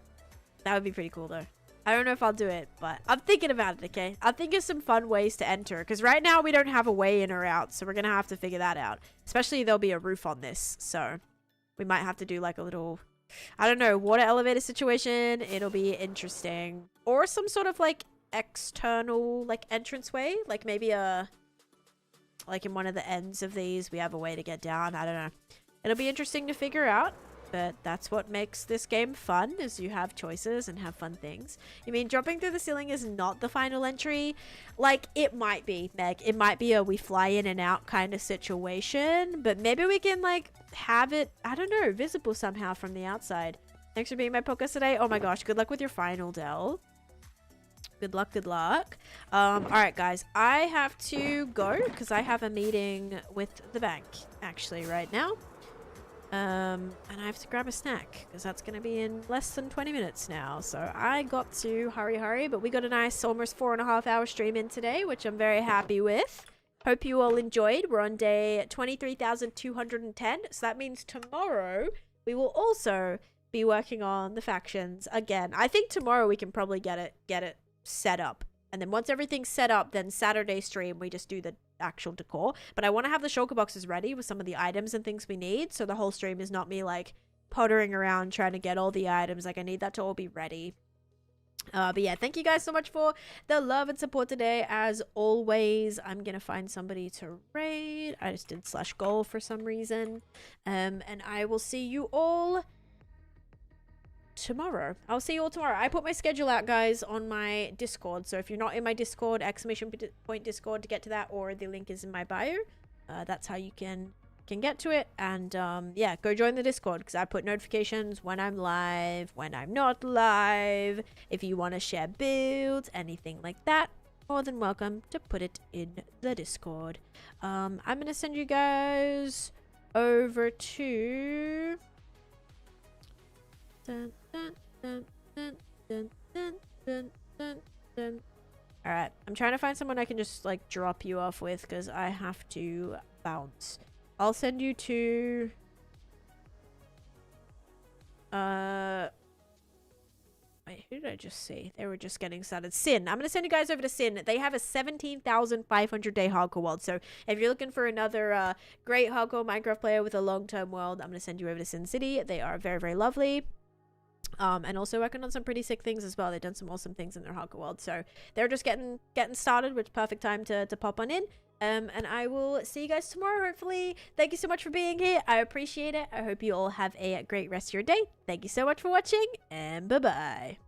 Speaker 1: That would be pretty cool though. I don't know if I'll do it, but I'm thinking about it, okay? I'll think of some fun ways to enter because right now we don't have a way in or out, so we're going to have to figure that out. Especially there'll be a roof on this, so we might have to do like a little, I don't know, water elevator situation. It'll be interesting. Or some sort of like external like entranceway, like maybe like in one of the ends of these we have a way to get down. I don't know. It'll be interesting to figure out. But that's what makes this game fun, is you have choices and have fun things. You mean jumping through the ceiling is not the final entry? Like, it might be, Meg. It might be a we fly in and out kind of situation. But maybe we can, like, have it, I don't know, visible somehow from the outside. Thanks for being my podcast today. Oh my gosh, good luck with your final, Del. Good luck, good luck. Alright, guys. I have to go because I have a meeting with the bank, actually, right now. And I have to grab a snack because that's going to be in less than 20 minutes now. So I got to hurry, but we got a nice almost 4.5 hour stream in today, which I'm very happy with. Hope you all enjoyed. We're on day 23,210. So that means tomorrow we will also be working on the factions again. I think tomorrow we can probably get it set up. And then once everything's set up, then Saturday stream, we just do the actual decor. But I want to have the shulker boxes ready with some of the items and things we need. So the whole stream is not me like pottering around trying to get all the items. Like I need that to all be ready. But yeah, thank you guys so much for the love and support today. As always, I'm going to find somebody to raid. I just did /goal for some reason. And I will see you all tomorrow. I'll see you all tomorrow. I put my schedule out, guys, on my Discord. So if you're not in my Discord, !point Discord to get to that, or the link is in my bio. That's how you can get to it. And yeah, go join the Discord because I put notifications when I'm live, when I'm not live. If you want to share builds, anything like that, more than welcome to put it in the Discord. I'm gonna send you guys over to Alright, I'm trying to find someone I can just like drop you off with because I have to bounce. I'll send you to wait, who did I just see? They were just getting started. Sin. I'm gonna send you guys over to Sin. They have a 17,500 day hardcore world. So if you're looking for another great hardcore Minecraft player with a long-term world, I'm gonna send you over to Sin City. They are very, very lovely. And also working on some pretty sick things as well. They've done some awesome things in their hardcore world. So they're just getting started, which is perfect time to pop on in. And I will see you guys tomorrow, hopefully. Thank you so much for being here. I appreciate it. I hope you all have a great rest of your day. Thank you so much for watching, and bye-bye.